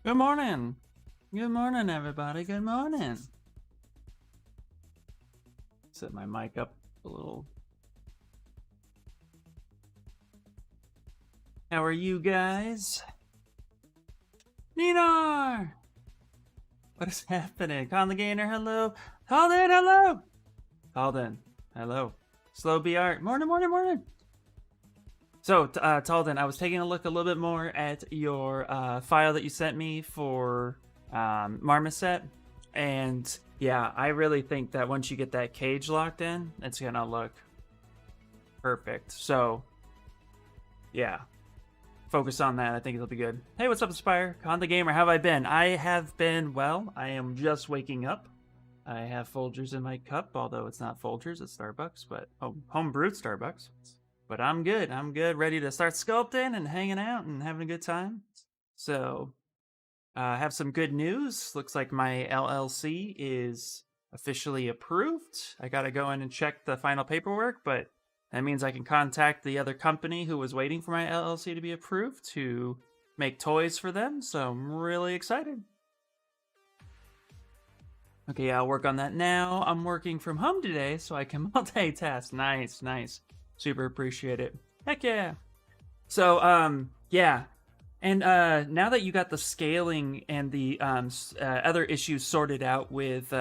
Good morning. Good morning, everybody. Good morning. Set my mic up a little. How are you guys? Ninar! What is happening? Con the Gainer, hello. Halden, hello. Halden, hello. Slow BR, morning, morning, morning. So, Talden, I was taking a look a little bit more at your file that you sent me for Marmoset, and yeah, I really think that once you get that cage locked in, it's gonna look perfect. So, yeah, focus on that. I think it'll be good. Hey, what's up, Aspire? Con the Gamer, how have I been? I have been well. I am just waking up. I have Folgers in my cup, although it's not Folgers, it's Starbucks, but home brewed Starbucks. But I'm good. I'm good. Ready to start sculpting and hanging out and having a good time. So, I have some good news. Looks like my LLC is officially approved. I got to go in and check the final paperwork, but that means I can contact the other company who was waiting for my LLC to be approved to make toys for them. So, I'm really excited. Okay, I'll work on that now. I'm working from home today, so I can multitask. Nice, nice. Super appreciate it. Heck yeah. So, yeah. And now that you got the scaling and the other issues sorted out with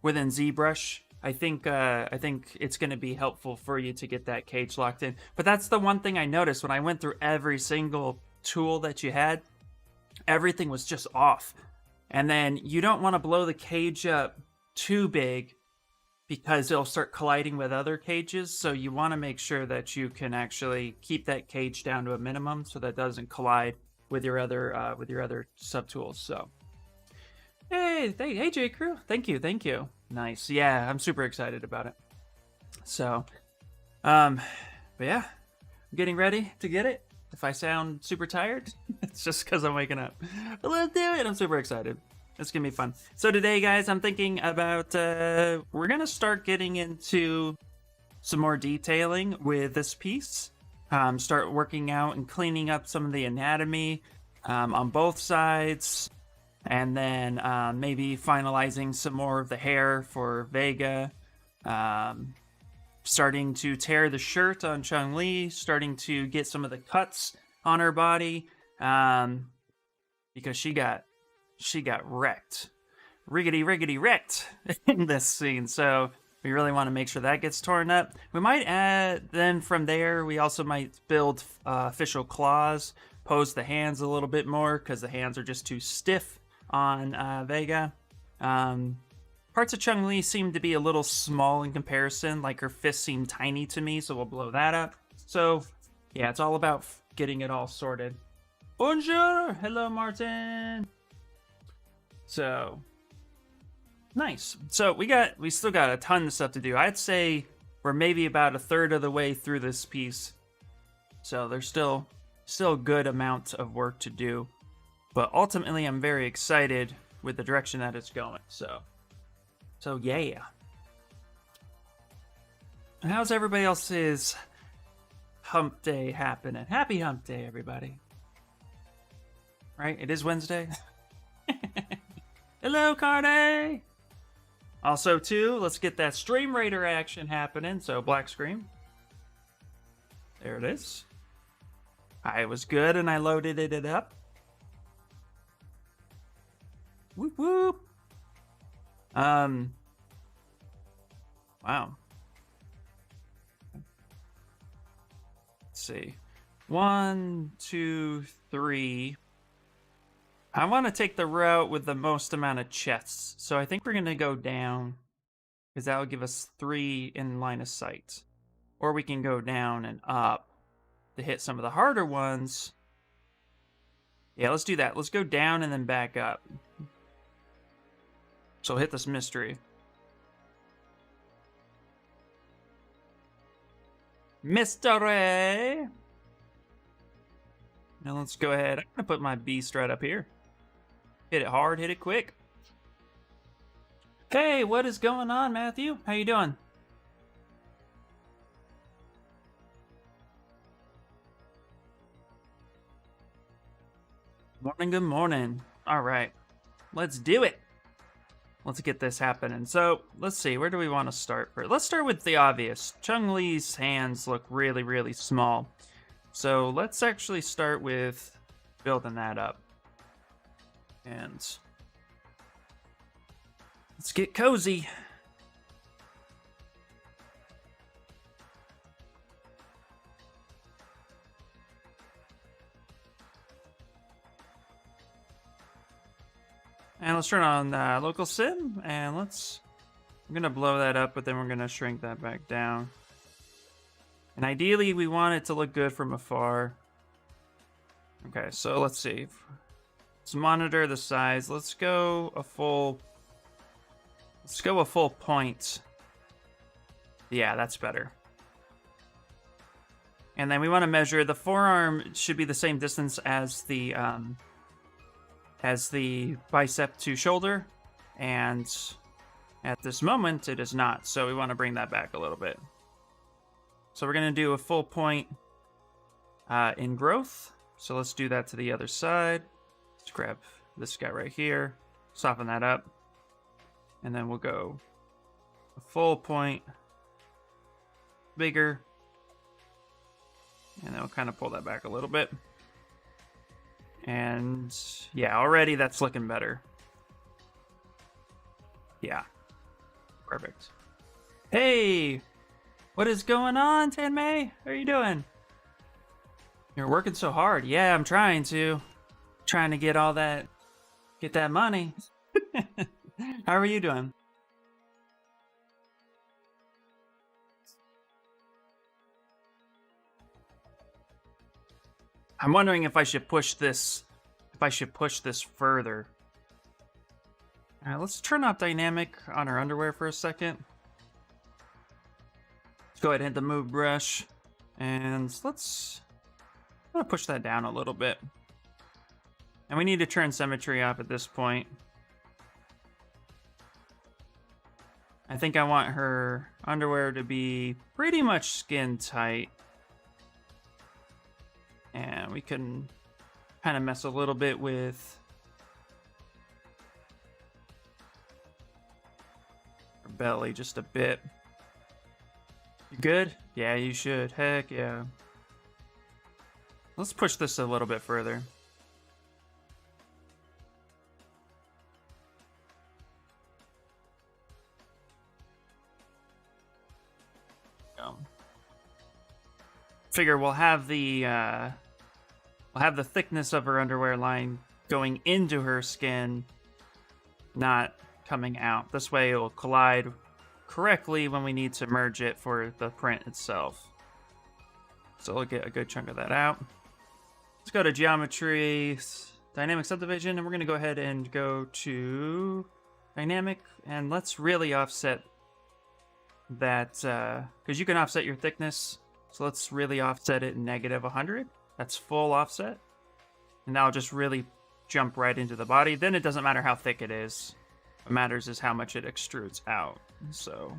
within Zbrush, I think it's going to be helpful for you to get that cage locked in. But that's the one thing I noticed when I went through every single tool that you had. Everything was just off. And then you don't want to blow the cage up too big because it'll start colliding with other cages. So you want to make sure that you can actually keep that cage down to a minimum so that doesn't collide with your other subtools. So, hey, J Crew, thank you. Nice, yeah, I'm super excited about it. So, but yeah, I'm getting ready to get it. If I sound super tired, it's just because I'm waking up. But let's do it. I'm super excited. It's gonna be fun. So today, guys, I'm thinking about we're gonna start getting into some more detailing with this piece. Start working out and cleaning up some of the anatomy on both sides, and then maybe finalizing some more of the hair for Vega. Starting to tear the shirt on Chun-Li, starting to get some of the cuts on her body, because she got wrecked, riggedy wrecked in this scene. So we really want to make sure that gets torn up. We might add, then from there, we also might build official claws, pose the hands a little bit more because the hands are just too stiff on Vega. Parts of Chun-Li seem to be a little small in comparison, like her fists seem tiny to me, so we'll blow that up. So, yeah, it's all about getting it all sorted. Bonjour! Hello, Martin! So, nice. So, we still got a ton of stuff to do. I'd say we're maybe about a third of the way through this piece. So, there's still a good amount of work to do. But ultimately, I'm very excited with the direction that it's going, so yeah. How's everybody else's hump day happening? Happy hump day, everybody. Right? It is Wednesday. Hello, Carde! Also, too, let's get that Stream Raider action happening. So, black screen. There it is. I was good and I loaded it up. Whoop whoop. Wow. Let's see. 1, 2, 3. I want to take the route with the most amount of chests. So I think we're going to go down because that will give us 3 in line of sight. Or we can go down and up to hit some of the harder ones. Yeah, let's do that. Let's go down and then back up. So hit this mystery. Mystery! Now let's go ahead. I'm going to put my beast right up here. Hit it hard, hit it quick. Hey, what is going on, Matthew? How you doing? Morning, good morning. All right, let's do it. Let's get this happening. So let's see, where do we want to start first? Let's start with the obvious. Chun-Li's hands look really, really small. So let's actually start with building that up. And let's get cozy. And let's turn on local sim, and I'm gonna blow that up, but then we're gonna shrink that back down. And ideally, we want it to look good from afar. Okay, so let's see. Let's monitor the size. Let's go a full point. Yeah, that's better. And then we want to measure the forearm should be the same distance as the bicep to shoulder, and at this moment it is not, so we want to bring that back a little bit. So we're going to do a full point in growth, so let's do that to the other side. Let's grab this guy right here, soften that up, and then we'll go a full point bigger, and then we'll kind of pull that back a little bit. And yeah, already that's looking better. Yeah. Perfect. Hey! What is going on, Tanmei? How are you doing? You're working so hard. Yeah, I'm trying to. Trying to get that money. How are you doing? I'm wondering if I should push this further. All right, let's turn off dynamic on our underwear for a second. Let's go ahead and hit the move brush, and I'm gonna push that down a little bit. And we need to turn symmetry off at this point. I think I want her underwear to be pretty much skin tight. And we can kind of mess a little bit with her belly just a bit. You good? Yeah, you should. Heck yeah. Let's push this a little bit further. Figure we'll have the thickness of her underwear line going into her skin, not coming out. This way it will collide correctly when we need to merge it for the print itself. So we'll get a good chunk of that out. Let's go to geometry, dynamic subdivision, and we're going to go ahead and go to dynamic, and let's really offset that, because you can offset your thickness. So let's really offset it negative 100. That's full offset. And that'll just really jump right into the body. Then it doesn't matter how thick it is. What matters is how much it extrudes out. So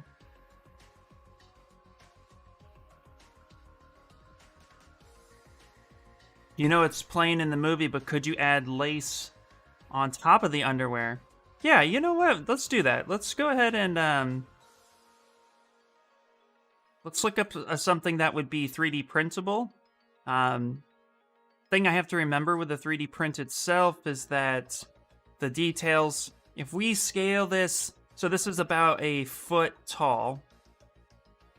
you know it's plain in the movie, but could you add lace on top of the underwear? Yeah, you know what? Let's do that. Let's go ahead and let's look up something that would be 3D printable. Thing I have to remember with the 3D print itself is that the details, if we scale this, so this is about a foot tall.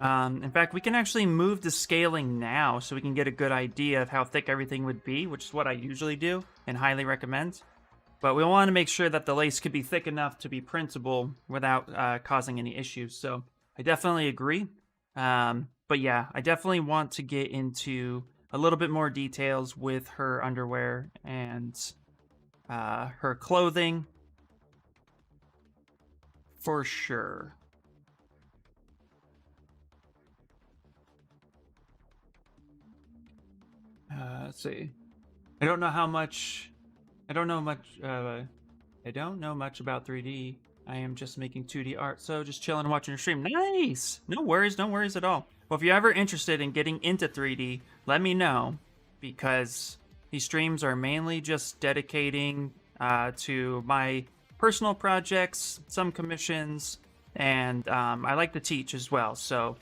In fact, we can actually move the scaling now so we can get a good idea of how thick everything would be, which is what I usually do and highly recommend. But we want to make sure that the lace could be thick enough to be printable without causing any issues. So I definitely agree. But yeah, I definitely want to get into a little bit more details with her underwear and her clothing for sure. Let's see. I don't know much about 3D. I am just making 2D art, so just chilling and watching your stream. Nice! No worries at all. Well, if you're ever interested in getting into 3D, let me know, because these streams are mainly just dedicating to my personal projects, some commissions, and I like to teach as well. So,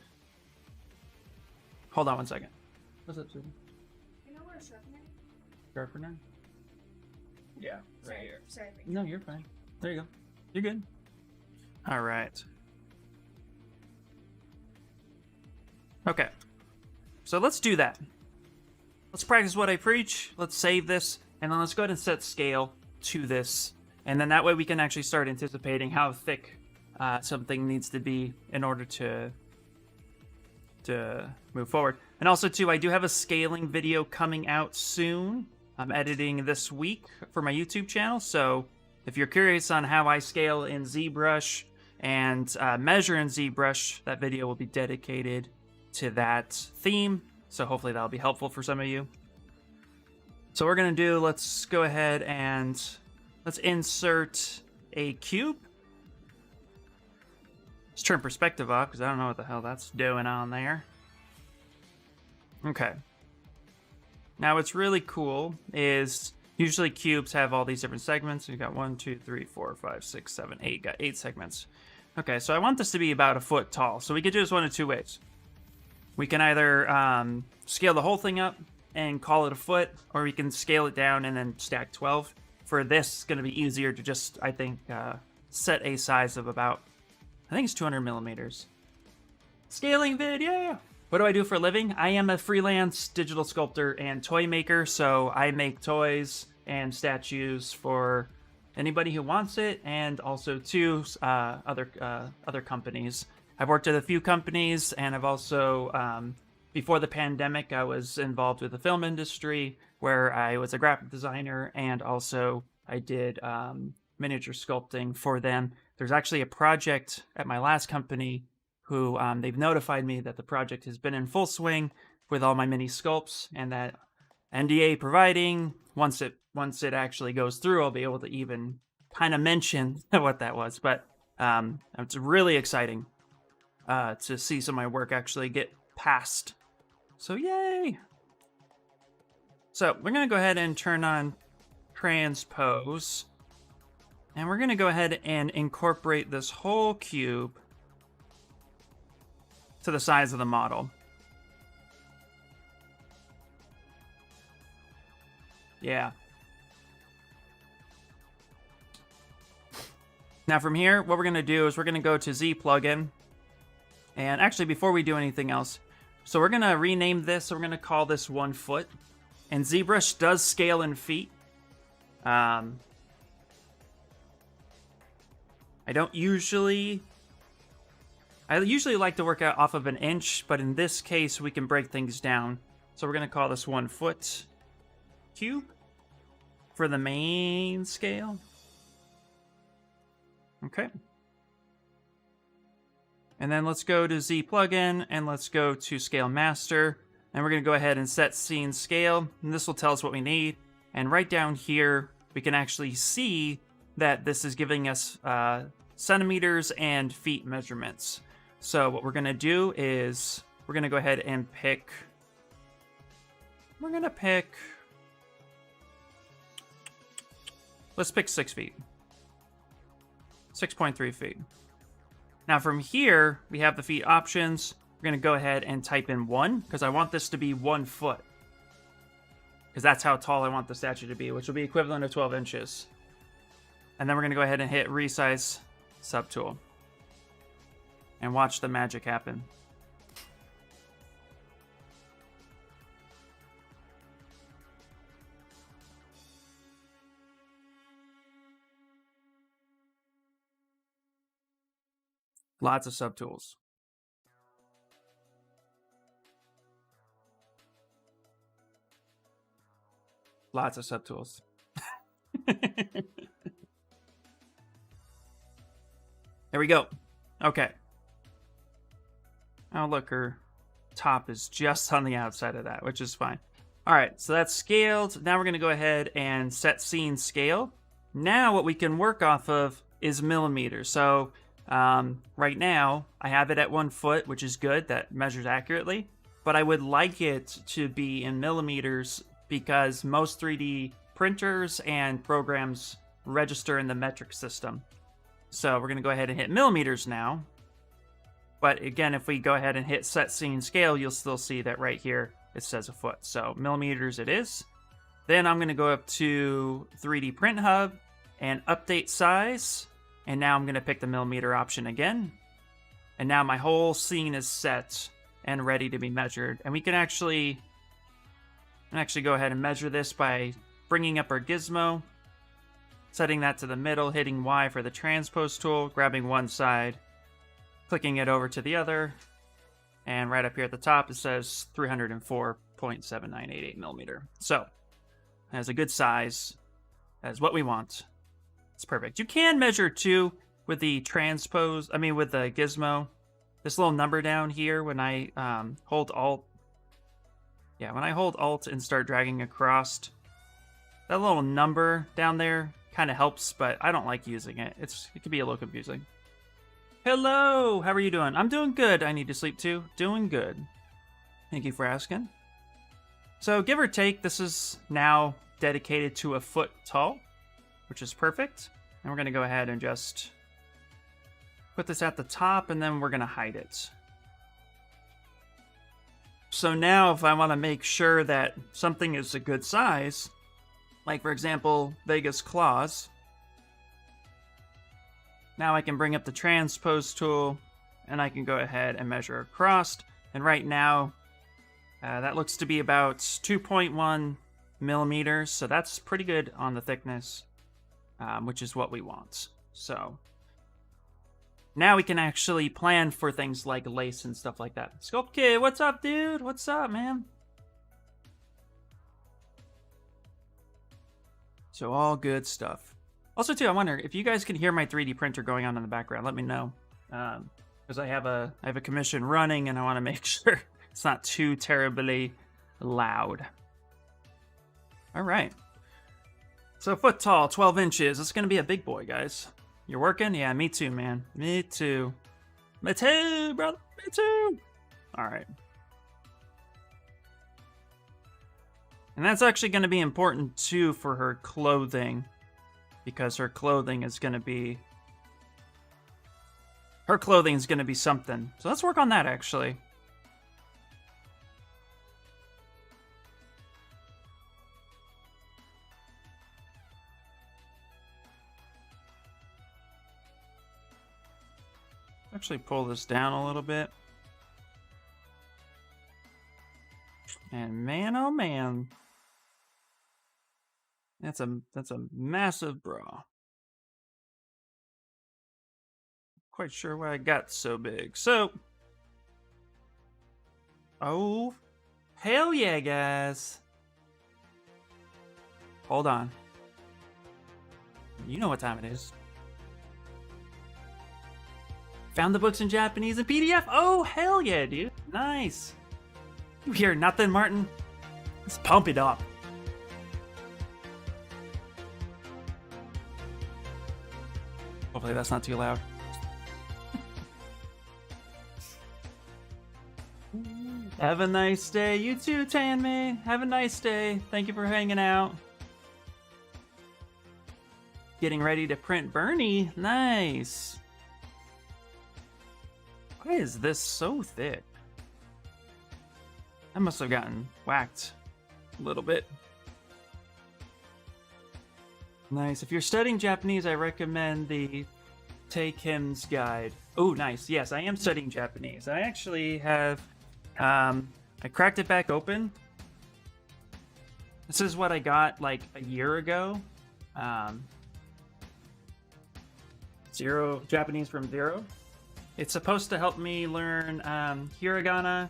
hold on one second. What's up, Susan? You know where a sharpener? Sharpener? Yeah, right Sorry, here. sorry. No, you're fine. There you go. You're good. All right. Okay. So let's do that. Let's practice what I preach. Let's save this, and then let's go ahead and set scale to this. And then that way we can actually start anticipating how thick something needs to be in order to move forward. And also, too, I do have a scaling video coming out soon. I'm editing this week for my YouTube channel, so if you're curious on how I scale in Zbrush and measure in Zbrush, that video will be dedicated to that theme, so hopefully that'll be helpful for some of you. So what we're going to do, let's go ahead and let's insert a cube. Let's turn perspective off, because I don't know what the hell that's doing on there. Okay. Now what's really cool is usually cubes have all these different segments. We've got 1, 2, 3, 4, 5, 6, 7, 8. Got 8 segments. Okay, so I want this to be about a foot tall. So we could do this one of two ways. We can either scale the whole thing up and call it a foot, or we can scale it down and then stack 12. For this, it's going to be easier to just, I think, set a size of about, I think it's 200 millimeters. Scaling video! What do I do for a living? I am a freelance digital sculptor and toy maker, so I make toys and statues for anybody who wants it, and also to other companies. I've worked at a few companies, and I've also, before the pandemic, I was involved with the film industry, where I was a graphic designer, and also I did miniature sculpting for them. There's actually a project at my last company who they've notified me that the project has been in full swing with all my mini sculpts, and that NDA providing, once it actually goes through, I'll be able to even kind of mention what that was. But it's really exciting to see some of my work actually get passed. So yay! So we're going to go ahead and turn on transpose, and we're going to go ahead and incorporate this whole cube to the size of the model. Yeah. Now from here, what we're going to do is we're going to go to Z plugin. And actually, before we do anything else, so we're going to rename this. So we're going to call this 1 foot. And ZBrush does scale in feet. I usually like to work out off of an inch, but in this case, we can break things down. So we're going to call this 1 foot cube for the main scale. Okay. And then let's go to Z plugin, and let's go to scale master. And we're going to go ahead and set scene scale. And this will tell us what we need. And right down here, we can actually see that this is giving us centimeters and feet measurements. So what we're going to do is we're going to go ahead and pick... Let's pick 6 feet. 6.3 feet. Now from here, we have the feet options. We're going to go ahead and type in 1, because I want this to be 1 foot. Because that's how tall I want the statue to be, which will be equivalent of 12 inches. And then we're going to go ahead and hit resize subtool. And watch the magic happen. Lots of subtools. Lots of subtools. There we go. Okay. Oh, look, her top is just on the outside of that, which is fine. All right, so that's scaled. Now we're going to go ahead and set scene scale. Now what we can work off of is millimeters. So right now, I have it at 1 foot, which is good. That measures accurately. But I would like it to be in millimeters because most 3D printers and programs register in the metric system. So we're going to go ahead and hit millimeters now. But again, if we go ahead and hit set scene scale, you'll still see that right here it says a foot. So millimeters it is. Then I'm going to go up to 3D Print Hub and update size. And now I'm going to pick the millimeter option again. And now my whole scene is set and ready to be measured. And we can actually go ahead and measure this by bringing up our gizmo, setting that to the middle, hitting Y for the transpose tool, grabbing one side, clicking it over to the other, and right up here at the top it says 304.7988 millimeter. So, has a good size, as what we want. It's perfect. You can measure too with the with the gizmo. This little number down here when I hold Alt. Yeah, when I hold Alt and start dragging across, that little number down there kind of helps, but I don't like using it. It can be a little confusing. Hello, how are you doing? I'm doing good. I need to sleep too. Doing good. Thank you for asking. So give or take, this is now dedicated to a foot tall, which is perfect. And we're going to go ahead and just put this at the top, and then we're going to hide it. So now if I want to make sure that something is a good size, like for example, Vega's claws, now I can bring up the transpose tool and I can go ahead and measure across. And right now, that looks to be about 2.1 millimeters. So that's pretty good on the thickness, which is what we want. So now we can actually plan for things like lace and stuff like that. Sculpt Kid, what's up, dude? What's up, man? So all good stuff. Also, too, I wonder if you guys can hear my 3D printer going on in the background. Let me know, because I have a commission running, and I want to make sure it's not too terribly loud. All right. So foot tall, 12 inches. It's gonna be a big boy, guys. You're working? Yeah, me too, man. Me too. Me too, brother. Me too. All right. And that's actually going to be important, too, for her clothing. Because her clothing is going to be... Her clothing is going to be something. So let's work on that, actually. Actually pull this down a little bit. And man, oh man. That's a massive bra. Quite sure why I got so big. So, oh, hell yeah, guys. Hold on. You know what time it is. Found the books in Japanese and PDF. Oh, hell yeah, dude. Nice. You hear nothing, Martin? Let's pump it up. Hopefully that's not too loud. Have a nice day. You too, Tanmay. Have a nice day. Thank you for hanging out. Getting ready to print Bernie. Nice. Why is this so thick? I must have gotten whacked a little bit. Nice. If you're studying Japanese, I recommend the Take Him's Guide. Oh, nice. Yes, I am studying Japanese. I actually have, I cracked it back open. This is what I got like a year ago. Japanese from Zero. It's supposed to help me learn hiragana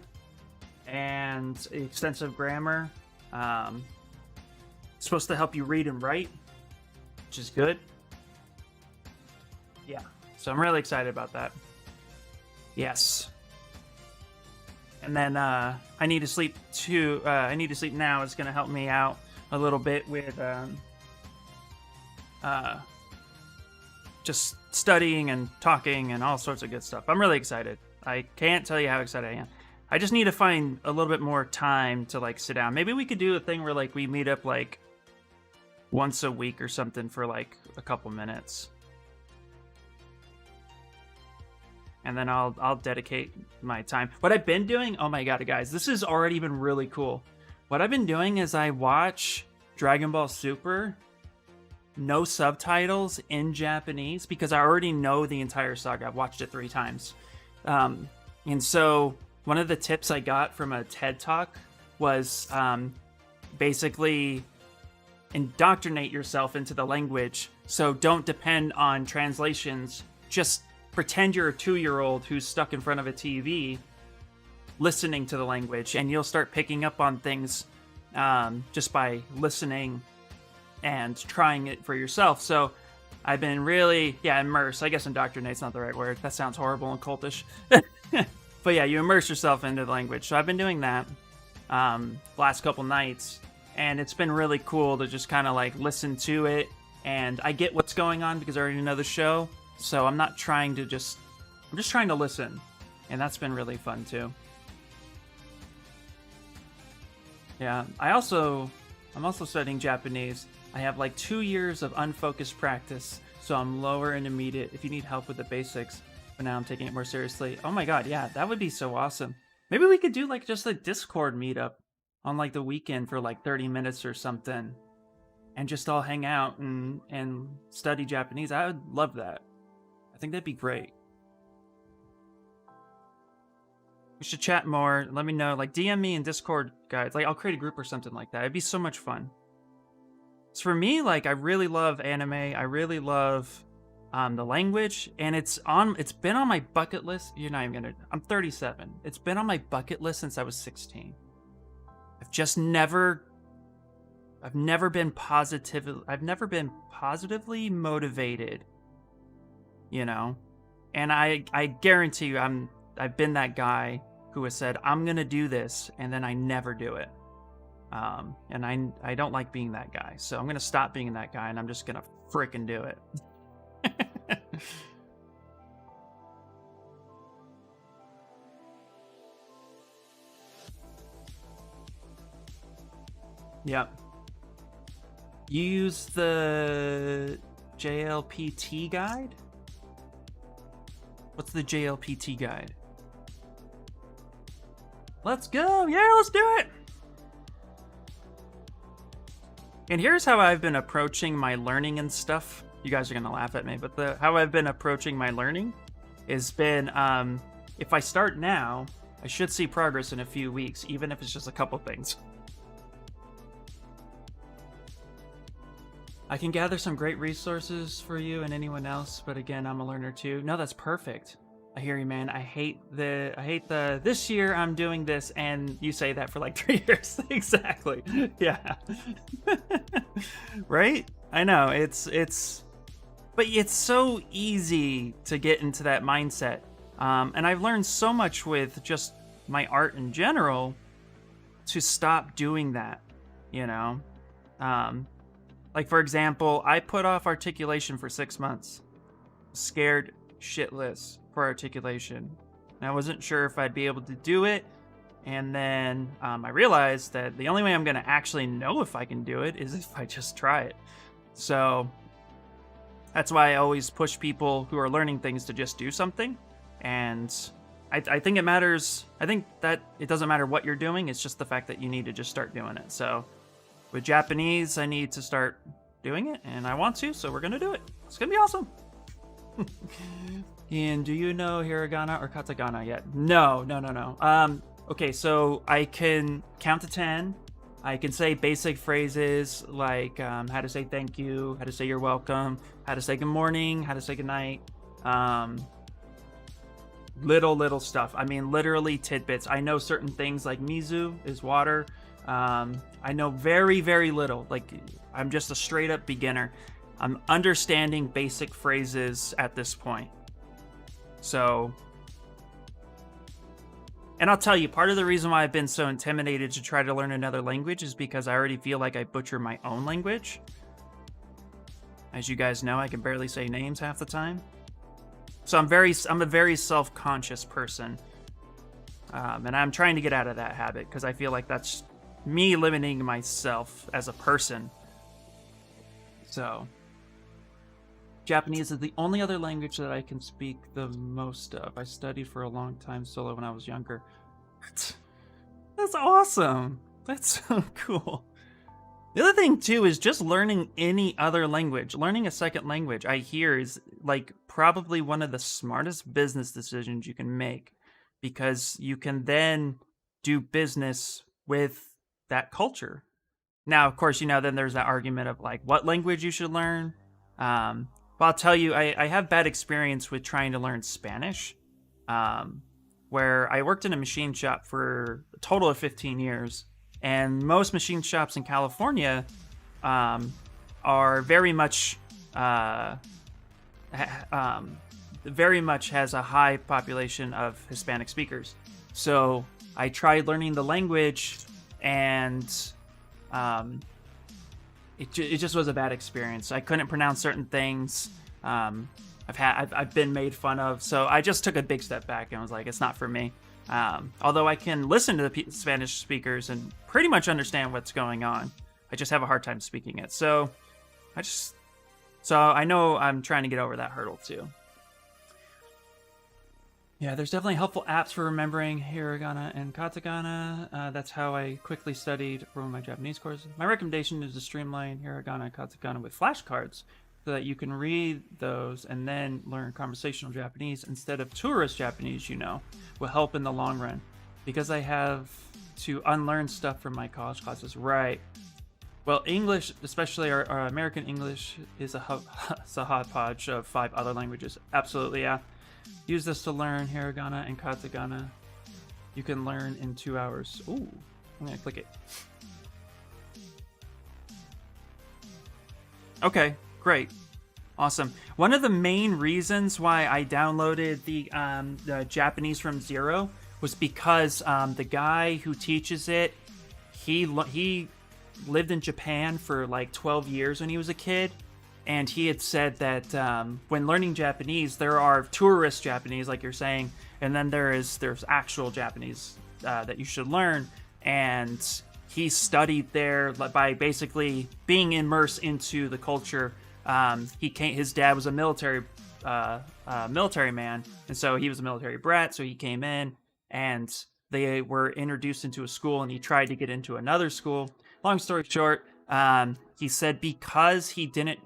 and extensive grammar. It's supposed to help you read and write, which is good. Yeah, so I'm really excited about that. Yes. And then I need to sleep too. I need to sleep now. It's gonna help me out a little bit with just studying and talking and all sorts of good stuff. I'm really excited. I can't tell you how excited I am. I just need to find a little bit more time to like sit down. Maybe we could do a thing where like we meet up like once a week or something for like a couple minutes. And then I'll dedicate my time. What I've been doing, oh my god, guys, this has already been really cool. What I've been doing is I watch Dragon Ball Super, no subtitles in Japanese, because I already know the entire saga. I've watched it 3 times. And so one of the tips I got from a TED Talk was basically indoctrinate yourself into the language. So don't depend on translations. Just pretend you're a 2-year-old who's stuck in front of a TV listening to the language, and you'll start picking up on things just by listening and trying it for yourself. So I've been really, immersed. I guess indoctrinate's not the right word. That sounds horrible and cultish. But yeah, you immerse yourself into the language. So I've been doing that last couple nights, and it's been really cool to just kind of like listen to it, and I get what's going on because I already know the show. So I'm not trying to I'm just trying to listen, and that's been really fun too. Yeah, I'm also studying Japanese. I have like 2 years of unfocused practice, so I'm lower intermediate. If you need help with the basics, but now I'm taking it more seriously. Oh my god, yeah, that would be so awesome. Maybe we could do like just a Discord meetup on like the weekend for like 30 minutes or something, and just all hang out and study Japanese. I would love that. I think that'd be great. We should chat more. Let me know. Like, DM me in Discord, guys. Like, I'll create a group or something like that. It'd be so much fun. So for me, like, I really love anime. I really love the language, and it's been on my bucket list. You're not even gonna. I'm 37. It's been on my bucket list since I was 16. I've never been positively motivated. You know, and I guarantee you, I've been that guy who has said, I'm gonna do this, and then I never do it. And I don't like being that guy, so I'm gonna stop being that guy, and I'm just gonna freaking do it. Yep. Use the JLPT guide? What's the JLPT guide? Let's go! Yeah, let's do it! And here's how I've been approaching my learning and stuff. You guys are gonna laugh at me, but how I've been approaching my learning has been, if I start now, I should see progress in a few weeks, even if it's just a couple things. I can gather some great resources for you and anyone else, but again, I'm a learner too. No, that's perfect. I hear you, man. I hate this year I'm doing this, and you say that for like 3 years. Exactly. Yeah. Right? I know, but it's so easy to get into that mindset. And I've learned so much with just my art in general to stop doing that, you know? Like, for example, I put off articulation for 6 months. Scared shitless for articulation. And I wasn't sure if I'd be able to do it. And then I realized that the only way I'm going to actually know if I can do it is if I just try it. So that's why I always push people who are learning things to just do something. And I think it matters. I think that it doesn't matter what you're doing. It's just the fact that you need to just start doing it. So with Japanese, I need to start doing it, and I want to, so we're going to do it. It's going to be awesome. And do you know hiragana or katakana yet? No. Okay, so I can count to 10. I can say basic phrases like how to say thank you, how to say you're welcome, how to say good morning, how to say good night. Little stuff. I mean, literally tidbits. I know certain things like mizu is water. I know very, very little. Like, I'm just a straight up beginner. I'm understanding basic phrases at this point. So, and I'll tell you, part of the reason why I've been so intimidated to try to learn another language is because I already feel like I butcher my own language. As you guys know, I can barely say names half the time. So I'm a very self-conscious person. And I'm trying to get out of that habit because I feel like that's me limiting myself as a person. So Japanese is the only other language that I can speak the most of. I studied for a long time solo when I was younger. That's awesome. That's so cool. The other thing too is just learning any other language. Learning a second language, I hear, is like probably one of the smartest business decisions you can make, because you can then do business with that culture. Now, of course, then there's that argument of like what language you should learn. Well, I'll tell you, I have bad experience with trying to learn Spanish, where I worked in a machine shop for a total of 15 years. And most machine shops in California are very much has a high population of Hispanic speakers. So I tried learning the language, and it just was a bad experience. I couldn't pronounce certain things. I've been made fun of, so I just took a big step back and was like, it's not for me. Although I can listen to the Spanish speakers and pretty much understand what's going on, I just have a hard time speaking it. So I know I'm trying to get over that hurdle too. Yeah, there's definitely helpful apps for remembering hiragana and katakana. That's how I quickly studied for my Japanese courses. My recommendation is to streamline hiragana and katakana with flashcards, so that you can read those and then learn conversational Japanese instead of tourist Japanese, will help in the long run. Because I have to unlearn stuff from my college classes. Right. Well, English, especially our American English, is a hodgepodge of 5 other languages. Absolutely, yeah. Use this to learn hiragana and katakana. You can learn in 2 hours. Ooh, I'm gonna click it. Okay, great. Awesome. One of the main reasons why I downloaded the Japanese from Zero was because the guy who teaches it, he lived in Japan for like 12 years when he was a kid, and he had said that when learning Japanese, there are tourist Japanese, like you're saying, and then there's actual Japanese that you should learn, and he studied there by basically being immersed into the culture. His dad was a military man, and so he was a military brat, so he came in, and they were introduced into a school, and he tried to get into another school. Long story short, he said because he didn't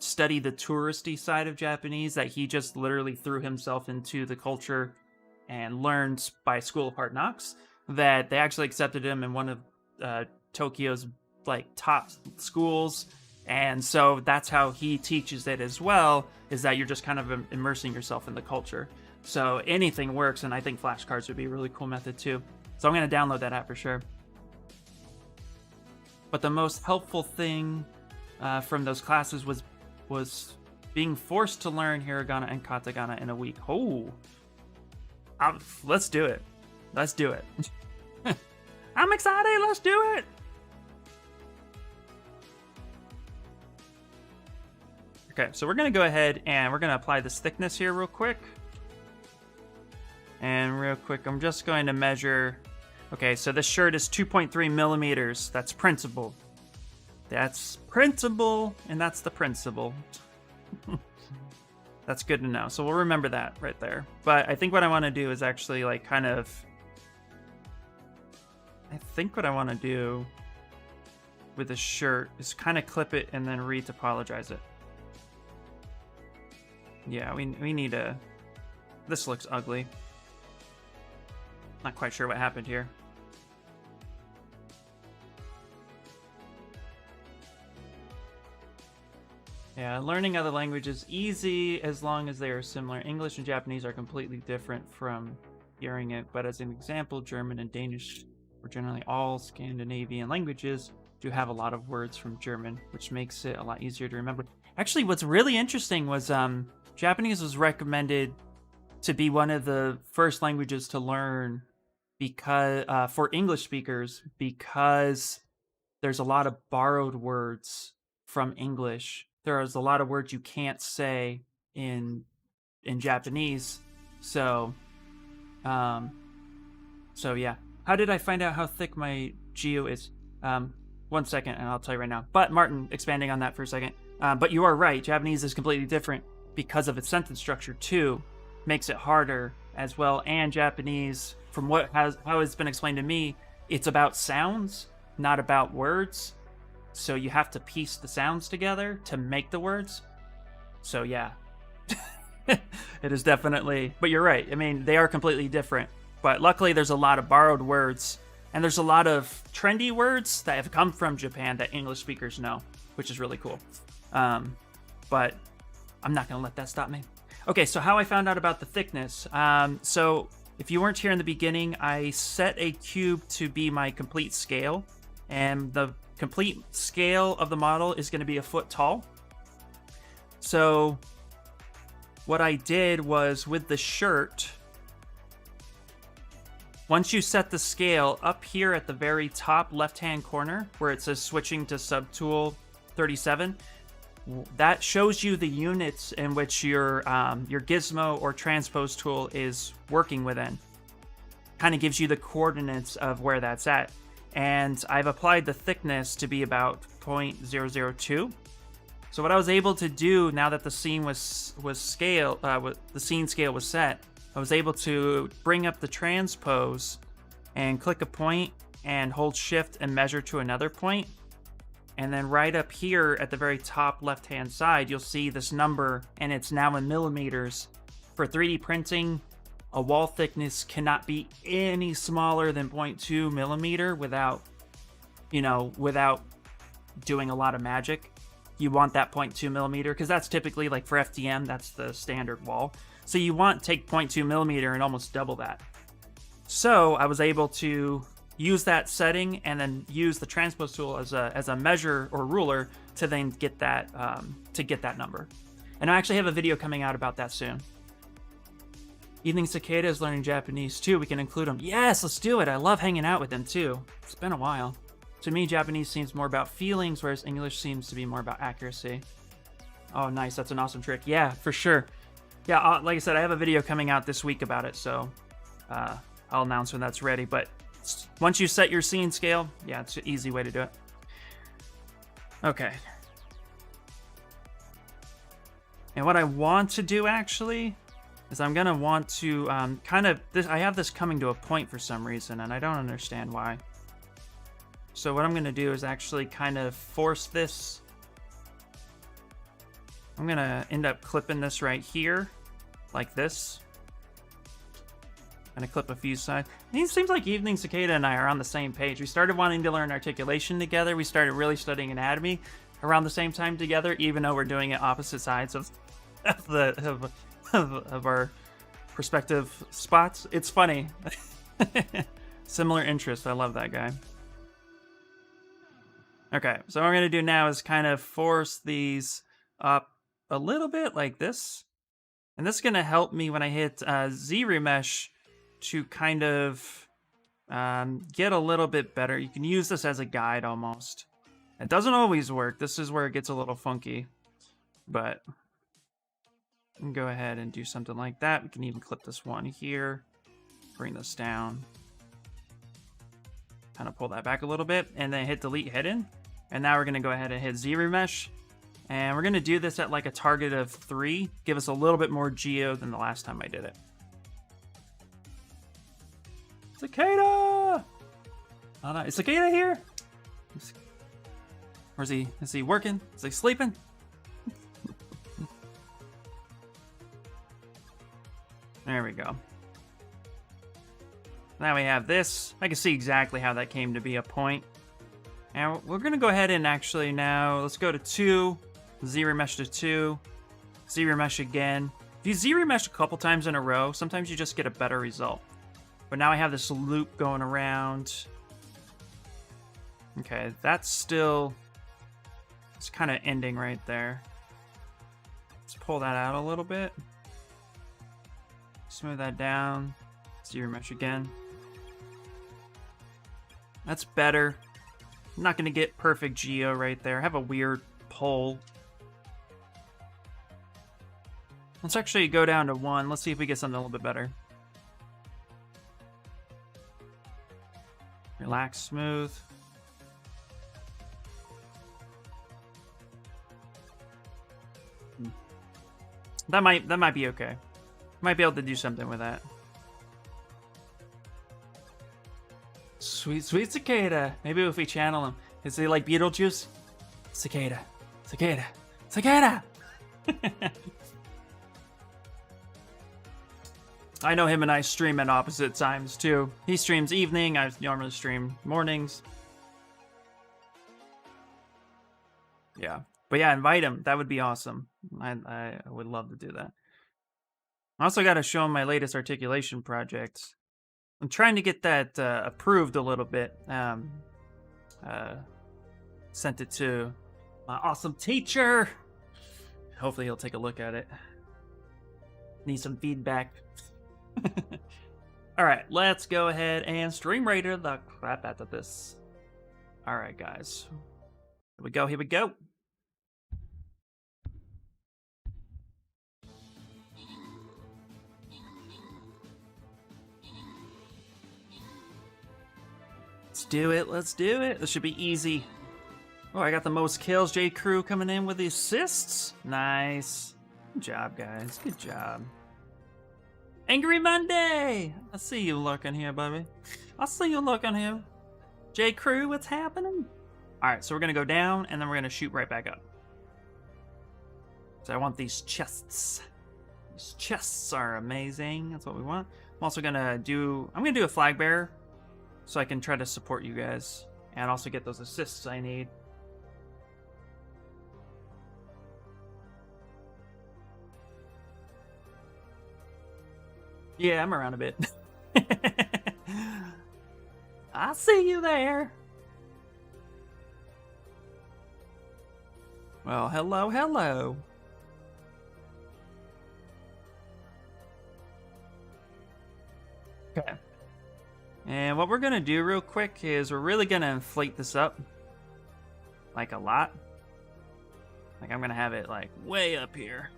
study the touristy side of Japanese, that he just literally threw himself into the culture and learned by School of Hard Knocks, that they actually accepted him in one of Tokyo's like top schools. And so that's how he teaches it as well, is that you're just kind of immersing yourself in the culture. So anything works, and I think flashcards would be a really cool method too. So I'm going to download that app for sure. But the most helpful thing from those classes was being forced to learn hiragana and katakana in a week. Oh, let's do it. Let's do it. I'm excited. Let's do it. Okay, so we're going to go ahead and we're going to apply this thickness here real quick. And real quick, I'm just going to measure. Okay, so this shirt is 2.3 millimeters. That's printable. That's printable, and that's the principle. That's good to know. So we'll remember that right there. But I think what I want to do is actually like kind of... I think what I want to do with this shirt is kind of clip it and then retopologize it. Yeah, we need a... This looks ugly. Not quite sure what happened here. Yeah, learning other languages easy as long as they are similar. English and Japanese are completely different from hearing it, but as an example, German and Danish, or generally all Scandinavian languages, do have a lot of words from German, which makes it a lot easier to remember. Actually, what's really interesting was Japanese was recommended to be one of the first languages to learn because for English speakers, because there's a lot of borrowed words from English. There's a lot of words you can't say in Japanese. So yeah. How did I find out how thick my geo is? 1 second, and I'll tell you right now. But Martin, expanding on that for a second. But you are right. Japanese is completely different because of its sentence structure too. Makes it harder as well. And Japanese, from how it's been explained to me, it's about sounds, not about words. So you have to piece the sounds together to make the words. So yeah, it is definitely. But you're right. I mean, they are completely different. But luckily, there's a lot of borrowed words. And there's a lot of trendy words that have come from Japan that English speakers know, which is really cool. But I'm not going to let that stop me. Okay, so how I found out about the thickness. So if you weren't here in the beginning, I set a cube to be my complete scale. And the complete scale of the model is going to be a foot tall. So what I did was with the shirt, once you set the scale up here at the very top left-hand corner where it says switching to subtool 37, that shows you the units in which your gizmo or transpose tool is working within. Kind of gives you the coordinates of where that's at. And I've applied the thickness to be about 0.002. So what I was able to do now that the scene the scene scale was set, I was able to bring up the transpose and click a point and hold shift and measure to another point. And then right up here at the very top left-hand side, you'll see this number, and it's now in millimeters. For 3D printing, a wall thickness cannot be any smaller than 0.2 millimeter without doing a lot of magic. You want that 0.2 millimeter because that's typically, like for FDM, that's the standard wall. So you want to take 0.2 millimeter and almost double that. So I was able to use that setting and then use the transpose tool as a measure or ruler to then get that number. And I actually have a video coming out about that soon. Evening Cicada is learning Japanese too. We can include him. Yes, let's do it. I love hanging out with him too. It's been a while. To me, Japanese seems more about feelings, whereas English seems to be more about accuracy. Oh, nice. That's an awesome trick. Yeah, for sure. Yeah, like I said, I have a video coming out this week about it, so I'll announce when that's ready. But once you set your scene scale, yeah, it's an easy way to do it. Okay. And what I want to do, actually, is I'm going to want to I have this coming to a point for some reason, and I don't understand why. So what I'm going to do is actually kind of force this. I'm going to end up clipping this right here, like this. I'm going to clip a few sides. It seems like Evening Cicada and I are on the same page. We started wanting to learn articulation together. We started really studying anatomy around the same time together, even though we're doing it opposite sides of our perspective spots. It's funny. Similar interests. I love that guy. Okay, so what I'm going to do now is kind of force these up a little bit like this. And this is going to help me when I hit Z-Remesh to kind of get a little bit better. You can use this as a guide almost. It doesn't always work. This is where it gets a little funky. But we can go ahead and do something like that. We can even clip this one here. Bring this down. Kind of pull that back a little bit. And then hit delete hidden. And now we're going to go ahead and hit Z-Remesh. And we're going to do this at like a target of 3. Give us a little bit more geo than the last time I did it. Cicada! Oh, no. Is Cicada here? Or is he working? Is he sleeping? There we go. Now we have this. I can see exactly how that came to be a point. And we're going to go ahead and actually now, let's go to 2. Z-Remesh to 2. Z-Remesh again. If you Z-Remesh a couple times in a row, sometimes you just get a better result. But now I have this loop going around. Okay, that's still... It's kind of ending right there. Let's pull that out a little bit. Smooth that down. Z-Remesh again. That's better. I'm not going to get perfect geo right there. I have a weird pull. Let's actually go down to 1. Let's see if we get something a little bit better. Relax, smooth. That might be okay. Might be able to do something with that. Sweet cicada. Maybe if we channel him. Is he like Beetlejuice? Cicada. Cicada. Cicada! I know him and I stream at opposite times too. He streams evening, I normally stream mornings. Yeah. But yeah, invite him. That would be awesome. I would love to do that. I also got to show him my latest articulation project. I'm trying to get that approved a little bit. Sent it to my awesome teacher. Hopefully he'll take a look at it. Need some feedback. Alright, let's go ahead and stream raider the crap out of this. Alright, guys. Here we go, here we go. Let's do it, let's do it. This should be easy. Oh, I got the most kills. J. Crew coming in with the assists. Nice. Good job, guys. Good job. Angry Monday! I see you looking here, baby. I see you looking here. J. Crew, what's happening? Alright, so we're going to go down, and then we're going to shoot right back up. So I want these chests. These chests are amazing. That's what we want. I'm also going to do... I'm going to do a flag bearer, so I can try to support you guys. And also get those assists I need. Yeah, I'm around a bit. I see you there. Well, hello, hello. Okay. And what we're going to do real quick is we're really going to inflate this up. Like a lot. Like I'm going to have it like way up here.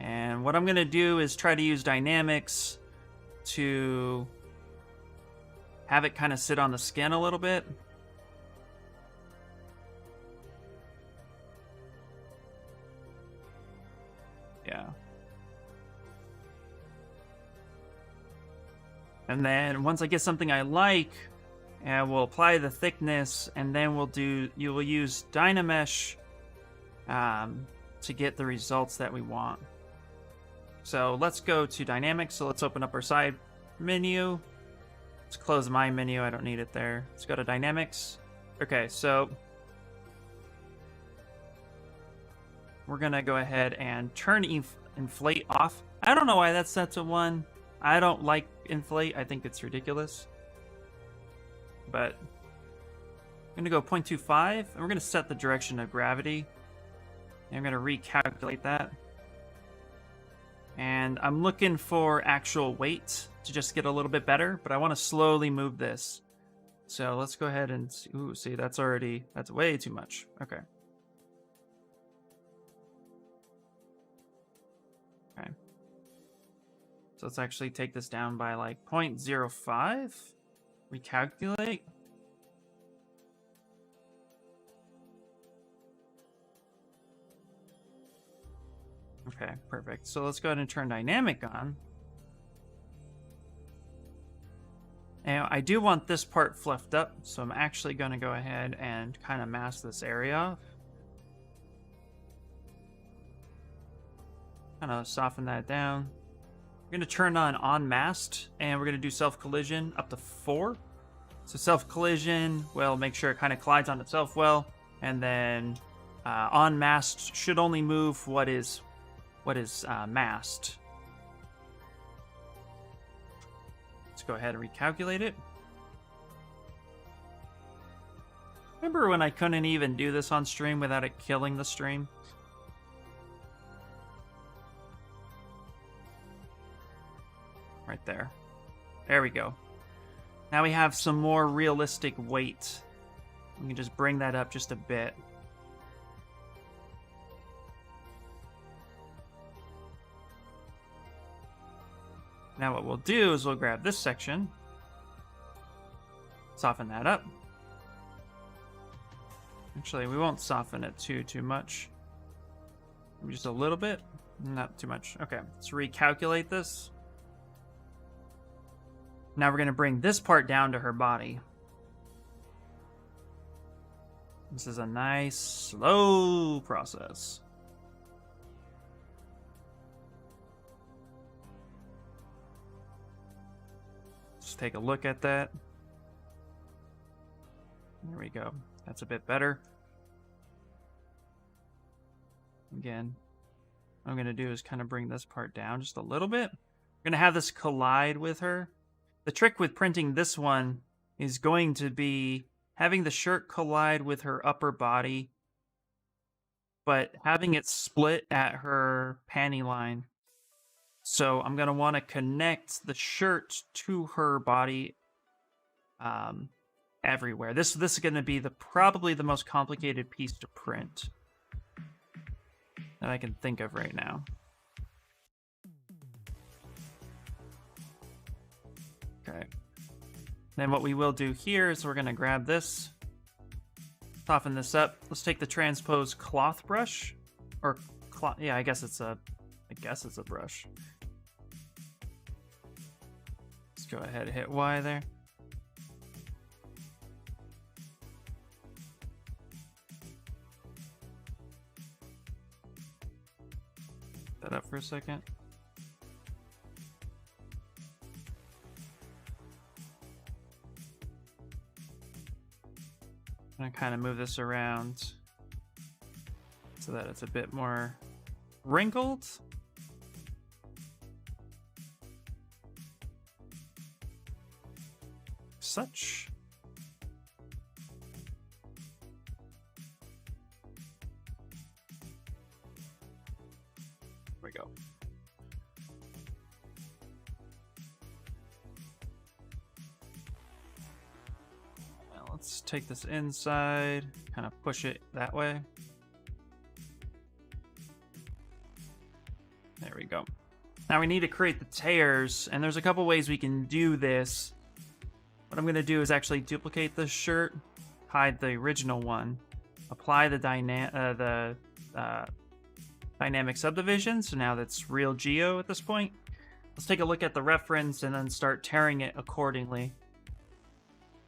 And what I'm going to do is try to use dynamics to have it kind of sit on the skin a little bit. Yeah. And then once I get something I like, and we'll apply the thickness, and then you will use Dynamesh to get the results that we want. So let's go to Dynamics. So let's open up our side menu. Let's close my menu. I don't need it there. Let's go to Dynamics. Okay, so we're going to go ahead and turn Inflate off. I don't know why that's set to 1. I don't like Inflate. I think it's ridiculous. But I'm going to go 0.25, and we're going to set the direction of gravity. And I'm going to recalculate that. And I'm looking for actual weight to just get a little bit better, but I want to slowly move this. So let's go ahead and see. Ooh, see, that's way too much. Okay. Okay. So let's actually take this down by like 0.05. Recalculate. Okay, perfect. So let's go ahead and turn dynamic on. And I do want this part fluffed up, so I'm actually going to go ahead and kind of mask this area off. Kind of soften that down. We're going to turn on masked, and we're going to do self-collision up to 4. So self-collision will make sure it kind of collides on itself well, and then on masked should only move what is masked. Let's go ahead and recalculate it. Remember when I couldn't even do this on stream without it killing the stream? Right there. There we go. Now we have some more realistic weight. We can just bring that up just a bit. Now what we'll do is we'll grab this section, soften that up. Actually, we won't soften it too much. Just a little bit? Not too much. Okay, let's recalculate this. Now we're going to bring this part down to her body. This is a nice, slow process. Just take a look at that. There we go. That's a bit better. Again, what I'm going to do is kind of bring this part down just a little bit. We're going to have this collide with her. The trick with printing this one is going to be having the shirt collide with her upper body, but having it split at her panty line. So I'm going to want to connect the shirt to her body everywhere. This is going to be probably the most complicated piece to print that I can think of right now. Okay. Then what we will do here is we're going to grab this, soften this up. Let's take the transpose cloth brush, or yeah, I guess it's a brush. Let's go ahead and hit Y there. That up for a second. I'm gonna kind of move this around so that it's a bit more wrinkled. Such. There we go. Let's take this inside, kind of push it that way. There we go. Now we need to create the tears, and there's a couple ways we can do this. What I'm going to do is actually duplicate this shirt, hide the original one, apply the dynamic subdivision, so now that's real geo at this point. Let's take a look at the reference and then start tearing it accordingly.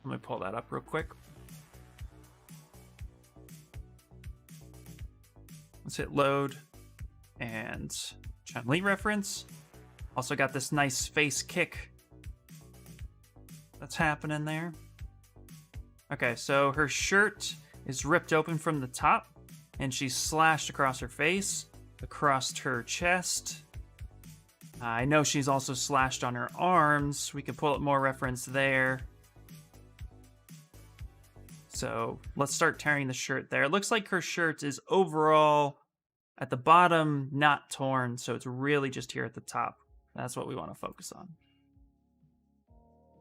Let me pull that up real quick. Let's hit load and Chun-Li reference. Also got this nice face kick that's happening there. Okay, so her shirt is ripped open from the top and she's slashed across her face, across her chest. I know she's also slashed on her arms. We could pull up more reference there. So let's start tearing the shirt there. It looks like her shirt is overall at the bottom not torn, so it's really just here at the top. That's what we want to focus on.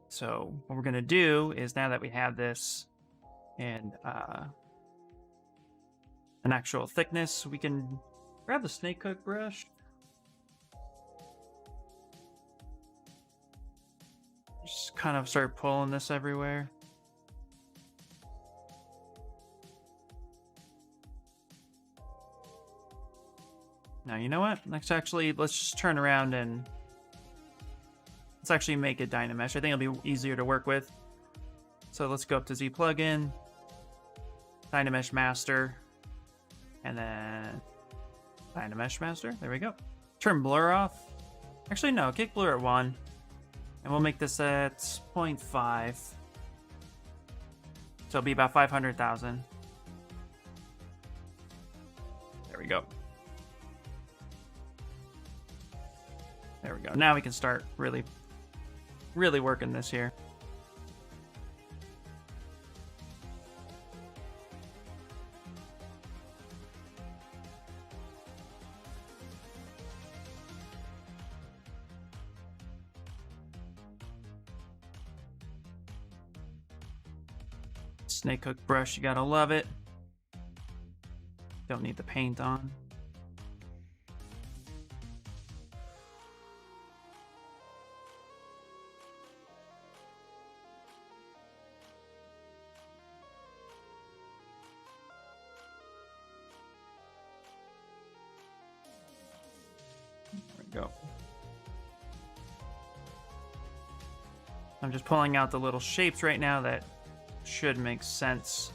So what we're going to do is, now that we have this in an actual thickness, we can grab the snake hook brush. Just kind of start pulling this everywhere. Now, you know what? Let's just turn around and let's actually make it Dynamesh. I think it'll be easier to work with. So let's go up to Z plugin, Dynamesh master, and then Dynamesh master. There we go. Turn blur off. Actually, no, kick blur at 1. And we'll make this at 0.5. So it'll be about 500,000. There we go. There we go. Now we can start really working this here. Snake hook brush, you gotta love it. Don't need the paint on. I'm just pulling out the little shapes right now that should make sense.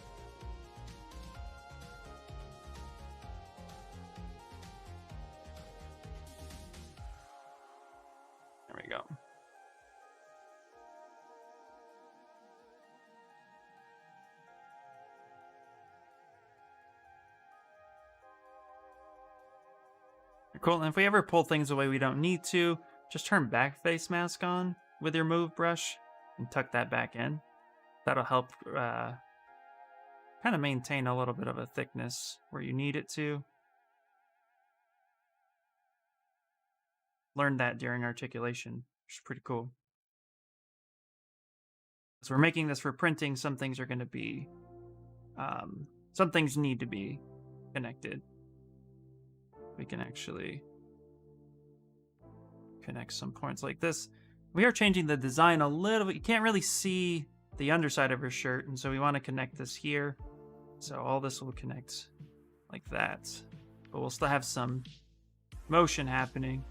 There we go. Cool. And if we ever pull things away we don't need to, just turn back face mask on with your move brush and tuck that back in. That'll help kind of maintain a little bit of a thickness where you need it to. Learned that during articulation, which is pretty cool. So we're making this for printing. Some things are going to be, some things need to be connected. We can actually connect some points like this. We are changing the design a little bit. You can't really see the underside of her shirt, and so we want to connect this here. So all this will connect like that, but we'll still have some motion happening.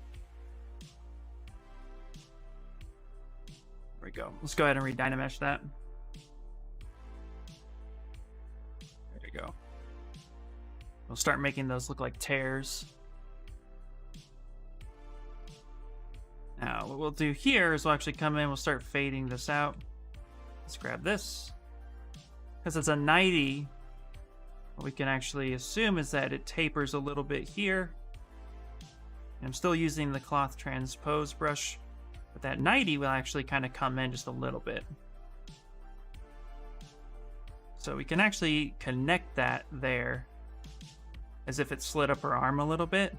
There we go. Let's go ahead and re-dynamesh that. There we go. We'll start making those look like tears. Now, what we'll do here is we'll actually come in, we'll start fading this out. Let's grab this. Because it's a 90, what we can actually assume is that it tapers a little bit here. And I'm still using the cloth transpose brush, but that 90 will actually kind of come in just a little bit. So we can actually connect that there as if it slid up her arm a little bit.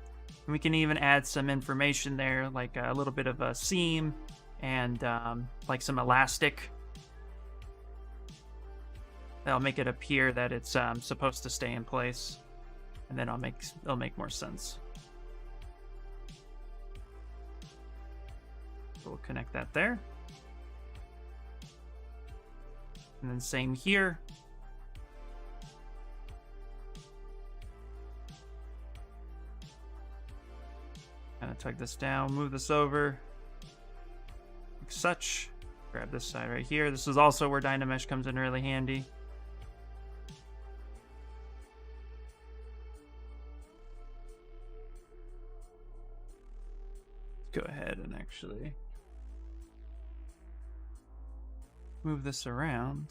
And we can even add some information there, like a little bit of a seam and like some elastic. That'll make it appear that it's supposed to stay in place, and then it'll make more sense. So we'll connect that there, and then same here. Kind of tug this down, move this over, like such. Grab this side right here. This is also where Dynamesh comes in really handy. Go ahead and actually move this around.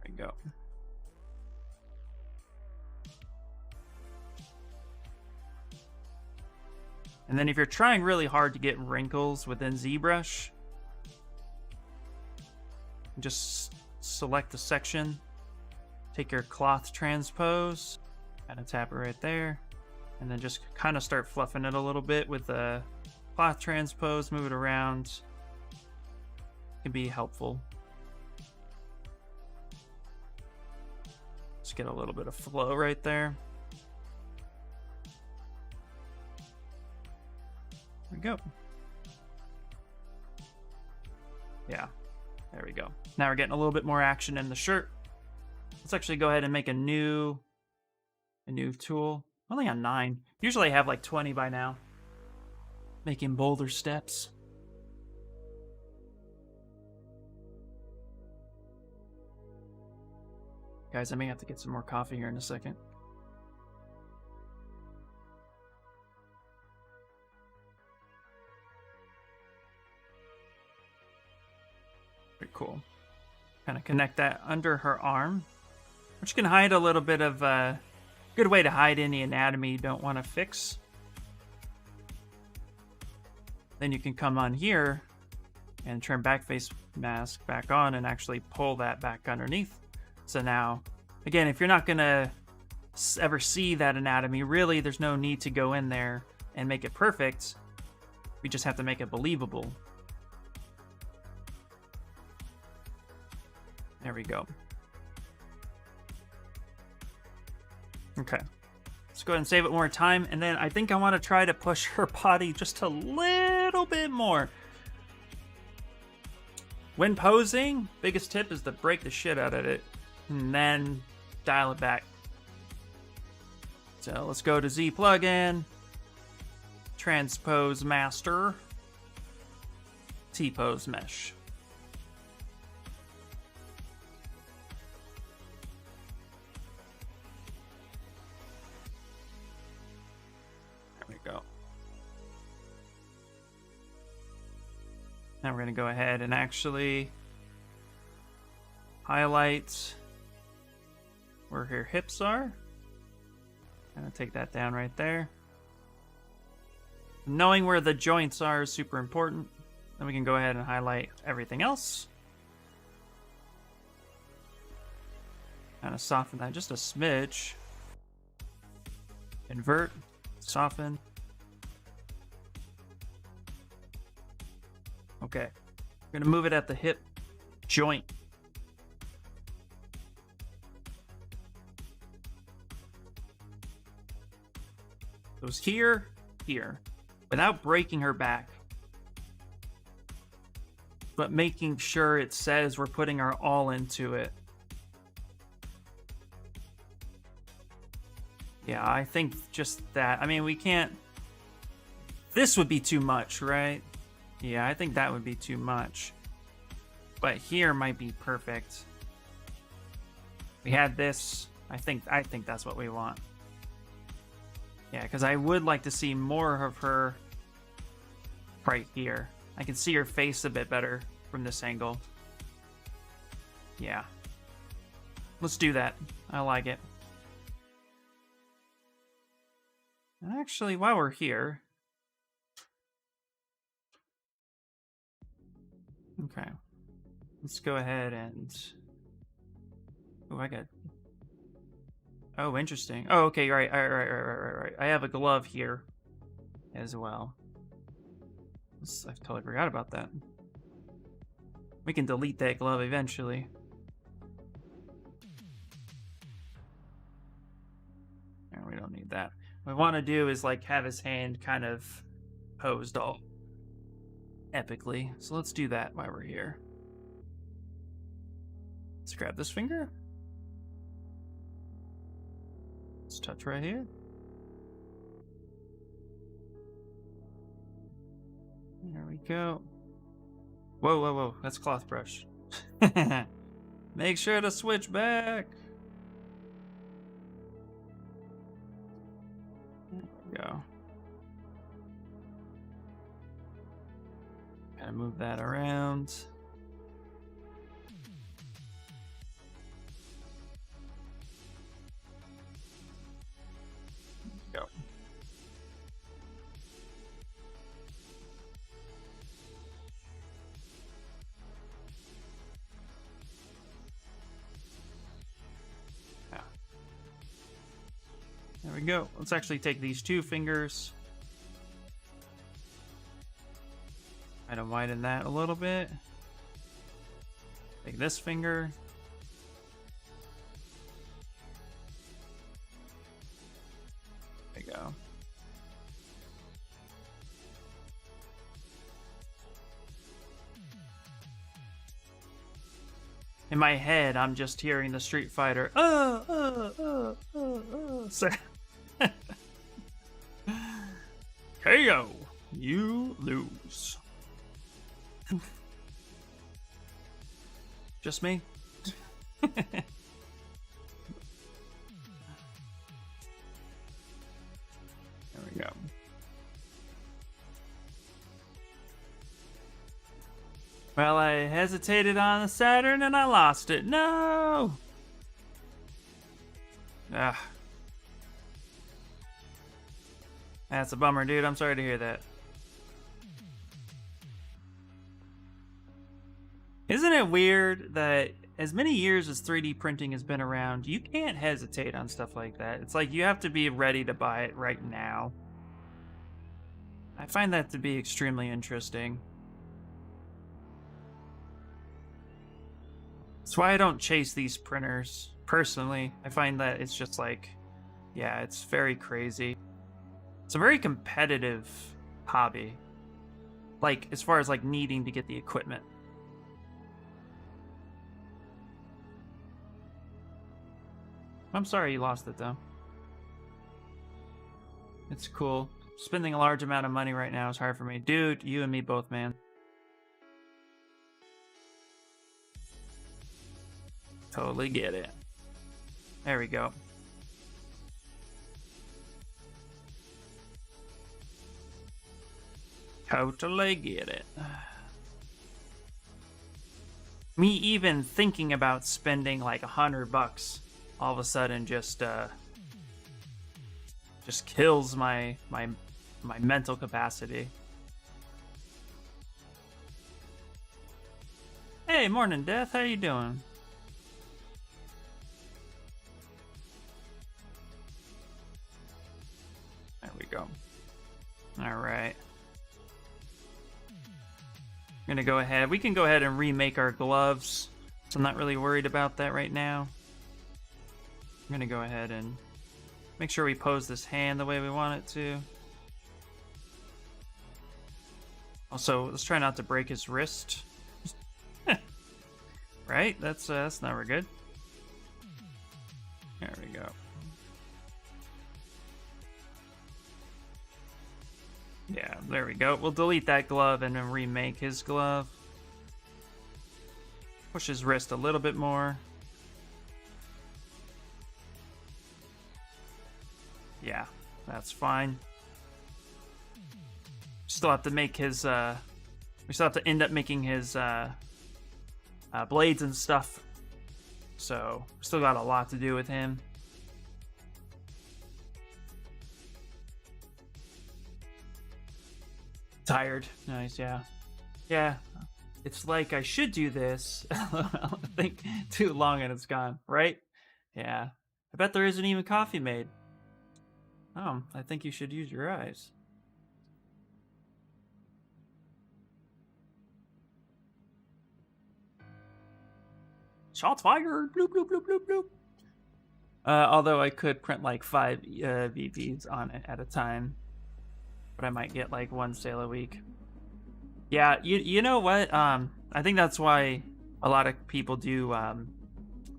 There we go. And then if you're trying really hard to get wrinkles within ZBrush, just select the section, take your cloth transpose, kind of tap it right there, and then just kind of start fluffing it a little bit with the cloth transpose, move it around. It can be helpful. Just get a little bit of flow right there. There we go. Yeah, there we go. Now we're getting a little bit more action in the shirt. Let's actually go ahead and make a new tool. Only on 9. Usually I have like 20 by now. Making bolder steps. Guys, I may have to get some more coffee here in a second. Pretty cool. Kind of connect that under her arm, which can hide a little bit of good way to hide any anatomy you don't want to fix. Then you can come on here and turn back face mask back on and actually pull that back underneath. So now, again, if you're not going to ever see that anatomy, really, there's no need to go in there and make it perfect. We just have to make it believable. There we go. Okay. Let's go ahead and save it more time. And then I think I want to try to push her body just a little bit more. When posing, biggest tip is to break the shit out of it and then dial it back. So let's go to Z plugin, transpose master. T-pose mesh. There we go. Now we're going to go ahead and actually highlight where her hips are. I'm going to take that down right there. Knowing where the joints are is super important. Then we can go ahead and highlight everything else. Kind of soften that just a smidge. Invert, soften. Okay. We're gonna move it at the hip joint. Goes here, here, without breaking her back. But making sure it says we're putting our all into it. Yeah, I think just that. I mean, we can't... This would be too much, right? Yeah, I think that would be too much. But here might be perfect. We had this. I think that's what we want. Yeah, because I would like to see more of her right here. I can see her face a bit better from this angle. Yeah. Let's do that. I like it. And actually, while we're here... Okay. Let's go ahead and... Oh, I got... Oh, interesting. Oh, okay, right. I have a glove here as well. I totally forgot about that. We can delete that glove eventually. No, we don't need that. What we want to do is like have his hand kind of posed all epically. So let's do that while we're here. Let's grab this finger. Let's touch right here. There we go. Whoa, whoa, whoa. That's cloth brush. Make sure to switch back. There we go. Gotta move that around. Go. Yeah. There we go. Let's actually take these two fingers. Kind of widen that a little bit. Take this finger. There you go. In my head, I'm just hearing the Street Fighter. So KO. You lose. Just me? There we go. Well, I hesitated on the Saturn and I lost it. No! Ah. That's a bummer, dude. I'm sorry to hear that. Isn't it weird that as many years as 3D printing has been around, you can't hesitate on stuff like that? It's like you have to be ready to buy it right now. I find that to be extremely interesting. That's why I don't chase these printers, personally. I find that it's just like, yeah, it's very crazy. It's a very competitive hobby. Like, as far as like needing to get the equipment. I'm sorry you lost it, though. It's cool. spending a large amount of money right now is hard for me. Dude, you and me both, man. Totally get it. There we go. Totally get it. Me even thinking about spending like $100 all of a sudden just kills my mental capacity. Hey, morning, Death. How you doing? There we go. All right. I'm gonna go ahead. We can go ahead and remake our gloves. So I'm not really worried about that right now. I'm gonna go ahead and make sure we pose this hand the way we want it to. Also, let's try not to break his wrist. Right? That's never good. There we go. Yeah, there we go. We'll delete that glove and then remake his glove. Push his wrist a little bit more. Yeah, that's fine. Still have to make his, we still have to end up making his, blades and stuff. So, still got a lot to do with him. Tired. Nice, yeah. Yeah. It's like I should do this. I think too long and it's gone, right? Yeah. I bet there isn't even coffee made. Oh, I think you should use your eyes. Shots fired! Bloop, bloop, bloop, bloop, bloop. Although I could print like 5 VPs on it at a time. But I might get like 1 sale a week. Yeah, you know what? I think that's why a lot of people do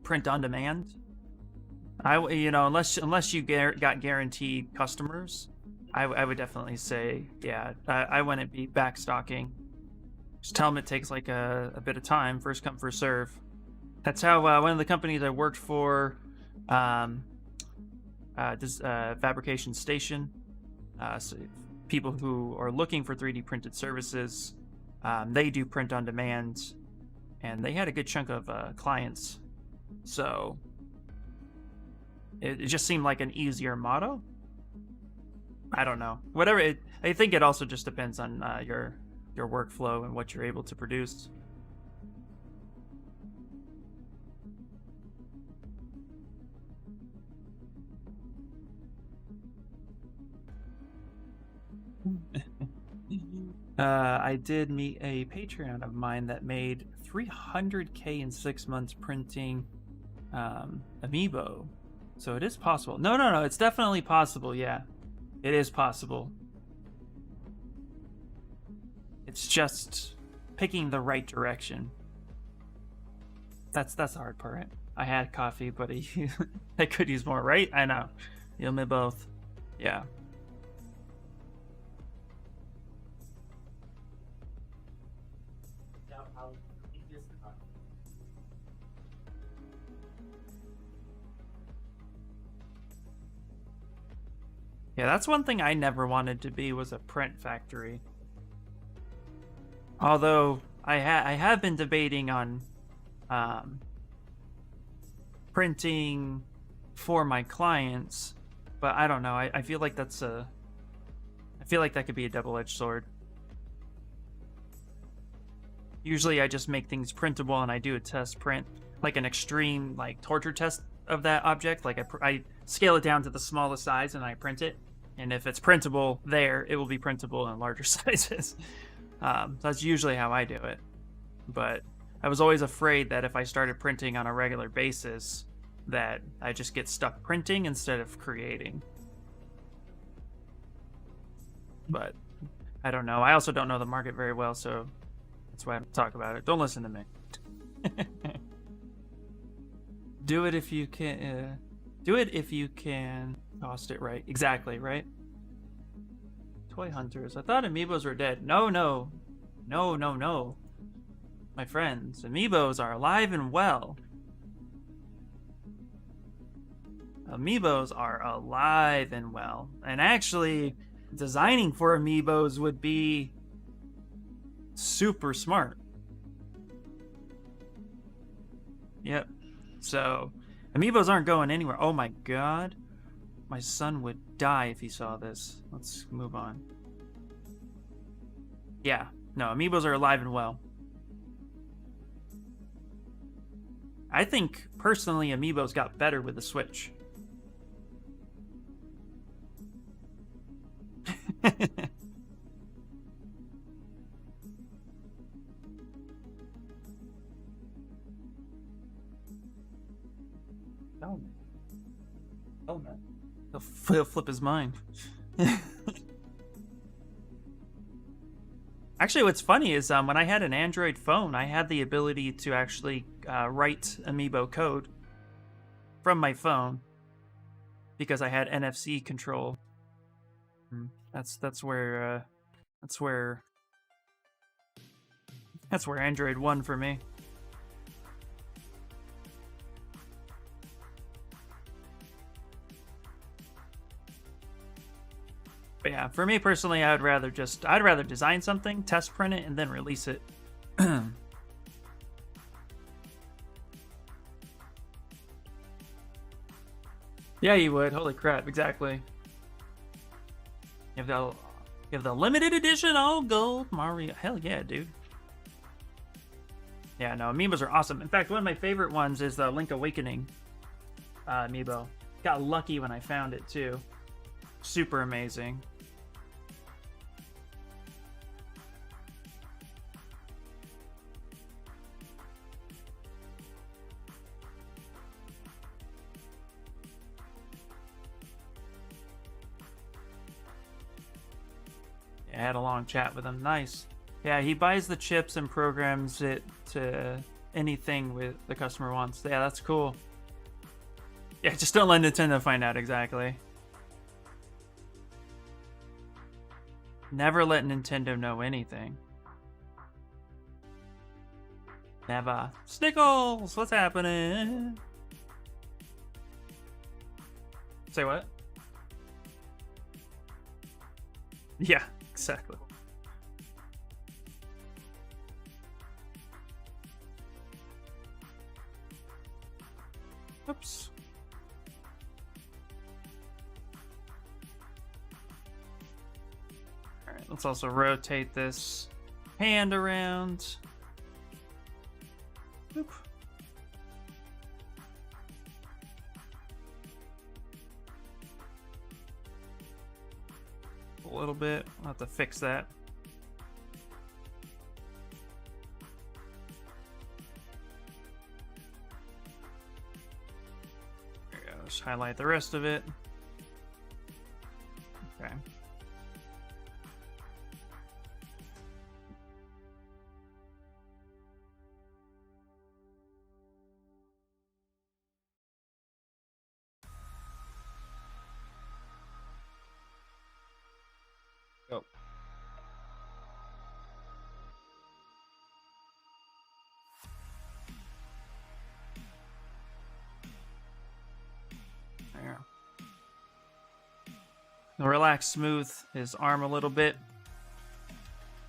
print on demand. Unless you got guaranteed customers, I would definitely say, yeah, I wouldn't be backstocking. Just tell them it takes like a bit of time, first come, first serve. That's how one of the companies I worked for, Fabrication Station, so people who are looking for 3D printed services, they do print on demand, and they had a good chunk of clients. So it just seemed like an easier model. I don't know. Whatever. I think it also just depends on your workflow and what you're able to produce. I did meet a Patreon of mine that made 300K in 6 months printing Amiibo. So it is possible. No. It's definitely possible. Yeah, it is possible. It's just picking the right direction. That's the hard part. I had coffee, but I could use more, right? I know. You and me both. Yeah. Yeah, that's one thing I never wanted to be, was a print factory. Although I have been debating on printing for my clients, but I don't know. I feel like I feel like that could be a double-edged sword. Usually I just make things printable and I do a test print, like an extreme like torture test of that object. Like I scale it down to the smallest size and I print it. And if it's printable there, it will be printable in larger sizes. That's usually how I do it. But I was always afraid that if I started printing on a regular basis, that I just get stuck printing instead of creating. But I don't know. I also don't know the market very well, so that's why I don't talk about it. Don't listen to me. Do it if you can. Do it if you can cost it right. Exactly, right? toy hunters. I thought amiibos were dead. No, no. No, no, no. My friends, amiibos are alive and well. Amiibos are alive and well. And actually, designing for amiibos would be super smart. Yep. So, amiibos aren't going anywhere. Oh my god. My son would die if he saw this. Let's move on. Yeah. No, amiibos are alive and well. I think, personally, amiibos got better with the Switch. Oh. Oh, man. He'll flip his mind. Actually, what's funny is when I had an Android phone, I had the ability to actually write amiibo code from my phone because I had NFC control. That's where Android won for me. But yeah, for me personally, I'd rather design something, test print it, and then release it. Yeah, you would. Holy crap! Exactly. You have the limited edition all gold Mario. Hell yeah, dude. Yeah, no, amiibos are awesome. In fact, one of my favorite ones is the Link Awakening amiibo. Got lucky when I found it too. Super amazing. I had a long chat with him. Nice. Yeah, he buys the chips and programs it to anything with the customer wants. Yeah, that's cool. Yeah, just don't let Nintendo find out exactly. Never let Nintendo know anything. Never. Snickles, what's happening? Say what? Yeah, exactly. Oops. Alright, let's also rotate this hand around. Oop. A little bit. I'll have to fix that. There we go. Just highlight the rest of it. Okay. Go. There. Now relax, smooth his arm a little bit,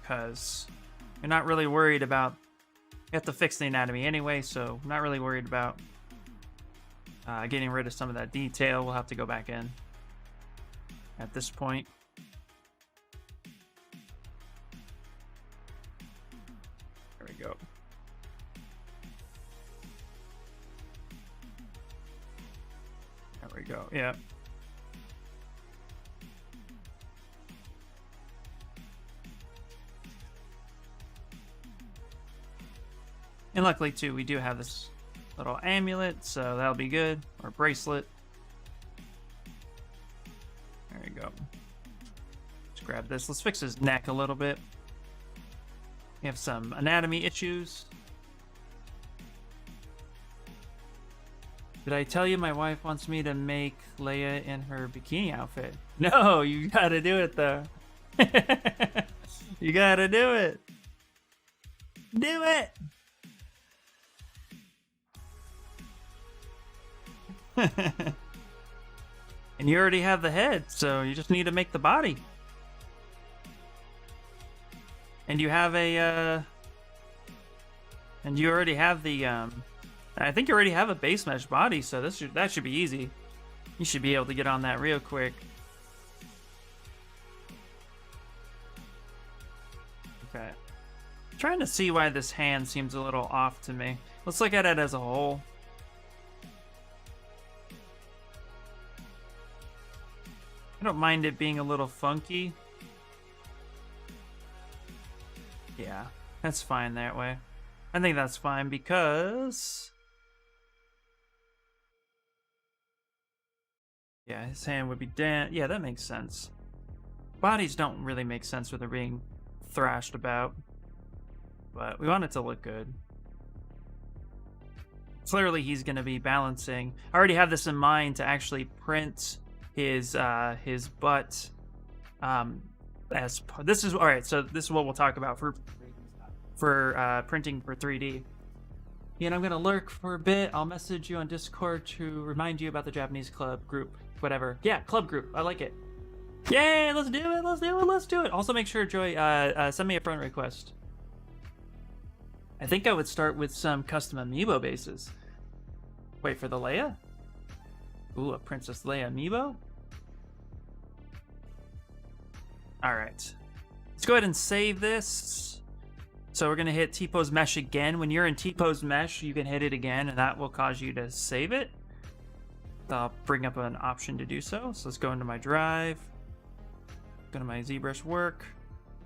because you're not really worried about. You have to fix the anatomy anyway, so I'm not really worried about getting rid of some of that detail. We'll have to go back in at this point. There we go. There we go. Yeah. And luckily, too, we do have this little amulet, so that'll be good. Or bracelet. There you go. Let's grab this. Let's fix his neck a little bit. We have some anatomy issues. Did I tell you my wife wants me to make Leia in her bikini outfit? No, you gotta do it, though. You gotta do it. Do it. And you already have the head, so you just need to make the body. And you have a, and you already have the, I think you already have a base mesh body, so that should be easy. You should be able to get on that real quick. Okay. I'm trying to see why this hand seems a little off to me. Let's look at it as a whole. I don't mind it being a little funky. Yeah, that's fine that way. I think that's fine because... yeah, his hand would be down. Yeah, that makes sense. Bodies don't really make sense when they're being thrashed about. But we want it to look good. Clearly he's going to be balancing. I already have this in mind to actually print his butt as this is all right. So this is what we'll talk about for printing for 3D. And I'm gonna lurk for a bit. I'll message you on Discord to remind you about the Japanese club group, whatever. Yeah, club group. I like it. Yay! Let's do it. Let's do it. Let's do it. Also, make sure, Joy, send me a friend request. I think I would start with some custom amiibo bases. Wait for the Leia. Ooh, a Princess Leia amiibo? Alright. Let's go ahead and save this. So we're going to hit T-Pose Mesh again. When you're in T-Pose Mesh, you can hit it again, and that will cause you to save it. I'll bring up an option to do so. So let's go into my drive. Go to my ZBrush work.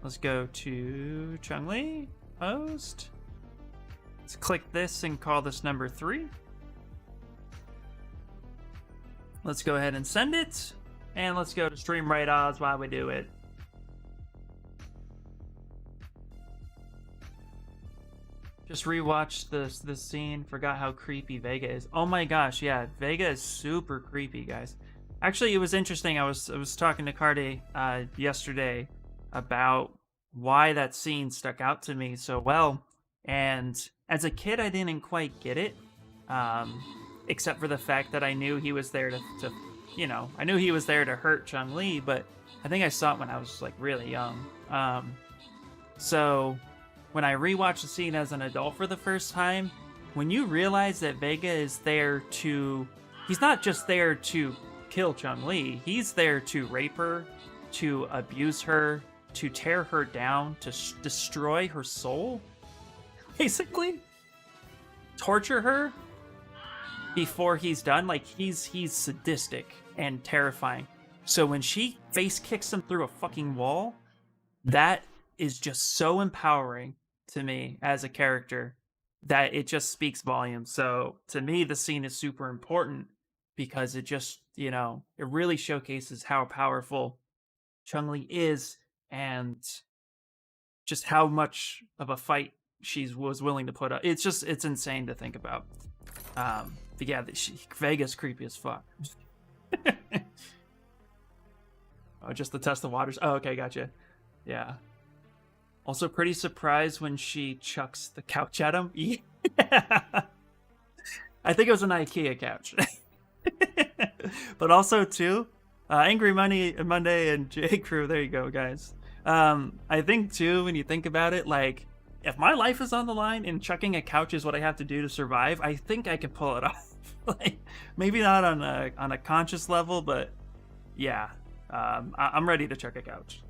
Let's go to Chun-Li. Post. Let's click this and call this number 3. Let's go ahead and send it. And let's go to stream right odds while we do it. Just rewatched this scene. Forgot how creepy Vega is. Oh my gosh, yeah, Vega is super creepy, guys. Actually, it was interesting. I was talking to Carde yesterday about why that scene stuck out to me so well. And as a kid, I didn't quite get it, except for the fact that I knew he was there to you know, I knew he was there to hurt Chun-Li, but I think I saw it when I was like really young. So when I rewatched the scene as an adult for the first time, when you realize that Vega is there to, he's not just there to kill Chun-Li, he's there to rape her, to abuse her, to tear her down, to destroy her soul, basically. Torture her before he's done. Like, he's sadistic and terrifying. So when she face kicks him through a fucking wall, that is just so empowering to me as a character that it just speaks volumes. So to me, the scene is super important because it just, you know, it really showcases how powerful Chun-Li is and just how much of a fight she was willing to put up. It's just, it's insane to think about. But yeah, Vega's creepy as fuck. Oh, just to test the waters. Oh, okay, gotcha. Yeah. Also pretty surprised when she chucks the couch at him. Yeah. I think it was an IKEA couch. But also, too, Angry Monday and J Crew, there you go, guys. I think, too, when you think about it, like, if my life is on the line and chucking a couch is what I have to do to survive, I think I can pull it off. Like, maybe not on a conscious level, but yeah, I'm ready to chuck a couch.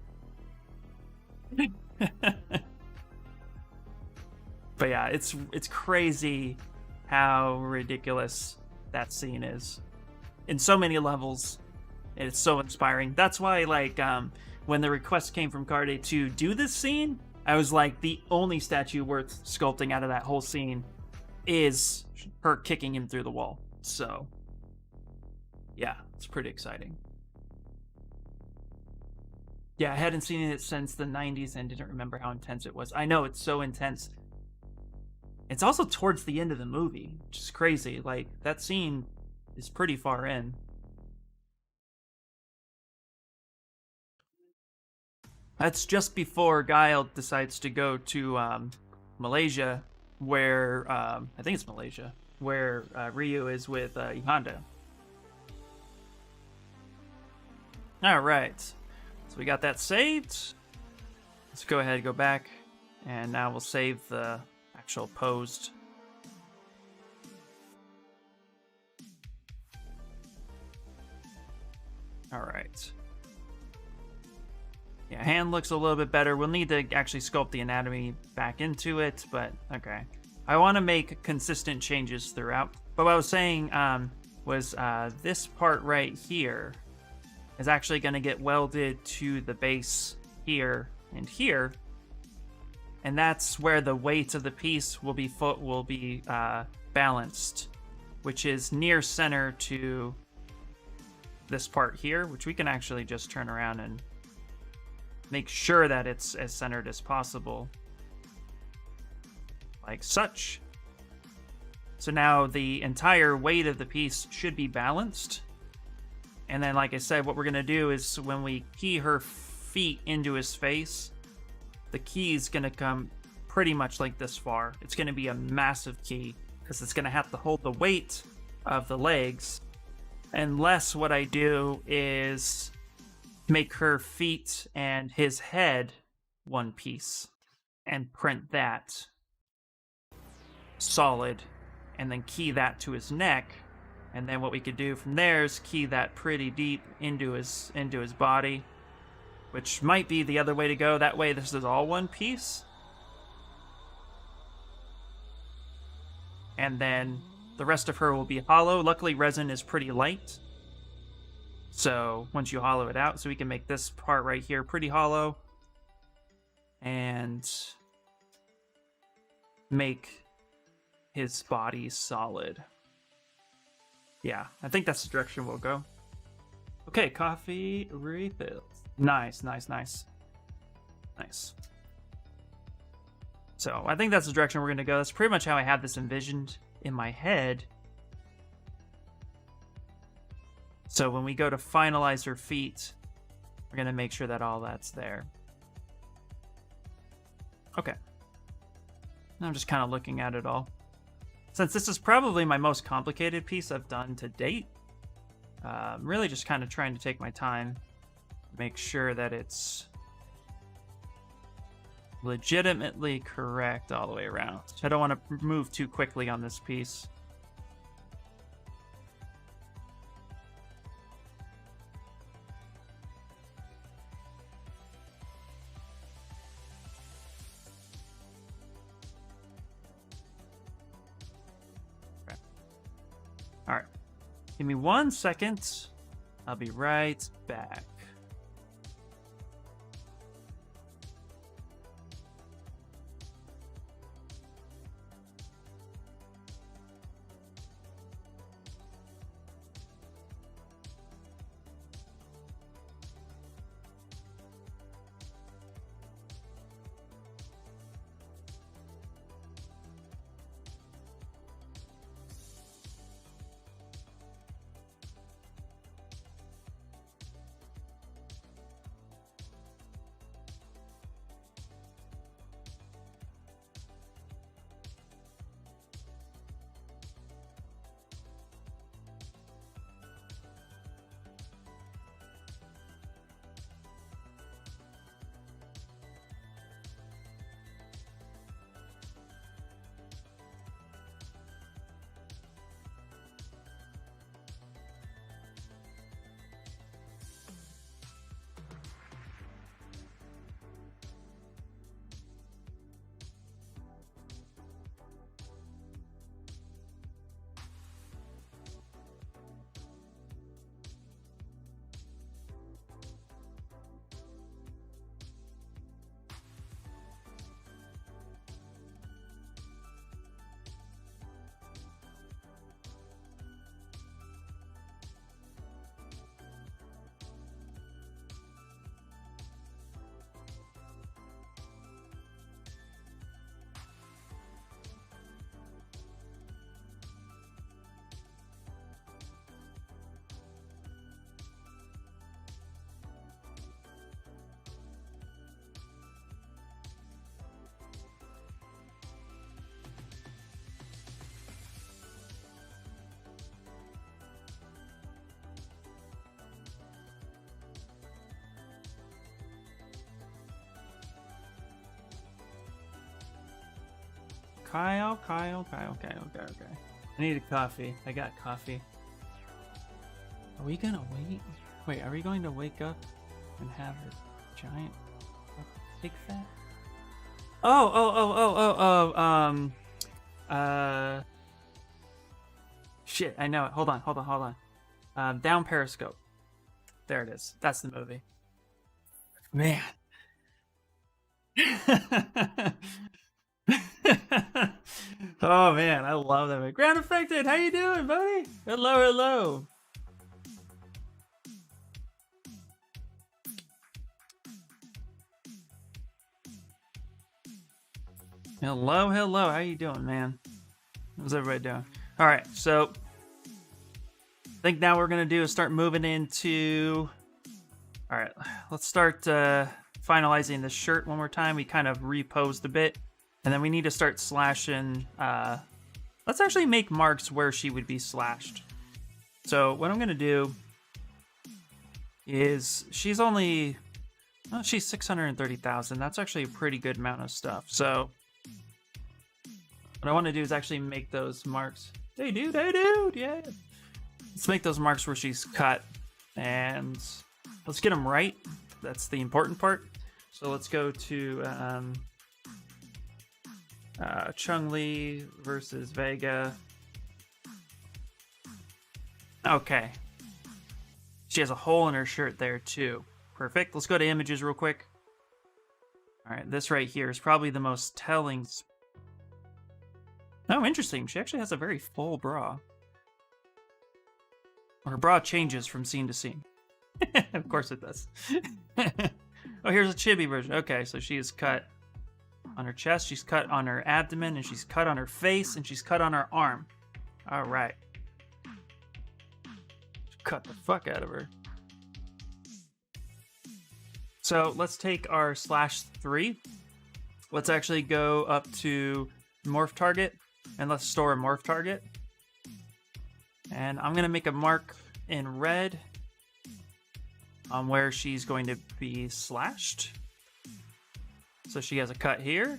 But yeah, it's crazy how ridiculous that scene is in so many levels. It's so inspiring. That's why, like, when the request came from Carde to do this scene, I was like, the only statue worth sculpting out of that whole scene is her kicking him through the wall. So yeah, it's pretty exciting. Yeah, I hadn't seen it since the 90s and didn't remember how intense it was. I know, it's so intense. It's also towards the end of the movie, which is crazy. Like, that scene is pretty far in. That's just before Guile decides to go to Malaysia, where I think it's Malaysia, where Ryu is with Honda. All right, so we got that saved. Let's go ahead and go back, and now we'll save the actual posed. All right. Yeah, hand looks a little bit better. We'll need to actually sculpt the anatomy back into it, but okay. I want to make consistent changes throughout. But what I was saying was this part right here is actually going to get welded to the base here and here, and that's where the weight of the piece will be balanced, which is near center to this part here, which we can actually just turn around and make sure that it's as centered as possible, like such. So now the entire weight of the piece should be balanced. And then, like I said, what we're going to do is when we key her feet into his face, the key is going to come pretty much like this far. It's going to be a massive key because it's going to have to hold the weight of the legs. Unless what I do is make her feet and his head one piece and print that solid and then key that to his neck. And then what we could do from there is key that pretty deep into his body, which might be the other way to go. That way this is all one piece. And then the rest of her will be hollow. Luckily resin is pretty light, so once you hollow it out, so we can make this part right here pretty hollow and make his body solid. Yeah, I think that's the direction we'll go. Okay, coffee refills. Nice, nice, nice. Nice. So I think that's the direction we're going to go. That's pretty much how I had this envisioned in my head. So when we go to finalize her feet, we're going to make sure that all that's there. Okay. I'm just kind of looking at it all. Since this is probably my most complicated piece I've done to date, I'm really just kind of trying to take my time, make sure that it's legitimately correct all the way around. I don't want to move too quickly on this piece. Okay. All right. Give me 1 second. I'll be right back. Kyle. Okay. I need a coffee. I got coffee. Are we gonna wait? Wait, are we going to wake up and have a giant pig fat? Shit, I know it. Hold on. Down Periscope. There it is. That's the movie. Man. Oh man, I love that movie. Ground Affected, how you doing, buddy? Hello. Hello. How you doing, man? How's everybody doing? All right, so I think now what we're gonna do is start moving into. All right, let's start finalizing the shirt one more time. We kind of reposed a bit, and then we need to start slashing. Let's actually make marks where she would be slashed. So what I'm gonna do is she's only. Oh, she's 630,000. That's actually a pretty good amount of stuff. So what I want to do is actually make those marks. Hey dude, yeah. Let's make those marks where she's cut, and let's get them right. That's the important part. So let's go to Chung-Li versus Vega. Okay. She has a hole in her shirt there too. Perfect. Let's go to images real quick. All right, this right here is probably the most telling. Oh, interesting. She actually has a very full bra. Her bra changes from scene to scene. Of course it does. Oh, here's a chibi version. Okay, so she is cut on her chest, she's cut on her abdomen, and she's cut on her face, and she's cut on her arm. All right. Cut the fuck out of her. So let's take our /3. Let's actually go up to morph target, and let's store a morph target. And I'm gonna make a mark in red on where she's going to be slashed. So she has a cut here.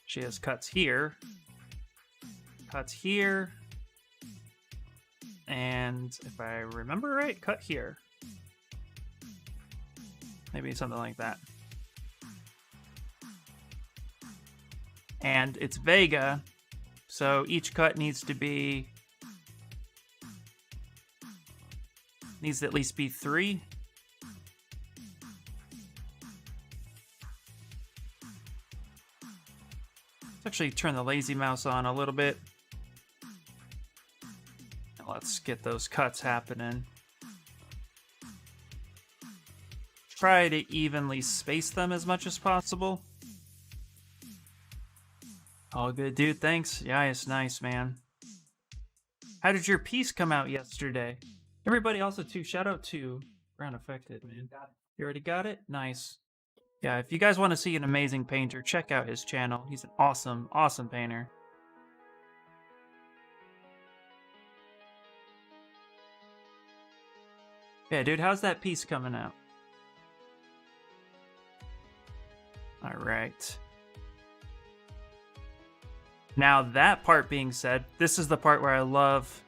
She has cuts here. Cuts here. And if I remember right, cut here. Maybe something like that. And it's Vega, so each cut needs to at least be 3. Let's actually turn the lazy mouse on a little bit. Let's get those cuts happening. Try to evenly space them as much as possible. All good, dude. Thanks. Yeah, it's nice, man. How did your piece come out yesterday? Everybody also, too, shout out to Ground Affected, man. You already got it? Nice. Yeah, if you guys want to see an amazing painter, check out his channel. He's an awesome, awesome painter. Yeah, dude, how's that piece coming out? All right. Now, that part being said, this is the part where I love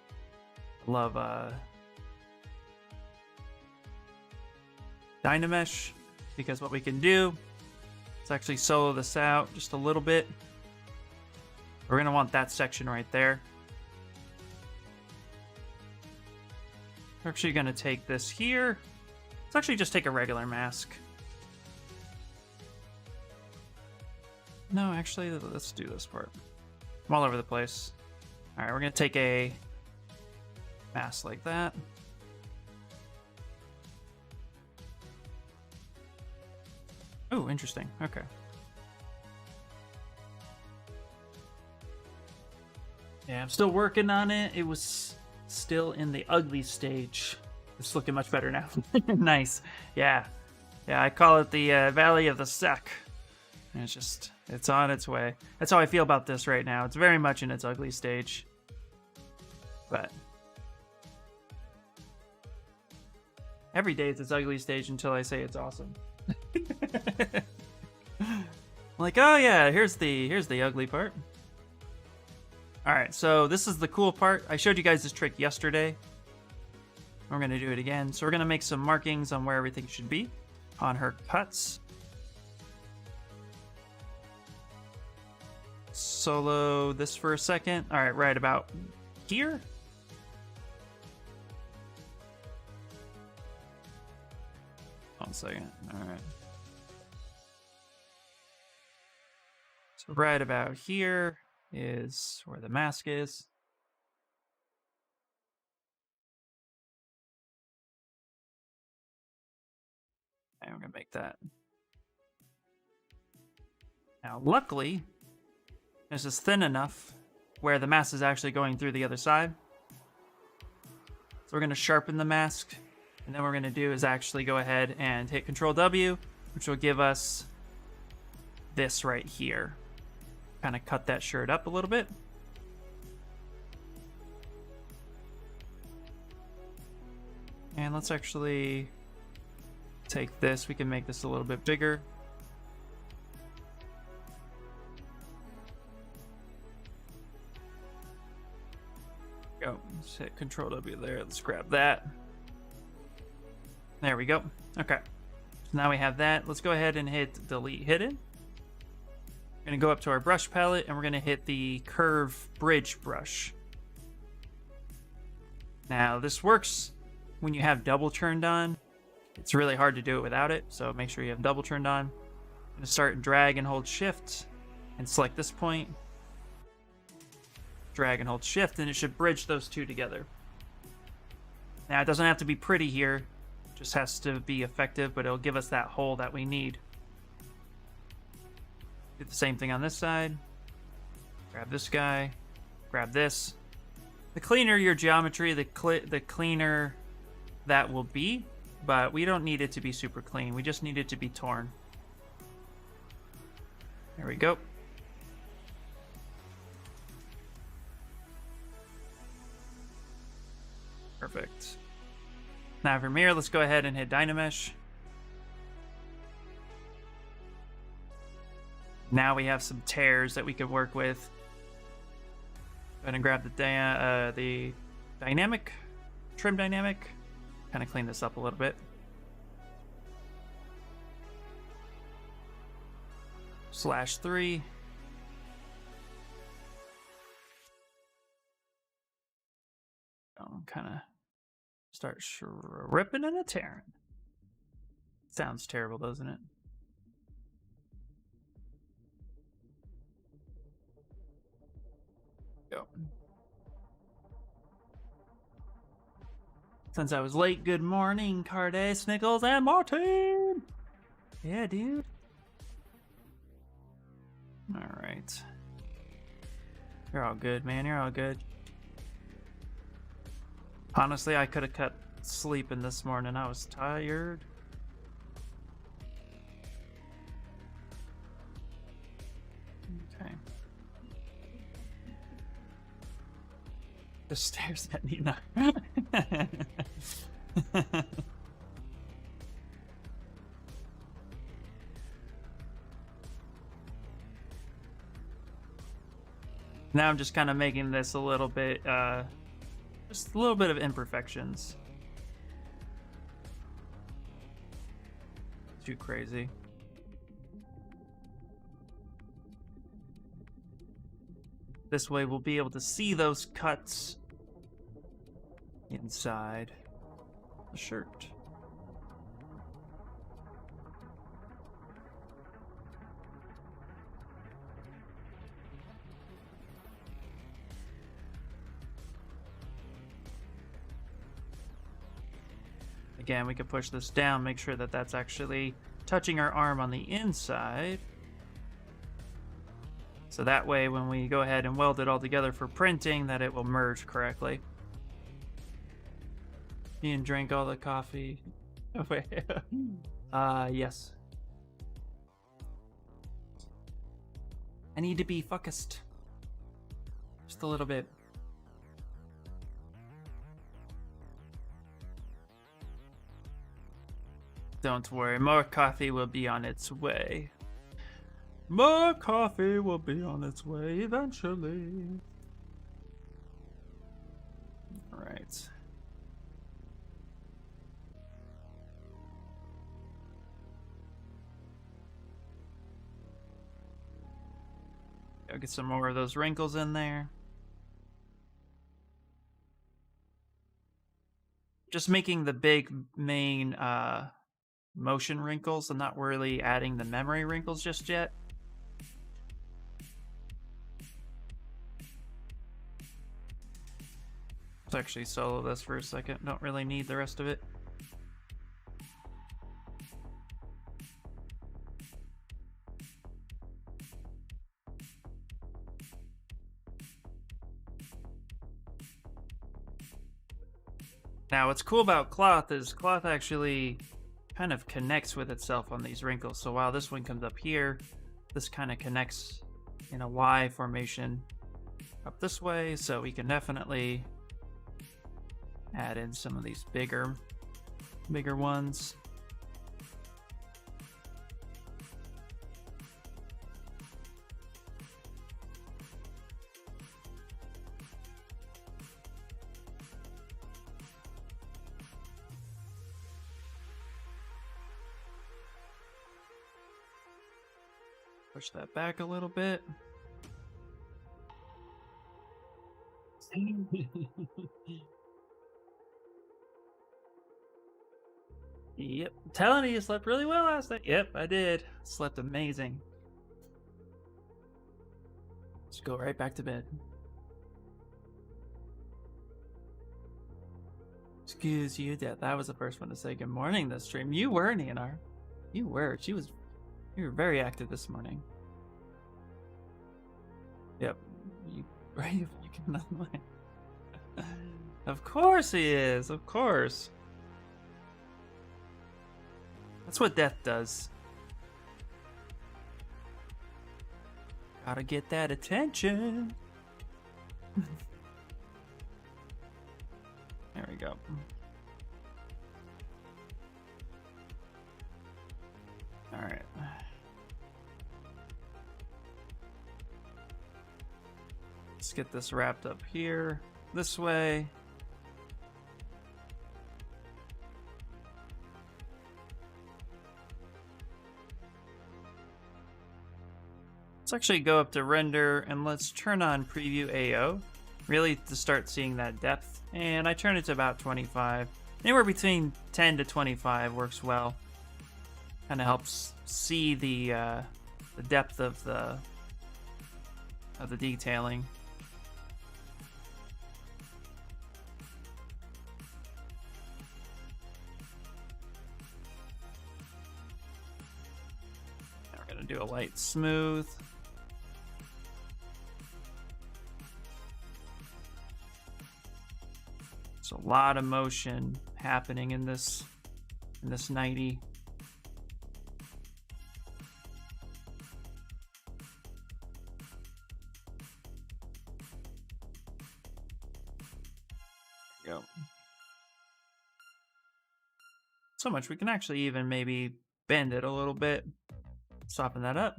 Dynamesh, because what we can do is actually solo this out just a little bit. We're going to want that section right there. We're actually going to take this here. Let's actually just take a regular mask. No, actually, let's do this part. I'm all over the place. All right, we're going to take a mask like that. Oh, interesting. Okay. Yeah, I'm still working on it. It was still in the ugly stage. It's looking much better now. Nice. Yeah. Yeah, I call it the Valley of the Suck. And it's on its way. That's how I feel about this right now. It's very much in its ugly stage. But every day it's its ugly stage until I say it's awesome. Like, oh yeah, here's the ugly part. All right, so this is the cool part. I showed you guys this trick yesterday. We're gonna do it again. So we're gonna make some markings on where everything should be on her cuts. Solo this for a second. All right, right about here. One second. All right. So right about here is where the mask is. And we're gonna make that. Now, luckily, this is thin enough where the mask is actually going through the other side. So we're gonna sharpen the mask, and then what we're gonna do is actually go ahead and hit Control W, which will give us this right here. Kind of cut that shirt up a little bit. And let's actually take this. We can make this a little bit bigger. Go. Let's hit Control W there. Let's grab that. There we go. Okay. So now we have that. Let's go ahead and hit Delete Hidden. We're going to go up to our brush palette and we're going to hit the Curve Bridge brush. Now, this works when you have double turned on. It's really hard to do it without it, so make sure you have double turned on. I'm going to start drag and hold shift and select this point. Drag and hold shift, and it should bridge those two together. Now, it doesn't have to be pretty here, it just has to be effective, but it'll give us that hole that we need. Do the same thing on this side. Grab this guy, grab this. The cleaner your geometry, the cleaner that will be, but we don't need it to be super clean. We just need it to be torn. There we go. Perfect. Now from here, let's go ahead and hit Dynamesh. Now we have some tears that we could work with. Go ahead and grab the dynamic, trim dynamic. Kind of clean this up a little bit. /3. Kind of start ripping and a tearing. Sounds terrible, doesn't it? Go. Since I was late, good morning, Carday, Snickles, and Martin! Yeah, dude. Alright. You're all good, man. You're all good. Honestly, I could have cut sleeping this morning. I was tired. Okay. Just stares at Nina. Now I'm just kind of making this a little bit, just a little bit of imperfections. Too crazy. This way we'll be able to see those cuts inside the shirt. Again, we could push this down, make sure that that's actually touching our arm on the inside. So that way, when we go ahead and weld it all together for printing, that it will merge correctly. Ian drank all the coffee. Oh, wait. Yes. I need to be focused. Just a little bit. Don't worry, more coffee will be on its way. More coffee will be on its way eventually. All right. Gotta get some more of those wrinkles in there. Just making the big main motion wrinkles. I'm not really adding the memory wrinkles just yet. Let's actually solo this for a second. Don't really need the rest of it. Now, what's cool about cloth is cloth actually kind of connects with itself on these wrinkles. So while this one comes up here, this kind of connects in a Y formation up this way. So we can definitely add in some of these bigger ones. Push that back a little bit. Yep, I'm telling you slept really well last night. Yep, I did. Slept amazing. Let's go right back to bed. Excuse you, that was the first one to say good morning this stream. You were, Nianar. You were. You were very active this morning. Yep. Right? You cannot lie. Of course he is. Of course. That's what death does. Gotta get that attention. There we go. All right. Let's get this wrapped up here, this way. Let's actually go up to render and let's turn on preview AO, really to start seeing that depth. And I turn it to about 25. Anywhere between 10 to 25 works well. Kind of helps see the depth of the detailing. Now we're gonna do a light smooth. There's a lot of motion happening in this 90. Go. So much we can actually even maybe bend it a little bit, soften that up.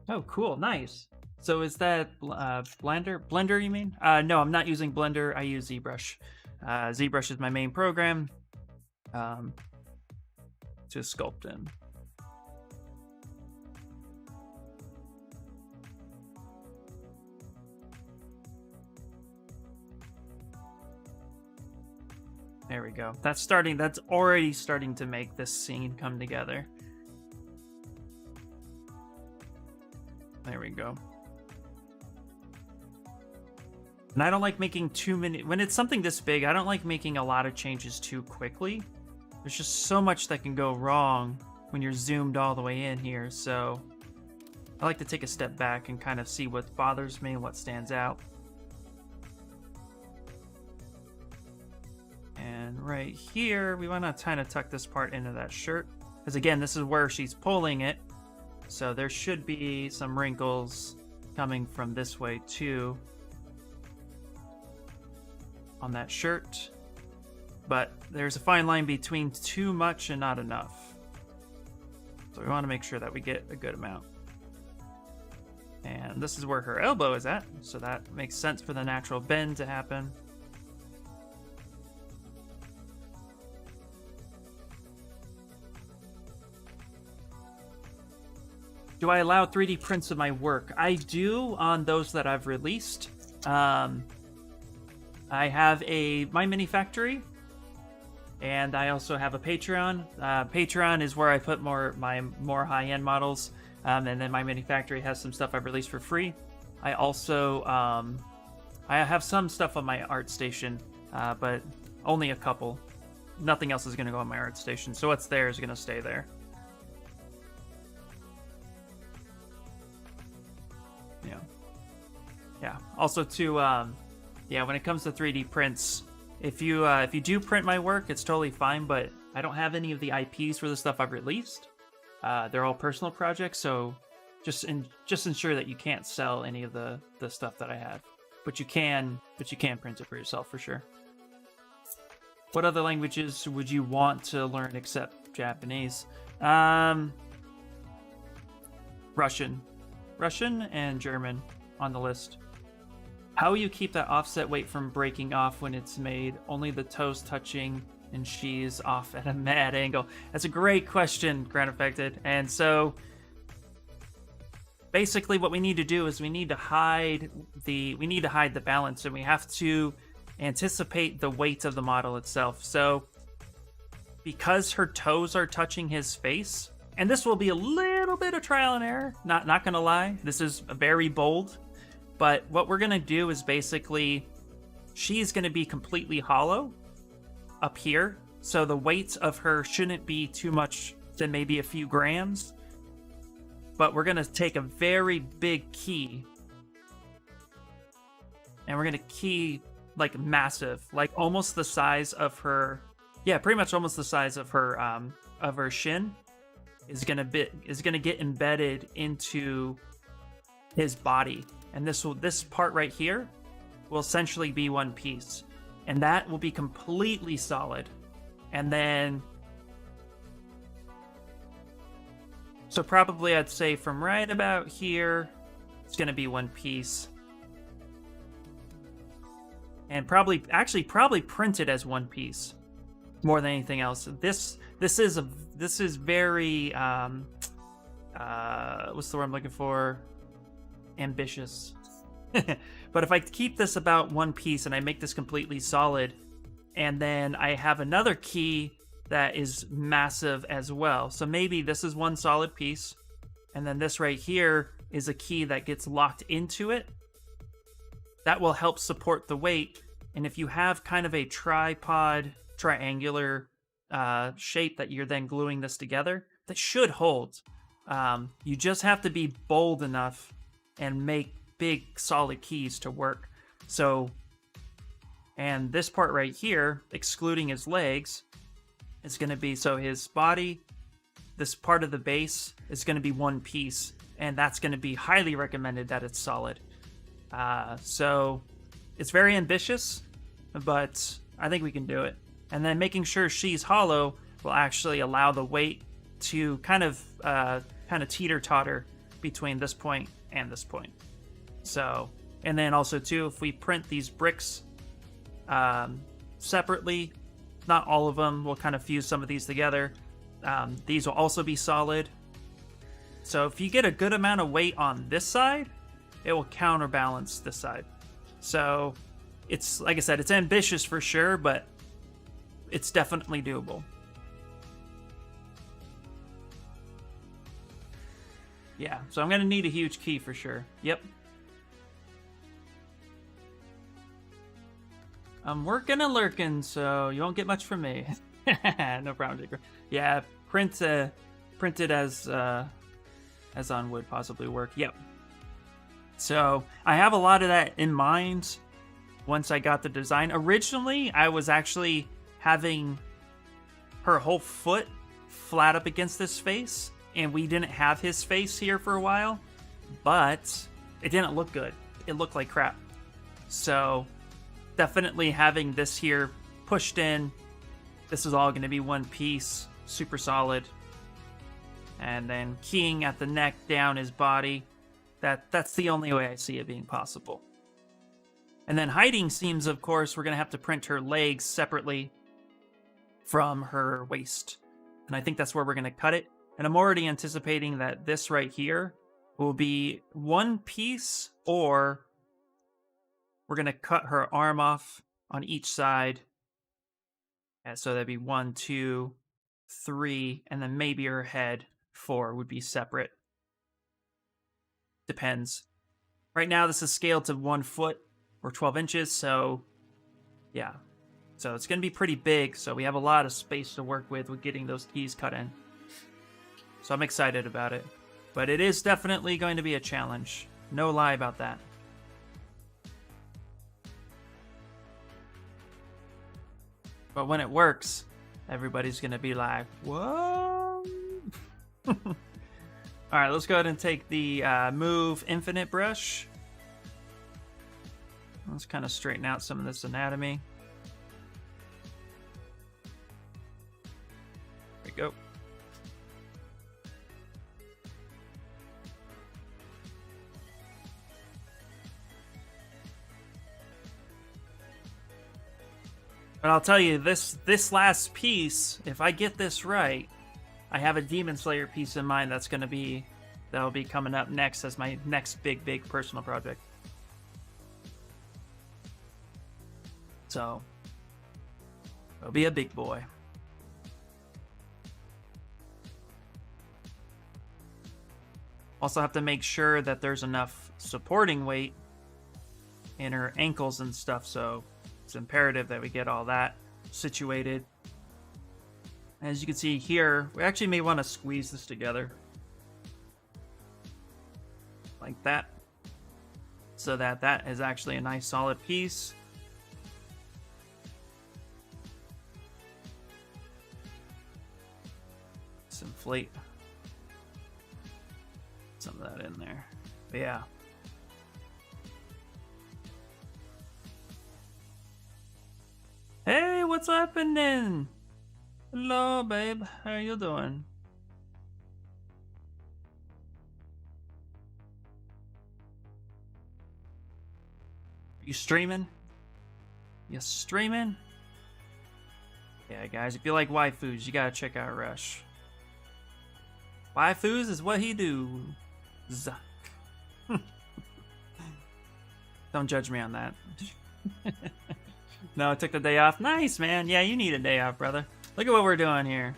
Oh, cool, nice. So is that Blender you mean? No, I'm not using Blender. I use Zbrush. Zbrush is my main program to sculpt in. There we go. That's already starting to make this scene come together. There we go. And I don't like making too many, when it's something this big, I don't like making a lot of changes too quickly. There's just so much that can go wrong when you're zoomed all the way in here, so I like to take a step back and kind of see what bothers me and what stands out. And right here, we want to kind of tuck this part into that shirt, because again, this is where she's pulling it, so there should be some wrinkles coming from this way too on that shirt, but there's a fine line between too much and not enough. So we want to make sure that we get a good amount. And this is where her elbow is at, so that makes sense for the natural bend to happen. Do I allow 3D prints of my work? I do on those that I've released. I have a My Mini Factory, and I also have a Patreon. Patreon is where I put my more high-end models, and then My Mini Factory has some stuff I've released for free. I also I have some stuff on my ArtStation, but only a couple. Nothing else is going to go on my ArtStation, so what's there is going to stay there. Yeah. Also, too, yeah, when it comes to 3D prints, if you do print my work, it's totally fine. But I don't have any of the IPs for the stuff I've released. They're all personal projects, so just ensure that you can't sell any of the stuff that I have. But you can print it for yourself for sure. What other languages would you want to learn except Japanese? Russian and German on the list. How will you keep that offset weight from breaking off when it's made? Only the toes touching and she's off at a mad angle. That's a great question, Ground Affected. And so basically what we need to do is we need to hide the balance, and we have to anticipate the weight of the model itself. So because her toes are touching his face, and this will be a little bit of trial and error, not gonna lie, this is very bold. But what we're going to do is basically, she's going to be completely hollow up here. So the weight of her shouldn't be too much than maybe a few grams. But we're going to take a very big key. And we're going to key like massive, like almost the size of her. Yeah, pretty much almost the size of her shin is going to get embedded into his body. And this part right here will essentially be one piece. And that will be completely solid. And then, so probably I'd say from right about here, it's going to be one piece. And probably print it as one piece more than anything else. This is very, what's the word I'm looking for? Ambitious. But if I keep this about one piece and I make this completely solid, and then I have another key that is massive as well, so maybe this is one solid piece, and then this right here is a key that gets locked into it, that will help support the weight. And if you have kind of a tripod triangular shape that you're then gluing this together, that should hold. You just have to be bold enough and make big solid keys to work. So, and this part right here, excluding his legs, is going to be, so his body, this part of the base is going to be one piece, and that's going to be highly recommended that it's solid. So it's very ambitious, but I think we can do it. And then making sure she's hollow will actually allow the weight to kind of teeter-totter between this point and this point. So, and then also too, if we print these bricks separately, not all of them, we'll kind of fuse some of these together. These will also be solid. So if you get a good amount of weight on this side, it will counterbalance this side. So it's, like I said, it's ambitious for sure, but it's definitely doable. Yeah, so I'm going to need a huge key for sure. Yep. I'm working and lurking, so you won't get much from me. No problem, Jacob. Yeah, printed as on would possibly work. Yep. So I have a lot of that in mind once I got the design. Originally, I was actually having her whole foot flat up against this face, and we didn't have his face here for a while, but it didn't look good. It looked like crap. So definitely having this here pushed in, this is all going to be one piece, super solid. and then keying at the neck down his body. That's the only way I see it being possible. And then hiding seams, of course, we're going to have to print her legs separately from her waist. And I think that's where we're going to cut it. And I'm already anticipating that this right here will be one piece, or we're going to cut her arm off on each side. And so that'd be 1, 2, 3, and then maybe her head, 4 would be separate. Depends. Right now, this is scaled to 1 foot or 12 inches, so yeah. So it's going to be pretty big, so we have a lot of space to work with getting those keys cut in. So I'm excited about it. But it is definitely going to be a challenge. No lie about that. But when it works, everybody's going to be like, whoa! Alright, let's go ahead and take the Move Infinite brush. Let's kind of straighten out some of this anatomy. There we go. But I'll tell you, this last piece, if I get this right, I have a Demon Slayer piece in mind that'll be coming up next as my next big personal project. So, it'll be a big boy. Also have to make sure that there's enough supporting weight in her ankles and stuff, so it's imperative that we get all that situated. As you can see here, we actually may want to squeeze this together. Like that. So that is actually a nice solid piece. Let's inflate some of that in there. But yeah. Hey, what's happening? Hello, babe. How are you doing? You streaming? You streaming? Yeah, guys, if you like waifus, you gotta check out Rush. Waifus is what he do. Don't judge me on that. No, I took the day off. Nice, man. Yeah, you need a day off, brother. Look at what we're doing here.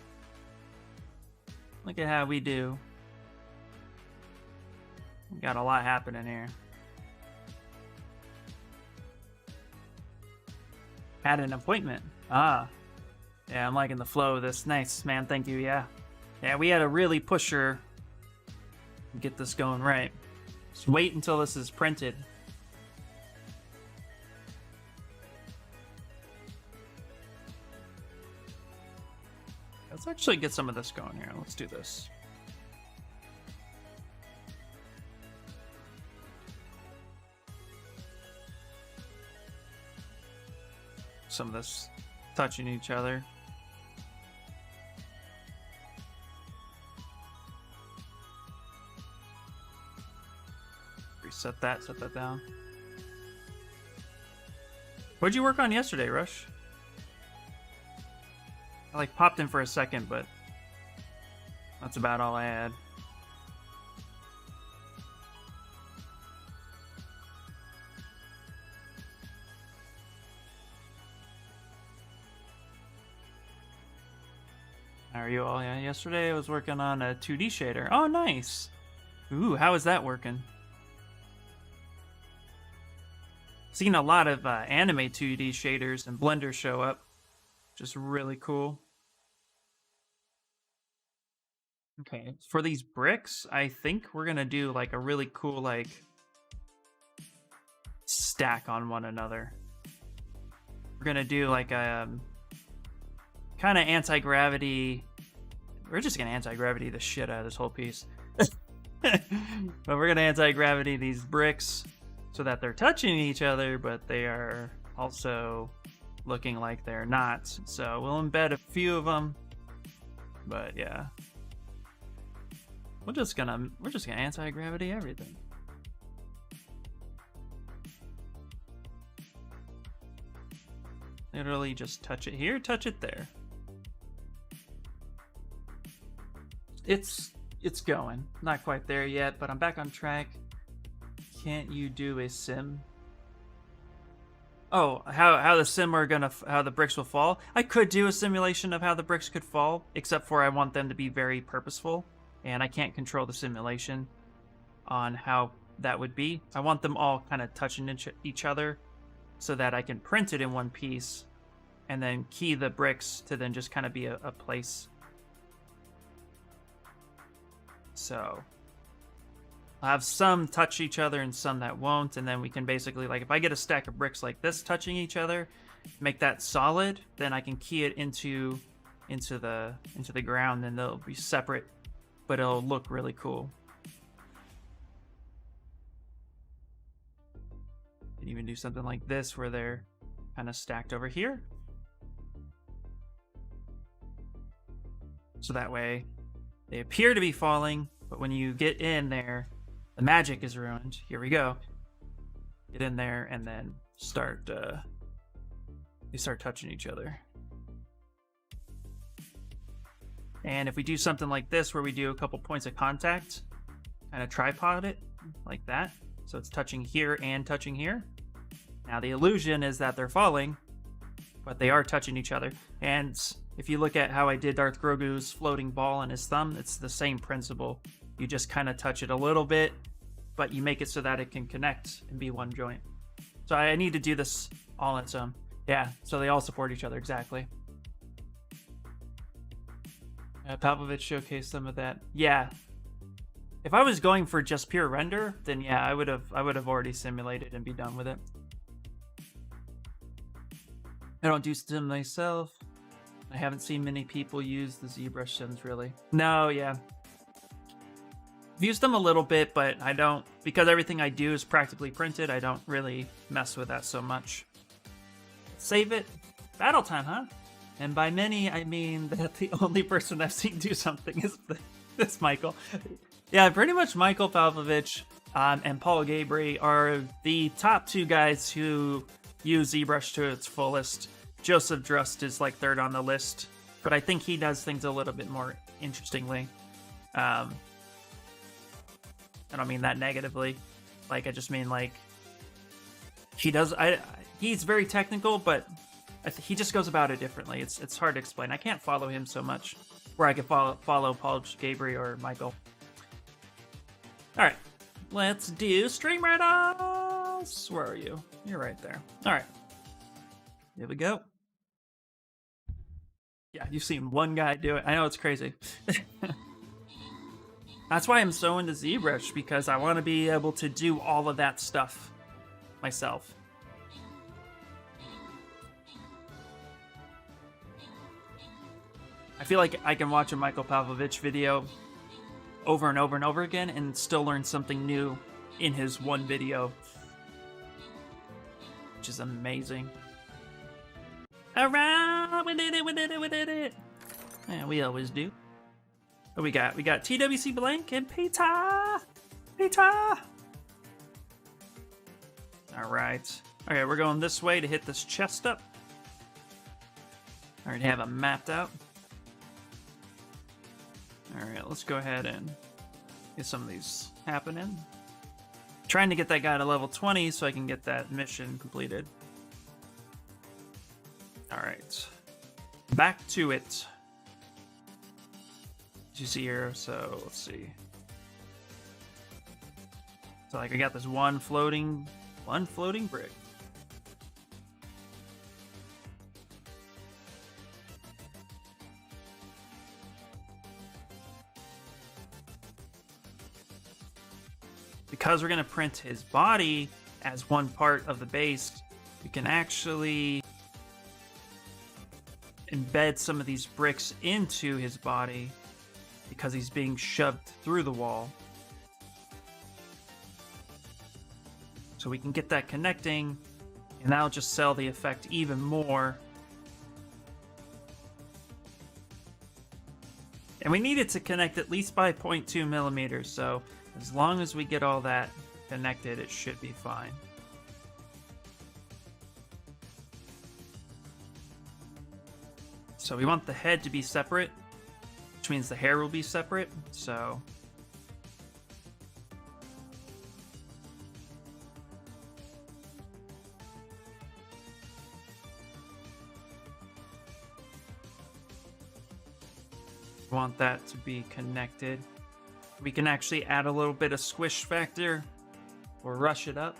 Look at how we do. We got a lot happening here. Had an appointment. Ah. Yeah, I'm liking the flow of this. Nice, man. Thank you, yeah. Yeah, we had to really push her and get this going right. Just wait until this is printed. Let's actually get some of this going here. Let's do this. Some of this touching each other. Reset that, set that down. What'd you work on yesterday, Rush? I like popped in for a second, but that's about all I had. How are you all? Yeah, yesterday I was working on a 2D shader. Oh, nice. Ooh, how is that working? Seen a lot of anime 2D shaders and Blender show up. Just really cool. Okay, for these bricks, I think we're gonna do like a really cool like stack on one another. We're gonna do like a kind of anti-gravity. We're just gonna anti-gravity the shit out of this whole piece. But we're gonna anti-gravity these bricks so that they're touching each other, but they are also looking like they're not. So we'll embed a few of them, but yeah. we're just gonna anti-gravity everything. Literally just touch it here, touch it there. It's going. Not quite there yet, but I'm back on track. Can't you do a sim? Oh, how the bricks will fall? I could do a simulation of how the bricks could fall, except for I want them to be very purposeful, and I can't control the simulation on how that would be. I want them all kind of touching each other so that I can print it in one piece and then key the bricks to then just kind of be a place. So I'll have some touch each other and some that won't, and then we can basically, like, if I get a stack of bricks like this touching each other, make that solid, then I can key it into the ground, and they'll be separate, but it'll look really cool. You can even do something like this where they're kind of stacked over here. So that way they appear to be falling, but when you get in there, the magic is ruined. Here we go. Get in there and then they start touching each other. And if we do something like this where we do a couple points of contact, kind of tripod it like that, so it's touching here and touching here. Now the illusion is that they're falling, but they are touching each other. And if you look at how I did Darth Grogu's floating ball on his thumb, it's the same principle. You just kind of touch it a little bit, but you make it so that it can connect and be one joint. So I need to do this all on its own. Yeah, so they all support each other, exactly. Pavlovich showcased some of that. Yeah. If I was going for just pure render, then yeah, I would have already simulated and be done with it. I don't do sim myself. I haven't seen many people use the Zbrush sims, really. No, yeah. I've used them a little bit, but I don't, because everything I do is practically printed, I don't really mess with that so much. Save it. Battle time, huh? And by many, I mean that the only person I've seen do something is this Michael. Yeah, pretty much Michael Pavlovich and Paul Gabri are the top two guys who use ZBrush to its fullest. Joseph Drust is like third on the list, but I think he does things a little bit more interestingly. I don't mean that negatively. Like, I just mean like he does. He's very technical, but he just goes about it differently. It's hard to explain. I can't follow him so much where I could follow Paul Gabri or Michael. All right, let's do Stream Riddles. Where are you? You're right there. All right, here we go. Yeah, you've seen one guy do it. I know, it's crazy. That's why I'm so into ZBrush, because I want to be able to do all of that stuff myself. I feel like I can watch a Michael Pavlovich video over and over and over again and still learn something new in his one video, which is amazing. Alright, we did it. Yeah, we always do. What we got? We got TWC Blank and Peter. Alright. Okay, we're going this way to hit this chest up. I already have it mapped out. Alright, let's go ahead and get some of these happening. Trying to get that guy to level 20 so I can get that mission completed. Alright. Back to it. As you see here, so let's see. So like I got this one floating brick. Because we're going to print his body as one part of the base, we can actually embed some of these bricks into his body because he's being shoved through the wall. So we can get that connecting, and that'll just sell the effect even more. And we need it to connect at least by 0.2 millimeters, so as long as we get all that connected, it should be fine. So we want the head to be separate, which means the hair will be separate, so... want that to be connected. We can actually add a little bit of squish factor or rush it up.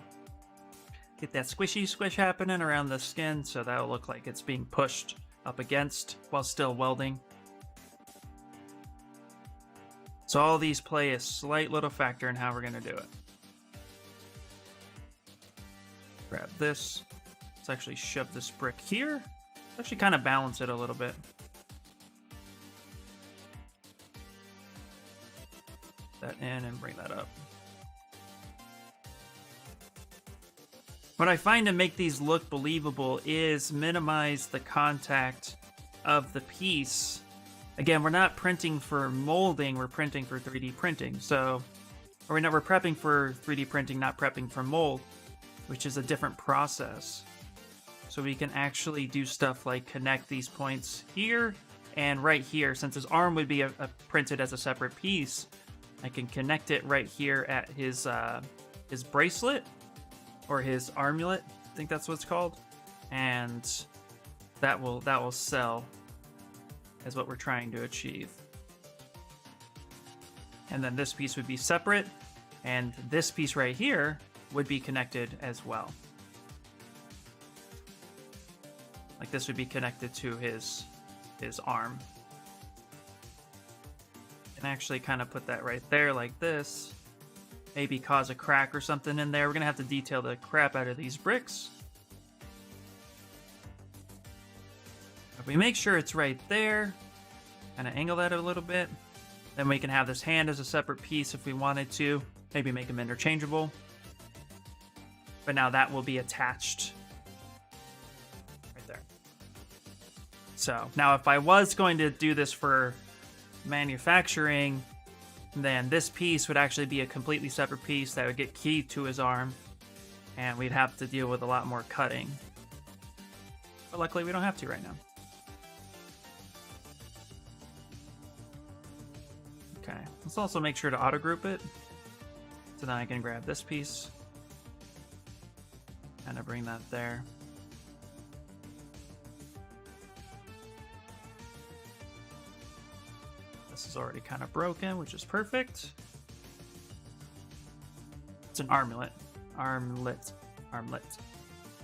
Get that squishy squish happening around the skin so that'll look like it's being pushed up against while still welding. So all these play a slight little factor in how we're going to do it. Grab this. Let's actually shove this brick here. Let's actually kind of balance it a little bit. That in and bring that up. What I find to make these look believable is minimize the contact of the piece. Again, we're not printing for molding, we're printing for 3D printing. So, we're prepping for 3D printing, not prepping for mold, which is a different process. So we can actually do stuff like connect these points here and right here. Since his arm would be printed as a separate piece, I can connect it right here at his bracelet or his armlet. I think that's what it's called, and that will sell as what we're trying to achieve. And then this piece would be separate, and this piece right here would be connected as well. Like this would be connected to his arm. And actually kind of put that right there like this. Maybe cause a crack or something in there. We're gonna have to detail the crap out of these bricks. If we make sure it's right there, kind of angle that a little bit, then we can have this hand as a separate piece if we wanted to. Maybe make them interchangeable. But now that will be attached right there. So now if I was going to do this for manufacturing, then this piece would actually be a completely separate piece that would get keyed to his arm, and we'd have to deal with a lot more cutting. But luckily we don't have to right now. Okay, let's also make sure to auto group it. So then I can grab this piece and I bring that there. This is already kind of broken, which is perfect. It's an armlet. Armlet. Armlet.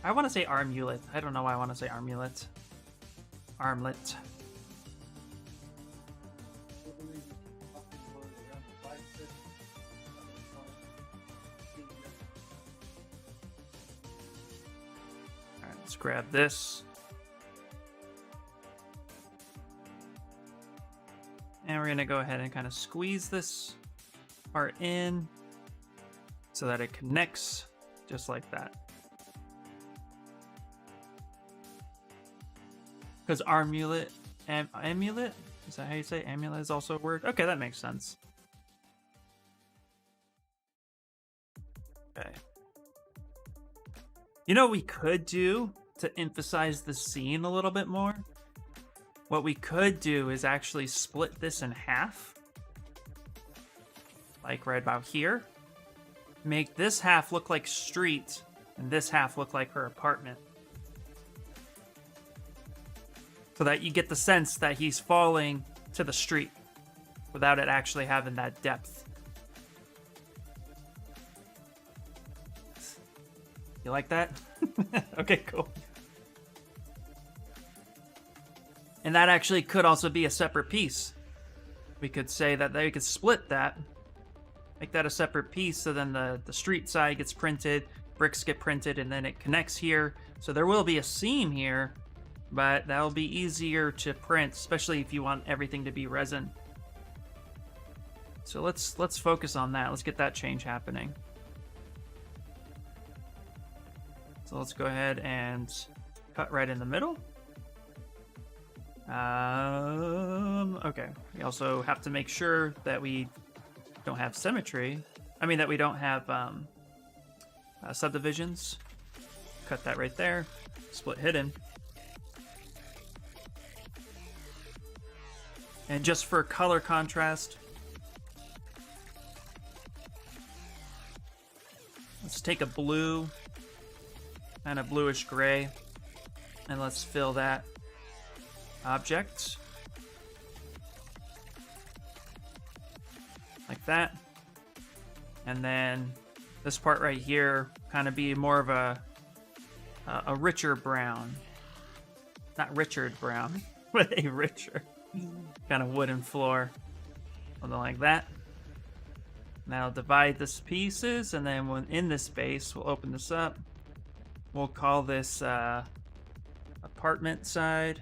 I want to say armulet. I don't know why I want to say armulet. Armlet. Alright, let's grab this. And we're going to go ahead and kind of squeeze this part in so that it connects just like that. Because armulet, amulet? Is that how you say amulet is also a word? Okay, that makes sense. Okay. You know what we could do to emphasize the scene a little bit more? What we could do is actually split this in half. Like right about here. Make this half look like street, and this half look like her apartment. So that you get the sense that he's falling to the street without it actually having that depth. You like that? Okay, cool. And that actually could also be a separate piece. We could say that they could split that, make that a separate piece, so then the street side gets printed, bricks get printed, and then it connects here. So there will be a seam here, but that'll be easier to print, especially if you want everything to be resin. So let's focus on that. Let's get that change happening. So let's go ahead and cut right in the middle. Okay. We also have to make sure that we don't have symmetry. I mean, that we don't have subdivisions. Cut that right there. Split hidden. And just for color contrast, let's take a blue and a bluish gray, and let's fill that object like that. And then this part right here kind of be more of a richer brown. Not Richard Brown, but a richer kind of wooden floor. Something like that. Now divide this pieces, and then when in this space, we'll open this up. We'll call this apartment side.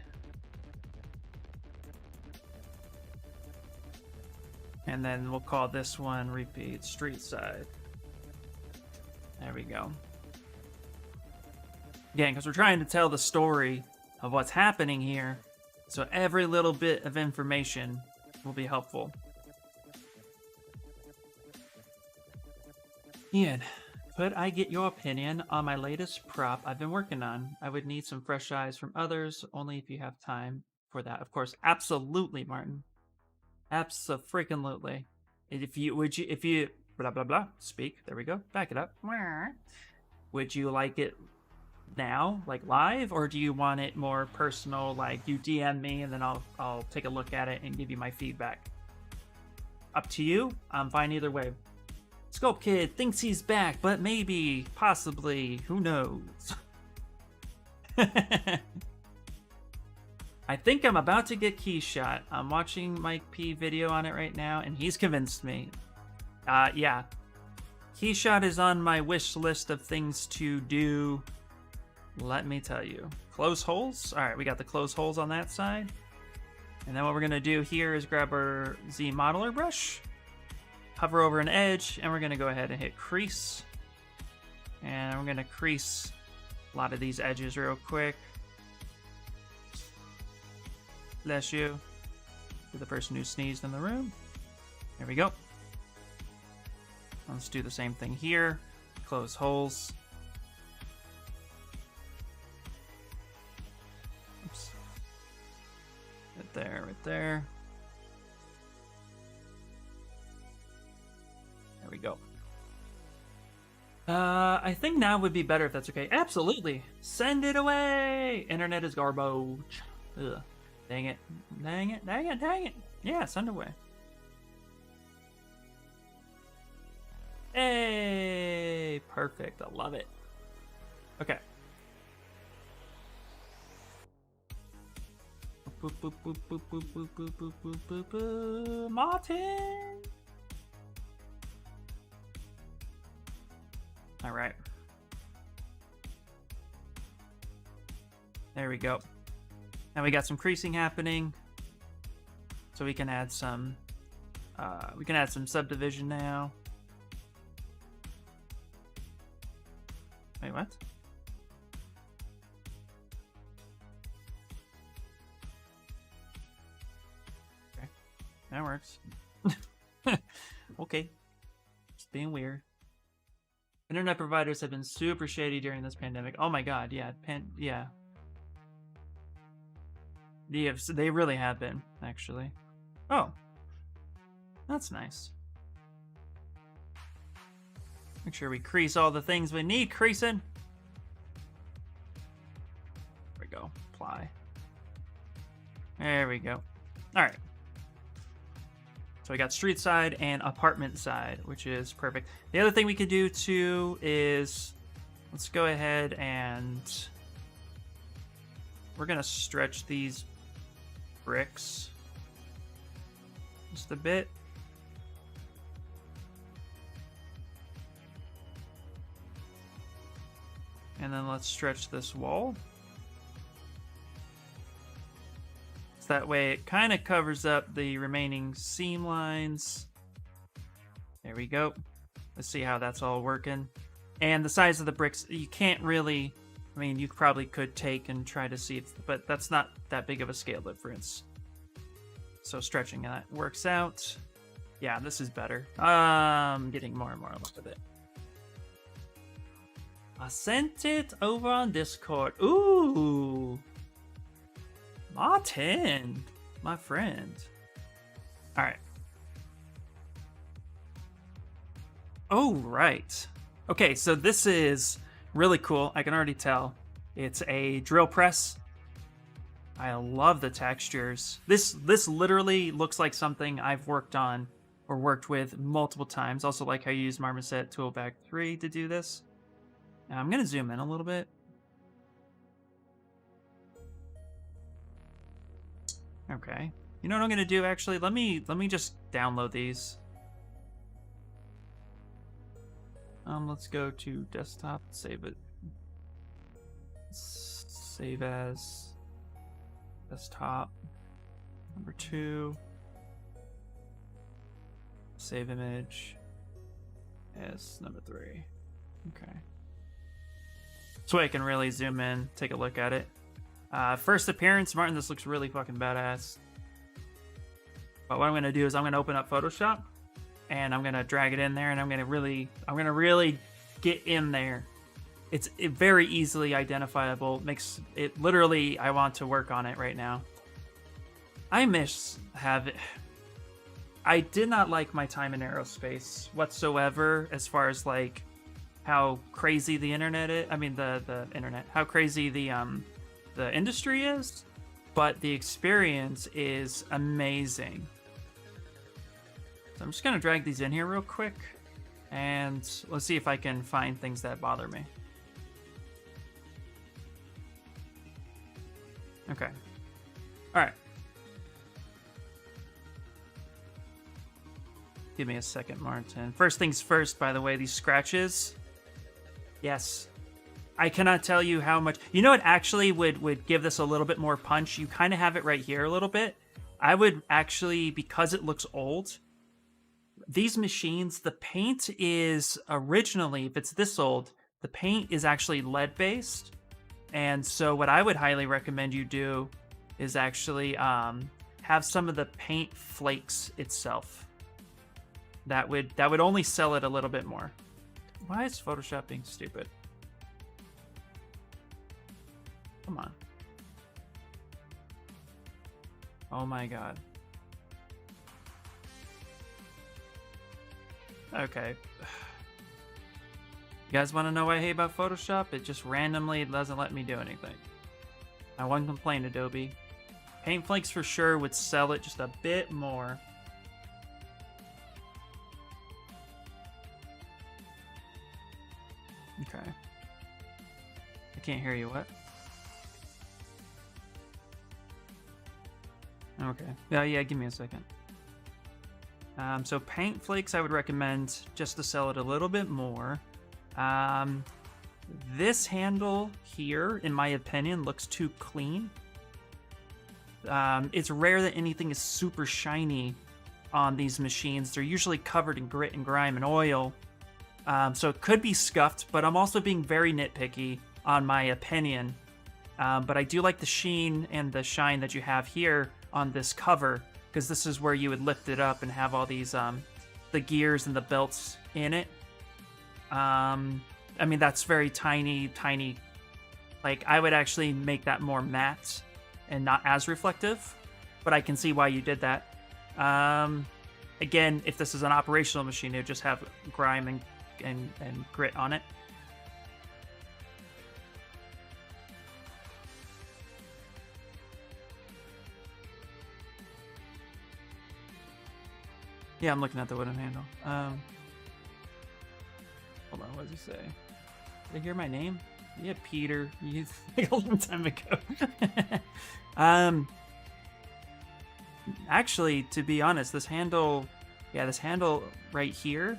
And then we'll call this one repeat street side. There we go. Again, because we're trying to tell the story of what's happening here, so every little bit of information will be helpful. Ian, could I get your opinion on my latest prop I've been working on? I would need some fresh eyes from others, only if you have time for that. Of course, absolutely, Martin. Abso-freaking-lutely. If you blah blah blah speak. There we go. Back it up. Would you like it now, like live, or do you want it more personal, like you DM me and then I'll take a look at it and give you my feedback? Up to you. I'm fine either way. Scope Kid thinks he's back, but maybe, possibly, who knows? I think I'm about to get key shot. I'm watching Mike P video on it right now, and he's convinced me. Yeah. Key shot is on my wish list of things to do. Let me tell you. Close holes? Alright, we got the close holes on that side. And then what we're going to do here is grab our Z modeler brush. Hover over an edge, and we're going to go ahead and hit crease. And we're going to crease a lot of these edges real quick. Bless you. To the person who sneezed in the room. There we go. Let's do the same thing here. Close holes. Oops. Right there, right there. There we go. I think now would be better if that's okay. Absolutely. Send it away. Internet is garbage. Ugh. Dang it. Dang it. Dang it. Dang it. Yeah, send away. Hey, perfect. I love it. Okay. Boop, boop, boop, boop, boop, boop, boop, boop, boop, boop, boop. Martin. All right. There we go. Now we got some creasing happening, so we can add some subdivision now. Wait, what? Okay, that works. Okay, just being weird. Internet providers have been super shady during this pandemic. Oh my god, yeah, yeah. They really have been, actually. Oh, that's nice. Make sure we crease all the things we need creasing. There we go. Apply. There we go. All right. So we got street side and apartment side, which is perfect. The other thing we could do too is, let's go ahead and we're gonna stretch these bricks just a bit. And then let's stretch this wall. So that way it kind of covers up the remaining seam lines. There we go. Let's see how that's all working. And the size of the bricks, you can't really I mean, you probably could take and try to see if, but that's not that big of a scale difference. So stretching that works out. Yeah, this is better. Getting more and more in love with it. I sent it over on Discord. Ooh. Martin, my friend. All right. Oh, right. Okay, so this is really cool. I can already tell. It's a drill press. I love the textures. This literally looks like something I've worked on or worked with multiple times. Also like how you use Marmoset Toolbag 3 to do this. Now I'm gonna zoom in a little bit. Okay. You know what I'm gonna do actually? Let me just download these. Let's go to desktop, save it. Save as desktop. Number 2. Save image as number 3. Okay. So I can really zoom in, take a look at it. First appearance, Martin, this looks really fucking badass. But what I'm gonna do is I'm gonna open up Photoshop and I'm gonna drag it in there and I'm gonna really get in there. It's very easily identifiable. Makes it literally, I want to work on it right now. I did not like my time in aerospace whatsoever as far as like how crazy the internet is. I mean the internet, how crazy the industry is, but the experience is amazing. So I'm just gonna drag these in here real quick and let's see if I can find things that bother me. Okay. All right. Give me a second, Martin. First things first, by the way, these scratches. Yes. I cannot tell you how much... You know what actually would give this a little bit more punch? You kind of have it right here a little bit. I would actually, because it looks old, these machines, the paint is originally, if it's this old, the paint is actually lead-based. And so what I would highly recommend you do is actually have some of the paint flakes itself. That would only sell it a little bit more. Why is Photoshop being stupid? Come on. Oh my god. Okay. You guys want to know what I hate about Photoshop? It just randomly doesn't let me do anything. I wouldn't complain, Adobe. Paint flakes for sure would sell it just a bit more. Okay. I can't hear you, what? Okay. Yeah, give me a second. So paint flakes I would recommend just to sell it a little bit more. This handle here, in my opinion, looks too clean. It's rare that anything is super shiny on these machines. They're usually covered in grit and grime and oil. So it could be scuffed, but I'm also being very nitpicky on my opinion. But I do like the sheen and the shine that you have here on this cover, because this is where you would lift it up and have all these the gears and the belts in it. I mean, that's very tiny. Like, I would actually make that more matte and not as reflective, but I can see why you did that. Again, if this is an operational machine, it would just have grime and grit on it. Yeah, I'm looking at the wooden handle. Hold on, what does he say? Did I hear my name? Yeah, Peter. You like a long time ago. Actually, to be honest, this handle, this handle right here,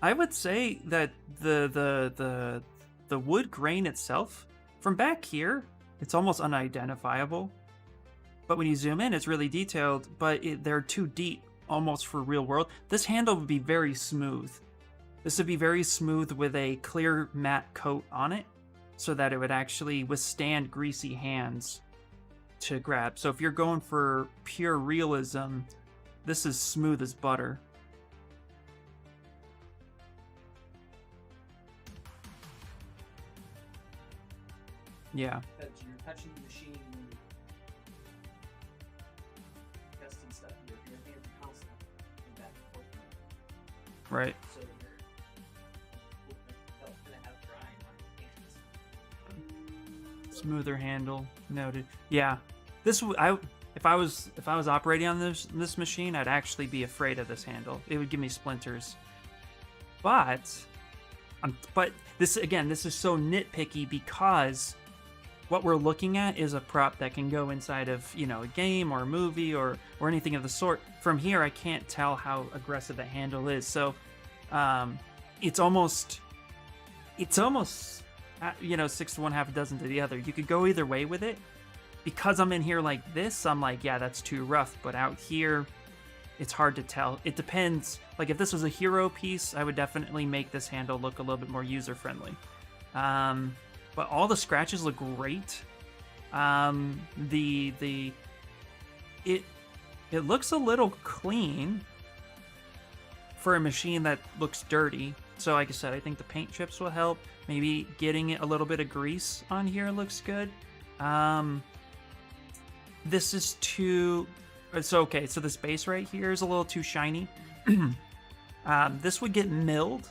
I would say that the wood grain itself, from back here, it's almost unidentifiable. But when you zoom in, it's really detailed, but they're too deep, almost for real world. This handle would be very smooth. This would be very smooth with a clear matte coat on it so that it would actually withstand greasy hands to grab. So if you're going for pure realism, this is smooth as butter. Yeah. Because you're touching the machine when you're testing stuff. Your hands are constant and back and forth. Right. So you're gonna have drying on your hands. Smoother handle. Noted. Yeah. If I was operating on this machine, I'd actually be afraid of this handle. It would give me splinters. But this is so nitpicky because what we're looking at is a prop that can go inside of, you know, a game or a movie or anything of the sort. From here, I can't tell how aggressive the handle is. So, it's almost, you know, 6 to 1, half a dozen to the other. You could go either way with it. Because I'm in here like this, I'm like, yeah, that's too rough. But out here, it's hard to tell. It depends. Like, if this was a hero piece, I would definitely make this handle look a little bit more user-friendly. But all the scratches look great. It looks a little clean for a machine that looks dirty. So like I said, I think the paint chips will help. Maybe getting a little bit of grease on here looks good. This is too... So this base right here is a little too shiny. This would get milled.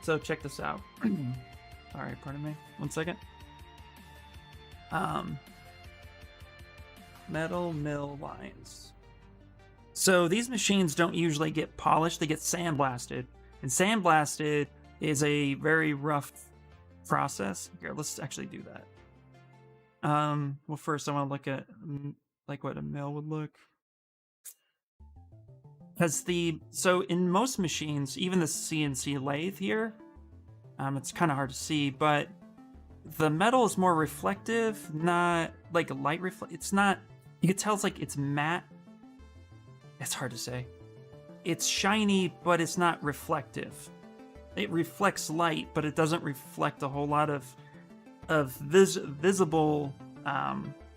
So check this out. Alright, pardon me. 1 second. Metal mill lines. So these machines don't usually get polished, they get sandblasted. And sandblasted is a very rough process. Here, let's actually do that. Well, first I want to look at like what a mill would look. So in most machines, even the CNC lathe here, it's kind of hard to see, but the metal is more reflective, not like a light it's not, you can tell it's matte. It's hard to say. It's shiny, but it's not reflective. It reflects light, but it doesn't reflect a whole lot of visible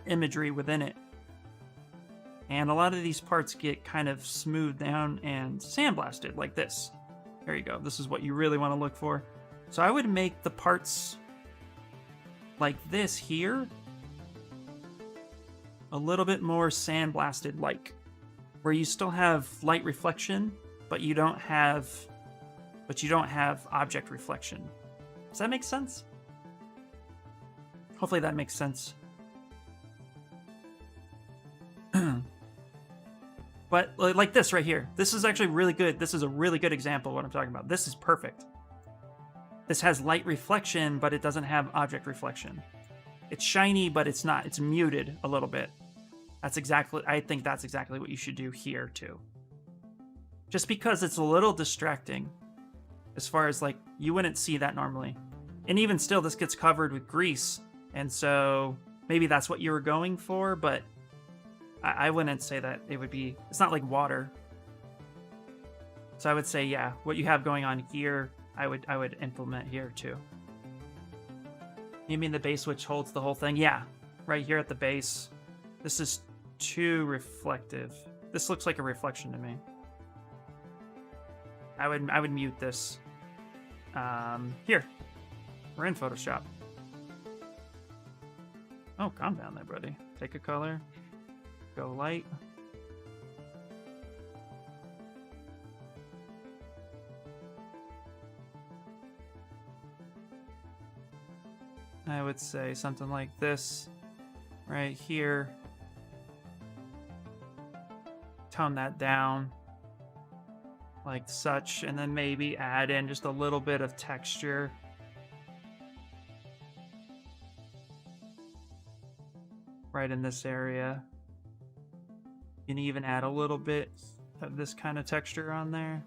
imagery within it. And a lot of these parts get kind of smoothed down and sandblasted like this. There you go. This is what you really want to look for. So I would make the parts like this here a little bit more sandblasted like, where you still have light reflection, but you don't have object reflection. Does that make sense? Hopefully that makes sense. But like this right here, this is actually really good. This is a really good example of what I'm talking about. This is perfect. This has light reflection, but it doesn't have object reflection. It's shiny, but it's not. It's muted a little bit. I think that's exactly what you should do here too. Just because it's a little distracting as far as like, you wouldn't see that normally. And even still, this gets covered with grease. And so maybe that's what you were going for, but I wouldn't say that it would be, it's not like water. So I would say, yeah, what you have going on here, I would implement here too. You mean the base switch holds the whole thing? Yeah, right here at the base. This is too reflective. This looks like a reflection to me. I would mute this. Here, we're in Photoshop. Oh, calm down there, buddy. Take a color. Go light. I would say something like this right here. Tone that down like such, and then maybe add in just a little bit of texture. Right in this area. You can even add a little bit of this kind of texture on there.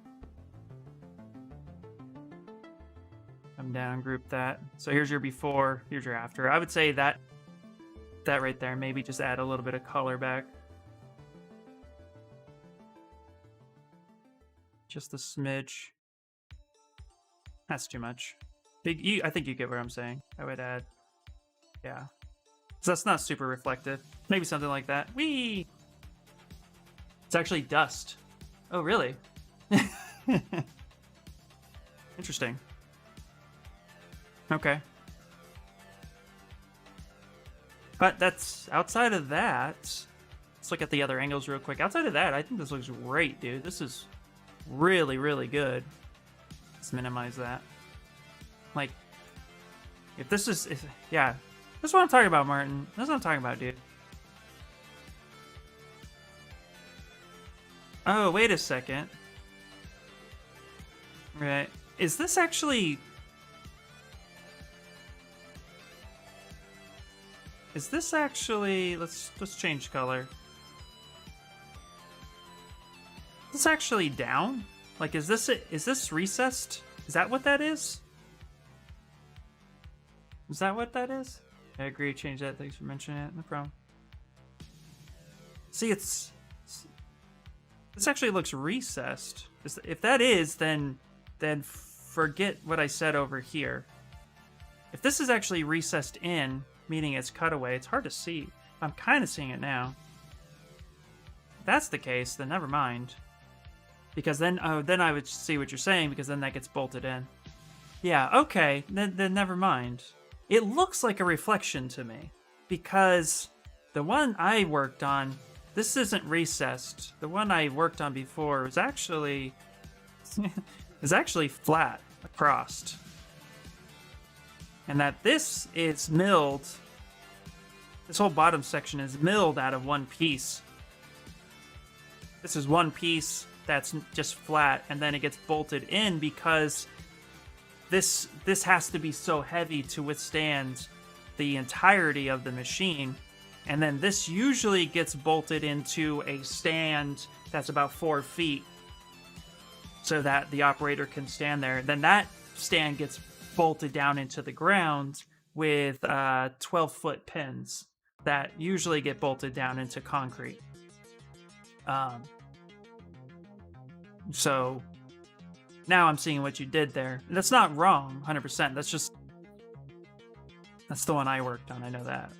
Come down, group that. So here's your before, here's your after. I would say that right there, maybe just add a little bit of color back. Just a smidge. That's too much. I think you get what I'm saying. I would add, yeah. So that's not super reflective. Maybe something like that. Whee! It's actually dust. Oh, really? Interesting. Okay. But that's outside of that. Let's look at the other angles real quick. Outside of that, I think this looks great, dude. This is really, really good. Let's minimize that. Like, if this is, yeah, that's what I'm talking about, Martin. That's what I'm talking about, dude. Oh, wait a second. Right. Is this actually... Is this actually... Let's change color. Is this actually down? Like, is this recessed? Is that what that is? Is that what that is? I agree, change that. Thanks for mentioning it. No problem. See, this actually looks recessed. If that is, then forget what I said over here. If this is actually recessed in, meaning it's cut away, it's hard to see. I'm kind of seeing it now. If that's the case, then never mind. Because then I would see what you're saying, because then that gets bolted in. Yeah, okay, then never mind. It looks like a reflection to me, because the one I worked on, this isn't recessed. The one I worked on before was actually flat across. And that this is milled. This whole bottom section is milled out of one piece. This is one piece that's just flat, and then it gets bolted in because this has to be so heavy to withstand the entirety of the machine. And then this usually gets bolted into a stand that's about 4 feet so that the operator can stand there. Then that stand gets bolted down into the ground with 12-foot pins that usually get bolted down into concrete. So now I'm seeing what you did there. And that's not wrong, 100%. That's the one I worked on, I know that.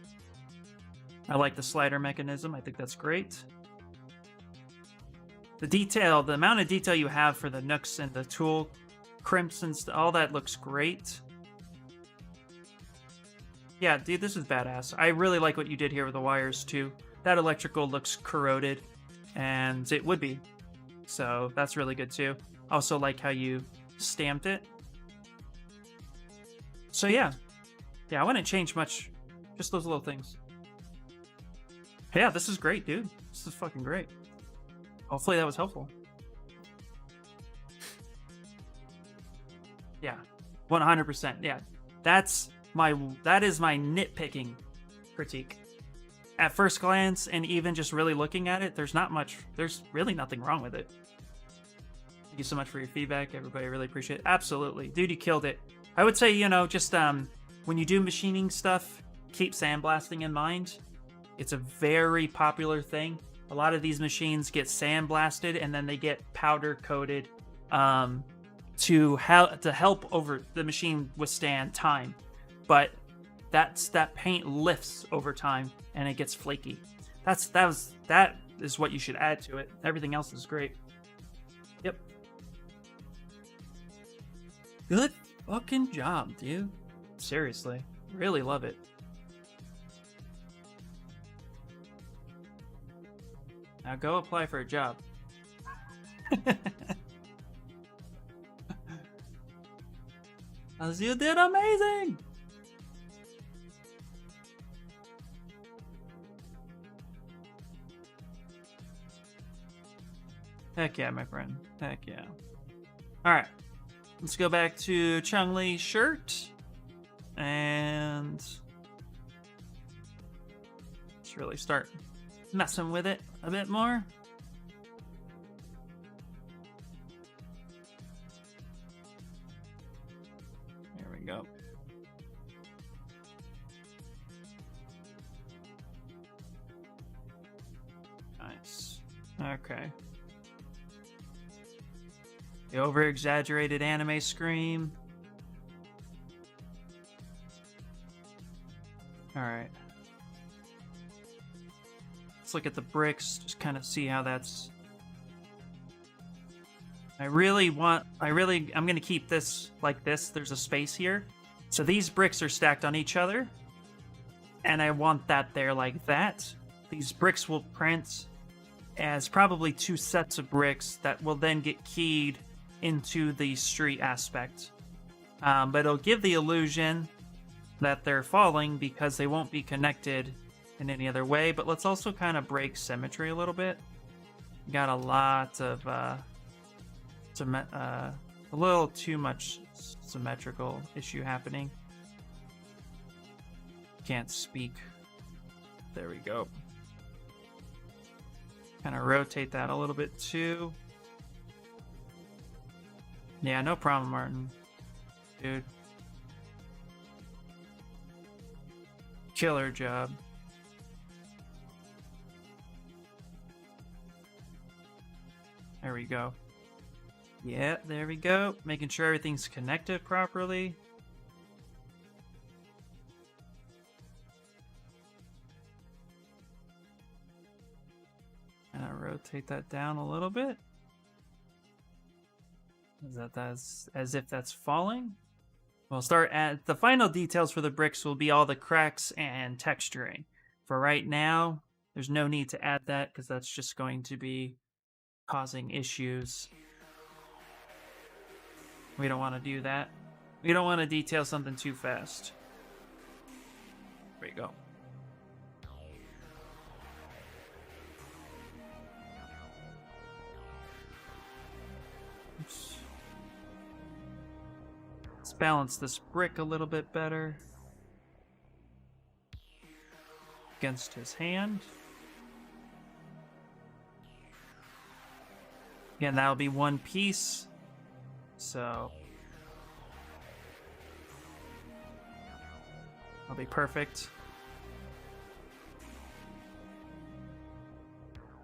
I like the slider mechanism, I think that's great. The amount of detail you have for the nooks and the tool crimps and all that looks great. Yeah, dude, this is badass. I really like what you did here with the wires, too. That electrical looks corroded, and it would be. So that's really good, too. Also like how you stamped it. So yeah. Yeah, I wouldn't change much. Just those little things. Yeah, this is great, dude. This is fucking great. Hopefully that was helpful. Yeah, 100%. Yeah, that is my nitpicking critique. At first glance, and even just really looking at it, there's really nothing wrong with it. Thank you so much for your feedback, everybody. I really appreciate it. Absolutely, dude, you killed it. I would say, just when you do machining stuff, keep sandblasting in mind. It's a very popular thing. A lot of these machines get sandblasted and then they get powder coated to help over the machine withstand time. But that paint lifts over time and it gets flaky. That is what you should add to it. Everything else is great. Yep. Good fucking job, dude. Seriously. Really love it. Now go apply for a job. As you did amazing! Heck yeah, my friend. Heck yeah. Alright. Let's go back to Chung Lee's shirt. And let's really start messing with it a bit more. There we go. Nice. Okay. The over-exaggerated anime scream. All right. Let's look at the bricks, just kind of see how that's... I'm going to keep this like this. There's a space here. So these bricks are stacked on each other. And I want that there like that. These bricks will print as probably 2 sets of bricks that will then get keyed into the street aspect. But it'll give the illusion that they're falling because they won't be connected in any other way. But let's also kind of break symmetry a little bit. Got a lot of a little too much symmetrical issue happening. Can't speak. There we go. Kind of rotate that a little bit too. Yeah, no problem, Martin. Dude. Killer job. There we go. Yeah, there we go. Making sure everything's connected properly. And I rotate that down a little bit. That's as if that's falling. We'll start at the final details for the bricks will be all the cracks and texturing. For right now, there's no need to add that because that's just going to be causing issues. We don't want to do that. We don't want to detail something too fast. There we go. Oops. Let's balance this brick a little bit better against his hand. Again, that'll be one piece. So that'll be perfect.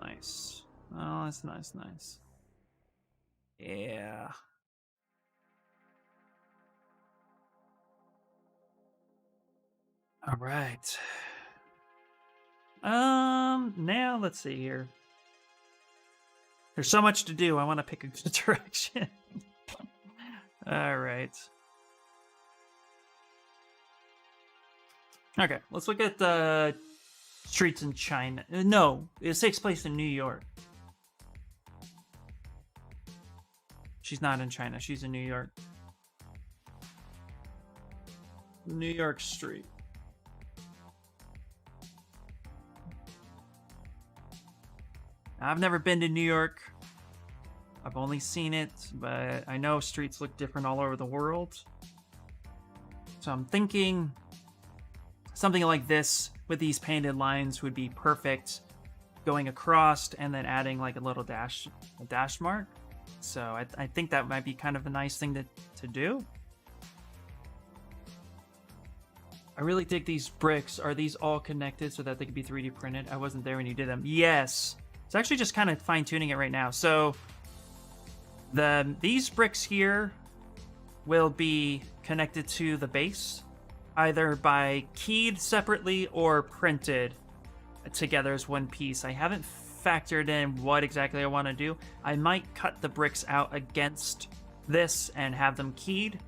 Nice. Oh, that's nice. Yeah. All right. Now let's see here. There's so much to do. I want to pick a good direction. All right. Okay, let's look at the streets in China. No, it takes place in New York. She's not in China. She's in New York. New York Street. I've never been to New York. I've only seen it, but I know streets look different all over the world. So I'm thinking something like this with these painted lines would be perfect, going across and then adding like a little dash mark. So I think that might be kind of a nice thing to do. I really dig these bricks. Are these all connected so that they can be 3D printed? I wasn't there when you did them. Yes. It's actually just kind of fine-tuning it right now. So these bricks here will be connected to the base, either by keyed separately or printed together as one piece. I haven't factored in what exactly I want to do. I might cut the bricks out against this and have them keyed.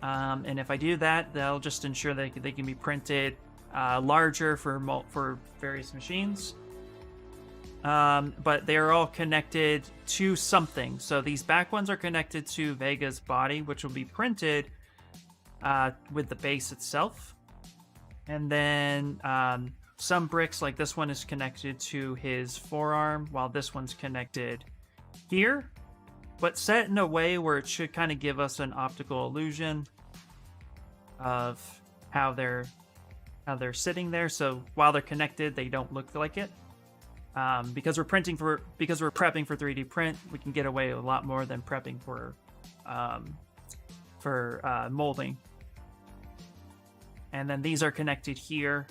And if I do that, they'll just ensure that they can be printed larger for various machines. But they are all connected to something. So these back ones are connected to Vega's body, which will be printed with the base itself. And then some bricks, like this one, is connected to his forearm, while this one's connected here. But set in a way where it should kind of give us an optical illusion of how they're sitting there. So while they're connected, they don't look like it. Because we're prepping for 3D print, we can get away with a lot more than prepping for molding. And then these are connected here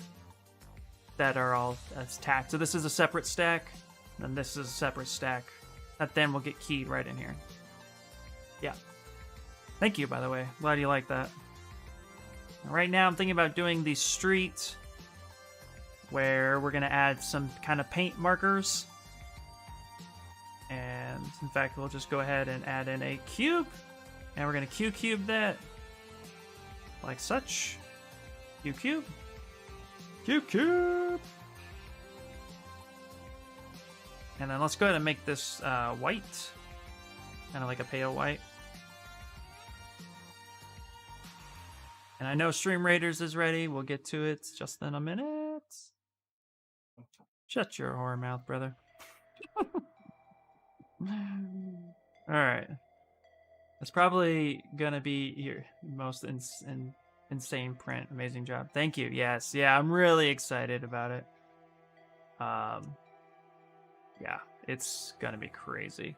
that are all stacked. So this is a separate stack, and this is a separate stack that then will get keyed right in here. Yeah. Thank you, by the way. Glad you like that. Right now I'm thinking about doing the street where we're gonna add some kind of paint markers. And in fact, we'll just go ahead and add in a cube, and we're gonna cube that like such. Cube. And then let's go ahead and make this white, kind of like a pale white. And I know Stream Raiders is ready. We'll get to it just in a minute. Shut your whore mouth, brother. All right. It's probably gonna be your most insane print. Amazing job. Thank you. Yes. Yeah, I'm really excited about it. Yeah, it's gonna be crazy.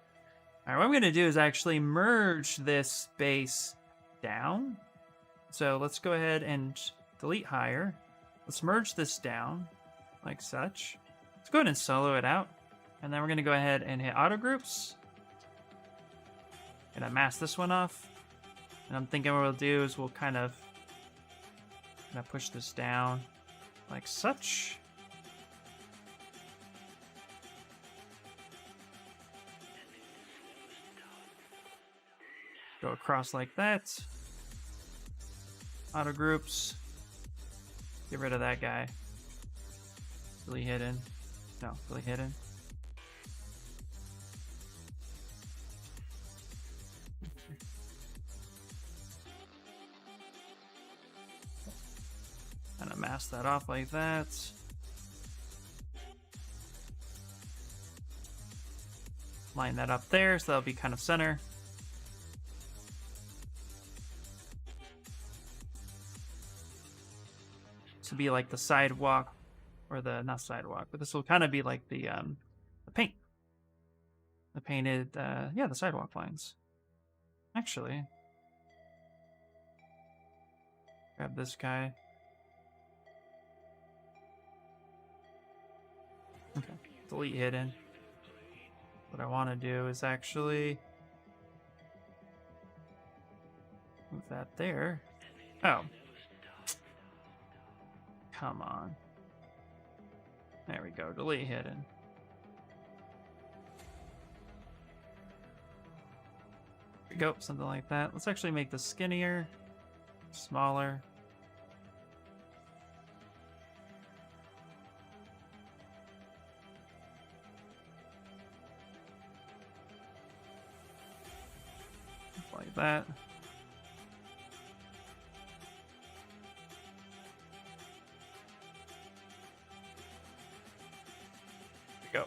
All right, what I'm gonna do is actually merge this base down. So let's go ahead and delete higher. Let's merge this down like such. Let's go ahead and solo it out. And then we're gonna go ahead and hit auto groups. Gonna mask this one off. And I'm thinking what we'll do is we'll kind of push this down like such. Go across like that. Auto groups. Get rid of that guy. Really hidden. No, really hidden. Kind of mask that off like that. Line that up there, so that'll be kind of center. This will be like the sidewalk, or the, not sidewalk, but this will kind of be like the paint. The painted, yeah, the sidewalk lines. Actually. Grab this guy. Okay, delete hidden. What I want to do is actually move that there. Oh. Come on. There we go, delete hidden. There we go, something like that. Let's actually make this skinnier, smaller. Like that. There we go.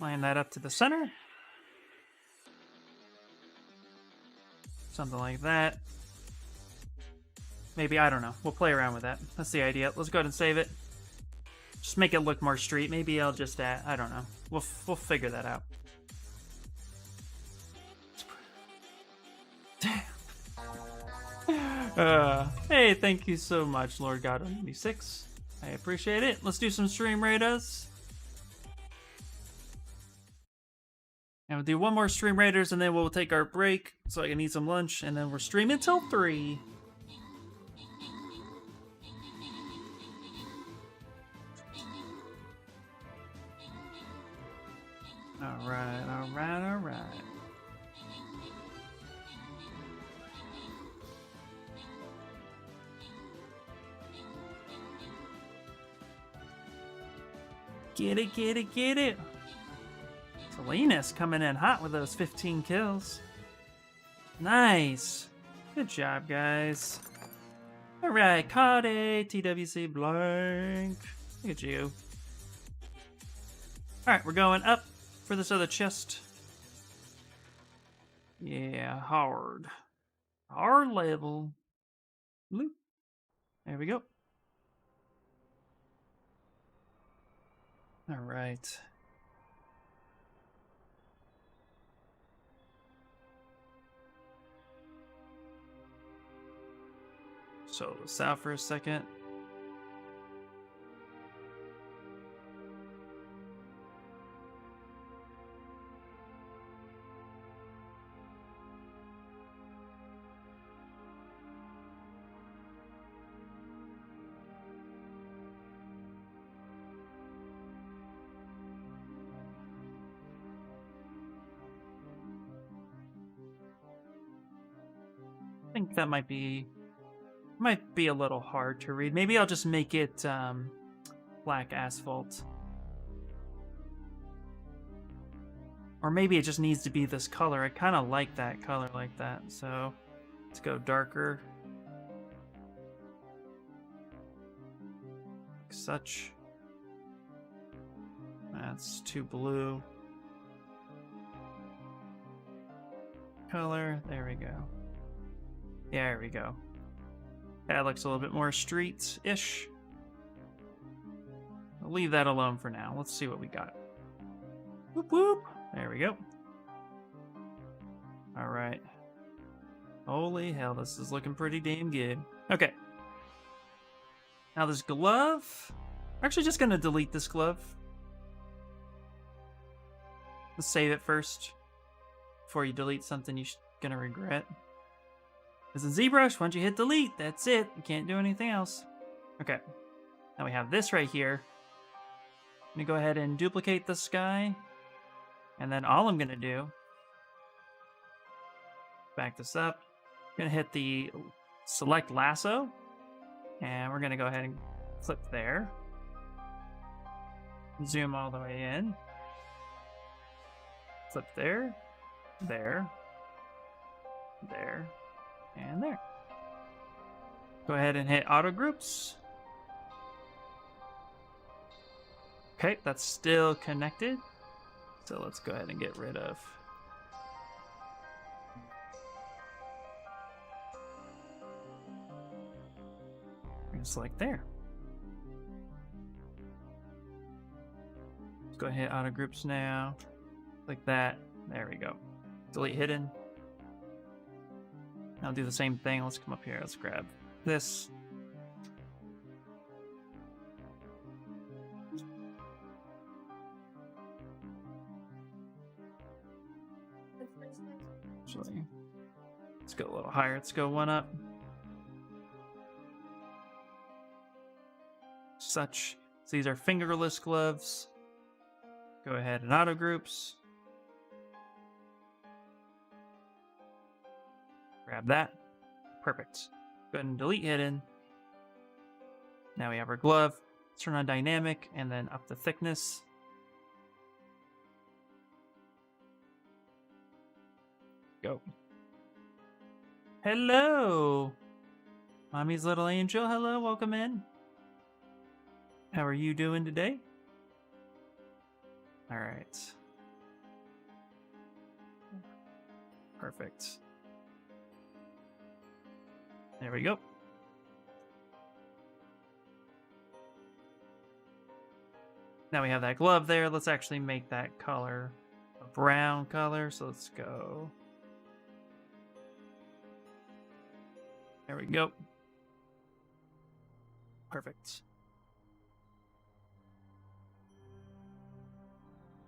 Line that up to the center. Something like that. Maybe, I don't know. We'll play around with that. That's the idea. Let's go ahead and save it. Just make it look more street. Maybe I'll just add, I don't know. We'll figure that out. Hey, thank you so much, Lord God 96. I appreciate it. Let's do some stream raiders. And we'll do one more stream raiders, and then we'll take our break so I can eat some lunch, and then we're streaming till 3. Alright, alright, alright. Get it, get it, get it. Salinas coming in hot with those 15 kills. Nice. Good job, guys. Alright, Kade, TWC blank. Look at you. Alright, we're going up for this other chest. Yeah, hard. Hard level. Loop. There we go. Alright. So, south for a second. think that might be a little hard to read. Maybe I'll just make it black asphalt. Or maybe it just needs to be this color. I kind of like that color like that. So let's go darker. Like such. That's too blue. Color. There we go. Yeah, there we go. That looks a little bit more streets-ish. I'll leave that alone for now. Let's see what we got. Whoop whoop. There we go. All right. Holy hell, this is looking pretty damn good. Okay. Now this glove. I'm actually just gonna delete this glove. Let's save it first before you delete something you're gonna regret. Because in Zbrush, once you hit delete, that's it. You can't do anything else. Okay. Now we have this right here. I'm gonna go ahead and duplicate this guy. And then all I'm gonna do, back this up. I'm gonna hit the select lasso. And we're gonna go ahead and click there. Zoom all the way in. Flip there, there, there, and there. Go ahead and hit auto groups. Okay, that's still connected. So let's go ahead and get rid of. Just like there. Let's go ahead and hit auto groups now. Like that. There we go. Delete hidden. I'll do the same thing. Let's come up here. Let's grab this. Actually, let's go a little higher. Let's go one up. Such. So these are fingerless gloves. Go ahead and auto groups. Grab that. Perfect. Go ahead and delete hidden. Now we have our glove. Let's turn on dynamic and then up the thickness. Go. Hello! Mommy's little angel. Hello, welcome in. How are you doing today? All right. Perfect. There we go. Now we have that glove there. Let's actually make that color a brown color. So let's go. There we go. Perfect.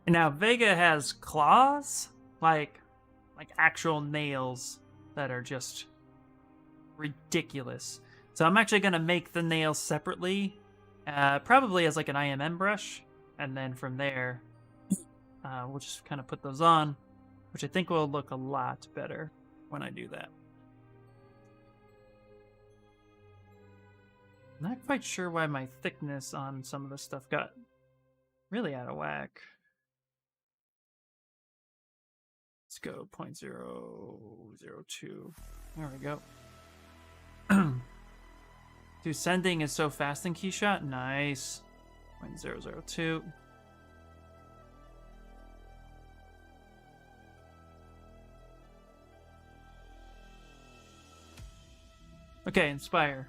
And now Vega has claws, like actual nails that are just ridiculous. So I'm actually gonna make the nails separately, probably as like an IMM brush, and then from there, we'll just kind of put those on, which I think will look a lot better when I do that. Not quite sure why my thickness on some of this stuff got really out of whack. Let's go 0.002. There we go. Dude, sending is so fast in Keyshot. Nice. 0.002. Okay, Inspire.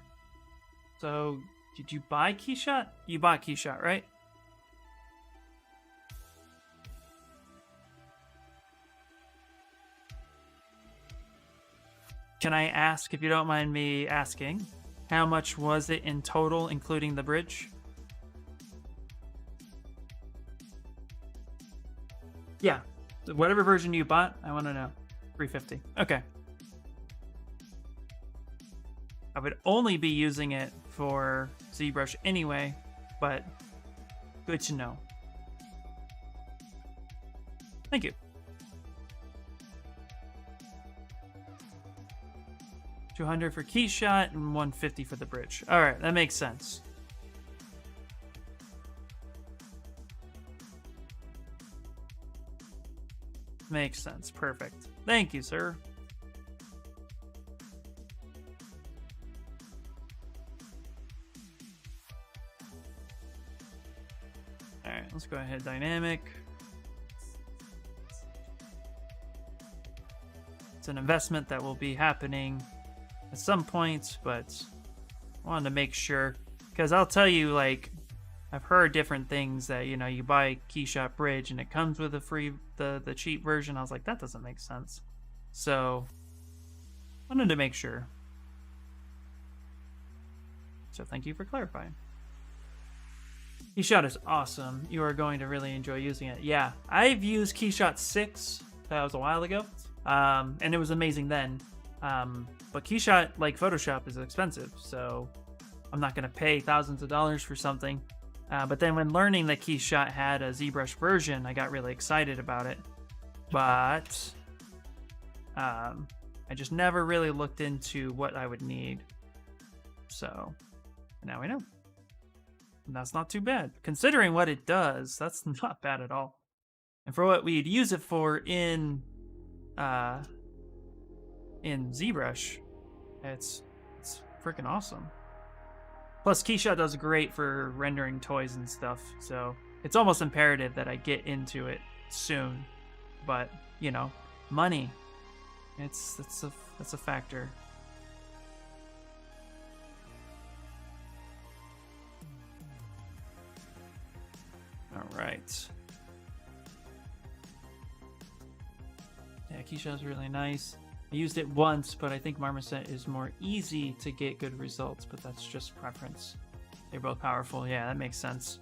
So, did you buy Keyshot? You bought Keyshot, right? Can I ask, if you don't mind me asking, how much was it in total, including the bridge? Yeah, whatever version you bought, I want to know. $350. Okay. I would only be using it for ZBrush anyway, but good to know. Thank you. 200 for key shot and 150 for the bridge. All right, that makes sense. Makes sense. Perfect. Thank you, sir. All right, let's go ahead. Dynamic. It's an investment that will be happening at some point, but I wanted to make sure, because I'll tell you, like, I've heard different things that, you know, you buy Keyshot Bridge and it comes with a free, the cheap version. I was like, that doesn't make sense. So, wanted to make sure. So thank you for clarifying. Keyshot is awesome. You are going to really enjoy using it. Yeah, I've used Keyshot 6. That was a while ago. And it was amazing then. But Keyshot, like Photoshop, is expensive. So I'm not going to pay thousands of dollars for something. But then when learning that Keyshot had a Zbrush version, I got really excited about it. But I just never really looked into what I would need. So now we know. And that's not too bad. Considering what it does, that's not bad at all. And for what we'd use it for in ZBrush, it's freaking awesome. Plus, Keyshot does great for rendering toys and stuff, so it's almost imperative that I get into it soon. But you know, money, that's a factor. All right. Yeah, Keyshot's really nice. I used it once, but I think Marmoset is more easy to get good results, but that's just preference. They're both powerful. Yeah, that makes sense.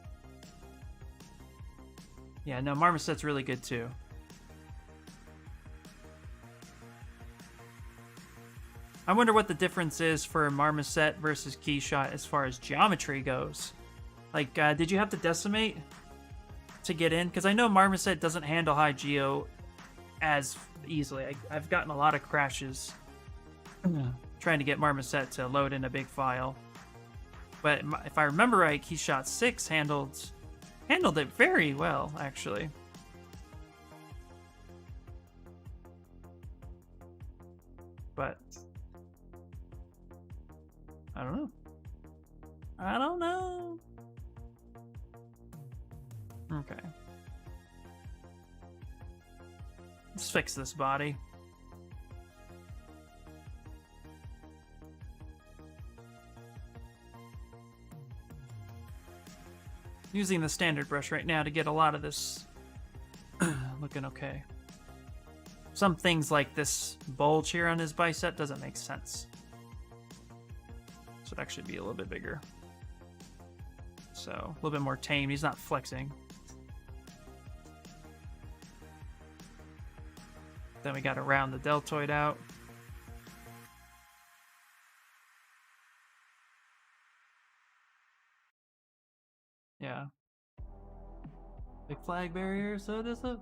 Yeah, no, Marmoset's really good too. I wonder what the difference is for Marmoset versus Keyshot as far as geometry goes. Like, did you have to decimate to get in? Because I know Marmoset doesn't handle high geo as easily. I've gotten a lot of crashes trying to get Marmoset to load in a big file. But if I remember right, Keyshot 6 handled it very well, actually. But I don't know. I don't know. Okay. Let's fix this body. Using the standard brush right now to get a lot of this looking okay. Some things like this bulge here on his bicep doesn't make sense. So it actually be a little bit bigger. So a little bit more tame. He's not flexing. Then we got to round the deltoid out. Yeah. Big flag barrier, so does it.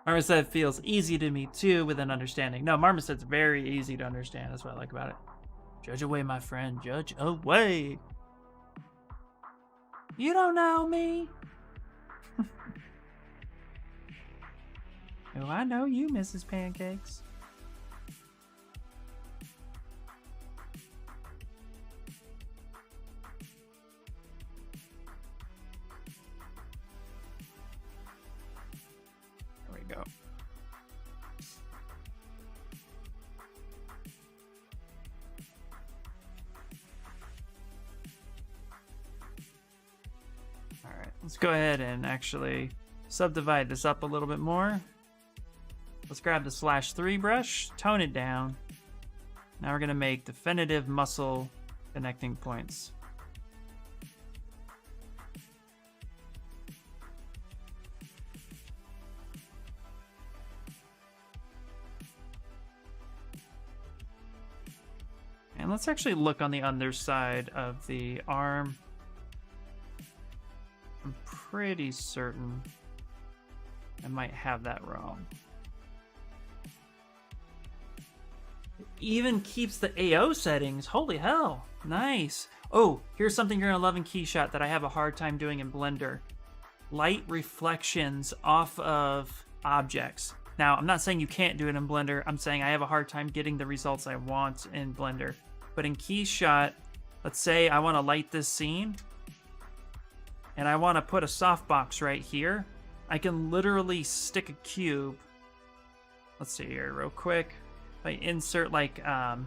Marmoset feels easy to me too with an understanding. No, Marmoset's very easy to understand. That's what I like about it. Judge away, my friend. Judge away. You don't know me. Oh, I know you, Mrs. Pancakes. There we go. All right, let's go ahead and actually subdivide this up a little bit more. Let's grab the /3 brush, tone it down. Now we're going to make definitive muscle connecting points. And let's actually look on the underside of the arm. I'm pretty certain I might have that wrong. even keeps the AO settings. Holy hell. Nice. Oh, here's something you're gonna love in Keyshot that I have a hard time doing in Blender. Light reflections off of objects. Now, I'm not saying you can't do it in Blender. I'm saying I have a hard time getting the results I want in Blender. But in Keyshot, let's say I want to light this scene, and I want to put a softbox right here. I can literally stick a cube. Let's see here real quick. If I insert like a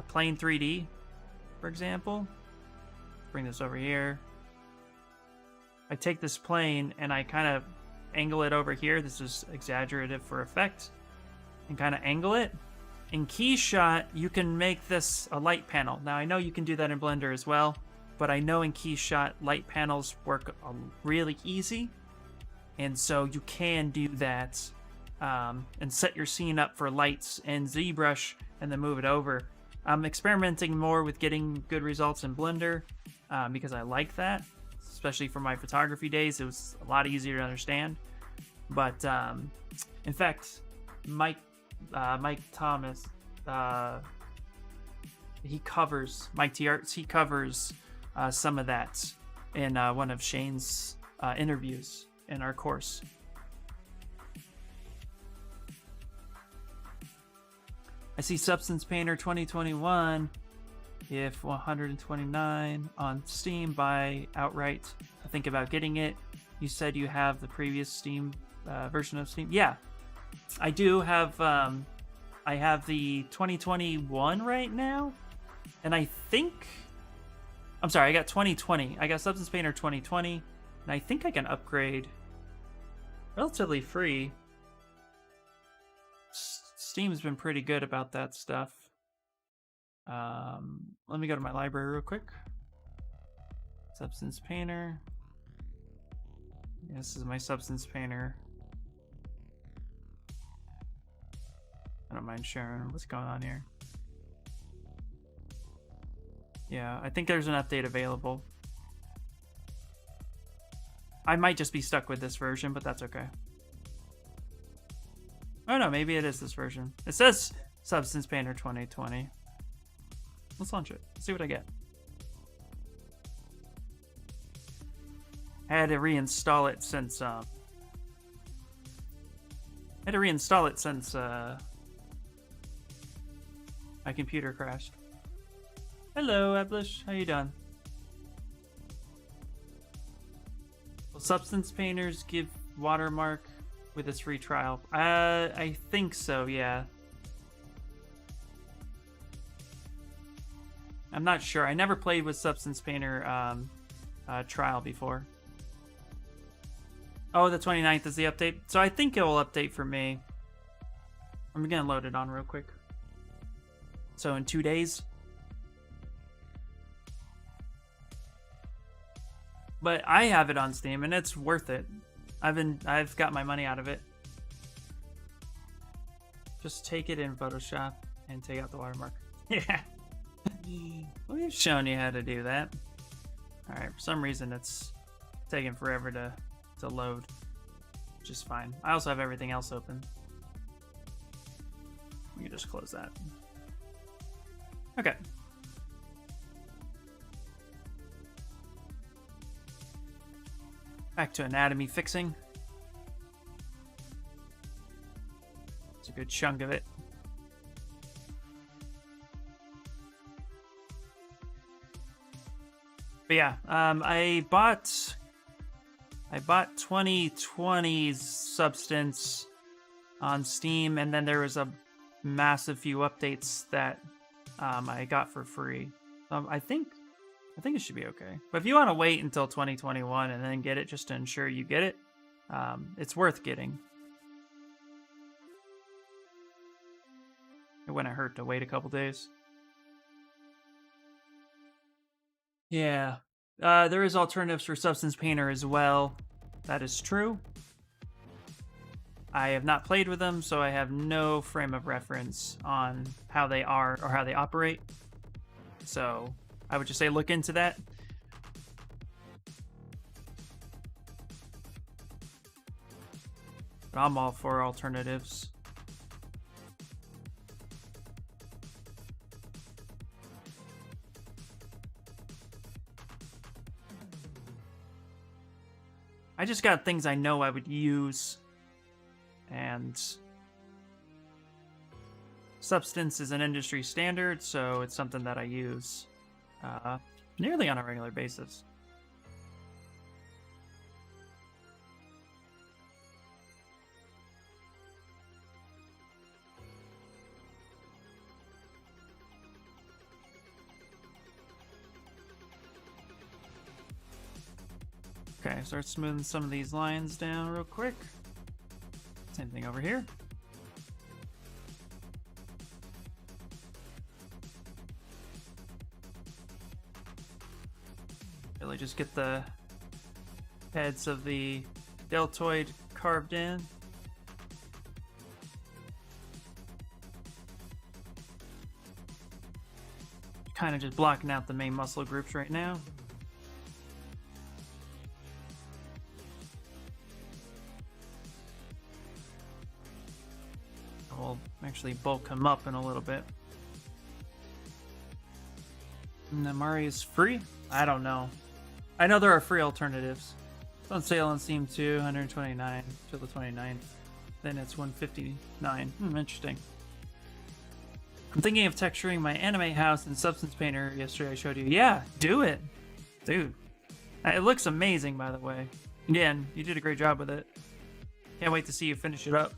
plane 3D, for example, bring this over here. I take this plane and I kind of angle it over here. This is exaggerative for effect. And kind of angle it. In Keyshot, you can make this a light panel. Now, I know you can do that in Blender as well, but I know in Keyshot, light panels work really easy. And so you can do that and set your scene up for lights in ZBrush and then move it over. I'm experimenting more with getting good results in Blender because I like that. Especially for my photography days, it was a lot easier to understand. But in fact, Mike Thomas, he covers Mike T Arts. He covers some of that in one of Shane's interviews in our course. I see Substance Painter 2021. If 129 on Steam, buy outright. I think about getting it. You said you have the previous Steam version of Steam. Yeah, I do have. I have the 2021 right now, and I think. I'm sorry, I got 2020. I got Substance Painter 2020, and I think I can upgrade relatively free. Steam's been pretty good about that stuff. Let me go to my library real quick. Substance Painter. Yeah, this is my Substance Painter. I don't mind sharing what's going on here. Yeah, I think there's an update available. I might just be stuck with this version, but that's okay. Oh no, maybe it is this version. It says Substance Painter 2020. Let's launch it. See what I get. I had to reinstall it since my computer crashed. Hello, Eblish. How you doing? Will Substance Painters give watermark with its free trial? I think so, yeah. I'm not sure. I never played with Substance Painter trial before. Oh, the 29th is the update. So I think it will update for me. I'm gonna load it on real quick. So in 2 days. But I have it on Steam and it's worth it. I've got my money out of it. Just take it in Photoshop and take out the watermark. Yeah. We've shown you how to do that. Alright, for some reason it's taking forever to load, which is fine. I also have everything else open. We can just close that. Okay. Back to anatomy fixing. It's a good chunk of it. But yeah, I bought 2020's Substance on Steam, and then there was a massive few updates that I got for free. I think it should be okay. But if you want to wait until 2021 and then get it just to ensure you get it, it's worth getting. It wouldn't hurt to wait a couple days. Yeah. There is alternatives for Substance Painter as well. That is true. I have not played with them, so I have no frame of reference on how they are or how they operate. So I would just say look into that. But I'm all for alternatives. I just got things I know I would use, and substance is an industry standard, so it's something that I use nearly on a regular basis. Okay, start smoothing some of these lines down real quick. Same thing over here. Really just get the heads of the deltoid carved in. Kind of just blocking out the main muscle groups right now. We'll actually bulk him up in a little bit. And Amari is free? I don't know. I know there are free alternatives. It's on sale on Steam too, 129 till the 29th. Then it's 159. Interesting. I'm thinking of texturing my anime house in Substance Painter yesterday I showed you. Yeah, do it. Dude. It looks amazing, by the way. Again, you did a great job with it. Can't wait to see you finish it up.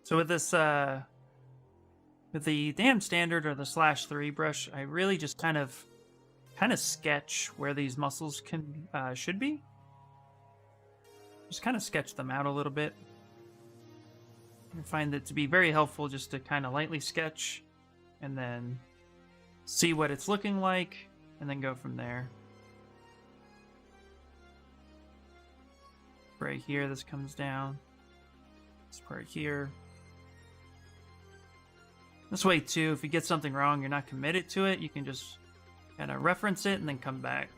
So with this, with the damn standard or the /3 brush, I really just kind of sketch where these muscles can should be. Just kind of sketch them out a little bit. I find it to be very helpful just to kind of lightly sketch, and then see what it's looking like, and then go from there. Right here, this comes down. This part here. This way too, if you get something wrong, you're not committed to it, you can just kind of reference it and then come back.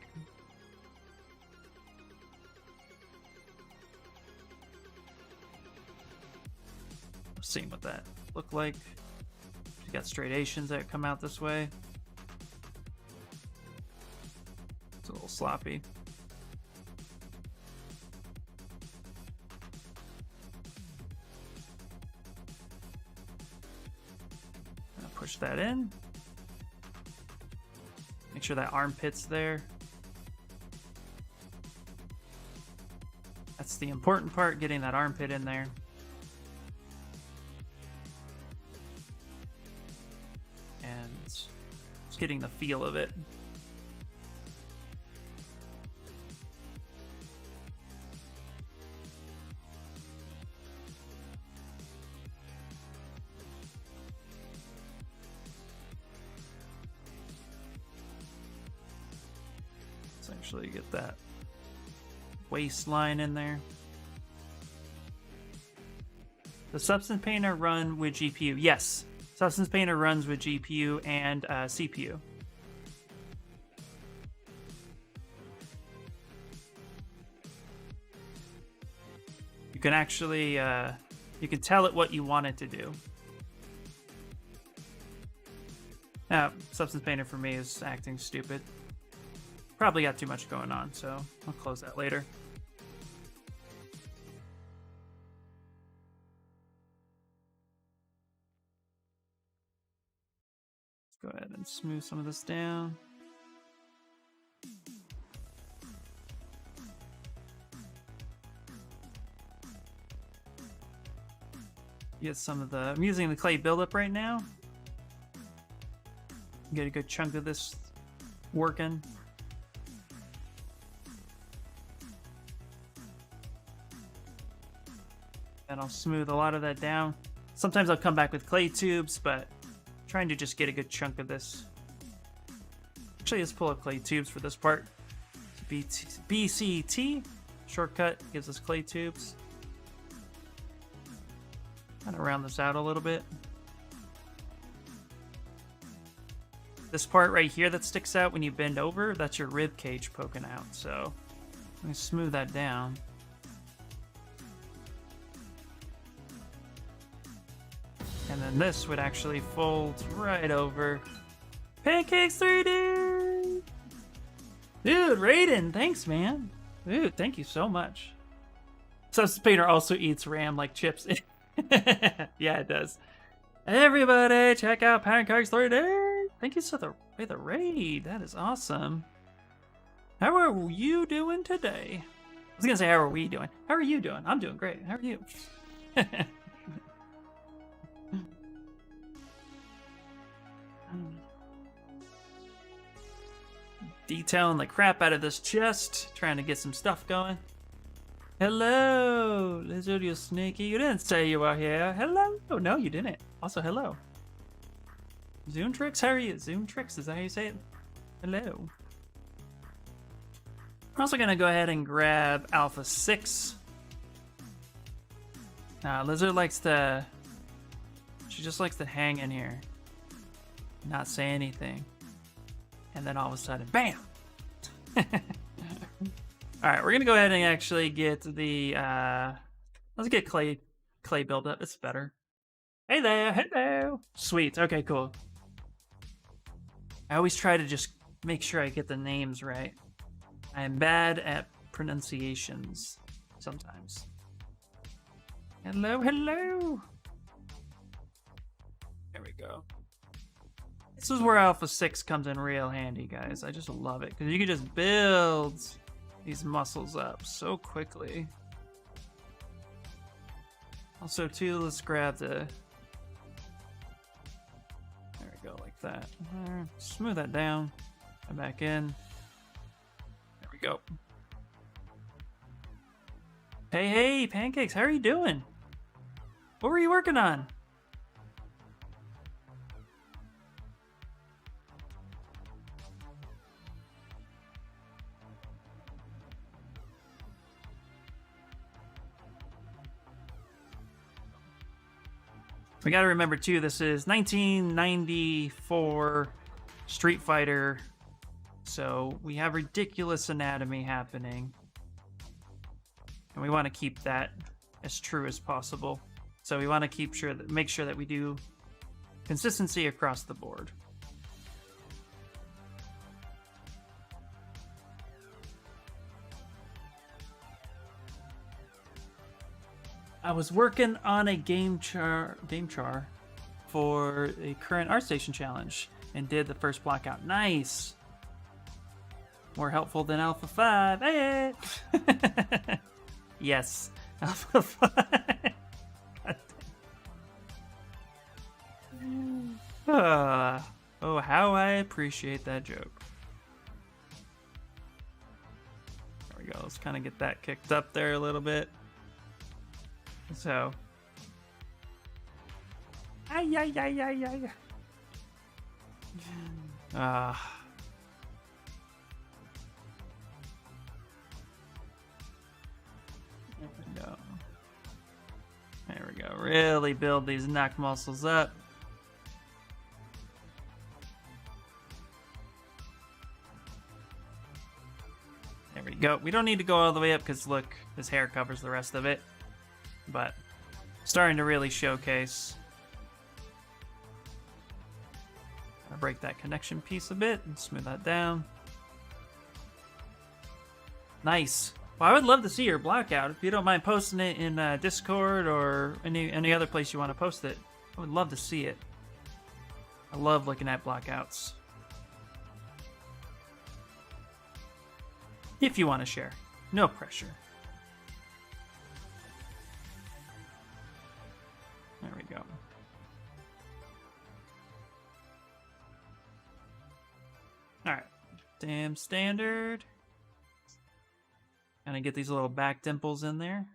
Seeing what that look like. You got striations that come out this way. It's a little sloppy. Push that in. Make sure that armpit's there. That's the important part, getting that armpit in there. And just getting the feel of it. Actually get that waistline in there. The Substance Painter run with GPU. Yes, Substance Painter runs with GPU and CPU. You can actually you can tell it what you want it to do. Now, Substance Painter for me is acting stupid. Probably got too much going on, so I'll close that later. Let's go ahead and smooth some of this down. Get some of the, I'm using the clay buildup right now. Get a good chunk of this working. And I'll smooth a lot of that down. Sometimes I'll come back with clay tubes, but I'm trying to just get a good chunk of this Actually, let's pull up clay tubes for this part. BCT shortcut gives us clay tubes. Kind of round this out a little bit. This part right here that sticks out when you bend over, that's your rib cage poking out. So let me smooth that down. And then this would actually fold right over. Pancakes 3D! Dude, Raiden, thanks, man. Dude, thank you so much. Substance Painter also eats RAM like chips. Yeah, it does. Everybody, check out Pancakes 3D! Thank you for the raid. That is awesome. How are you doing today? I was gonna say, how are we doing? How are you doing? I'm doing great. How are you? Detailing the crap out of this chest, trying to get some stuff going. Hello, lizard, you sneaky. You didn't say you were here. Hello. Oh, no, you didn't. Also, hello. Zoom Tricks, how are you? Zoom Tricks, is that how you say it? Hello. We're also gonna go ahead and grab Alpha 6. Lizard likes to... She just likes to hang in here. Not say anything. And then all of a sudden, BAM! Alright, we're gonna go ahead and actually get the, let's get clay build up. It's better. Hey there, hello! Sweet, okay, cool. I always try to just make sure I get the names right. I am bad at pronunciations sometimes. Hello, hello! There we go. This is where Alpha 6 comes in real handy, guys. I just love it, because you can just build these muscles up so quickly. Also, too, let's grab the... There we go, like that. Smooth that down. Come back in. There we go. Hey, hey, Pancakes, how are you doing? What were you working on? We gotta remember too, this is 1994 Street Fighter, so we have ridiculous anatomy happening. And we want to keep that as true as possible. So we want to make sure that we do consistency across the board. I was working on a game char for a current ArtStation challenge and did the first block out. Nice. More helpful than Alpha 5. Hey. Yes, Alpha 5. Oh, how I appreciate that joke. There we go. Let's kind of get that kicked up there a little bit. So, there we go. There we go. Really build these neck muscles up. There we go. We don't need to go all the way up because look, his hair covers the rest of it. But starting to really showcase. I'll break that connection piece a bit and smooth that down. Nice. Well, I would love to see your blackout. If you don't mind posting it in Discord or any other place you want to post it, I would love to see it. I love looking at blackouts. If you want to share, no pressure. There we go. Alright. Damn standard. Gonna get these little back dimples in there.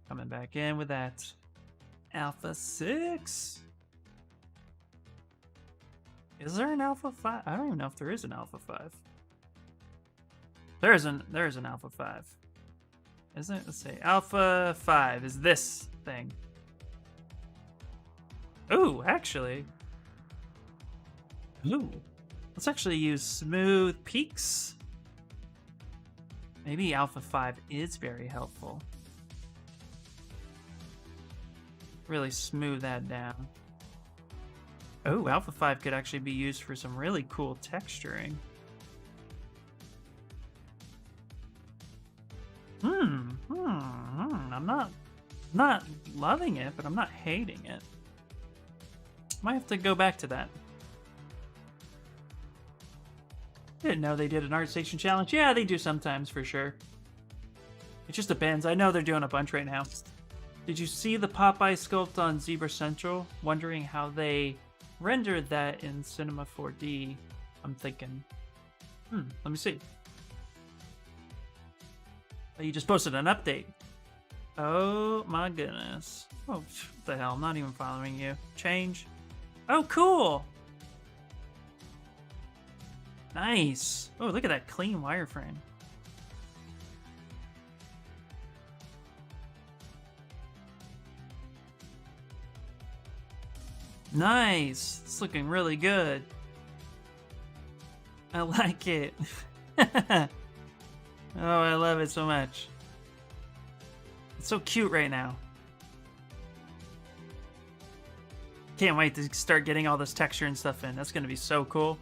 Coming back in with that Alpha 6. Is there an Alpha 5? I don't even know if there is an Alpha 5. There is an Alpha 5. Isn't it? Let's see. Alpha 5 is this thing. Ooh, actually. Ooh. Let's actually use smooth peaks. Maybe Alpha 5 is very helpful. Really smooth that down. Oh, Alpha 5 could actually be used for some really cool texturing. I'm not loving it, but I'm not hating it. Might have to go back to that. Didn't know they did an art station challenge. Yeah, they do sometimes for sure. It just depends. I know they're doing a bunch right now. Did you see the Popeye sculpt on Zbrush Central? Wondering how they rendered that in Cinema 4D. I'm thinking. Let me see. Oh, you just posted an update. Oh my goodness. Oh, what the hell? I'm not even following you. Change. Oh, cool. Nice. Oh, look at that clean wireframe. Nice. It's looking really good. I like it. Oh, I love it so much. It's so cute right now. Can't wait to start getting all this texture and stuff in. That's going to be so cool.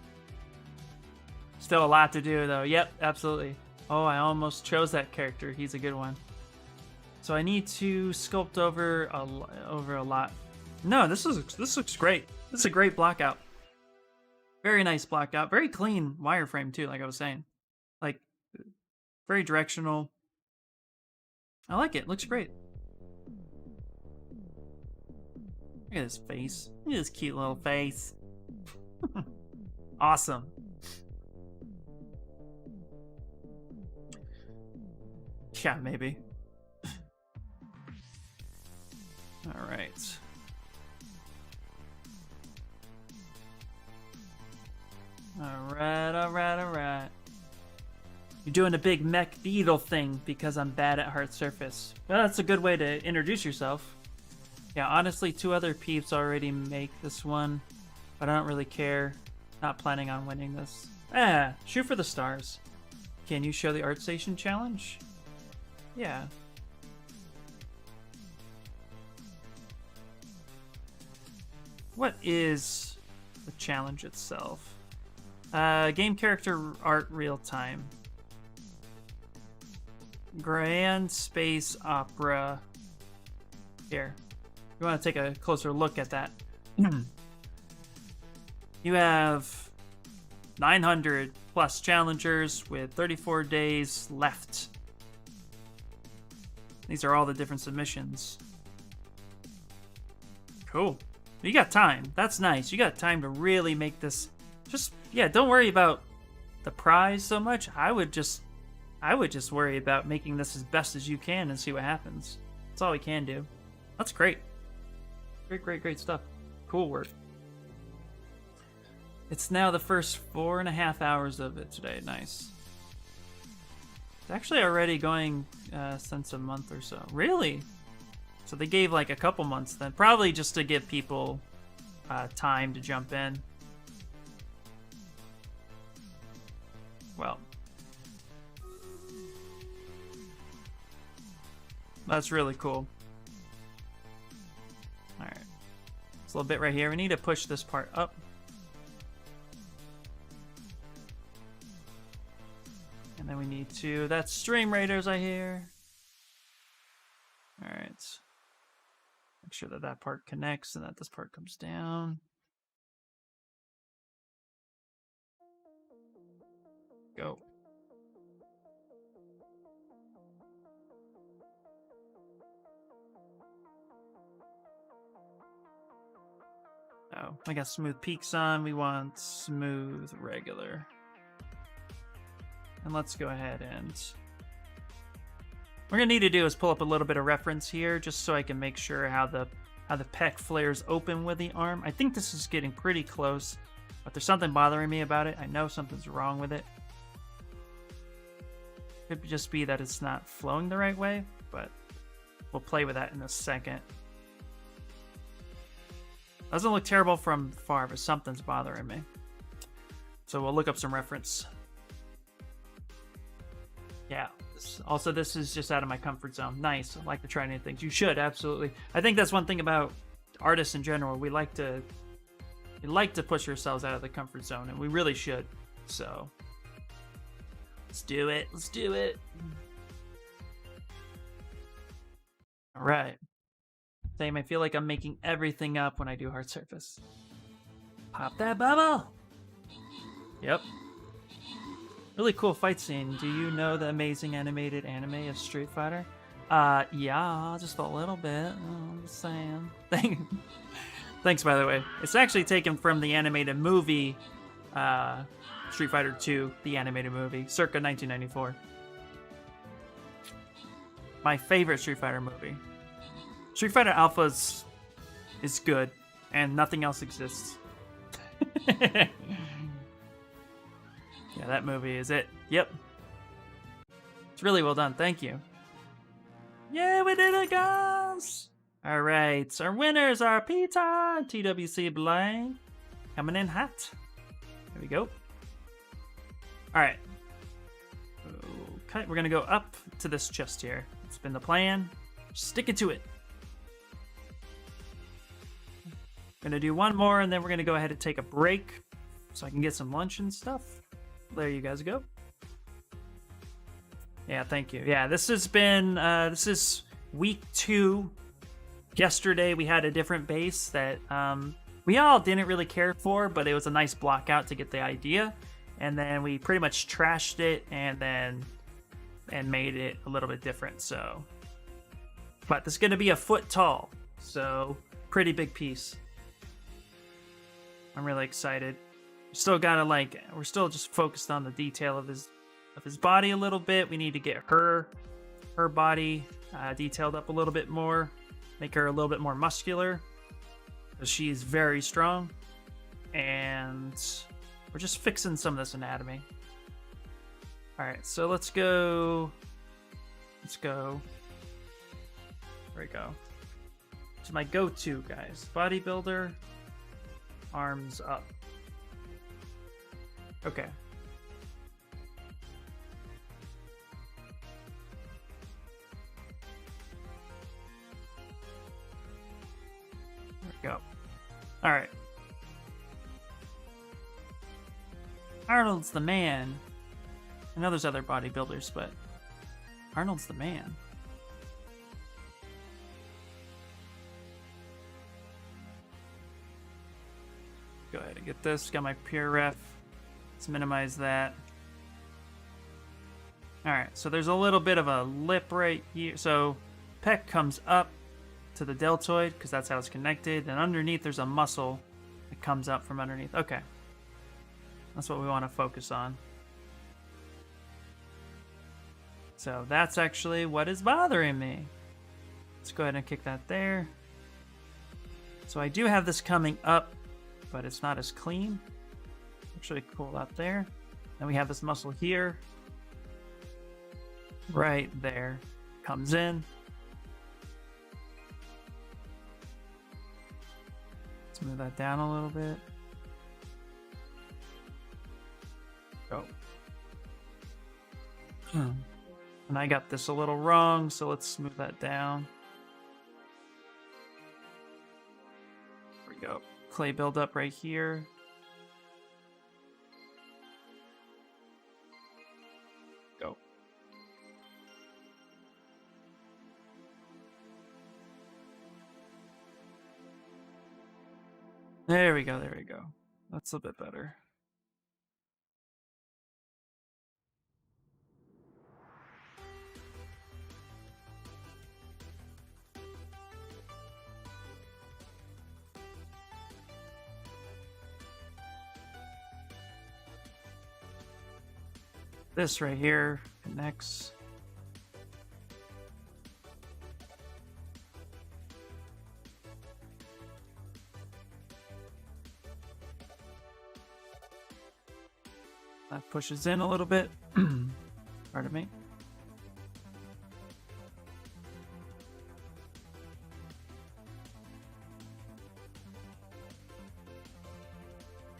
Still a lot to do, though. Yep, absolutely. Oh, I almost chose that character. He's a good one. So I need to sculpt over a lot. No, this looks great. This is a great block out. Very nice block out. Very clean wireframe too, like I was saying. Like, very directional. I like it. Looks great. Look at his face. Look at his cute little face. Awesome. Yeah, maybe. All right. Alright. You're doing a big mech beetle thing because I'm bad at hard surface. Well, that's a good way to introduce yourself. Yeah, honestly, 2 other peeps already make this one, but I don't really care. Not planning on winning this. Shoot for the stars. Can you show the art station challenge? Yeah. What is the challenge itself? Game character art real time. Grand Space Opera. Here. You want to take a closer look at that. You have 900 plus challengers with 34 days left. These are all the different submissions. Cool. You got time. That's nice. You got time to really make this. Yeah, don't worry about the prize so much. I would just worry about making this as best as you can and see what happens. That's all we can do. That's great. Great stuff. Cool work. It's now the first 4.5 hours of it today. Nice. It's actually already going since a month or so. Really? So they gave like a couple months then. Probably just to give people time to jump in. Well, that's really cool. Alright. This little bit right here. We need to push this part up. And then we need to... That's Stream Raiders, I hear. Alright. Make sure that that part connects and that this part comes down. Go. Oh, I got smooth peaks on. We want smooth regular. And let's go ahead and... What we're gonna need to do is pull up a little bit of reference here just so I can make sure how the pec flares open with the arm. I think this is getting pretty close But there's something bothering me about it. I know something's wrong with it. Could just be that it's not flowing the right way, but we'll play with that in a second. Doesn't look terrible from far, but something's bothering me. So we'll look up some reference. Yeah. Also, this is just out of my comfort zone. Nice. I like to try new things. You should, absolutely. I think that's one thing about artists in general. We like to push ourselves out of the comfort zone, and we really should. So let's do it. Let's do it. All right. Same. I feel like I'm making everything up when I do hard surface. Pop that bubble. Yep. Really cool fight scene. Do you know the amazing animated anime of Street Fighter? Yeah, just a little bit. I'm just saying. Thanks, by the way. It's actually taken from the animated movie, Street Fighter 2, the animated movie, circa 1994. My favorite Street Fighter movie. Street Fighter Alpha is good, and nothing else exists. Yeah, that movie is it. Yep. It's really well done. Thank you. Yeah, we did it, guys! Alright, our winners are Peter and TWC Blind. Coming in hot. There we go. Alright. Okay, we're gonna go up to this chest here. It's been the plan. Stick it to it. Gonna do one more, and then we're gonna go ahead and take a break so I can get some lunch and stuff. There you guys go. Yeah, thank you. Yeah, this has been, this is week 2. Yesterday we had a different base that we all didn't really care for, but it was a nice block out to get the idea. And then we pretty much trashed it and made it a little bit different, so. But this is gonna be a foot tall, so pretty big piece. I'm really excited. Still gotta we're still just focused on the detail of his body a little bit. We need to get her body detailed up a little bit more, make her a little bit more muscular, because she's very strong. And we're just fixing some of this anatomy. All right, so let's go. There we go. It's my go-to, guys. Bodybuilder, arms up. Okay. There we go. All right. Arnold's the man. I know there's other bodybuilders, but Arnold's the man. Go ahead and get this. Got my pure ref. Let's minimize that. Alright, so there's a little bit of a lip right here. So pec comes up to the deltoid because that's how it's connected. And underneath there's a muscle that comes up from underneath. Okay. That's what we want to focus on. So that's actually what is bothering me. Let's go ahead and kick that there. So I do have this coming up, but it's not as clean. Actually cool up there. Then we have this muscle here. Right there. Comes in. Let's move that down a little bit. Go. And I got this a little wrong, so let's smooth that down. There we go. Clay buildup right here. Go. There we go, there we go. That's a bit better. This right here connects. pushes in a little bit. Pardon me.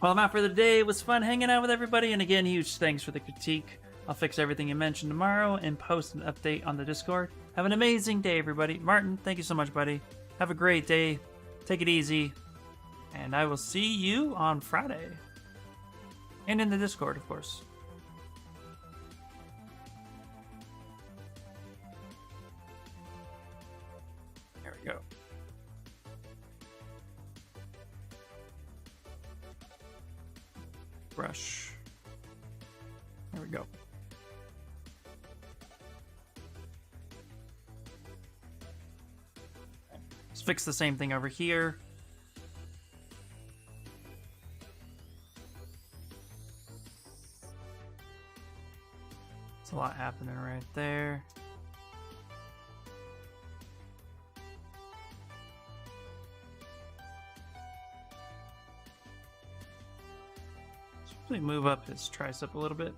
Well, I'm out for the day. It was fun hanging out with everybody. And again, huge thanks for the critique. I'll fix everything you mentioned tomorrow and post an update on the Discord. Have an amazing day, everybody. Martin, thank you so much, buddy. Have a great day. Take it easy. And I will see you on Friday. And in the Discord, of course. There we go. Brush. There we go. Let's fix the same thing over here. It's a lot happening right there. Let's move up his tricep a little bit.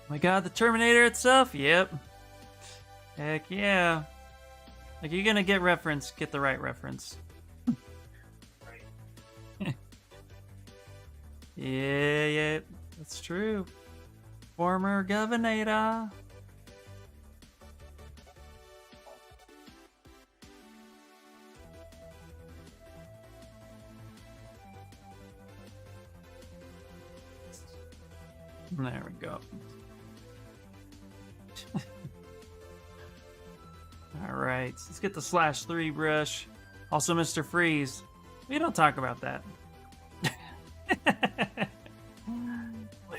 Oh my god, the Terminator itself? Yep. Heck yeah. Like, you're gonna get reference, get the right reference. Right. Yeah, that's true. Former governor. There we go. All right, let's get the /3 brush. Also, Mr. Freeze. We don't talk about that.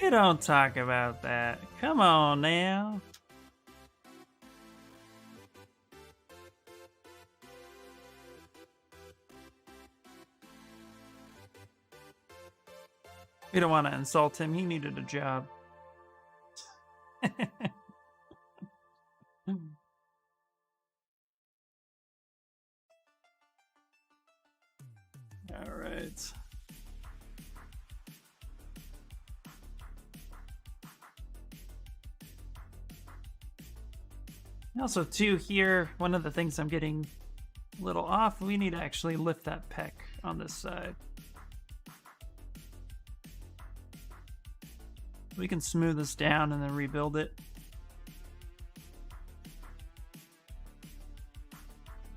We don't talk about that. Come on now. We don't want to insult him. He needed a job. All right. Also, too, here, one of the things I'm getting a little off, we need to actually lift that pec on this side. We can smooth this down and then rebuild it.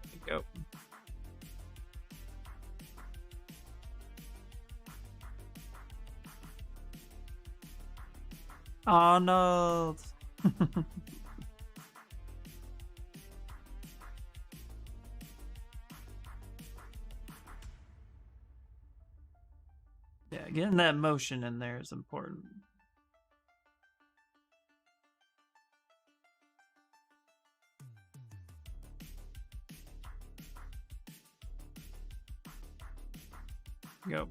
There we go. Arnold! Yeah, getting that motion in there is important. Go.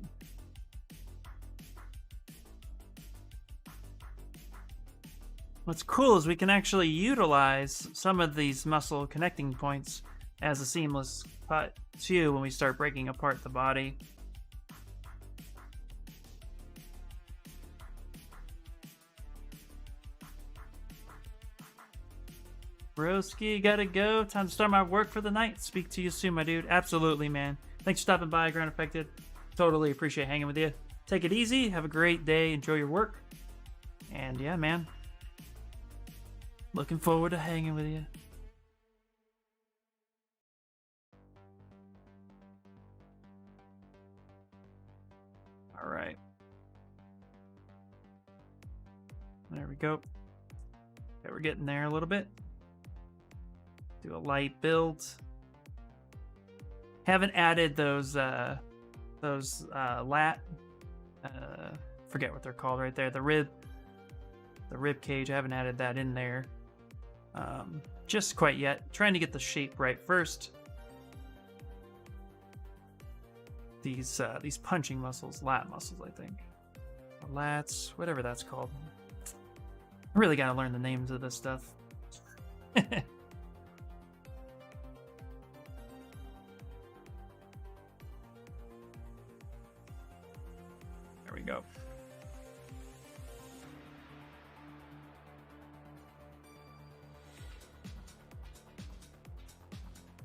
What's cool is we can actually utilize some of these muscle connecting points as a seamless cut too when we start breaking apart the body. Broski, gotta go. Time to start my work for the night. Speak to you soon, my dude. Absolutely, man. Thanks for stopping by, Ground Affected. Totally appreciate hanging with you. Take it easy. Have a great day. Enjoy your work. And yeah, man. Looking forward to hanging with you. All right. There we go. Okay, we're getting there a little bit. Do a light build. Haven't added those lat. Forget what they're called right there. The rib cage. I haven't added that in there. Just quite yet. Trying to get the shape right first. These punching muscles, lat muscles, I think. Or lats, whatever that's called. I really gotta learn the names of this stuff. There we go.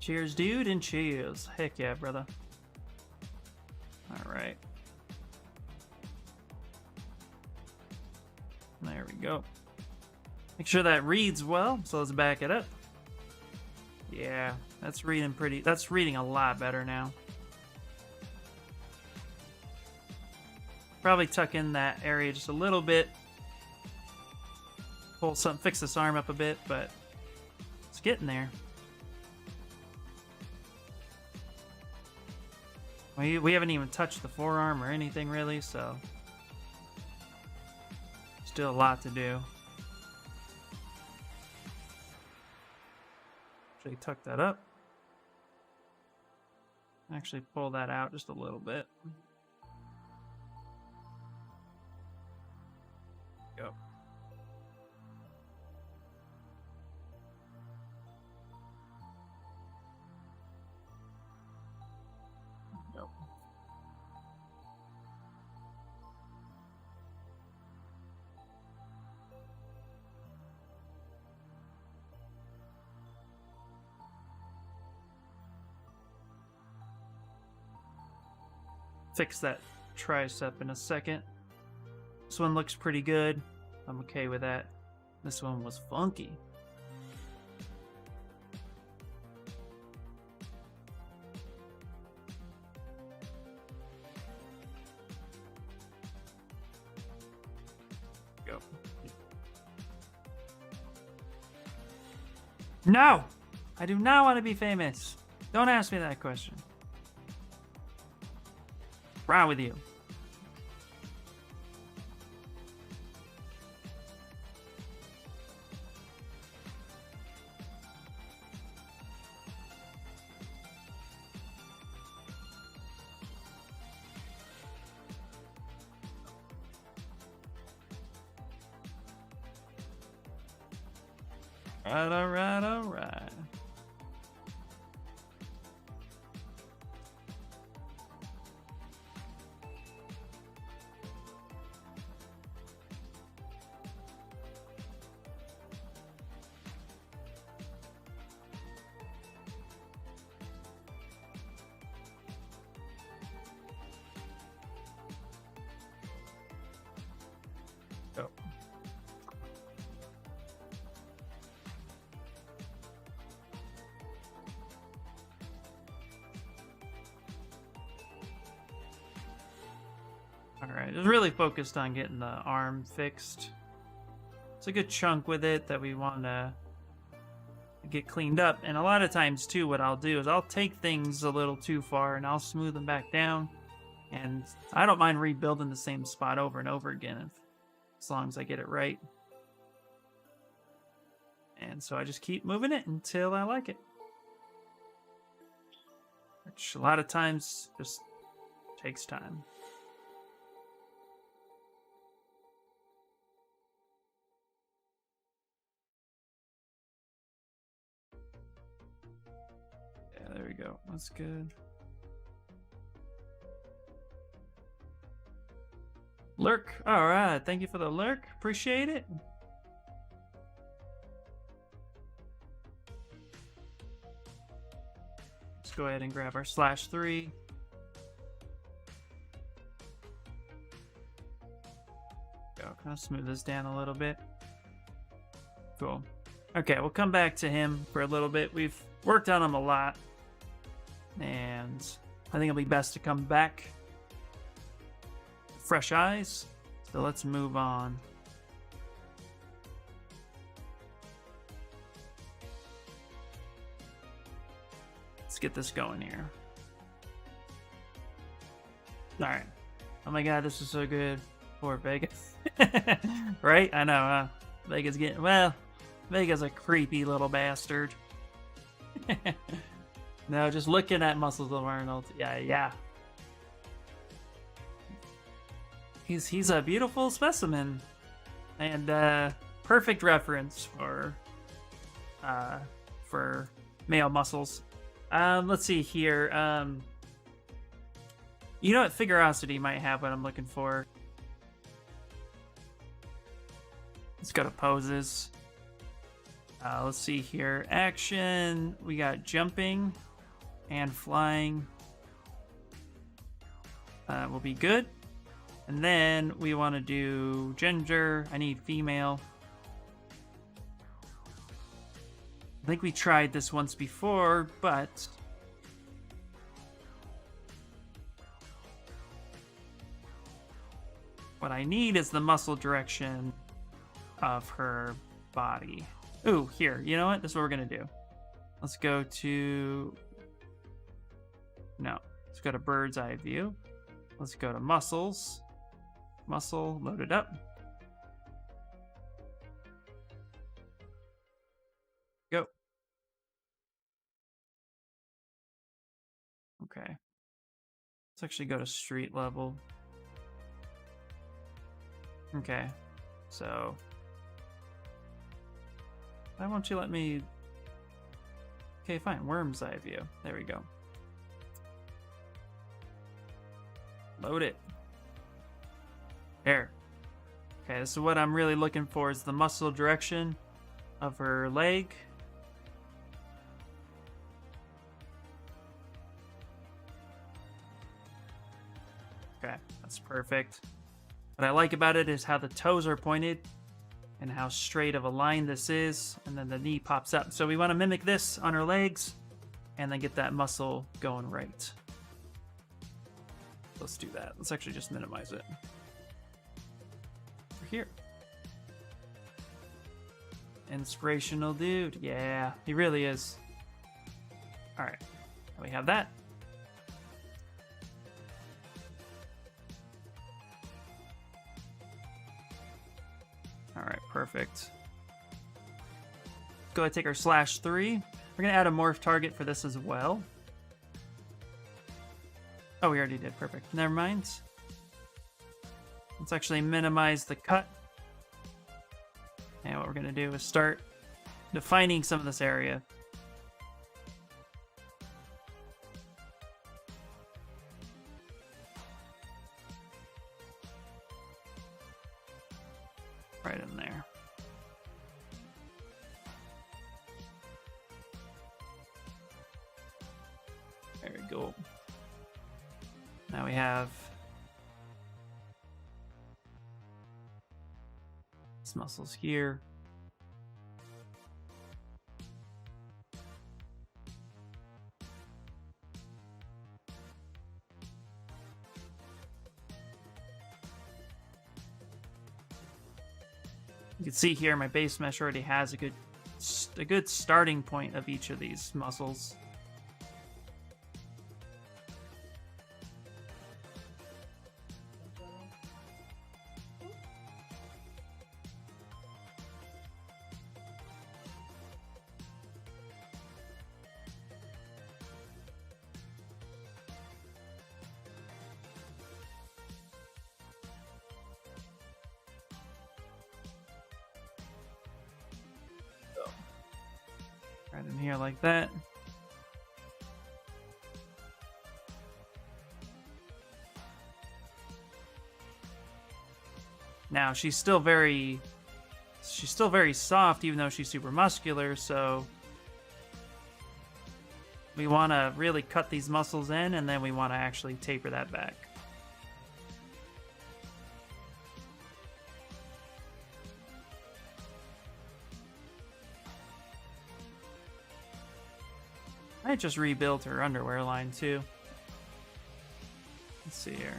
Cheers, dude, and cheers. Heck yeah, brother. All right. There we go. Make sure that reads well, so let's back it up. Yeah, that's reading a lot better now. Probably tuck in that area just a little bit. Fix this arm up a bit, but it's getting there. We haven't even touched the forearm or anything really, so still a lot to do. Actually tuck that up. Actually pull that out just a little bit. Go. Go. Fix that tricep in a second. This one looks pretty good. I'm okay with that. This one was funky. Go. No! I do not want to be famous. Don't ask me that question. What's wrong with you? All right. Go. Alright, just really focused on getting the arm fixed. It's a good chunk with it that we want to get cleaned up. And a lot of times, too, what I'll do is I'll take things a little too far and I'll smooth them back down. And I don't mind rebuilding the same spot over and over again as long as I get it right. And so I just keep moving it until I like it. Which a lot of times just takes time. Yeah, there we go. That's good. Lurk. All right. Thank you for the lurk. Appreciate it. Let's go ahead and grab our /3. Go. Kind of smooth this down a little bit. Cool. Okay, we'll come back to him for a little bit. We've worked on him a lot. And I think it'll be best to come back. Fresh eyes. So let's move on. Let's get this going here. Alright. Oh my god, this is so good. Poor Vegas. Right? I know, Vegas getting... Well, Vega's a creepy little bastard. No, just looking at muscles of Arnold. Yeah. He's a beautiful specimen. And perfect reference for male muscles. Let's see here. You know what? Figurosity might have what I'm looking for. Let's go to poses. Let's see here. Action. We got jumping and flying. Will be good. And then we want to do gender. I need female. I think we tried this once before, but what I need is the muscle direction of her body. Ooh, here. You know what? This is what we're going to do. Let's go to... No. Let's go to bird's eye view. Let's go to muscles. Muscle, load it up. Go. Okay. Let's actually go to street level. Okay. So... why won't you let me... Okay, fine. Worm's eye view. There we go. Load it. There. Okay, this is what I'm really looking for, is the muscle direction of her leg. Okay, that's perfect. What I like about it is how the toes are pointed and how straight of a line this is, and then the knee pops up. So we want to mimic this on her legs and then get that muscle going right. Let's do that. Let's actually just minimize it. We're here. Inspirational dude. Yeah, he really is. All right, we have that. All right, perfect. Let's go ahead and take our /3. We're gonna add a morph target for this as well. Oh, we already did. Perfect. Never mind. Let's actually minimize the cut. And what we're going to do is start defining some of this area. Right in there. There we go. Now we have these muscles here. You can see here my base mesh already has a good starting point of each of these muscles. Right in here like that. Now she's still very soft, even though she's super muscular, so we want to really cut these muscles in, and then we want to actually taper that back. I just rebuilt her underwear line too. Let's see here.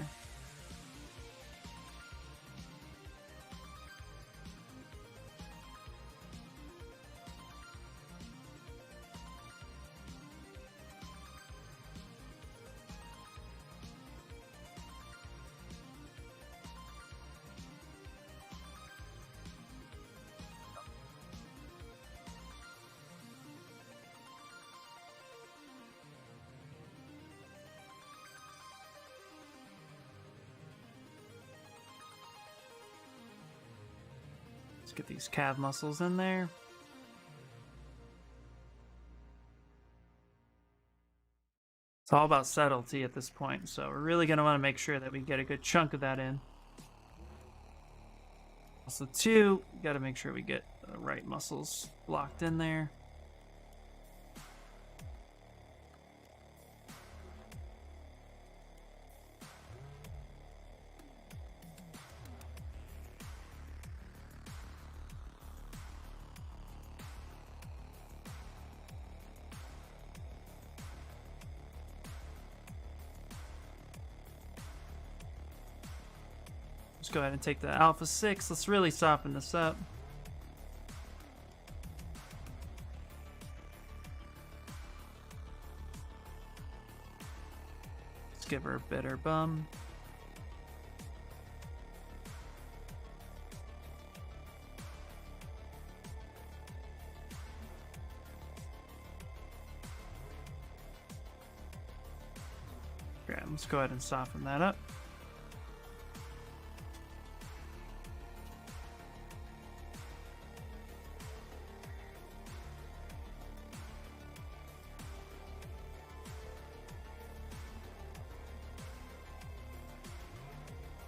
Let's get these calf muscles in there. It's all about subtlety at this point, so we're really going to want to make sure that we get a good chunk of that in. Also, too, we got to make sure we get the right muscles locked in there. Let's go ahead and take the Alpha 6. Let's really soften this up. Let's give her a bitter bum. Okay, let's go ahead and soften that up.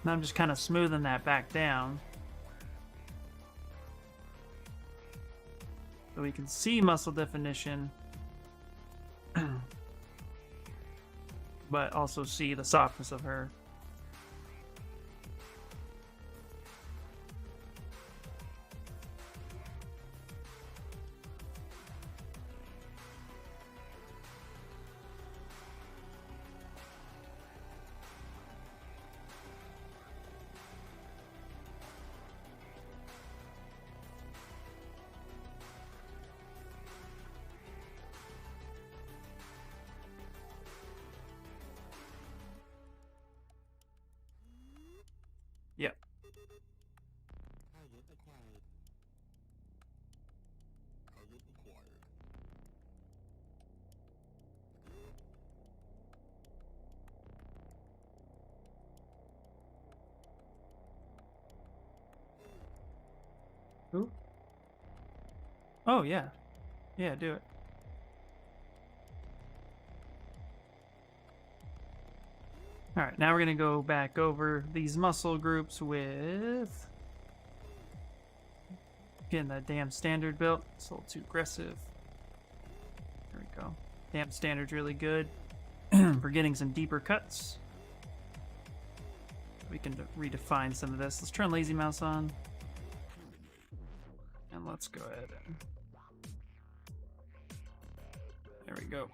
Now I'm just kind of smoothing that back down so we can see muscle definition, but also see the softness of her. Yep. Who? Oh, yeah. Yeah, do it. All right, now we're going to go back over these muscle groups with getting that damn standard built. It's a little too aggressive. There we go. Damn standard's really good for getting some deeper cuts. We can redefine some of this. Let's turn Lazy Mouse on. And let's go ahead and... There we go.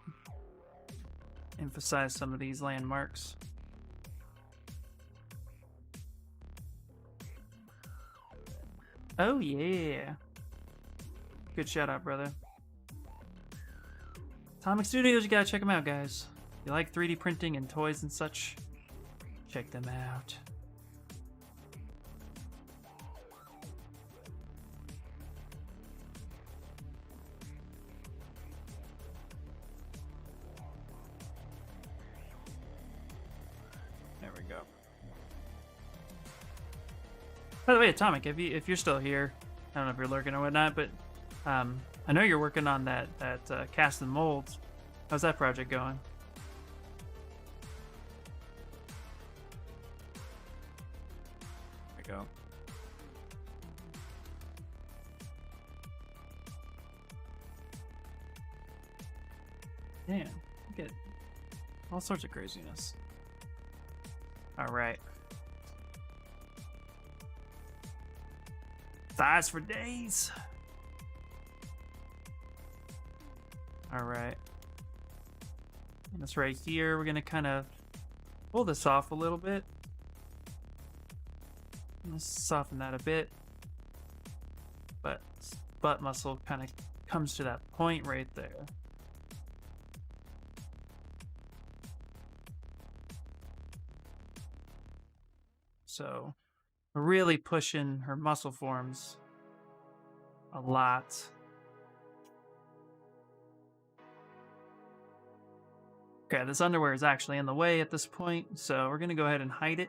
Emphasize some of these landmarks. Oh, yeah. Good shout out, brother. Atomic Studios, you gotta check them out, guys. If you like 3D printing and toys and such, check them out. There we go. By the way, Atomic, if you're still here, I don't know if you're lurking or whatnot, but I know you're working on that cast and molds. How's that project going? There we go. Damn, look at all sorts of craziness. All right. Thighs for days. All right. And this right here, we're gonna kind of pull this off a little bit. Let's soften that a bit. But butt muscle kind of comes to that point right there. So we're really pushing her muscle forms a lot. Okay, this underwear is actually in the way at this point, so we're going to go ahead and hide it.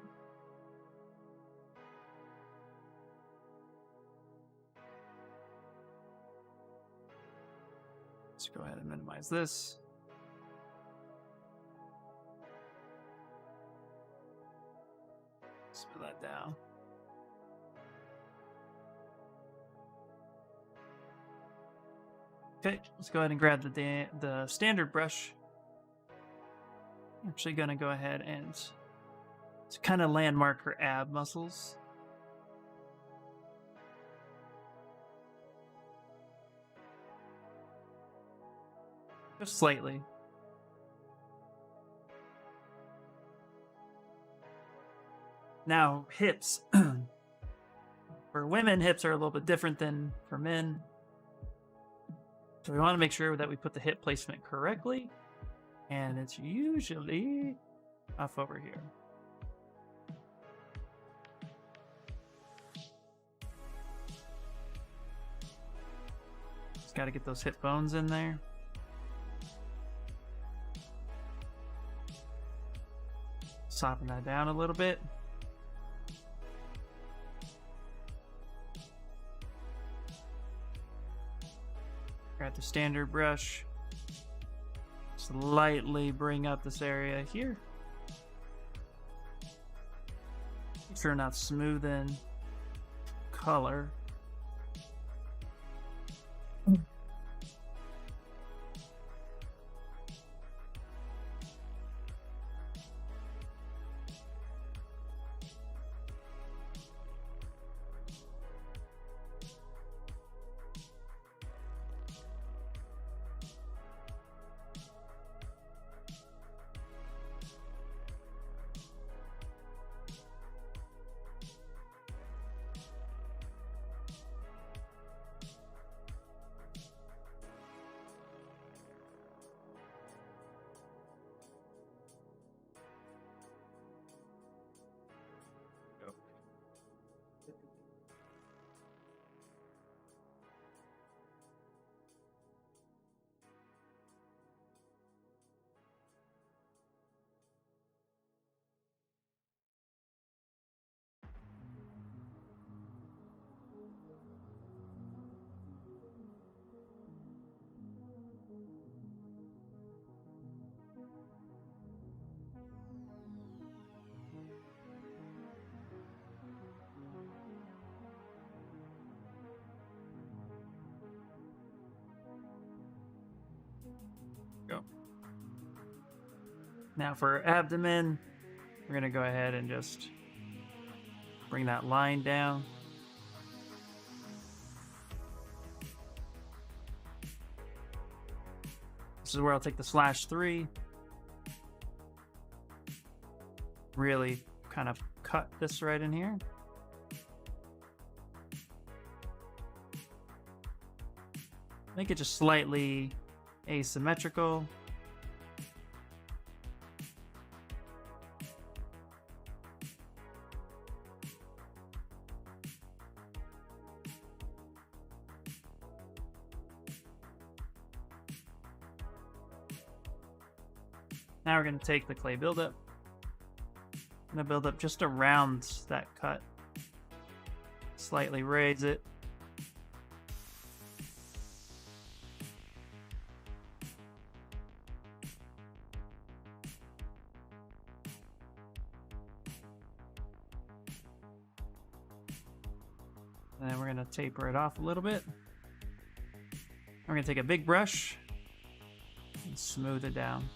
Let's go ahead and minimize this. Smooth that down. Okay, let's go ahead and grab the standard brush. I'm actually going to go ahead and kind of landmark her ab muscles. Just slightly. Now, hips. For women, hips are a little bit different than for men. So we want to make sure that we put the hip placement correctly. And it's usually off over here. Just got to get those hip bones in there. Soften that down a little bit. Grab the standard brush. Slightly bring up this area here. Make sure not smooth in color. Go. Now for abdomen, we're going to go ahead and just bring that line down. This is where I'll take the /3. Really kind of cut this right in here. Make it just slightly asymmetrical. Now we're going to take the clay buildup. I'm going to build up just around that cut. Slightly raise it. And then we're going to taper it off a little bit. We're going to take a big brush and smooth it down.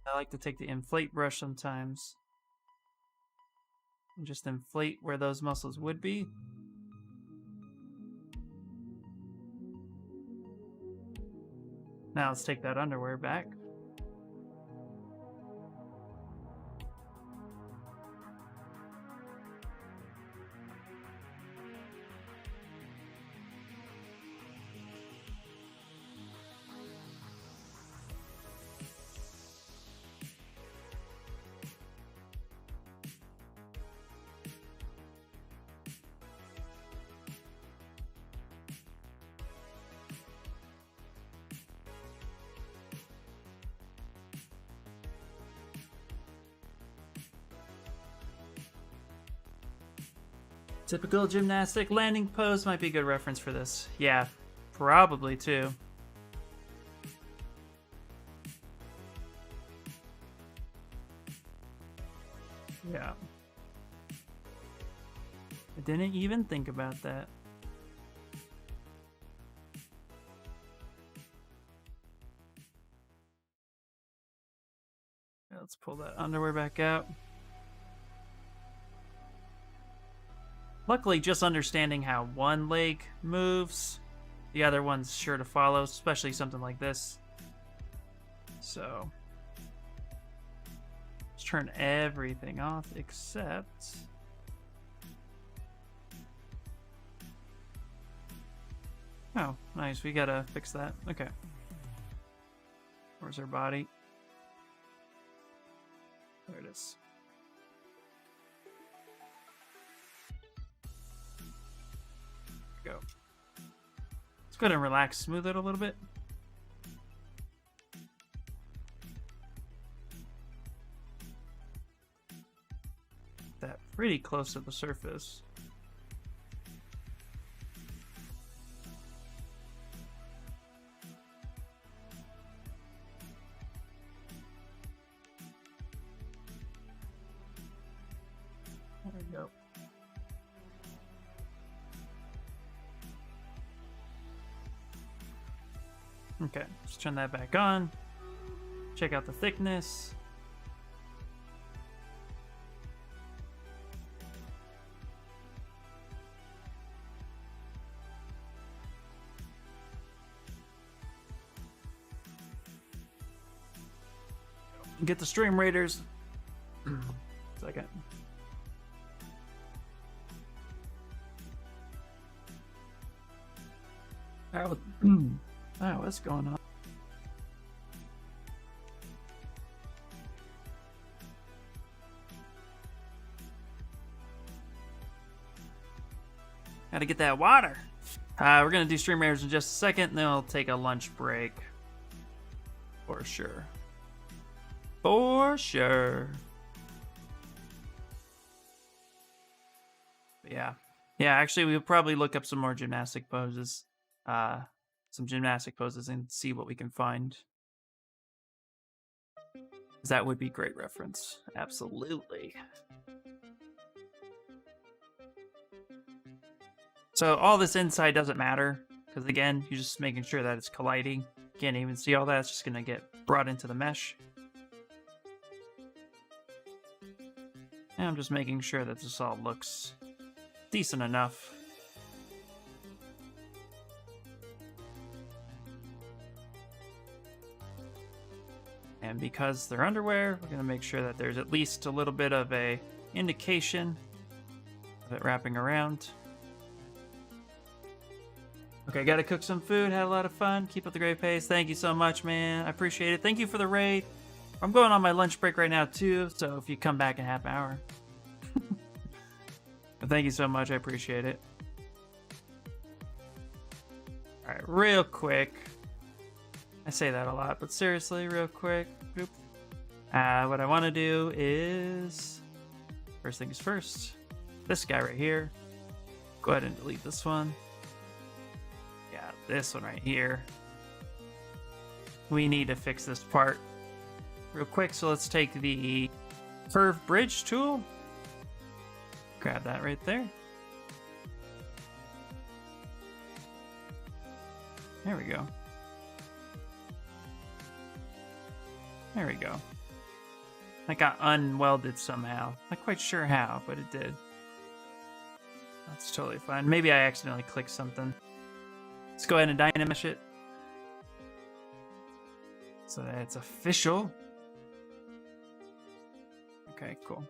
I like to take the inflate brush sometimes and just inflate where those muscles would be. Now let's take that underwear back. Typical gymnastic landing pose might be a good reference for this. Yeah, probably too. Yeah. I didn't even think about that. Let's pull that underwear back out. Luckily, just understanding how one leg moves, the other one's sure to follow, especially something like this. So, let's turn everything off except... Oh, nice. We gotta fix that. Okay. Where's our body? There it is. Go. Let's go ahead and relax, smooth it a little bit. That pretty close to the surface. There we go. Okay, let's turn that back on. Check out the thickness. Get the stream raiders. Second. Oh, oh, what's going on? Gotta get that water. We're gonna do stream raiders in just a second, and then we'll take a lunch break. For sure. For sure. But yeah. Yeah, actually, we'll probably look up some more gymnastic poses. Some gymnastic poses and see what we can find. That would be great reference. Absolutely. So all this inside doesn't matter, because again, you're just making sure that it's colliding. Can't even see all that. It's just going to get brought into the mesh. And I'm just making sure that this all looks decent enough. And because they're underwear, we're going to make sure that there's at least a little bit of a indication of it wrapping around. Okay, gotta cook some food. Had a lot of fun. Keep up the great pace. Thank you so much, man. I appreciate it. Thank you for the raid. I'm going on my lunch break right now, too, so if you come back in half an hour. But thank you so much. I appreciate it. All right, real quick. I say that a lot, but seriously, real quick. What I want to do is... First things first. This guy right here. Go ahead and delete this one. Yeah, this one right here. We need to fix this part real quick, so let's take the curve bridge tool. Grab that right there. There we go. There we go. That got unwelded somehow. Not quite sure how, but it did. That's totally fine. Maybe I accidentally clicked something. Let's go ahead and dynamesh it. So that it's official. Okay, cool.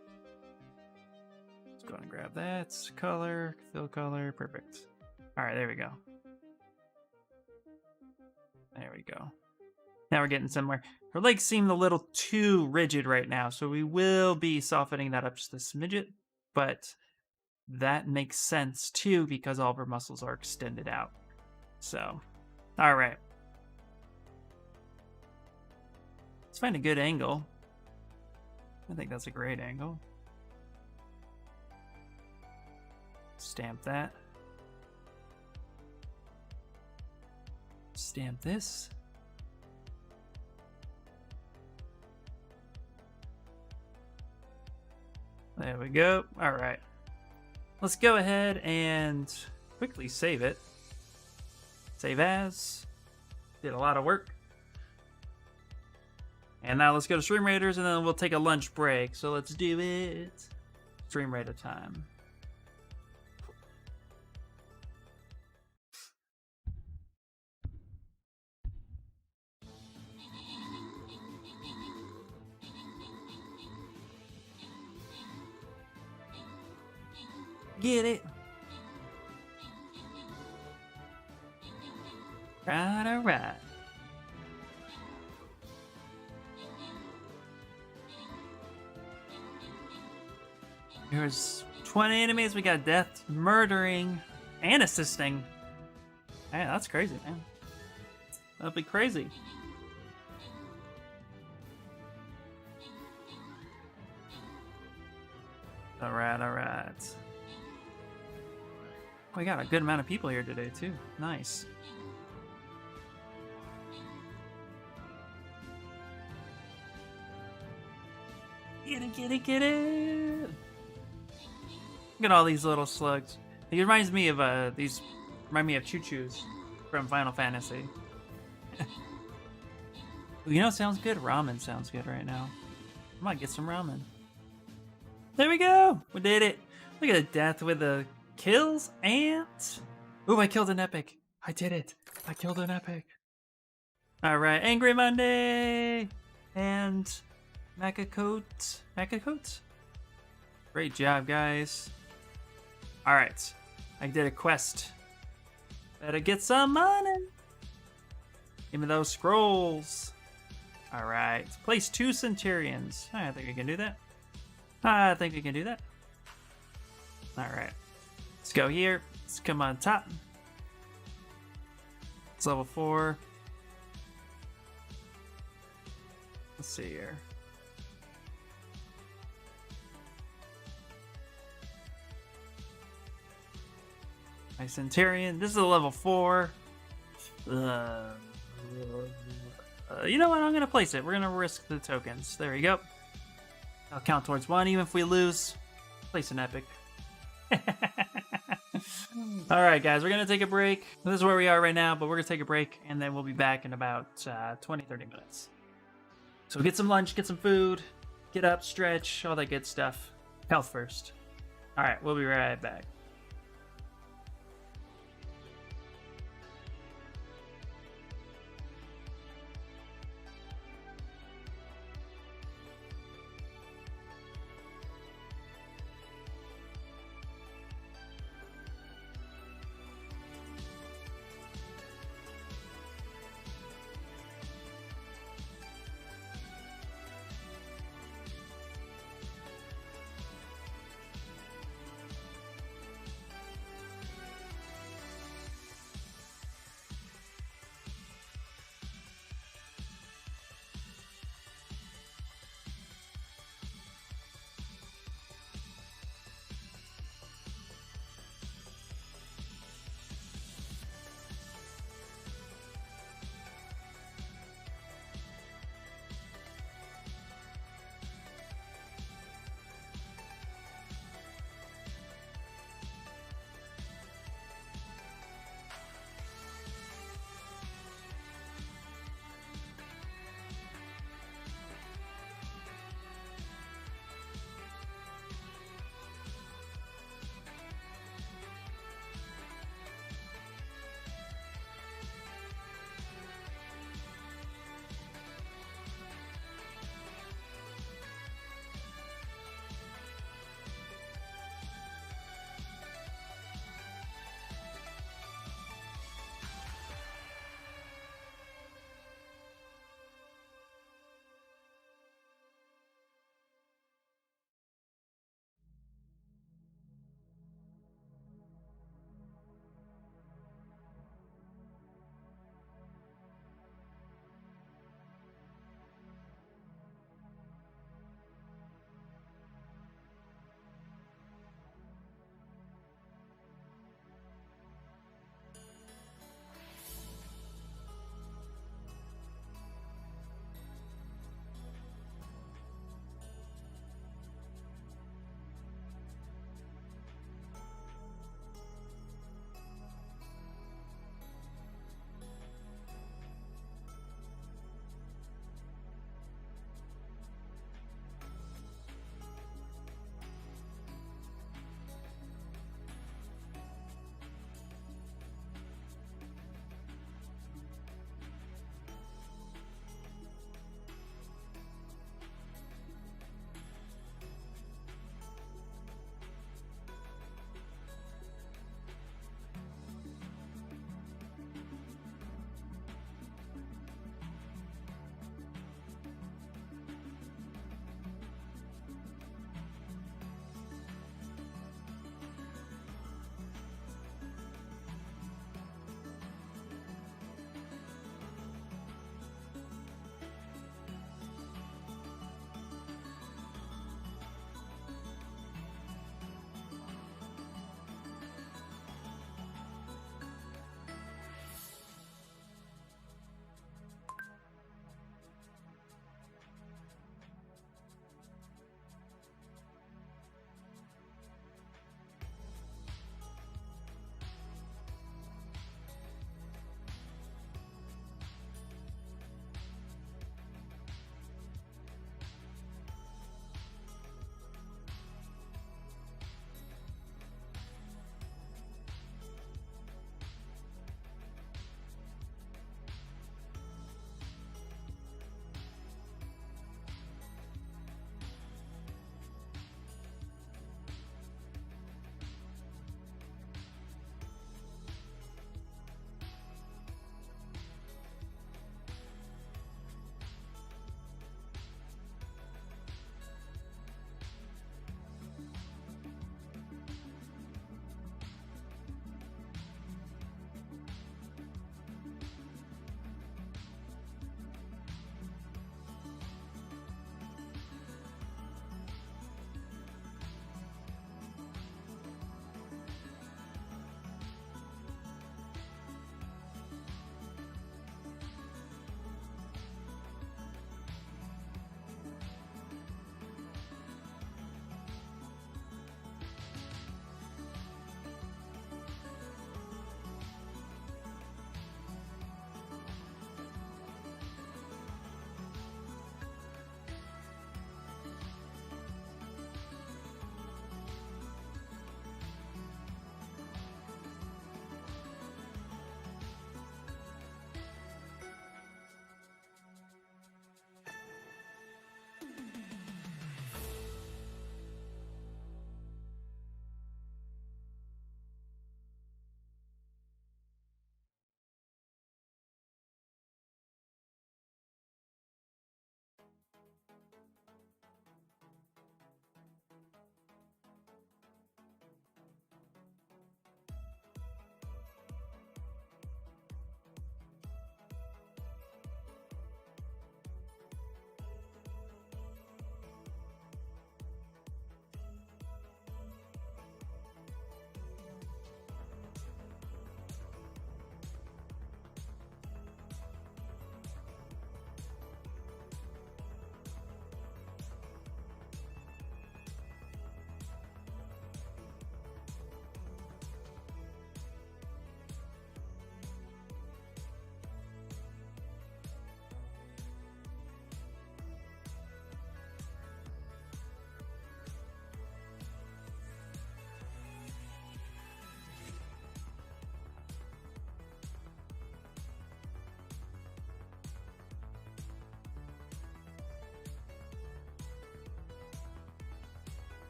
Let's go ahead and grab that. Color, fill color, perfect. Alright, there we go. There we go. Now we're getting somewhere. Her legs seem a little too rigid right now, so we will be softening that up just a smidget, but that makes sense too because all of her muscles are extended out. So, all right. Let's find a good angle. I think that's a great angle. Stamp that. Stamp this. There we go. All right. Let's go ahead and quickly save it. Save as. Did a lot of work. And now let's go to Stream Raiders, and then we'll take a lunch break. So let's do it. Stream Raider time. Get it. Right, all right. There's 20 enemies. We got death, murdering, and assisting. Man, that's crazy, man. That'd be crazy. All right, all right. We got a good amount of people here today, too. Nice. Get it, get it, get it! Look at all these little slugs. It reminds me of remind me of choo-choos from Final Fantasy. You know what sounds good? Ramen sounds good right now. I might get some ramen. There we go! We did it! Look at the death with the kills and... Ooh, I killed an epic. I did it. I killed an epic. Alright, Angry Monday! And... Macacoat? Great job, guys. Alright, I did a quest. Better get some money. Give me those scrolls. Alright, place 2 Centurions. I think we can do that. I think we can do that. Alright, let's go here. Let's come on top. It's level 4. Let's see here. My Centurion. This is a level 4. You know what? I'm going to place it. We're going to risk the tokens. There you go. I'll count towards 1. Even if we lose, place an epic. Alright, guys. We're going to take a break. This is where we are right now, but we're going to take a break, and then we'll be back in about 20-30 minutes. So get some lunch, get some food, get up, stretch, all that good stuff. Health first. Alright, we'll be right back.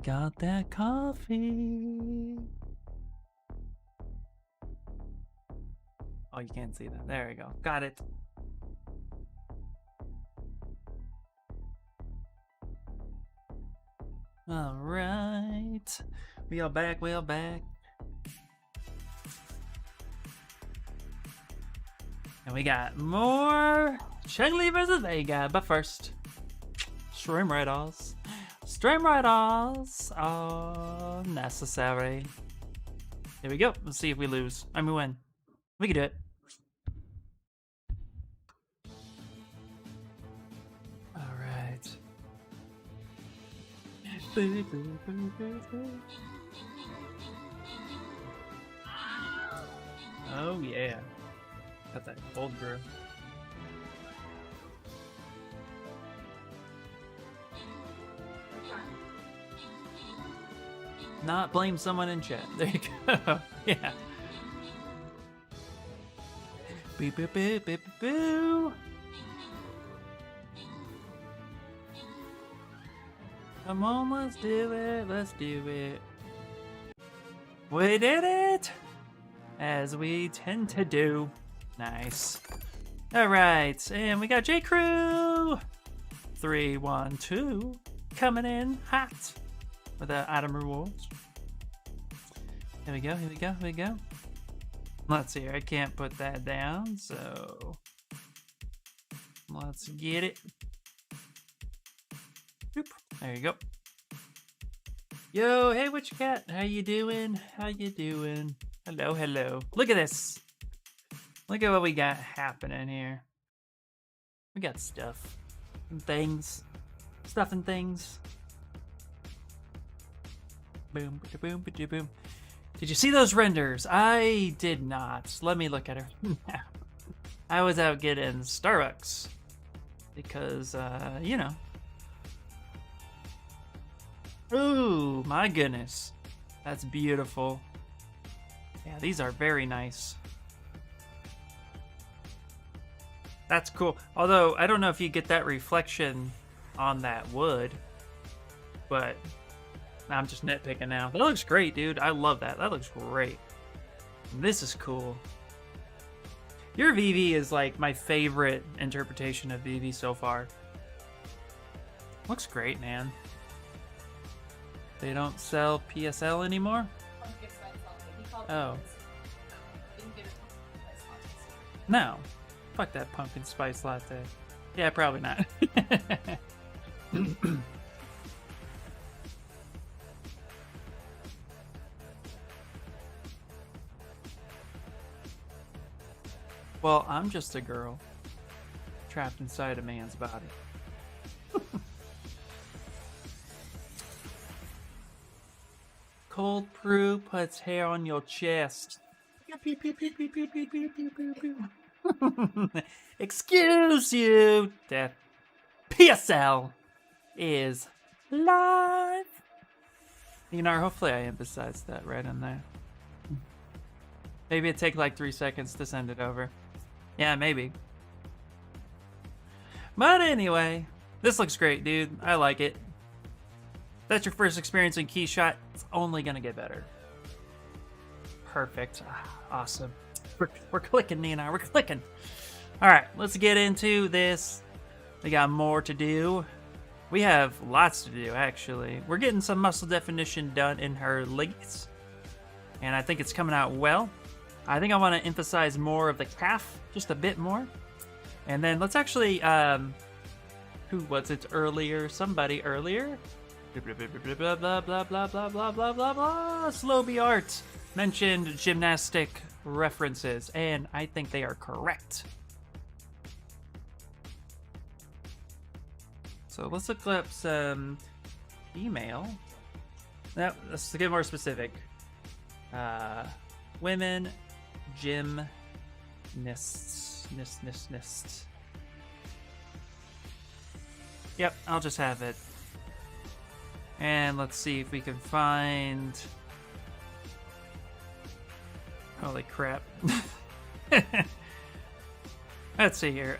got that coffee. Oh, you can't see that. There we go. Got it. All right. We are back. We are back. And we got more Chun-Li versus Vega. But first, Stream Riddles. Stream Riddles are necessary. Here we go. Let's see if we lose. I mean, win. We can do it. All right. Oh, yeah. Got that cold brew. Not blame someone in chat. There you go. Yeah. Beep, beep, beep, beep, boo. Come on, let's do it. Let's do it. We did it! As we tend to do. Nice. Alright, and we got J Crew! 3, 1, 2. Coming in hot with the item rewards. Here we go, here we go, here we go. Let's see here, I can't put that down, so let's get it. Boop. There you go. Yo, hey, what you got? How you doing? How you doing? Hello, hello. Look at this. Look at what we got happening here. We got stuff and things. Stuff and things. Boom, boom, boom, boom. Did you see those renders? I did not. Let me look at her. I was out getting Starbucks because, you know. Ooh, my goodness. That's beautiful. Yeah, these are very nice. That's cool. Although, I don't know if you get that reflection on that wood, but I'm just nitpicking now. That looks great, dude. I love that. That looks great. This is cool. Your VV is like my favorite interpretation of VV so far. Looks great, man. They don't sell PSL anymore? Oh. No. Fuck that pumpkin spice latte. Yeah, probably not. Well, I'm just a girl trapped inside a man's body. Cold brew puts hair on your chest. Excuse you, that PSL is live. You know, hopefully I emphasized that right in there. Maybe it'd take like 3 seconds to send it over. Yeah, maybe. But anyway, this looks great, dude. I like it. That's your first experience in Keyshot. It's only gonna get better. Perfect. Awesome. We're clicking, Nina. We're clicking. All right, let's get into this. We got more to do. We have lots to do, actually. We're getting some muscle definition done in her legs, and I think it's coming out well. I think I want to emphasize more of the calf, just a bit more. And then let's actually, who was it earlier? Somebody earlier? Blah, blah, blah, blah, blah, blah, blah, blah, blah, blah. Slowby Art mentioned gymnastic references, and I think they are correct. So let's look up some email. Now, let's get more specific. Women gymnasts. Yep, I'll just have it. And let's see if we can find... Holy crap. Let's see here.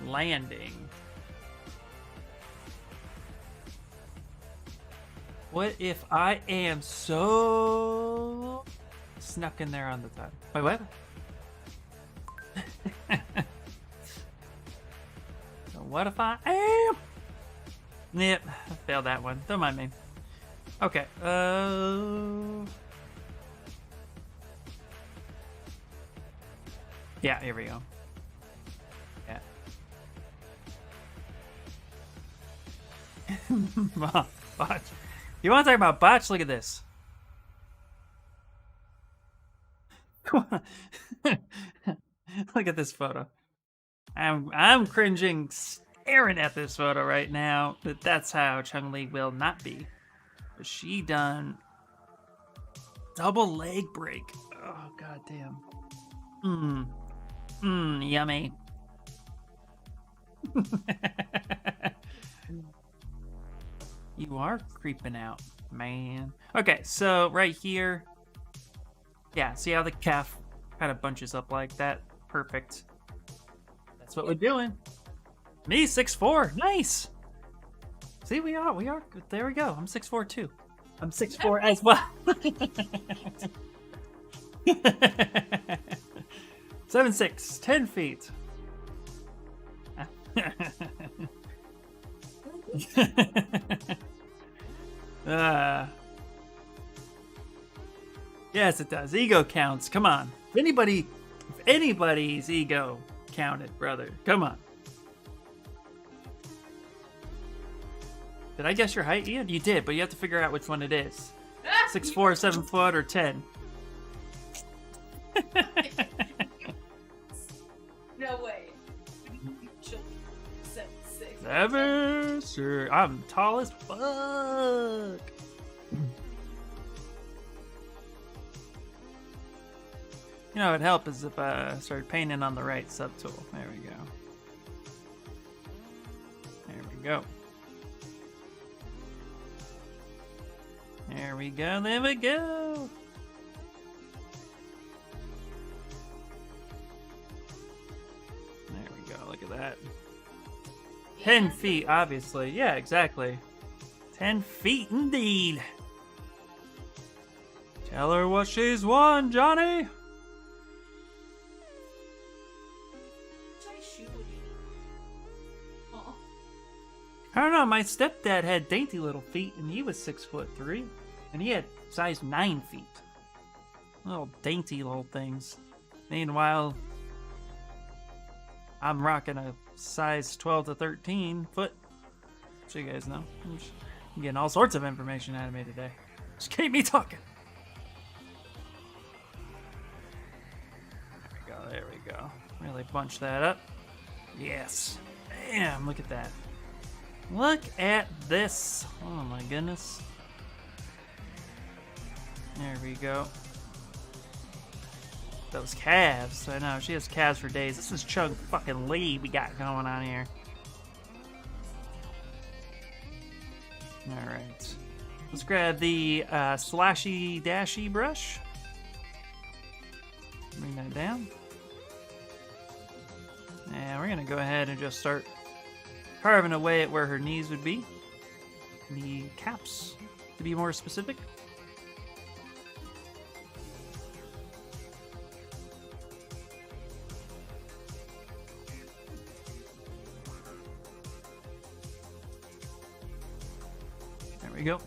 Landing. What if I am so snuck in there on the time? Wait, what? So what if I am? Yep, I failed that one. Don't mind me. Okay. Yeah, here we go. Yeah. Botch. You want to talk about botch? Look at this. Look at this photo. I'm cringing staring at this photo right now. But that's how Chung-Li will not be. But she done double leg break. Oh goddamn. Yummy. You are creeping out, man. Okay, so right here. Yeah, see how the calf kind of bunches up like that? Perfect. That's what we're doing. Me, 6'4". Nice. See, we are. There we go. I'm 6'4" too. I'm 6'4" as well. 7'6", 10 feet. Yes, it does. Ego counts. Come on. If anybody's ego counted, brother, come on. Did I guess your height, Ian? You did, but you have to figure out which one it is. 6'4", 7 foot, or 10. No way. 7'6". 7, sure. I'm tall as fuck. You know, it'd help is if I started painting on the right subtool. There we go. There we go. There we go. There we go. There we go. Look at that. 10 feet, obviously. Yeah, exactly. 10 feet indeed. Tell her what she's won, Johnny. I don't know, my stepdad had dainty little feet, and he was 6'3", and he had size 9 feet. Little dainty little things. Meanwhile, I'm rocking a size 12 to 13 foot. So you guys know. I'm getting all sorts of information out of me today. Just keep me talking. There we go. Really bunch that up. Yes. Bam, look at that. Look at this. Oh my goodness. There we go. Those calves. I know, she has calves for days. This is Chung fucking Lee we got going on here. Alright. Let's grab the slashy dashy brush. Bring that down. And we're gonna go ahead and just start carving away at where her knees would be. The caps, to be more specific. There we go.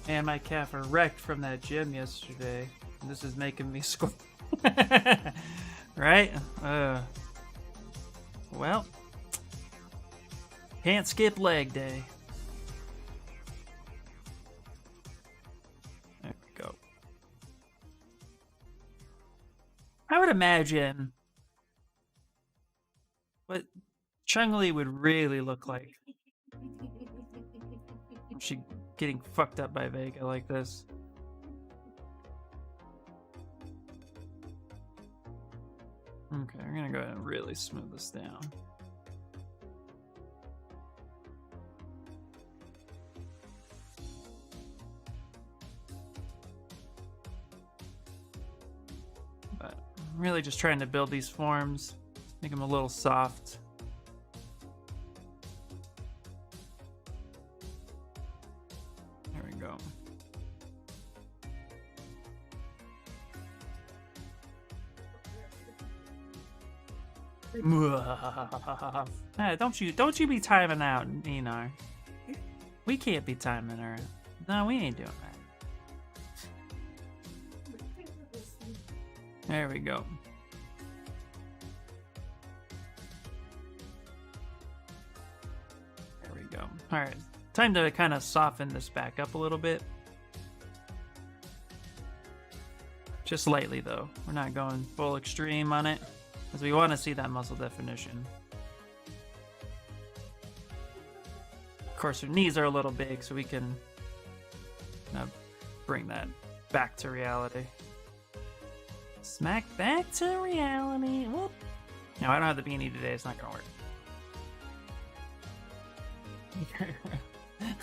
And my calf are wrecked from that gym yesterday. This is making me squirm. Right? Well, can't skip leg day. There we go. I would imagine what Chung-Li would really look like. She getting fucked up by Vega like this. Okay, we're gonna go ahead and really smooth this down. But I'm really just trying to build these forms, make them a little soft. go. Don't you be timing out, Enar. We can't be timing her. No, we ain't doing that. There we go. There we go. Alright. Time to kind of soften this back up a little bit. Just lightly, though. We're not going full extreme on it, because we want to see that muscle definition. Of course, her knees are a little big, so we can bring that back to reality. Smack back to reality. Whoop. No, I don't have the beanie today. It's not going to work.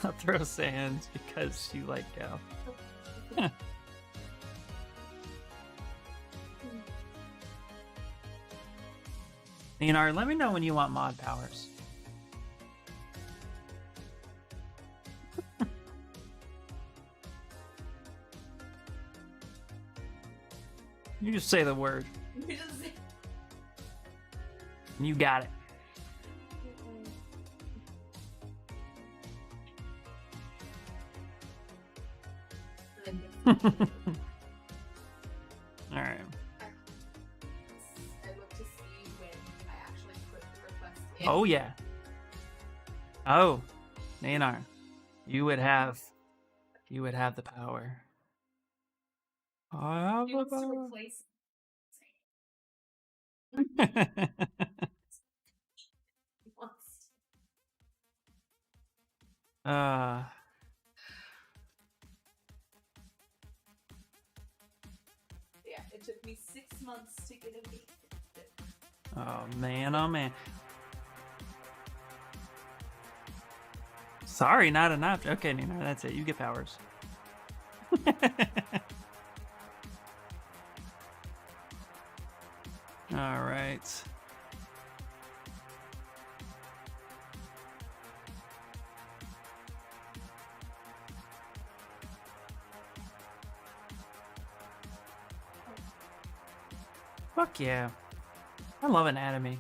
I'll throw sand because you like Gal. Leonard, let me know when you want mod powers. You just say the word. You got it. All right. I look to see when I actually put the request in. Oh yeah. Oh, Nanar, you would have the power. He wants to replace. He wants. Yeah, it took me 6 months to get a meat. Oh man, oh man. Sorry, not enough. Okay, Nina, that's it. You get powers. All right. Fuck yeah. I love anatomy.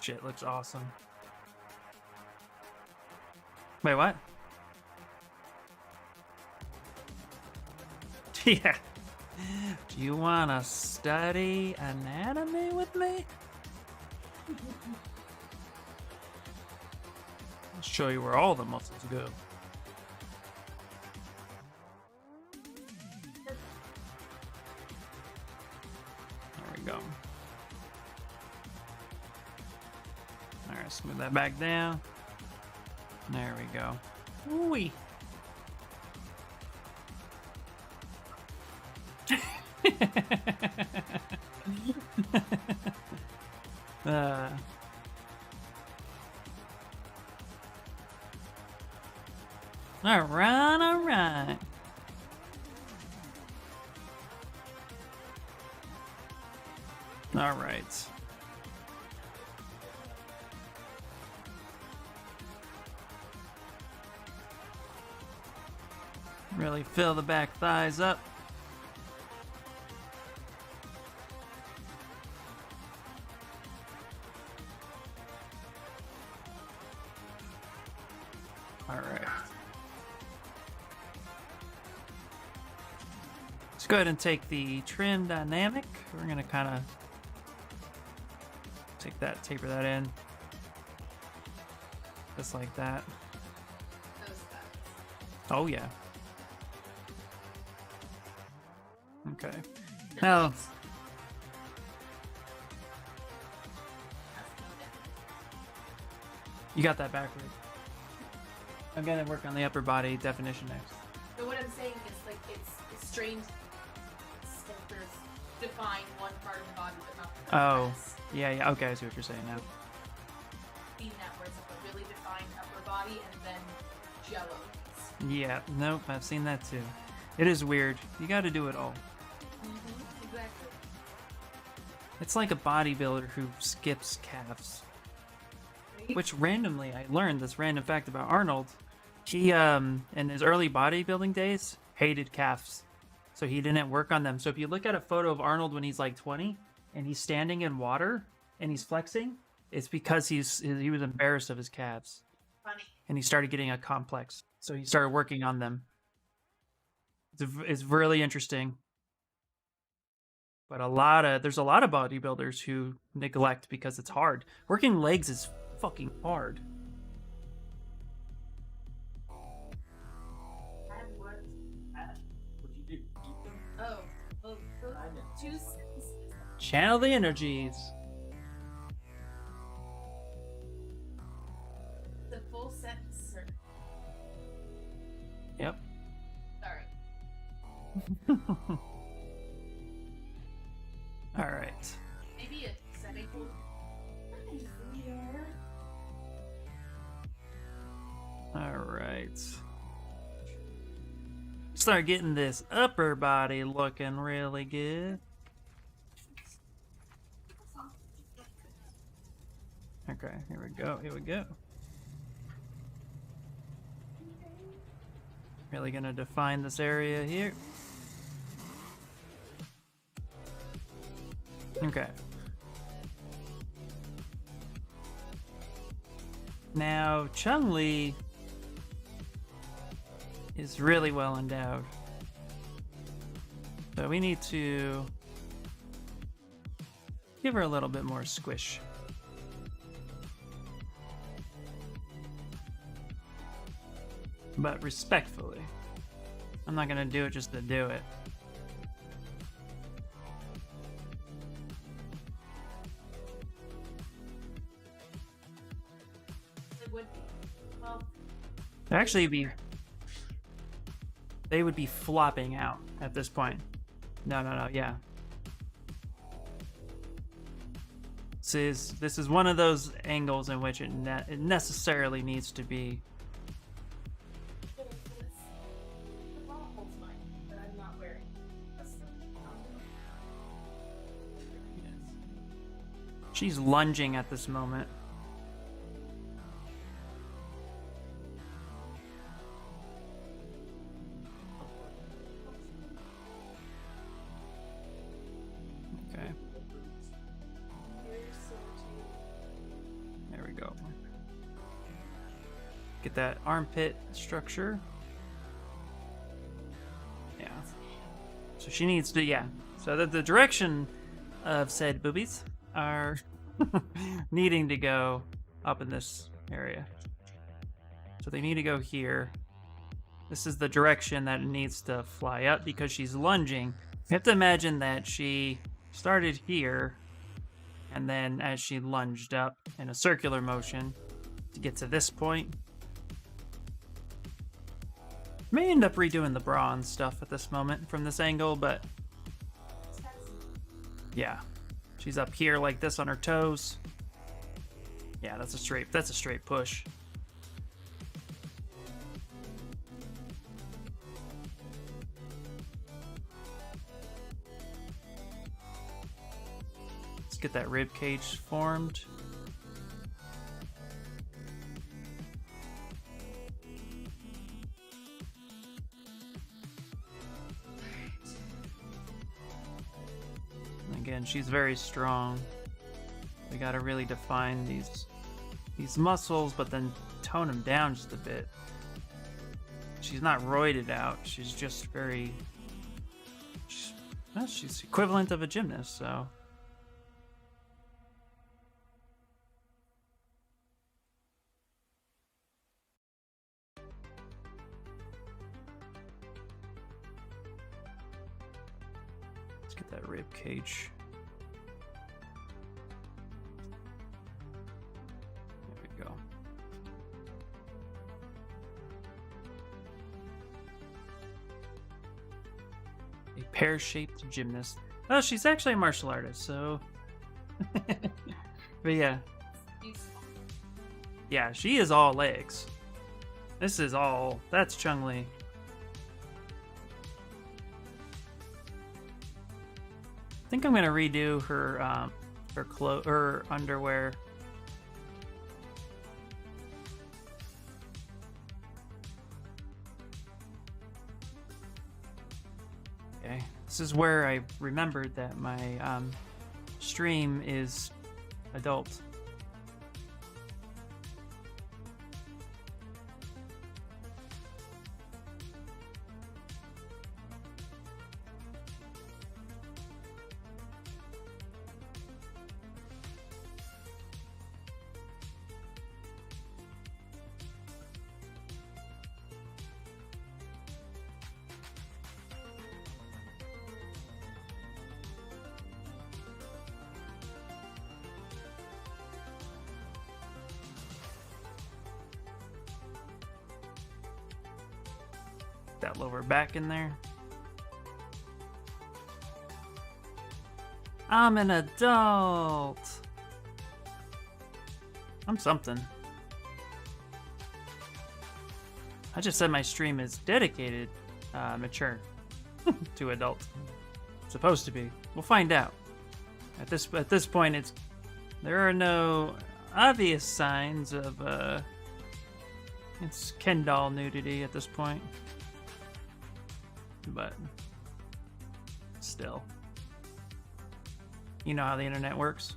Shit looks awesome. Wait, what? Yeah. Do you want to study anatomy with me? I'll show you where all the muscles go. There we go. Alright, smooth that back down. There we go. Wee. All right. All right. Really fill the back thighs up. All right. Let's go ahead and take the trim dynamic. We're gonna kind of take that, taper that in, just like that. Those guys. Oh yeah. Okay. Now, you got that backward. I'm gonna work on the upper body definition next. But what I'm saying is, like, it's strained sphincters define one part of the body, but not the rest. Yeah. Okay, I see what you're saying now. Seen that where it's like a really defined upper body and then jello. Yeah, nope, I've seen that too. It is weird. You got to do it all. Exactly. It's like a bodybuilder who skips calves. Right? Which randomly, I learned this random fact about Arnold. He, in his early bodybuilding days, hated calves. So he didn't work on them. So if you look at a photo of Arnold when he's like 20 and he's standing in water and he's flexing, it's because he was embarrassed of his calves. Funny. And he started getting a complex. So he started working on them. It's really interesting. But there's a lot of bodybuilders who neglect because it's hard. Working legs is fucking hard. What would you do? Eat them? Oh, well, I know. two sentences. Channel the energies. The full sentence, sir. Yep. Sorry. All right. Maybe a semicolon. All right. Start getting this upper body looking really good. Okay, here we go. Here we go. Really gonna define this area here. Okay. Now, Chun-Li is really well endowed. So we need to give her a little bit more squish. But respectfully. I'm not gonna do it just to do it. It would be. Well, They would be flopping out at this point. No, yeah. This is one of those angles in which it necessarily needs to be. the ball holds mine, but I'm not wearing. That's the She's lunging at this moment. Okay, there we go. Get that armpit structure. Yeah. So she needs to, yeah. So that the direction of said boobies are needing to go up in this area. So they need to go here. This is the direction that it needs to fly up because she's lunging. You have to imagine that she started here and then as she lunged up in a circular motion to get to this point. May end up redoing the bra and stuff at this moment from this angle, but yeah. She's up here like this on her toes. Yeah, that's a straight push. Let's get that rib cage formed. Again, she's very strong. We gotta really define these muscles, but then tone them down just a bit. She's not roided out. She's just very. She's equivalent of a gymnast, so. Let's get that rib cage. There we go. A pear-shaped gymnast. Oh, she's actually a martial artist, so. But yeah. Yeah, she is all legs. This is all. That's Chun-Li. think I'm gonna redo her her underwear. Okay, this is where I remembered that my stream is adult. That lower back in there. I'm an adult. I'm something. I just said my stream is dedicated, mature to adult. It's supposed to be. We'll find out. At this point, there are no obvious signs of it's Ken doll nudity at this point. But still, you know how the internet works.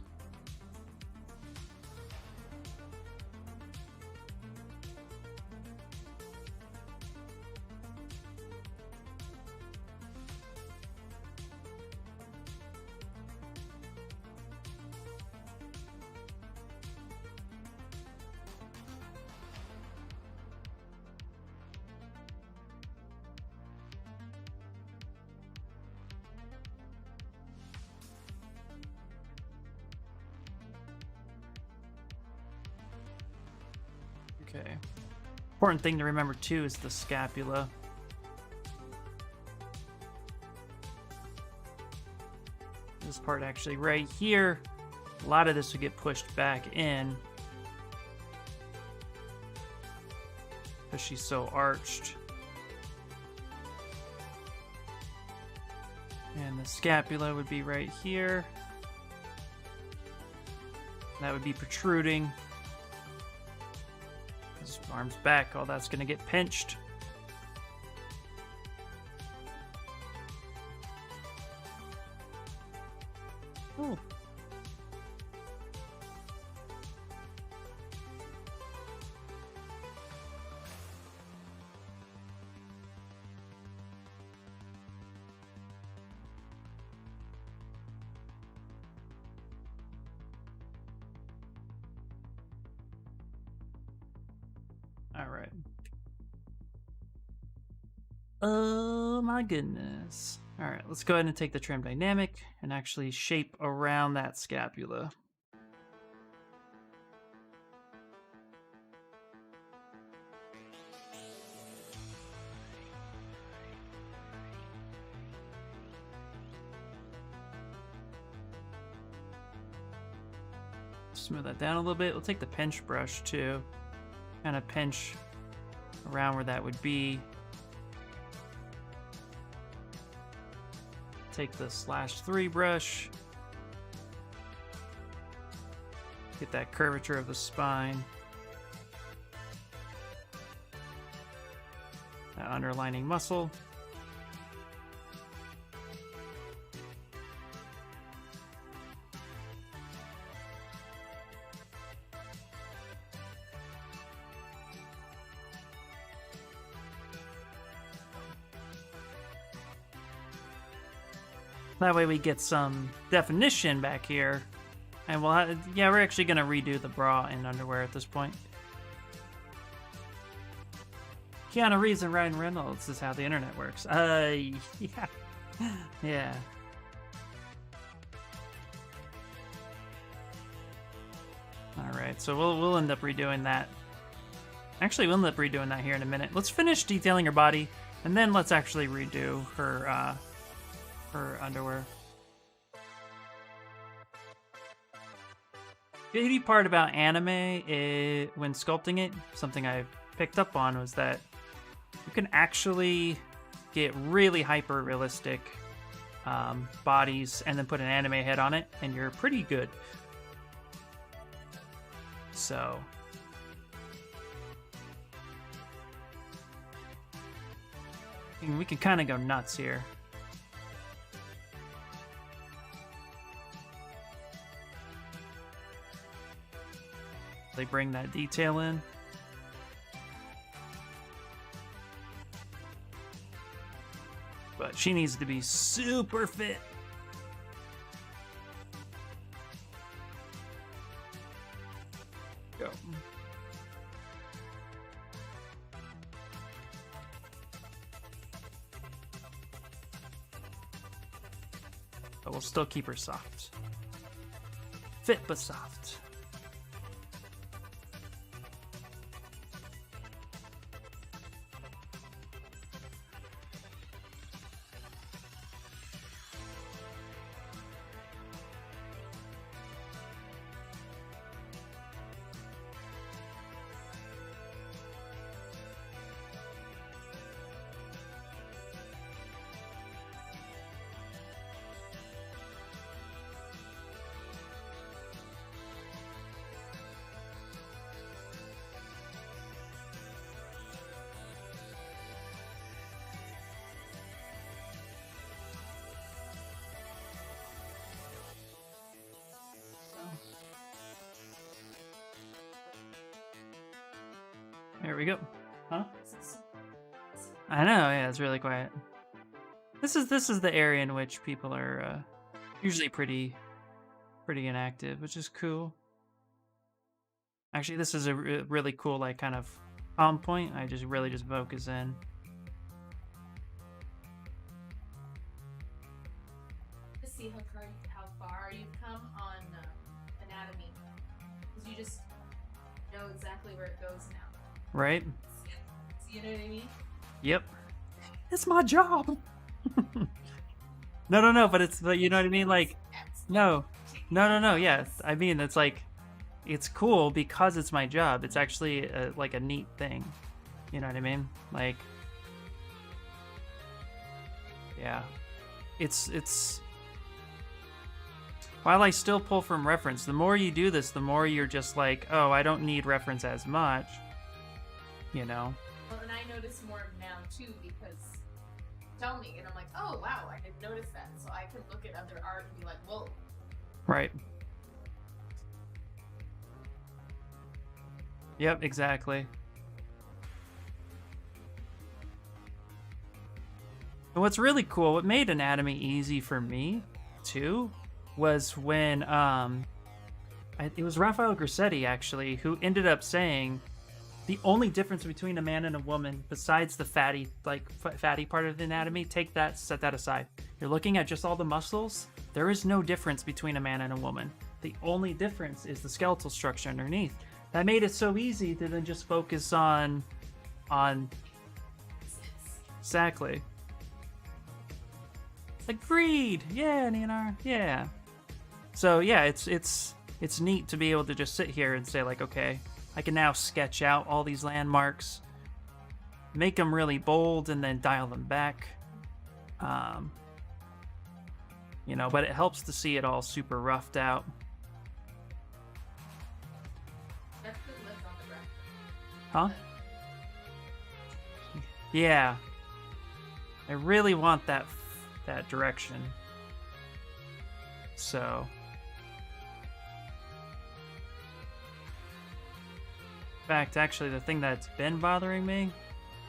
Okay. Important thing to remember too is the scapula. This part actually right here, a lot of this would get pushed back in because she's so arched. And the scapula would be right here. That would be protruding. His arms back, all that's gonna get pinched. Ooh. All right. Oh my goodness. All right, let's go ahead and take the trim dynamic and actually shape around that scapula. Smooth that down a little bit. We'll take the pinch brush too. Kind of pinch around where that would be. Take the /3 brush. Get that curvature of the spine. That underlining muscle. That way we get some definition back here. And we'll yeah, we're actually going to redo the bra and underwear at this point. Keanu Reeves and Ryan Reynolds is how the internet works. Yeah. Yeah. Alright, so we'll end up redoing that. Actually, we'll end up redoing that here in a minute. Let's finish detailing her body, and then let's actually redo her underwear. The beauty part about anime is, when sculpting it, something I picked up on was that you can actually get really hyper realistic bodies and then put an anime head on it, and you're pretty good. So we can kind of go nuts here. They bring that detail in. But she needs to be super fit. Go. But we'll still keep her soft. Fit but soft. There we go. Huh? I know, yeah, it's really quiet. This is the area in which people are usually pretty inactive, which is cool. Actually, this is a really cool, like, kind of calm point. I just really just focus in. To see how far you've come on anatomy, because you just know exactly where it goes now. Right? You know what I mean? Yep. It's my job. No, but you know what I mean? Like, no, yeah. I mean, it's like, it's cool because it's my job. It's actually like a neat thing. You know what I mean? Like, yeah. It's while I still pull from reference, the more you do this, the more you're just like, oh, I don't need reference as much. You know? Well, and I notice more now too, because tell me, and I'm like, oh wow, I didn't notice that. So I can look at other art and be like, whoa. Right. Yep, exactly. And what's really cool, what made anatomy easy for me too, was when it was Raffaele Grassetti actually who ended up saying the only difference between a man and a woman, besides the fatty part of the anatomy, set that aside. You're looking at just all the muscles. There is no difference between a man and a woman. The only difference is the skeletal structure underneath. That made it so easy to then just focus on exactly. Agreed. Yeah, Neonar. Yeah. So yeah, it's neat to be able to just sit here and say like, okay, I can now sketch out all these landmarks, make them really bold, and then dial them back. You know, but it helps to see it all super roughed out. That's good lift on the breath. Huh? Yeah. I really want that direction. So. In fact, actually, the thing that's been bothering me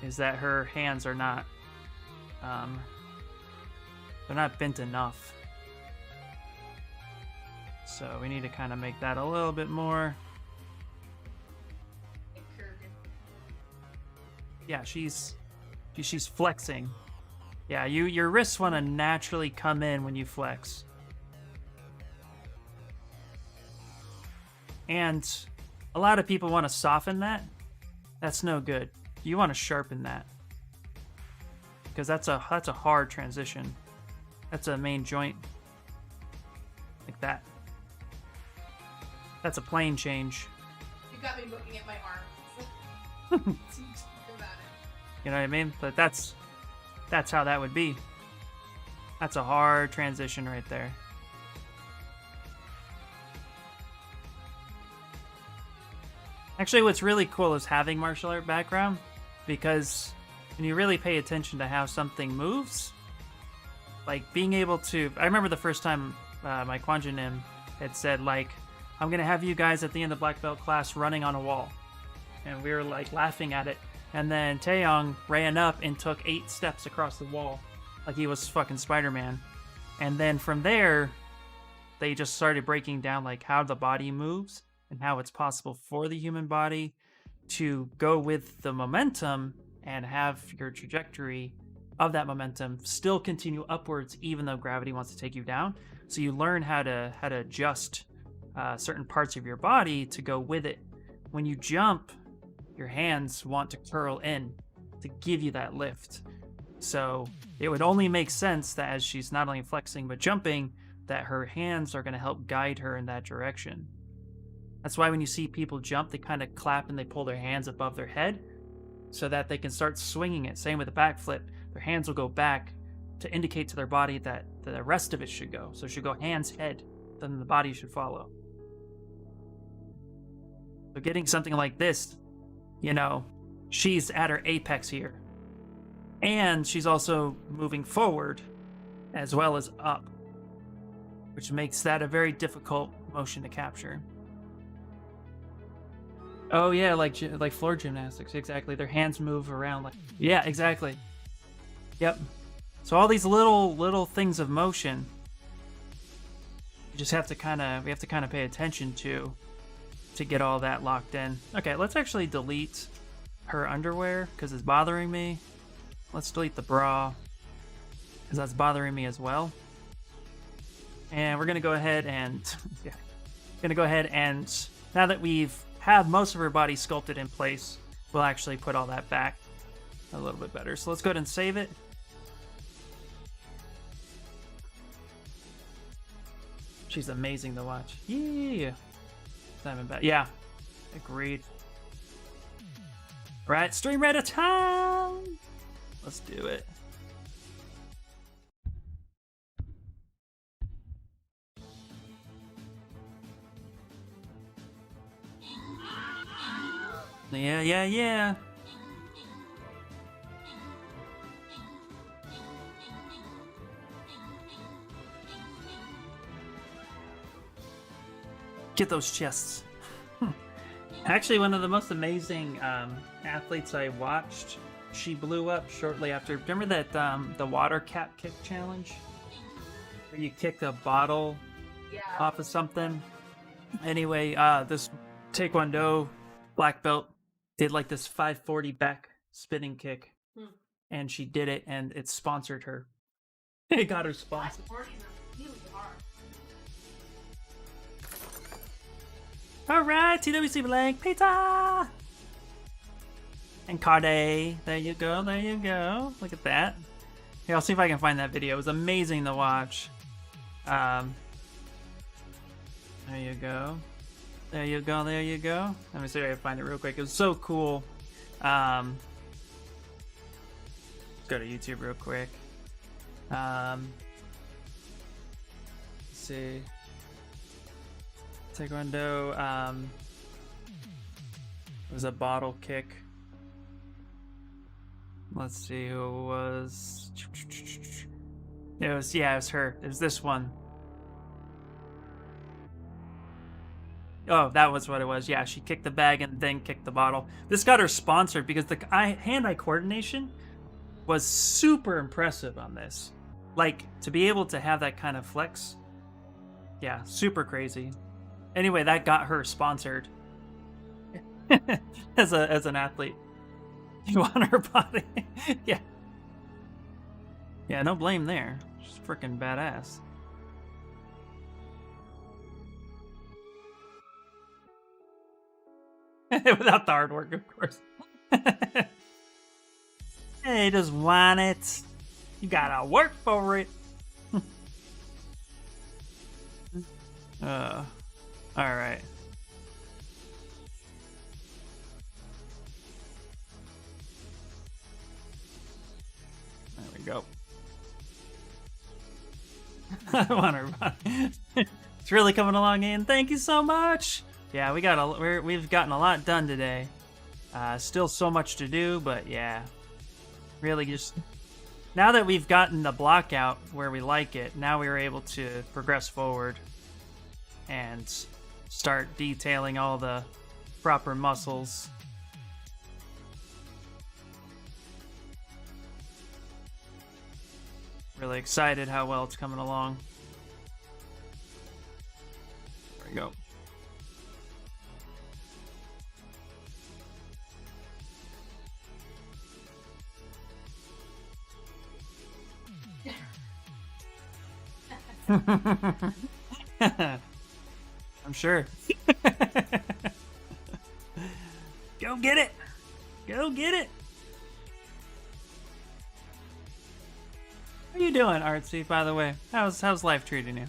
is that her hands are not, they're not bent enough. So we need to kind of make that a little bit more. Yeah, she's flexing. Yeah, your wrists want to naturally come in when you flex. And a lot of people want to soften that. That's no good. You want to sharpen that. Because that's a hard transition. That's a main joint. Like that. That's a plane change. You got me looking at my arms. You know what I mean? But that's how that would be. That's a hard transition right there. Actually, what's really cool is having martial art background, because when you really pay attention to how something moves, like being able to... I remember the first time my Kwanjunim had said, like, I'm going to have you guys at the end of Black Belt class running on a wall. And we were, like, laughing at it. And then Taeyong ran up and took 8 steps across the wall, like he was fucking Spider-Man. And then from there, they just started breaking down, like, how the body moves and how it's possible for the human body to go with the momentum and have your trajectory of that momentum still continue upwards even though gravity wants to take you down. So you learn how to adjust certain parts of your body to go with it. When you jump, your hands want to curl in to give you that lift. So it would only make sense that as she's not only flexing but jumping, that her hands are going to help guide her in that direction. That's why when you see people jump, they kind of clap and they pull their hands above their head so that they can start swinging it. Same with a backflip. Their hands will go back to indicate to their body that the rest of it should go. So it should go hands, head, then the body should follow. So getting something like this, you know, she's at her apex here. And she's also moving forward as well as up, which makes that a very difficult motion to capture. Oh yeah, like floor gymnastics, exactly. Their hands move around like... Yeah, exactly. Yep. So all these little things of motion, you just have to we have to kind of pay attention to get all that locked in. Okay, let's actually delete her underwear because it's bothering me. Let's delete the bra because that's bothering me as well. And we're gonna go ahead and now that we've have most of her body sculpted in place, we'll actually put all that back a little bit better. So let's go ahead and save it. She's amazing to watch. Yeah. Not even bad. Yeah. Agreed. Right, stream ready time. Let's do it. Yeah. Get those chests. Actually, one of the most amazing athletes I watched, she blew up shortly after. Remember that the water cap kick challenge? Where you kicked a bottle off of something? Anyway, this Taekwondo black belt did like this 540 back spinning kick, and she did it, and it sponsored her. It got her sponsored. 540 is really hard. All right, TWC Blank Pizza and Carde. There you go. There you go. Look at that. Here, I'll see if I can find that video. It was amazing to watch. There you go. There you go, there you go. Let me see if I can find it real quick. It was so cool. Let's go to YouTube real quick. Let's see. Taekwondo. It was a bottle kick. Let's see who it was. It was her. It was this one. Oh, that was what it was. Yeah, she kicked the bag and then kicked the bottle. This got her sponsored because the hand-eye coordination was super impressive on this. Like, to be able to have that kind of flex, yeah, super crazy. Anyway, that got her sponsored as an athlete. You want her body? Yeah. Yeah, no blame there. She's freaking badass. Without the hard work, of course. Hey, just want it. You gotta work for it. Alright. There we go. I want her. It's really coming along, Ian. Thank you so much. Yeah, we've gotten a lot done today. Still so much to do, but yeah, really just now that we've gotten the block out where we like it, now we are able to progress forward and start detailing all the proper muscles. Really excited how well it's coming along. There we go. I'm sure. Go get it! Go get it! How you doing, Artsy, by the way? How's life treating you?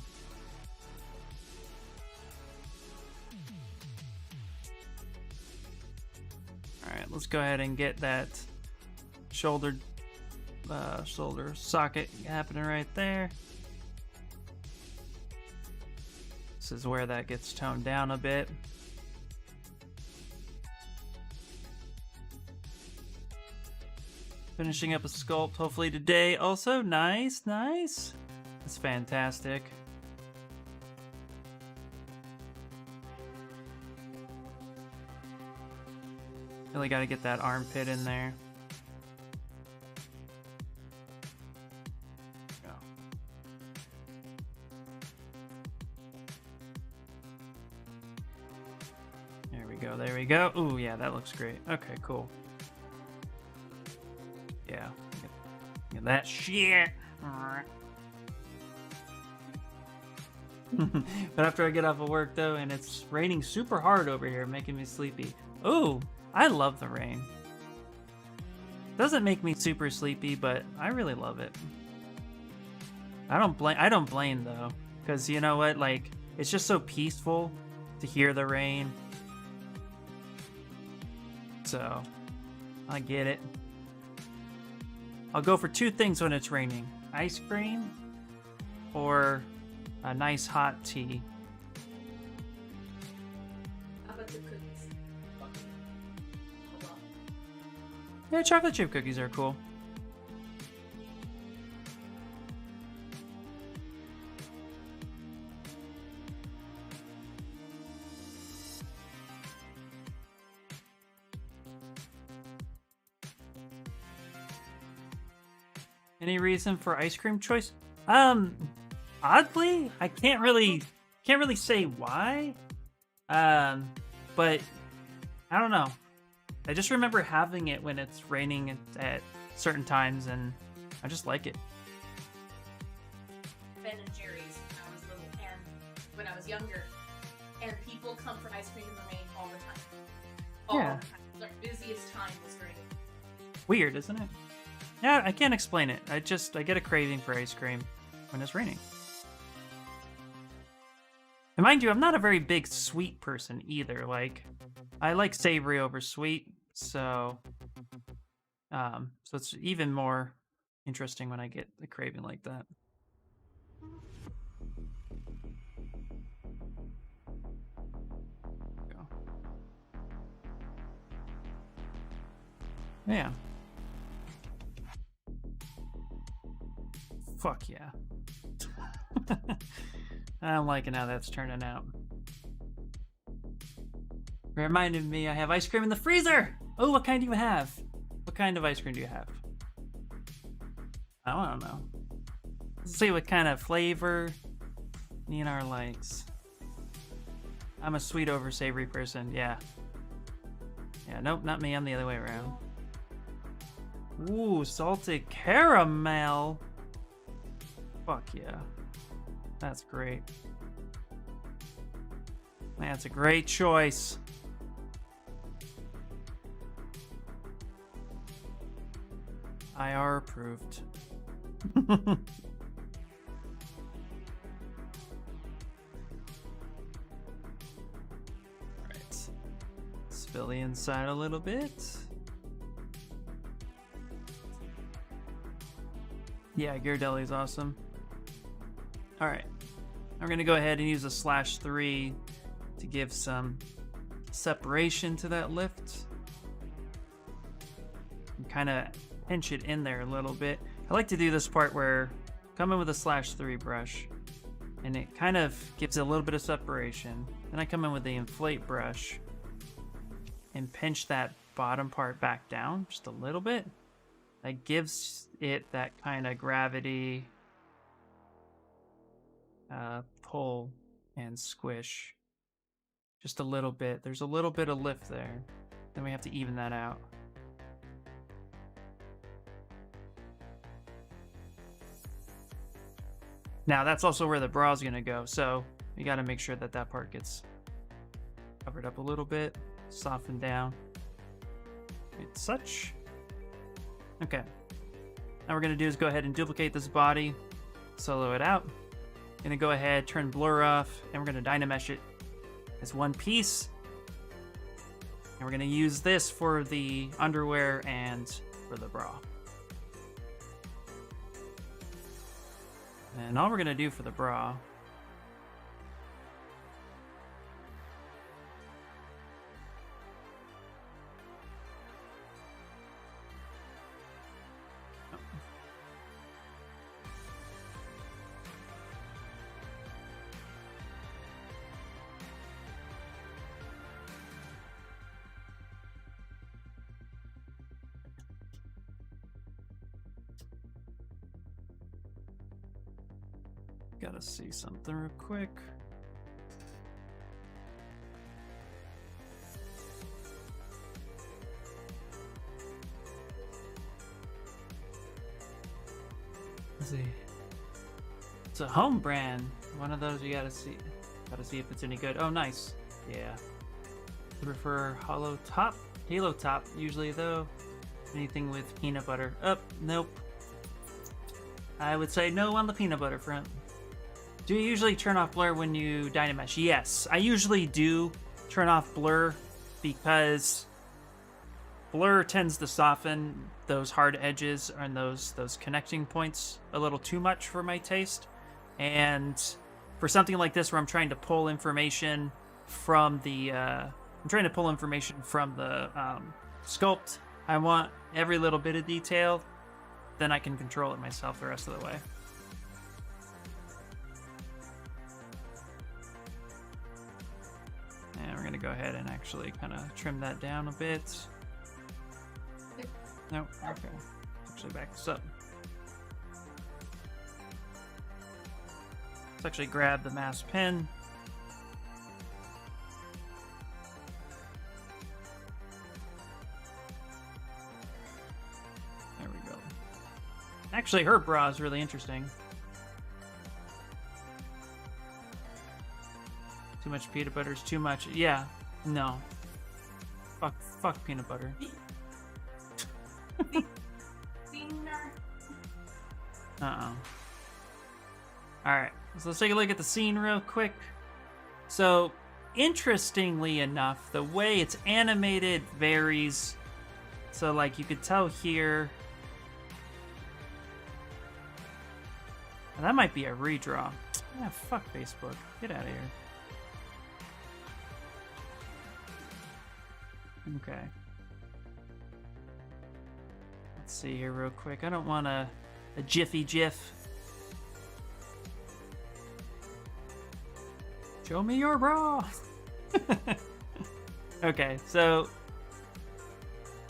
Alright, let's go ahead and get that shoulder socket happening right there. This is where that gets toned down a bit. Finishing up a sculpt hopefully today also. Nice, nice. That's fantastic. Really got to get that armpit in there. Go. There we go, there we go. Ooh, yeah, that looks great. Okay, cool. Yeah, get that shit. But after I get off of work though, and it's raining super hard over here, making me sleepy. Ooh, I love the rain. Doesn't make me super sleepy, but I really love it. I don't blame though, because you know what? Like, it's just so peaceful to hear the rain. So, I get it. I'll go for two things when it's raining: ice cream or a nice hot tea. How about the cookies? Yeah, chocolate chip cookies are cool. Any reason for ice cream choice? Oddly, I can't really say why. But I don't know. I just remember having it when it's raining at certain times, and I just like it. Ben and Jerry's when I was little and when I was younger, and people come for ice cream in the rain all the time. All Yeah. the time. Their busiest time was raining. Weird, isn't it? Yeah, I can't explain it. I get a craving for ice cream when it's raining. And mind you, I'm not a very big sweet person either. Like, I like savory over sweet, so it's even more interesting when I get a craving like that. Go. Yeah. Fuck yeah. I'm liking how that's turning out. Reminded me I have ice cream in the freezer! Oh, what kind do you have? What kind of ice cream do you have? I don't know. Let's see what kind of flavor Ninar likes. I'm a sweet over savory person, yeah. Yeah, nope, not me, I'm the other way around. Ooh, salted caramel! Fuck yeah. That's great. That's a great choice. IR approved. Alright. Spill the inside a little bit. Yeah, Ghirardelli's awesome. All right. I'm going to go ahead and use a /3 to give some separation to that lift. And kind of pinch it in there a little bit. I like to do this part where I come in with a /3 brush and it kind of gives it a little bit of separation. Then I come in with the inflate brush and pinch that bottom part back down just a little bit. That gives it that kind of gravity pull and squish just a little bit. There's a little bit of lift there. Then we have to even that out. Now that's also where the bra is gonna go, so you got to make sure that that part gets covered up a little bit, softened down. It's such. Okay. Now we're gonna do is go ahead and duplicate this body, solo it out. Gonna go ahead, turn blur off, and we're gonna dynamesh it as one piece. And we're gonna use this for the underwear and for the bra. And all we're gonna do for the bra gotta see something real quick. Let's see. It's a home brand. One of those you gotta see. Gotta see if it's any good. Oh, nice. Yeah. I prefer hollow top, halo top usually though. Anything with peanut butter. Oh, nope. I would say no on the peanut butter front. Do you usually turn off blur when you dynamesh? Yes, I usually do turn off blur because blur tends to soften those hard edges and those connecting points a little too much for my taste. And for something like this where I'm trying to pull information from the sculpt, I want every little bit of detail. Then I can control it myself the rest of the way. And we're gonna go ahead and actually kind of trim that down a bit. No, okay. Actually back this up. Let's actually grab the mask pen. There we go. Actually, her bra is really interesting. Too much peanut butter is too much. Yeah, no. Fuck peanut butter. Alright, so let's take a look at the scene real quick. So, interestingly enough, the way it's animated varies. So, like, you could tell here. That might be a redraw. Yeah, fuck Facebook. Get out of here. Okay. Let's see here real quick. I don't want a jiffy jiff. Show me your bra. Okay, so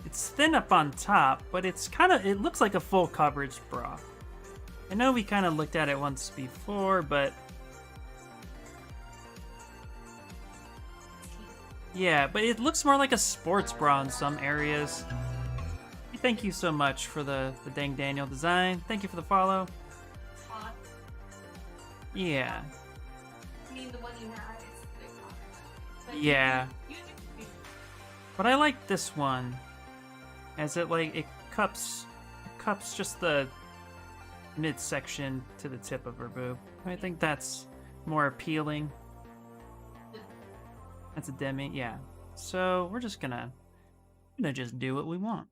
it's thin up on top, but it looks like a full coverage bra. I know we kind of looked at it once before, but yeah, but it looks more like a sports bra in some areas. Thank you so much for the Dang Daniel design. Thank you for the follow. Hot. Yeah. I mean, the one you had is big hot. But Yeah. You But I like this one, as it cups just the midsection to the tip of her boob. I think that's more appealing. That's a demi, yeah. So we're just gonna just do what we want.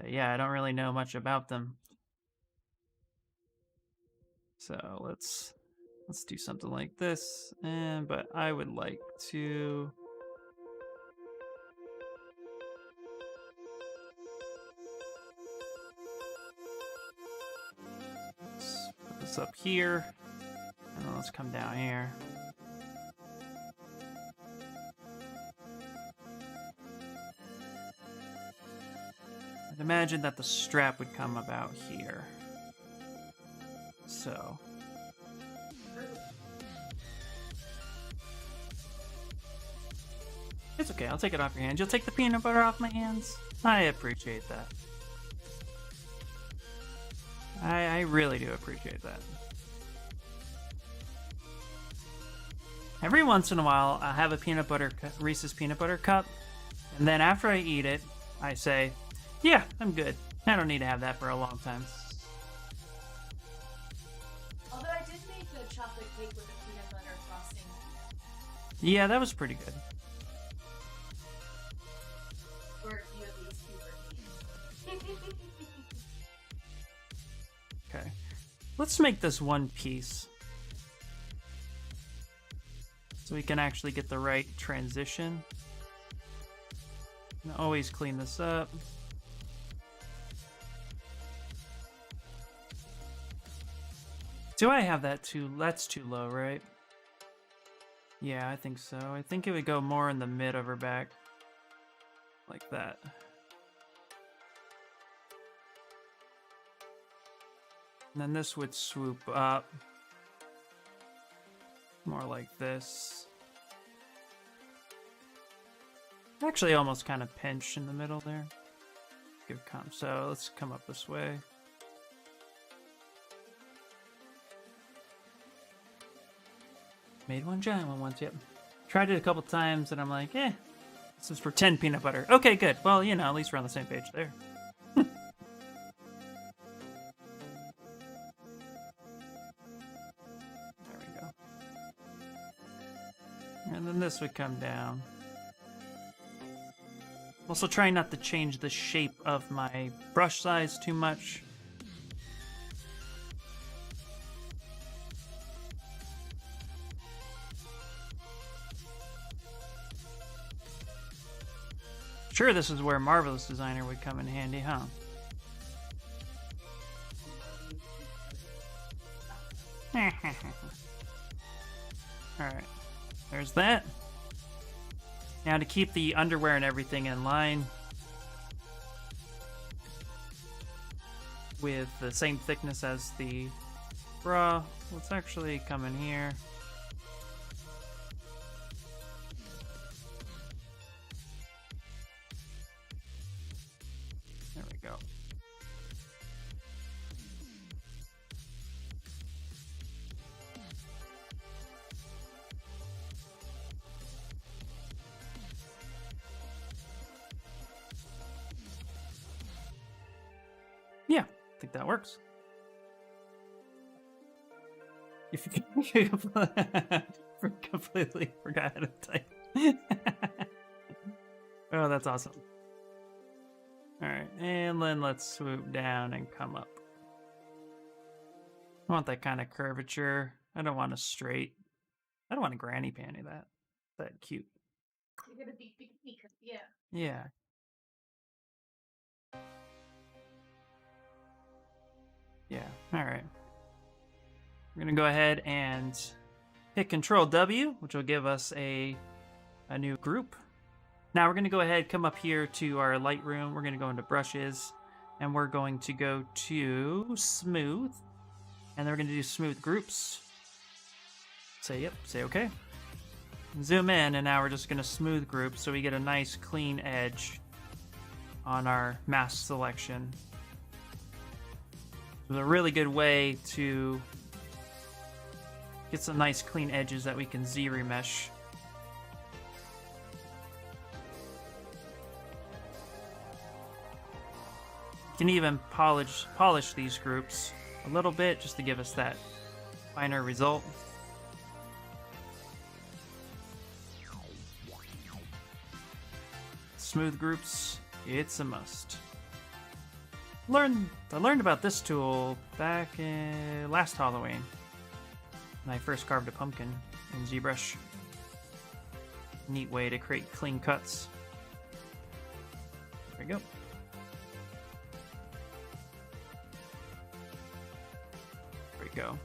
Yeah, I don't really know much about them. So let's do something like this, but I would like to. Let's put this up here, and then let's come down here. I'd imagine that the strap would come about here. So. It's okay, I'll take it off your hands. You'll take the peanut butter off my hands? I appreciate that. I really do appreciate that. Every once in a while, I have a Reese's peanut butter cup, and then after I eat it, I say, yeah, I'm good. I don't need to have that for a long time. Although I did make the chocolate cake with the peanut butter frosting. Yeah, that was pretty good. Or you at least keep it. Okay. Let's make this one piece. So we can actually get the right transition. And always clean this up. Do I have that too? That's too low, right? Yeah, I think so. I think it would go more in the mid of her back. Like that. And then this would swoop up. More like this. Actually almost kind of pinch in the middle there. So let's come up this way. Made one giant one once, yep. Tried it a couple times and I'm like, this is for 10 peanut butter. Okay, good. Well, you know, at least we're on the same page there. There we go. And then this would come down. Also trying not to change the shape of my brush size too much. Sure, this is where Marvelous Designer would come in handy, huh? Alright, there's that. Now to keep the underwear and everything in line with the same thickness as the bra, let's actually come in here. There we go. Yeah, I think that works. If you completely forgot how to type. Oh, that's awesome. Alright, and then let's swoop down and come up. I want that kind of curvature. I don't want a straight. I don't want a granny panty that cute. You're gonna be because yeah. Yeah. Yeah, alright. We're gonna go ahead and hit Control W, which will give us a new group. Now we're gonna go ahead, come up here to our Lightroom. We're gonna go into Brushes, and we're going to go to Smooth, and then we're gonna do Smooth Groups. Say yep, say okay. Zoom in, and now we're just gonna smooth group so we get a nice clean edge on our mask selection. It's a really good way to get some nice clean edges that we can Z-remesh. You can even polish these groups a little bit just to give us that finer result. Smooth groups, it's a must. I learned about this tool back last Halloween when I first carved a pumpkin in Zbrush. Neat way to create clean cuts. There we go. There we go.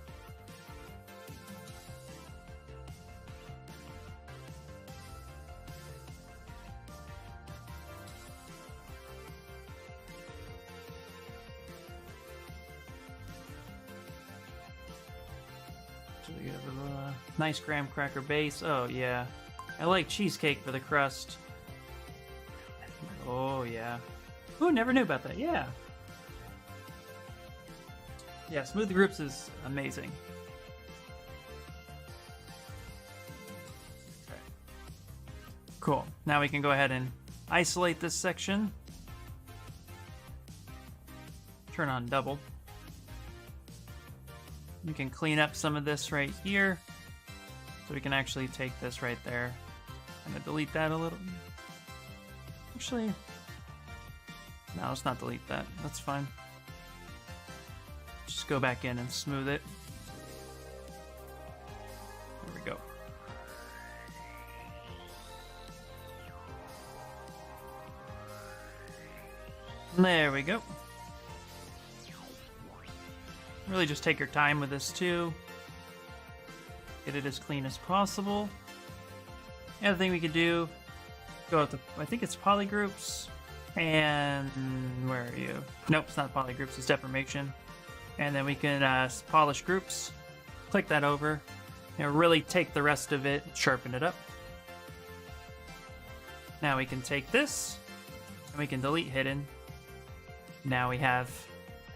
So we have a nice graham cracker base. Oh yeah, I like cheesecake for the crust. Oh yeah. Ooh, never knew about that. Yeah. Yeah, smooth groups is amazing. Okay. Cool. Now we can go ahead and isolate this section. Turn on double. We can clean up some of this right here. So we can actually take this right there. I'm gonna delete that a little. Actually, no, let's not delete that. That's fine. Just go back in and smooth it. There we go. There we go. Really just take your time with this too. Get it as clean as possible. The other thing we could do, go with the, I think it's polygroups, and where are you? Nope, it's not polygroups, it's deformation. And then we can polish groups, click that over, and really take the rest of it, sharpen it up. Now we can take this, and we can delete hidden. Now we have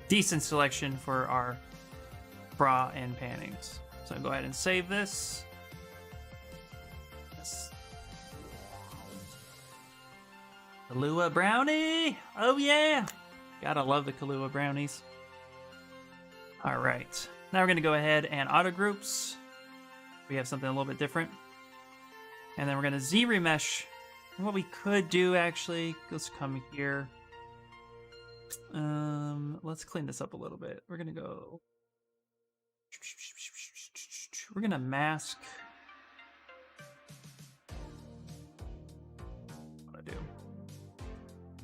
decent selection for our bra and pannings. So go ahead and save this. Yes. Kahlua brownie! Oh yeah! Gotta love the Kahlua brownies. Alright, now we're gonna go ahead and auto groups. We have something a little bit different. And then we're gonna Z-remesh. And what we could do actually, let's come here. Let's clean this up a little bit. We're gonna go. We're gonna mask. What do I do?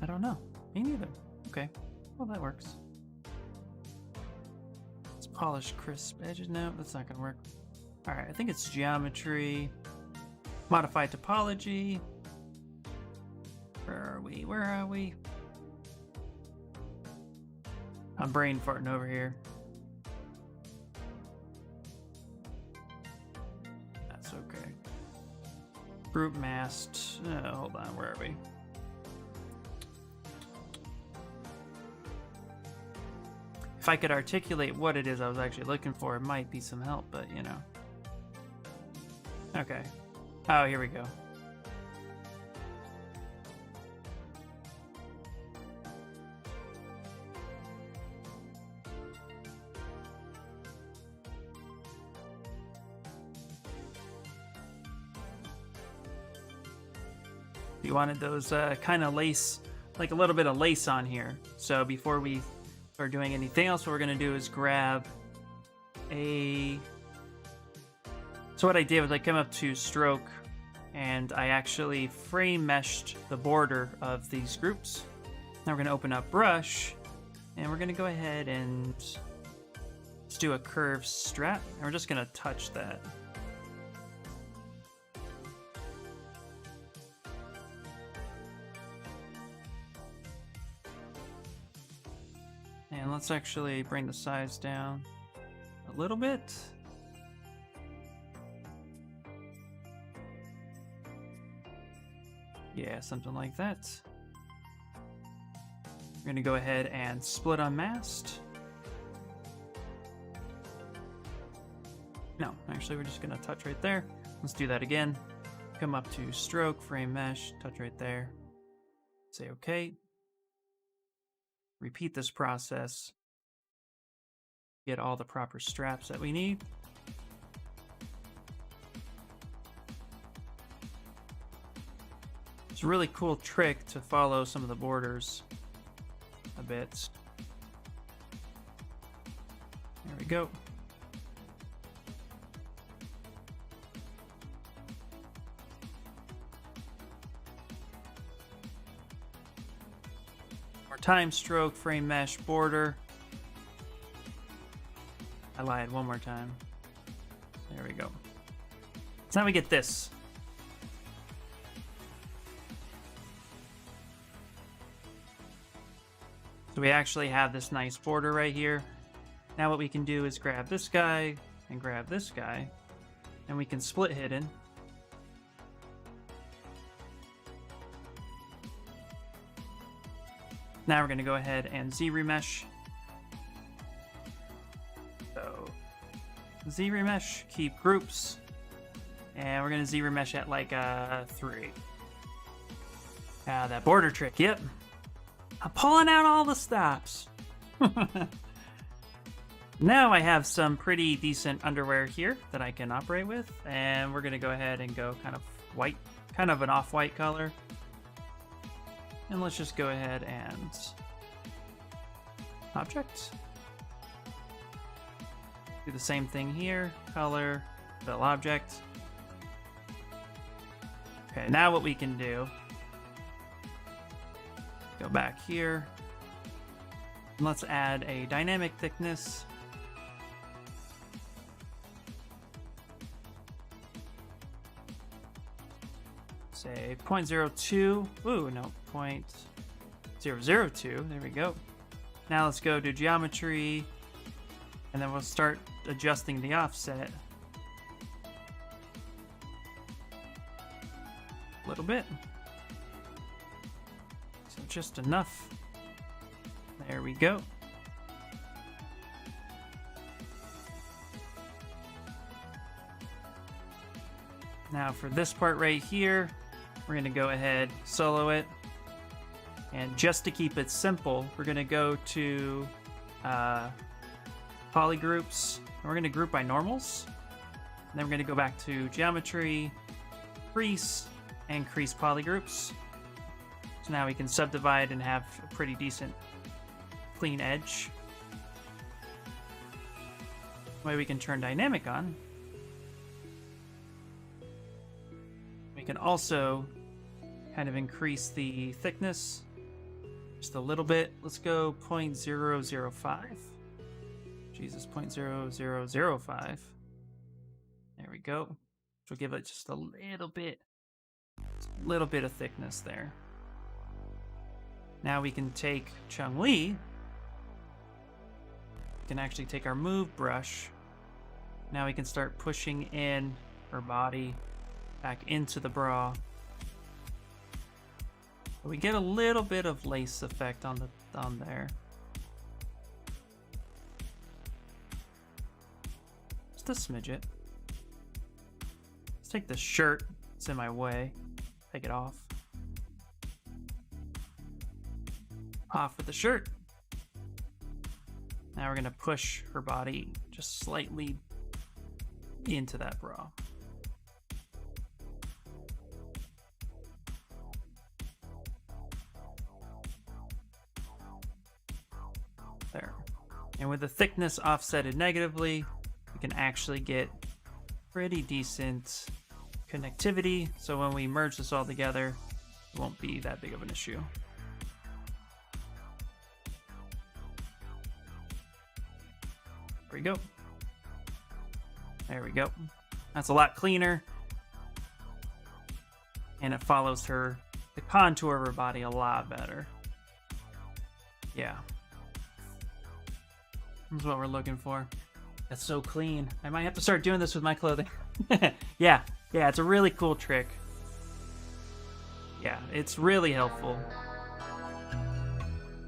I don't know. Me neither. Okay. Well, that works. Let's polish crisp edges. No, that's not gonna work. All right. I think it's geometry. Modify topology. Where are we? Where are we? I'm brain farting over here. That's okay. Group masked. Hold on, where are we? If I could articulate what it is I was actually looking for, it might be some help, but you know. Okay. Oh, here we go. You wanted those kind of lace, like a little bit of lace on here. So before we start doing anything else, what we're going to do is grab a... So what I did was I came up to stroke and I actually frame meshed the border of these groups. Now we're going to open up brush and we're going to go ahead and let's do a curved strap. And we're just going to touch that. And let's actually bring the size down a little bit. Yeah, something like that. We're going to go ahead and split unmasked. No, actually we're just going to touch right there. Let's do that again. Come up to stroke, frame mesh, touch right there. Say okay. Repeat this process. Get all the proper straps that we need. It's a really cool trick to follow some of the borders a bit. we go. More time, stroke, frame mesh, border. I lied, one more time. There we go. So now we get this. So we actually have this nice border right here. Now what we can do is grab this guy and grab this guy, and we can split hidden. Now we're going to go ahead and Z-remesh. So Z-remesh, keep groups, and we're going to Z-remesh at like 3. That border trick, yep. I'm pulling out all the stops. Now I have some pretty decent underwear here that I can operate with, and we're going to go ahead and go kind of white, kind of an off-white color. And let's just go ahead and object. Do the same thing here, color, fill object. Okay, now what we can do, go back here, and let's add a dynamic thickness. Say 0.02. Ooh, no, 0.002. There we go. Now let's go to geometry, and then we'll start adjusting the offset a little bit. So just enough. There we go. Now for this part right here, we're going to go ahead, solo it. And just to keep it simple, we're going to go to polygroups. And we're going to group by normals. And then we're going to go back to geometry, crease, and crease polygroups. So now we can subdivide and have a pretty decent clean edge. Way we can turn dynamic on. We can also kind of increase the thickness just a little bit. Let's go 0.005. Jesus, 0.0005. There we go. So we'll give it just a little bit of thickness there. Now we can take Chun-Li. We can actually take our move brush. Now we can start pushing in her body back into the bra. We get a little bit of lace effect on there. Just a smidget. Let's take the shirt. It's in my way. Take it off. Off with the shirt. Now we're gonna push her body just slightly into that bra. There. And with the thickness offsetted negatively, we can actually get pretty decent connectivity. So when we merge this all together, it won't be that big of an issue. There we go. There we go. That's a lot cleaner. And it follows the contour of her body a lot better. Yeah. That's what we're looking for. That's so clean. I might have to start doing this with my clothing. Yeah, it's a really cool trick. Yeah, it's really helpful.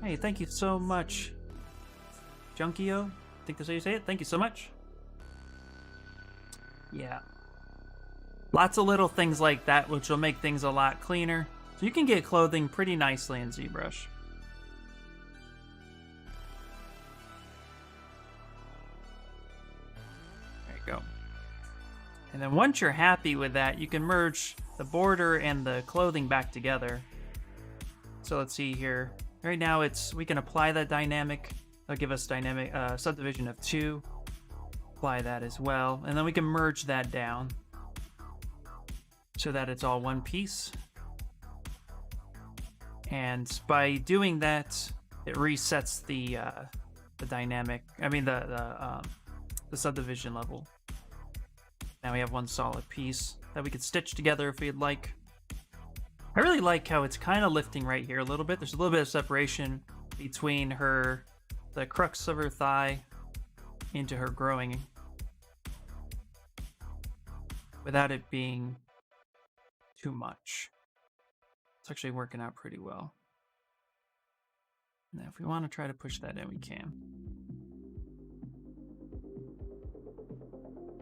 Hey, thank you so much, Junkio. I think that's how you say it. Thank you so much. Yeah. Lots of little things like that which will make things a lot cleaner. So you can get clothing pretty nicely in ZBrush. There you go. And then once you're happy with that, you can merge the border and the clothing back together. So let's see here. Right now we can apply that dynamic. It'll give us dynamic subdivision of 2. apply that as well. And then we can merge that down so that it's all one piece. And by doing that, it resets the dynamic. I mean the subdivision level. Now we have one solid piece that we could stitch together if we'd like. I really like how it's kind of lifting right here a little bit. There's a little bit of separation between the crux of her thigh into her growing, without it being too much. It's actually working out pretty well. Now, if we want to try to push that in, we can.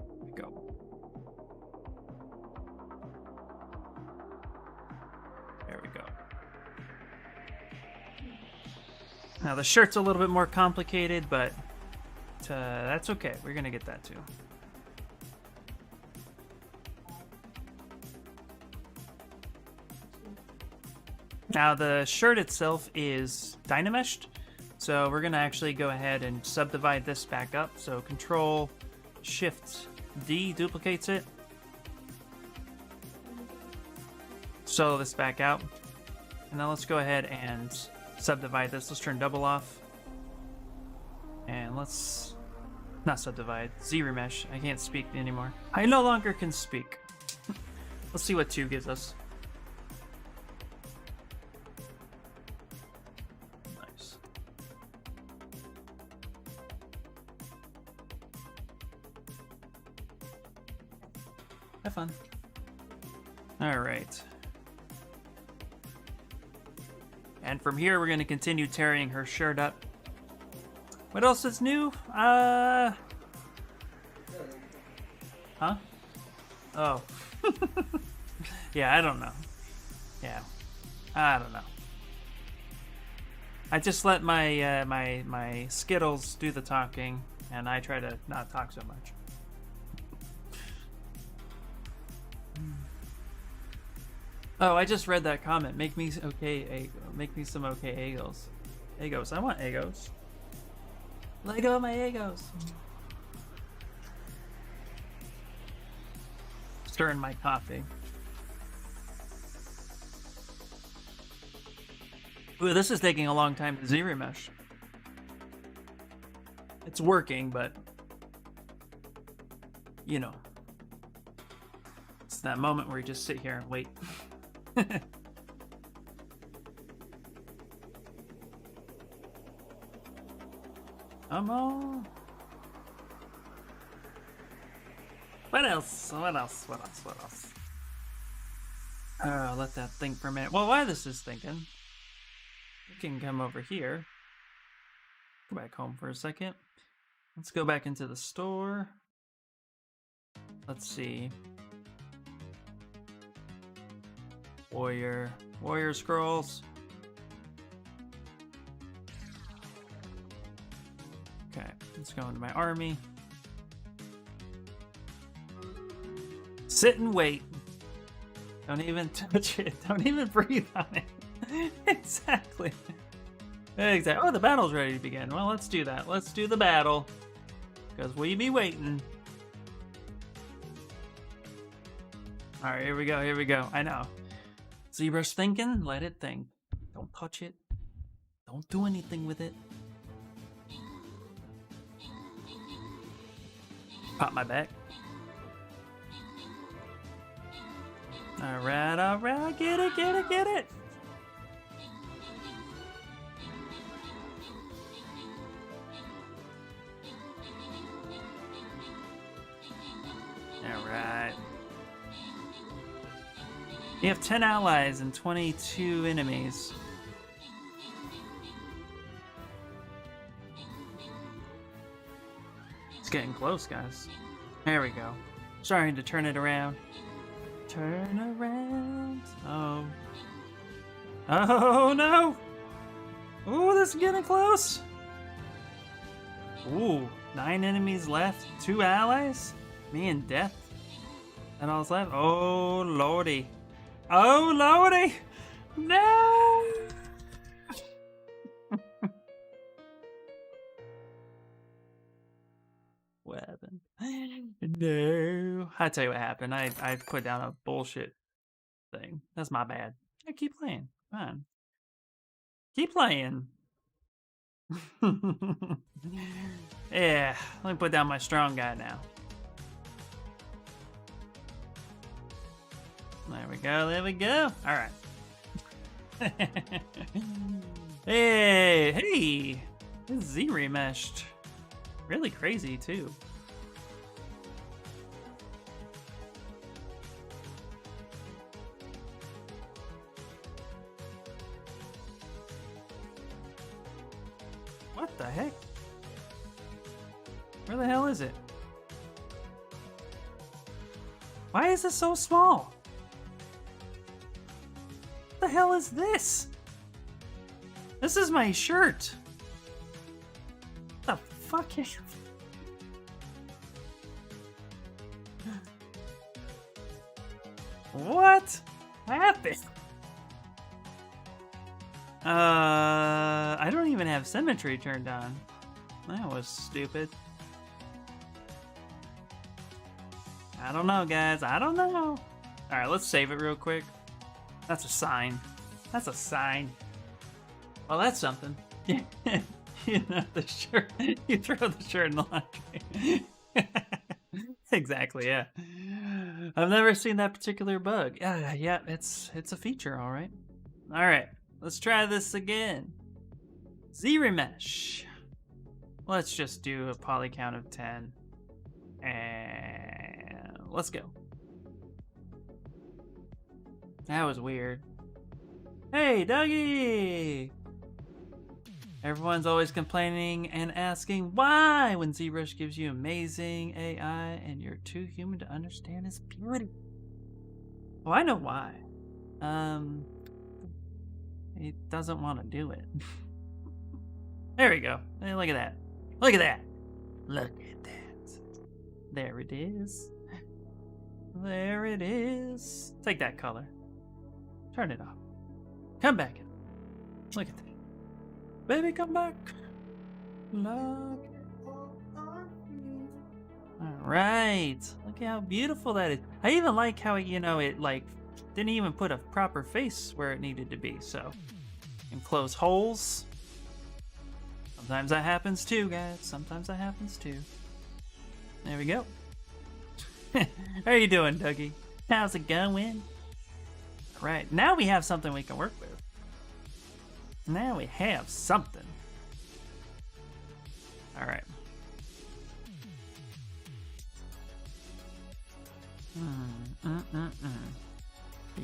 There we go. There we go. Now, the shirt's a little bit more complicated, but that's okay. We're going to get that too. Now the shirt itself is dynameshed, so we're gonna actually go ahead and subdivide this back up. So Control Shift D duplicates it. Solo this back out. And now let's go ahead and subdivide this. Let's turn double off. And let's not subdivide, Z-remesh. I can't speak anymore. I no longer can speak. Let's see what 2 gives us. Have fun. All right. And from here, we're going to continue tearing her shirt up. What else is new? Huh? Oh. Yeah, I don't know. Yeah. I don't know. I just let my my Skittles do the talking, and I try to not talk so much. Oh, I just read that comment. Make me okay. Make me some okay Egos. Egos. I want Egos. Lego my Egos. Stirring my coffee. Ooh, this is taking a long time to Z-remesh. It's working, but you know, it's that moment where you just sit here and wait. Come on. What else? What else? What else? What else? Let that think for a minute. Well, while this is thinking, we can come over here. Go back home for a second. Let's go back into the store. Let's see. Warrior scrolls. Okay, let's go into my army. Sit and wait. Don't even touch it. Don't even breathe on it. Exactly. Exactly. Oh, the battle's ready to begin. Well, let's do that. Let's do the battle. Because we be waiting. Alright, here we go. Here we go. I know. Zbrush thinking, let it think. Don't touch it. Don't do anything with it. Pop my back. Alright, alright. Get it, get it, get it. Alright. You have 10 allies and 22 enemies. It's getting close, guys. There we go. Starting to turn it around. Turn around. Oh. Oh, no! Ooh, this is getting close. Ooh, 9 enemies left. 2 allies? Me and Death. And all's left. Oh, lordy. Oh, lordy! No! What happened? No. I tell you what happened. I put down a bullshit thing. That's my bad. I keep playing. Come on. Keep playing. Yeah. Let me put down my strong guy now. There we go. There we go. All right. Hey. This Z remeshed. Really crazy too. What the heck? Where the hell is it? Why is it so small? What the hell is this? This is my shirt. What the fuck is... What happened? I don't even have symmetry turned on. That was stupid. I don't know, guys. I don't know. Alright, let's save it real quick. That's a sign. That's a sign. Well, that's something. You know, the shirt. You throw the shirt in the laundry. Exactly, yeah. I've never seen that particular bug. Yeah, it's a feature, all right. All right, let's try this again. Z remesh. Let's just do a poly count of 10. And let's go. That was weird. Hey, Dougie! Everyone's always complaining and asking why when Zbrush gives you amazing AI and you're too human to understand its beauty. Well, I know why. It doesn't want to do it. There we go. Hey, look at that. Look at that. Look at that. There it is. There it is. Take that color. Turn it off. Come back in. Look at that. Baby, come back. Look. Alright. Look how beautiful that is. I even like how, you know, it like didn't even put a proper face where it needed to be, so. And close holes. Sometimes that happens too, guys. Sometimes that happens too. There we go. How are you doing, Dougie? How's it going? Alright, now we have something we can work with. Now we have something. Alright.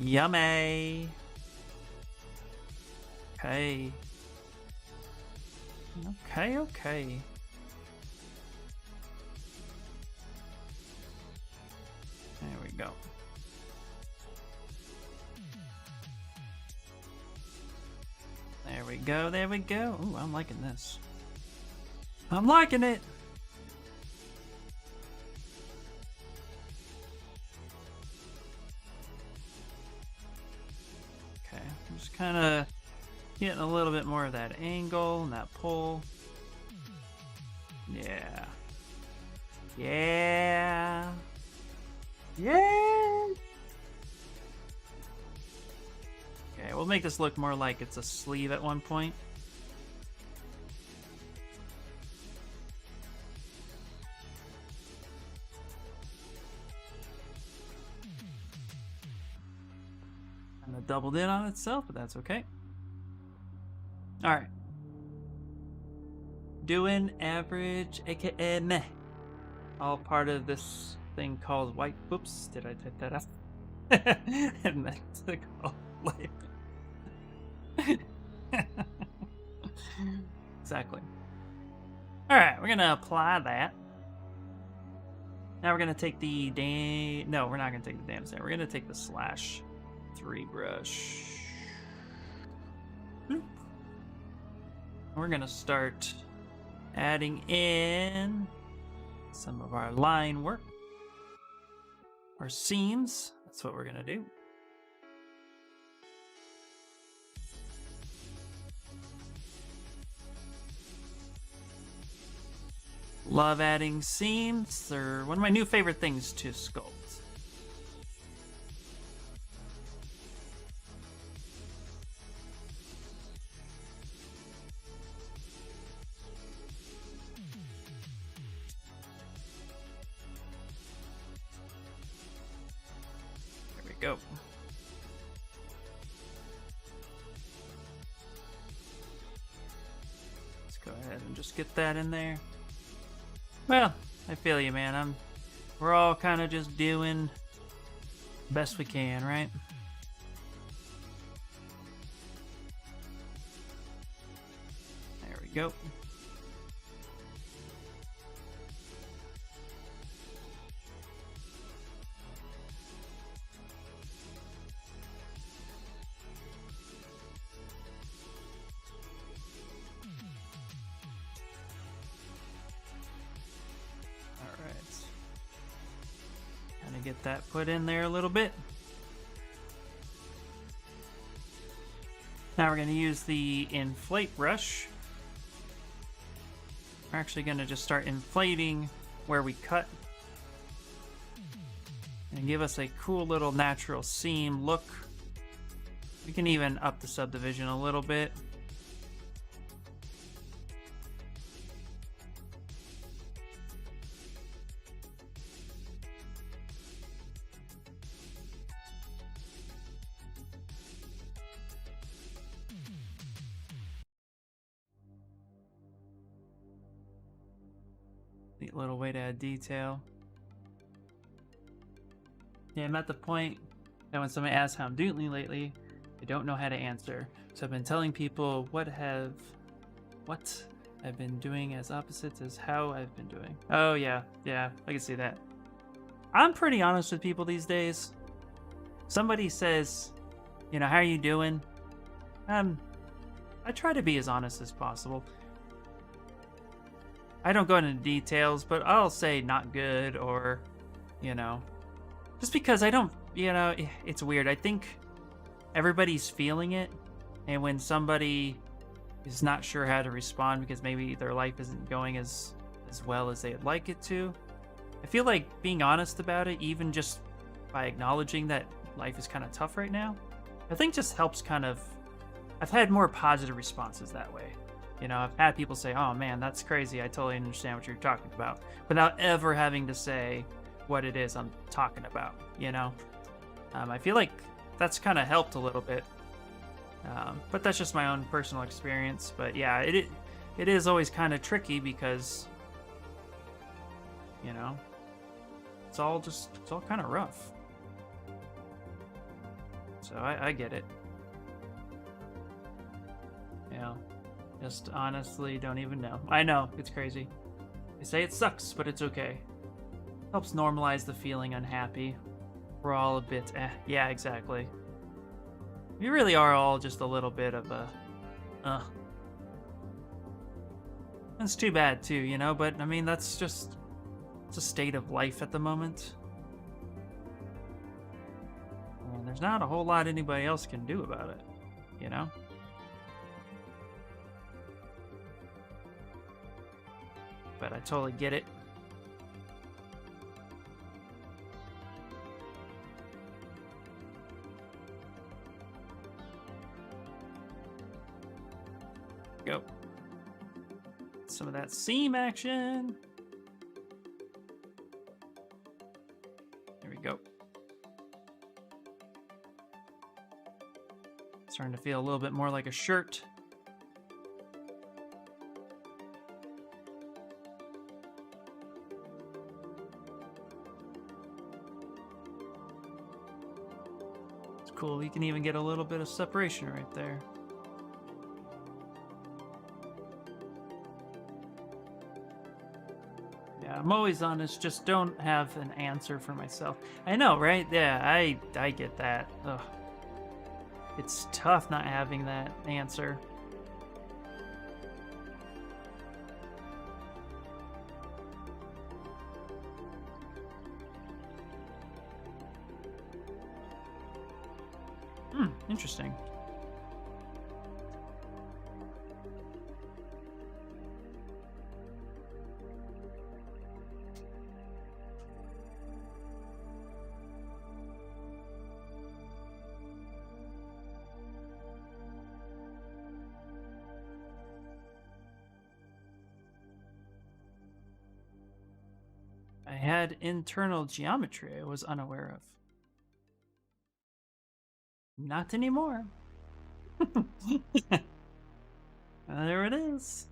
Yummy. Okay. Okay. There we go. There we go. Ooh, I'm liking this. I'm liking it. Okay, I'm just kind of getting a little bit more of that angle and that pull. Yeah. Yeah. Yeah. Okay, we'll make this look more like it's a sleeve at one point. And it doubled in on itself, but that's okay. Alright. Doing average, aka meh. All part of this thing called white. Whoops, did I type that up? I meant to call life. Exactly. Alright, we're gonna apply that. Now we're gonna take the no, we're not gonna take the damn set. We're gonna take the slash 3 brush. Boop. We're gonna start adding in some of our line work. Our seams. That's what we're gonna do. Love adding seams. They're one of my new favorite things to sculpt. There we go. Let's go ahead and just get that in there. Well, I feel you, man. We're all kind of just doing the best we can, right? There we go. Get that put in there a little bit. Now we're going to use the inflate brush. We're actually going to just start inflating where we cut and give us a cool little natural seam look. We can even up the subdivision a little bit. Neat little way to add detail. Yeah, I'm at the point that when somebody asks how I'm doing lately, I don't know how to answer. So I've been telling people what I've been doing as opposites as how I've been doing. Oh yeah, I can see that. I'm pretty honest with people these days. Somebody says, you know, how are you doing? I try to be as honest as possible. I don't go into details, but I'll say not good or, you know, just because I don't, you know, it's weird. I think everybody's feeling it. And when somebody is not sure how to respond because maybe their life isn't going as well as they'd like it to, I feel like being honest about it, even just by acknowledging that life is kind of tough right now, I think just helps kind of, I've had more positive responses that way. You know, I've had people say, oh man, that's crazy. I totally understand what you're talking about, without ever having to say what it is I'm talking about, you know? I feel like that's kind of helped a little bit. But that's just my own personal experience. But yeah, it is always kind of tricky because, you know, it's all kind of rough. So I get it. You know. Just honestly don't even know. I know, it's crazy. They say it sucks, but it's okay. Helps normalize the feeling unhappy. We're all a bit yeah, exactly. We really are all just a little bit of a That's too bad too, you know, but I mean it's a state of life at the moment. And there's not a whole lot anybody else can do about it, you know? But I totally get it. Go. Some of that seam action. There we go. Starting to feel a little bit more like a shirt. Cool, you can even get a little bit of separation right there. Yeah, I'm always honest, just don't have an answer for myself. I know, right? Yeah, I get that. Ugh. It's tough not having that answer. Interesting. had internal geometry I was unaware of. Not anymore. There it is.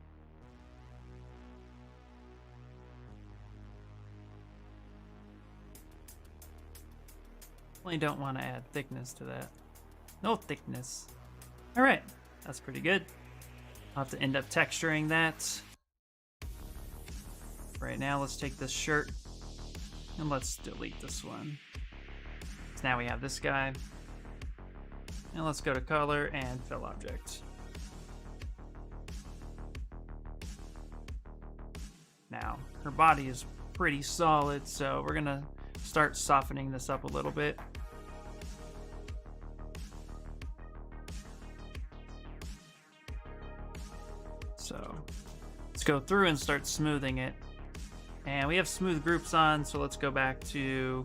Definitely don't want to add thickness to that. No thickness. Alright, that's pretty good. I'll have to end up texturing that. Right now, let's take this shirt and let's delete this one. So now we have this guy. And let's go to color and fill object. Now, her body is pretty solid, so we're gonna start softening this up a little bit. So let's go through and start smoothing it. And we have smooth groups on, so let's go back to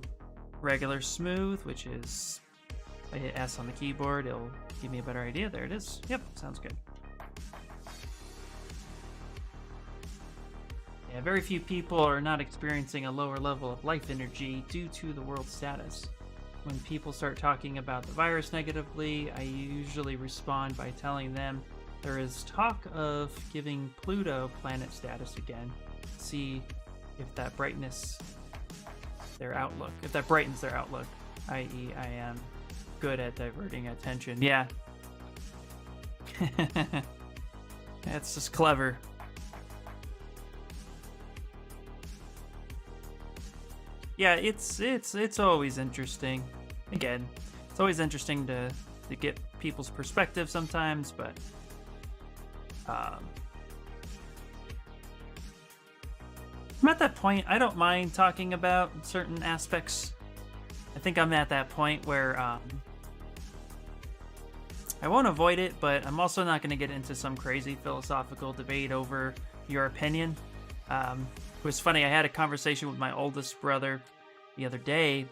regular smooth, which is, if I hit S on the keyboard, it'll give me a better idea. There it is. Yep, sounds good. Yeah, very few people are not experiencing a lower level of life energy due to the world status. When people start talking about the virus negatively, I usually respond by telling them there is talk of giving Pluto planet status again. See if that brightens their outlook, i.e. I am good at diverting attention. Yeah. That's just clever. Yeah, it's always interesting. Again, it's always interesting to get people's perspective sometimes, but I'm at that point, I don't mind talking about certain aspects. I think I'm at that point where I won't avoid it, but I'm also not going to get into some crazy philosophical debate over your opinion. It was funny, I had a conversation with my oldest brother the other day,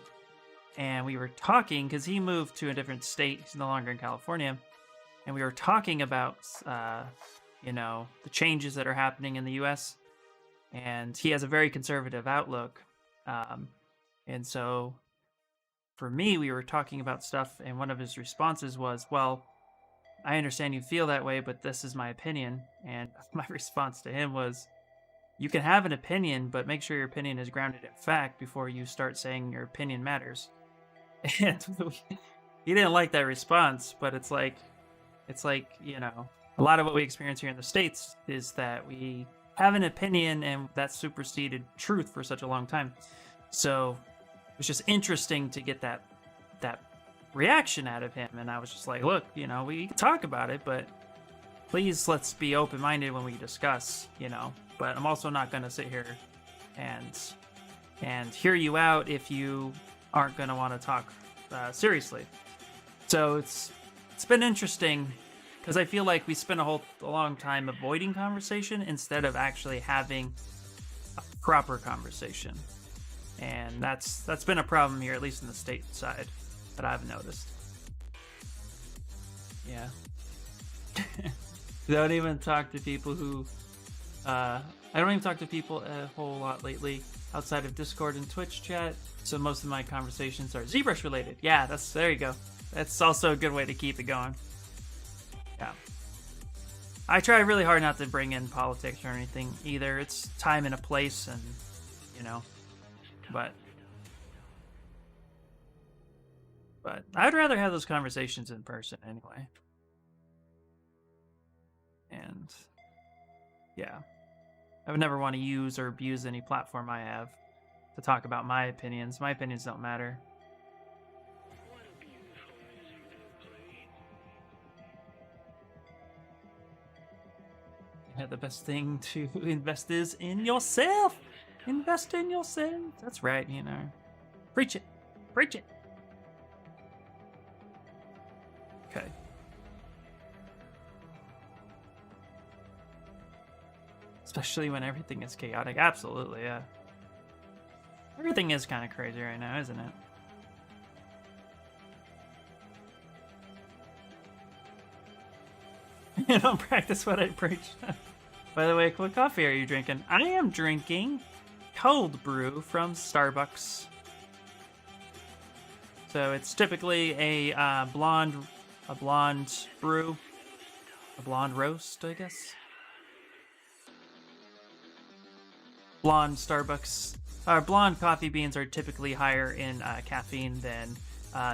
and we were talking, because he moved to a different state, he's no longer in California, and we were talking about, the changes that are happening in the U.S., and he has a very conservative outlook, and so for me, we were talking about stuff, and one of his responses was, well, I understand you feel that way, but this is my opinion, and my response to him was, you can have an opinion, but make sure your opinion is grounded in fact before you start saying your opinion matters. And he didn't like that response, but it's like, a lot of what we experience here in the States is that we have an opinion and that's superseded truth for such a long time. So it was just interesting to get that reaction out of him. And I was just like, look, we can talk about it, but please let's be open-minded when we discuss, but I'm also not going to sit here and hear you out if you aren't going to want to talk seriously. So it's been interesting because I feel like we spent a long time avoiding conversation instead of actually having a proper conversation. And that's been a problem here, at least in the state side, that I've noticed. Yeah. Don't even talk to people who I don't even talk to people a whole lot lately outside of Discord and Twitch chat, so most of my conversations are Zbrush related. Yeah, there you go. That's also a good way to keep it going. Yeah. I try really hard not to bring in politics or anything either. It's time and a place, and but I'd rather have those conversations in person anyway. And yeah, I would never want to use or abuse any platform I have to talk about my opinions. My opinions don't matter. Yeah, the best thing to invest is in yourself. Invest in yourself. That's right, Preach it. Preach it. Okay. Especially when everything is chaotic. Absolutely, yeah. Everything is kind of crazy right now, isn't it? You don't practice what I preach. By the way, what coffee are you drinking? I am drinking cold brew from Starbucks. So it's typically a blonde brew, a blonde roast, I guess. Blonde Starbucks, blonde coffee beans are typically higher in caffeine than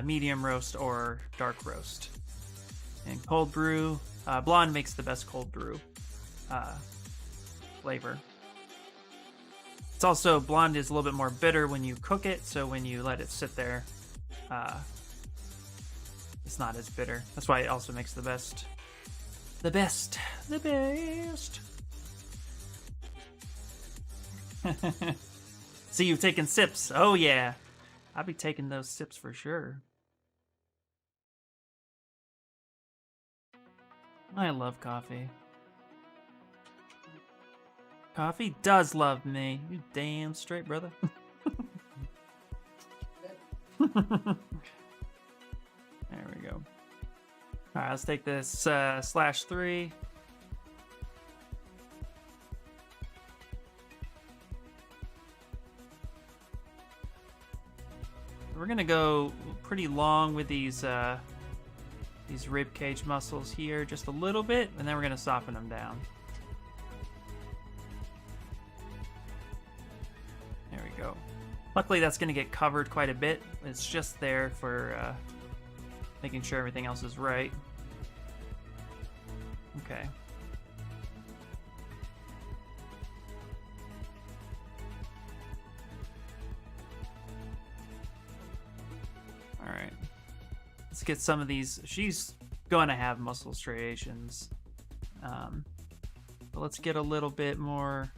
medium roast or dark roast. And cold brew, blonde makes the best cold brew flavor. It's also, blonde is a little bit more bitter when you cook it, so when you let it sit there, it's not as bitter. That's why it also makes the best. The best. See, you've taken sips. Oh yeah, I'll be taking those sips for sure. I love coffee. Coffee does love me. You damn straight, brother. There we go. All right, let's take this /3. We're gonna go pretty long with these rib cage muscles here, just a little bit, and then we're gonna soften them down. There we go. Luckily, that's gonna get covered quite a bit. It's just there for making sure everything else is right. Okay. Alright. Let's get some of these. She's gonna have muscle striations. But let's get a little bit more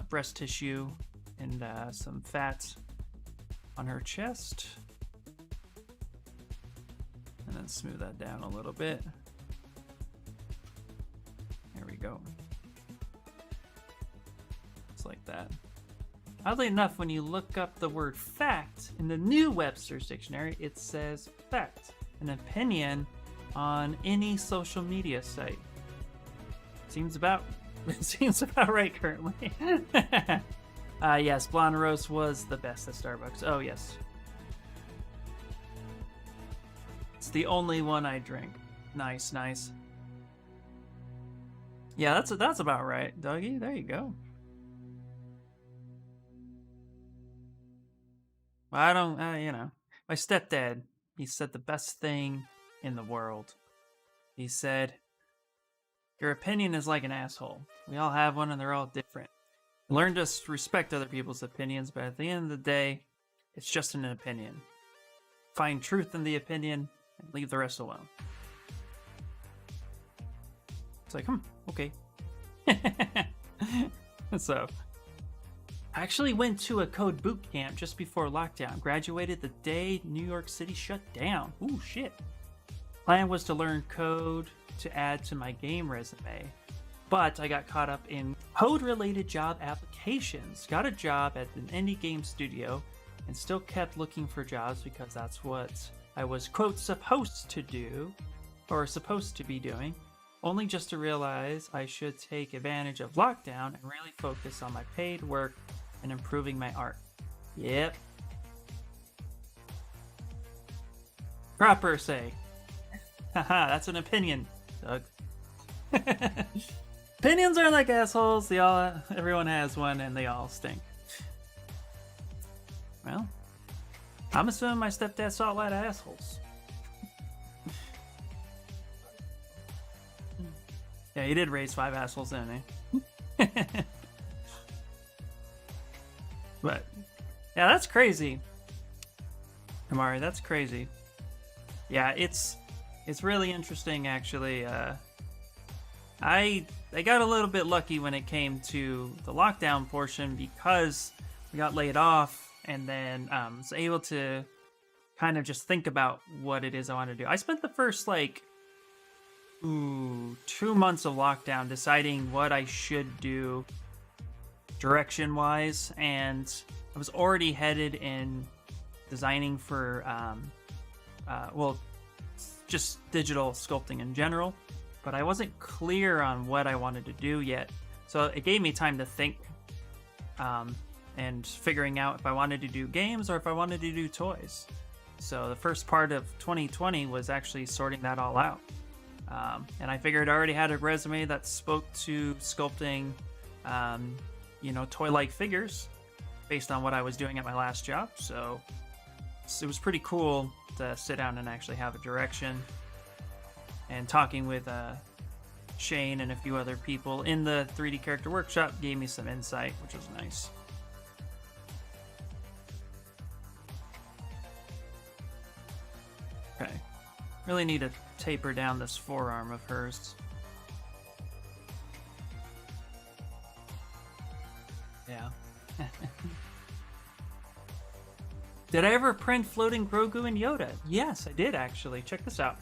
breast tissue and some fat on her chest. And then smooth that down a little bit. There we go. Just like that. Oddly enough, when you look up the word fact in the new Webster's Dictionary, it says fact, an opinion on any social media site. Seems about right currently. Yes, blonde roast was the best at Starbucks. Oh yes. It's the only one I drink. Nice, nice. Yeah, that's about right, Dougie. There you go. Well, I don't, my stepdad, he said the best thing in the world. He said, your opinion is like an asshole. We all have one and they're all different. Learn to respect other people's opinions, but at the end of the day, it's just an opinion. Find truth in the opinion and leave the rest alone. It's like, okay. So, I actually went to a code boot camp just before lockdown. Graduated the day New York City shut down. Ooh, shit. Plan was to learn code to add to my game resume, but I got caught up in code-related job applications. Got a job at an indie game studio and still kept looking for jobs because that's what I was, quote, supposed to do, or supposed to be doing, only just to realize I should take advantage of lockdown and really focus on my paid work and improving my art. Yep. Proper say. Haha, that's an opinion, Doug. Opinions are like assholes. Everyone has one and they all stink. Well, I'm assuming my stepdad saw a lot of assholes. Yeah, he did raise 5 assholes, didn't he? But yeah, that's crazy. Amari, that's crazy. Yeah, it's really interesting actually. I got a little bit lucky when it came to the lockdown portion because we got laid off and then was able to kind of just think about what it is I want to do. I spent the first 2 months of lockdown deciding what I should do direction wise, and I was already headed in designing for just digital sculpting in general, but I wasn't clear on what I wanted to do yet, so it gave me time to think. and figuring out if I wanted to do games or if I wanted to do toys. So the first part of 2020 was actually sorting that all out. And I figured I already had a resume that spoke to sculpting, toy-like figures based on what I was doing at my last job. So it was pretty cool to sit down and actually have a direction. And talking with Shane and a few other people in the 3D character workshop gave me some insight, which was nice. Okay, really need to taper down this forearm of hers. Yeah. Did I ever print floating Grogu and Yoda? Yes, I did actually. Check this out.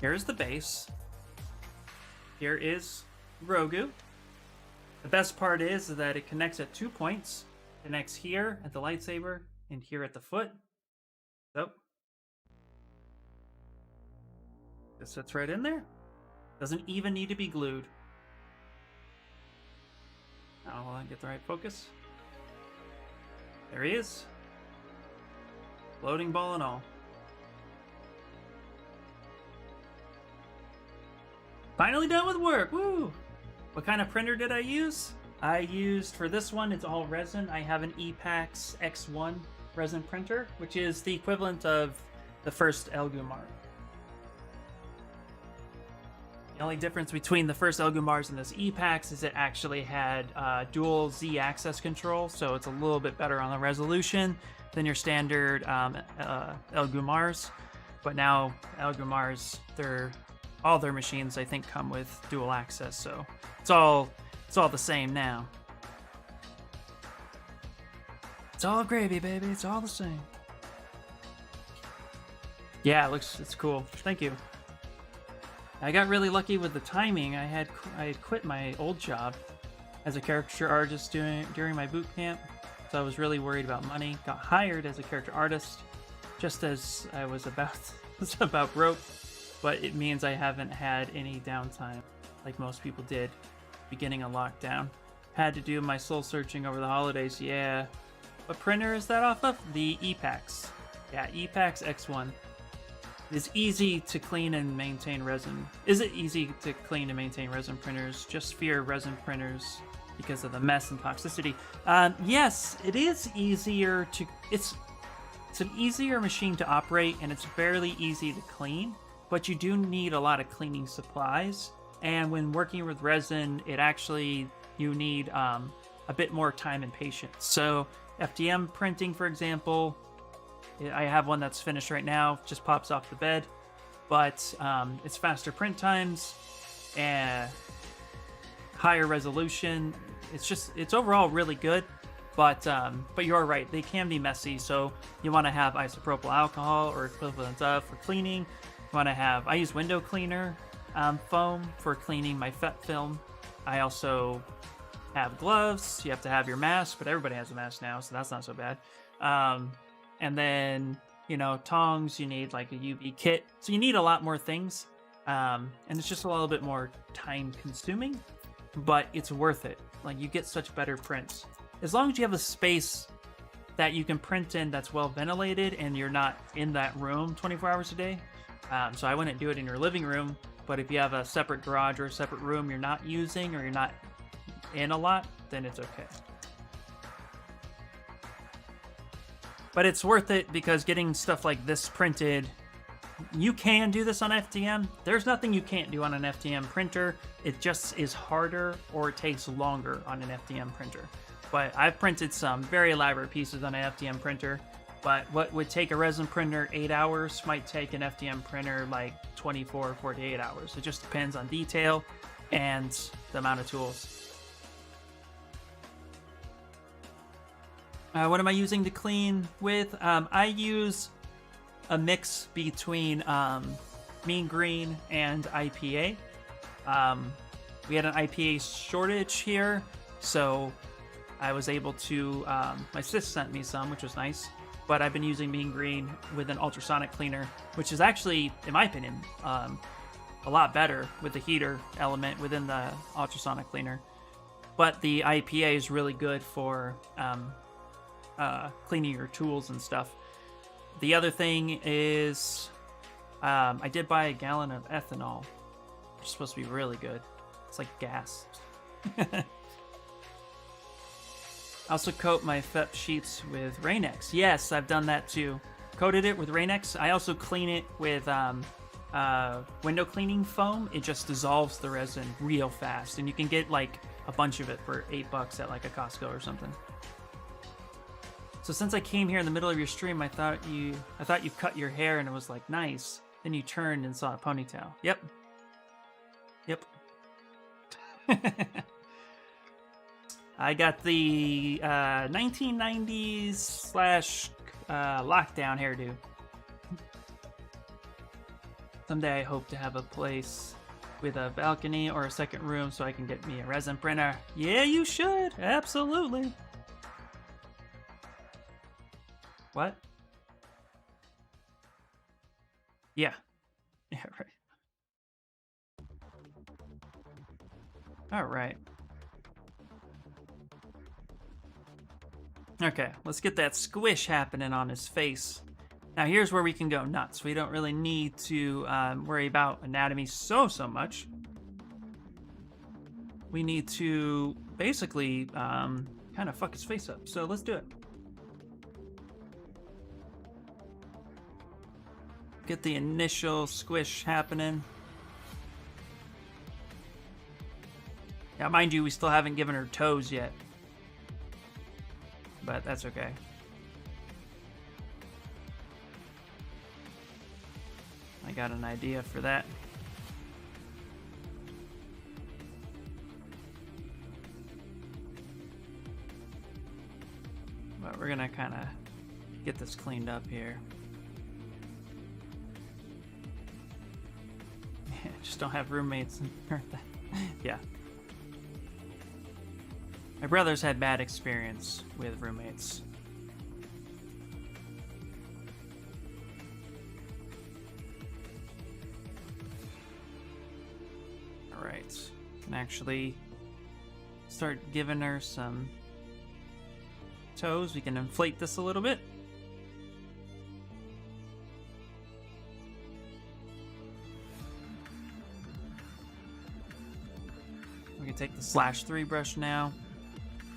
Here's the base. Here is Grogu. The best part is that it connects at 2 points. It connects here at the lightsaber and here at the foot. So this sits right in there. Doesn't even need to be glued. Now hold on, get the right focus. There he is. Floating ball and all. Finally done with work, woo! What kind of printer did I use? I used, for this one, it's all resin. I have an Epax X1 resin printer, which is the equivalent of the first Elgumar. The only difference between the first Elgumars and this Epax is it actually had dual Z-axis control, so it's a little bit better on the resolution than your standard Elgumars. But now Elgumars, all their machines I think come with dual access, so it's all the same now. It's all gravy, baby. It's all the same. Yeah, it's cool. Thank you. I got really lucky with the timing. I had quit my old job as a character artist during my boot camp, so I was really worried about money. Got hired as a character artist just as I was about broke, but it means I haven't had any downtime like most people did beginning of lockdown. Had to do my soul searching over the holidays. Yeah. What printer is that off of? The Epax. Yeah, Epax X1. It's easy to clean and maintain resin. Is it easy to clean and maintain resin printers? Just fear resin printers because of the mess and toxicity. Yes, it is easier to... It's an easier machine to operate, and it's fairly easy to clean, but you do need a lot of cleaning supplies. And when working with resin, you need a bit more time and patience. So FDM printing, for example, I have one that's finished right now, just pops off the bed, but it's faster print times and higher resolution. It's overall really good, but you're right, they can be messy. So you want to have isopropyl alcohol or equivalent of for cleaning. You want to have, I use window cleaner foam for cleaning my FET film. I also have gloves. You have to have your mask, but everybody has a mask now, so that's not so bad. And then, tongs, you need like a UV kit. So you need a lot more things. And it's just a little bit more time consuming, but it's worth it. Like, you get such better prints. As long as you have a space that you can print in that's well ventilated and you're not in that room 24 hours a day. So I wouldn't do it in your living room, but if you have a separate garage or a separate room you're not using or you're not in a lot, then it's okay. But it's worth it because getting stuff like this printed, you can do this on FDM. There's nothing you can't do on an FDM printer. It just is harder or it takes longer on an FDM printer. But I've printed some very elaborate pieces on an FDM printer, but what would take a resin printer 8 hours might take an FDM printer like 24 or 48 hours. It just depends on detail and the amount of tools. What am I using to clean with? I use a mix between Mean Green and IPA. We had an IPA shortage here, so I was able to... my sis sent me some, which was nice, but I've been using Mean Green with an ultrasonic cleaner, which is actually, in my opinion, a lot better with the heater element within the ultrasonic cleaner. But the IPA is really good for cleaning your tools and stuff. The other thing is I did buy a gallon of ethanol, which is supposed to be really good. It's like gas. I also coat my FEP sheets with Rain-X. Yes, I've done that too. Coated it with Rain-X. I also clean it with window cleaning foam. It just dissolves the resin real fast, and you can get like a bunch of it for $8 at like a Costco or something. So since I came here in the middle of your stream, I thought you cut your hair, and it was like nice. Then you turned and saw a ponytail. Yep. I got the 1990s / lockdown hairdo. Someday I hope to have a place with a balcony or a second room so I can get me a resin printer. Yeah, you should. Absolutely. What? Yeah. Yeah, right. All right. Okay, let's get that squish happening on his face. Now here's where we can go nuts. We don't really need to worry about anatomy so much. We need to basically kind of fuck his face up. So let's do it. Get the initial squish happening. Now, mind you, we still haven't given her toes yet. But that's okay. I got an idea for that. But we're gonna kind of get this cleaned up here. Just don't have roommates. Yeah. My brother's had bad experience with roommates. Alright. Can actually start giving her some toes. We can inflate this a little bit. We can take the /3 brush now.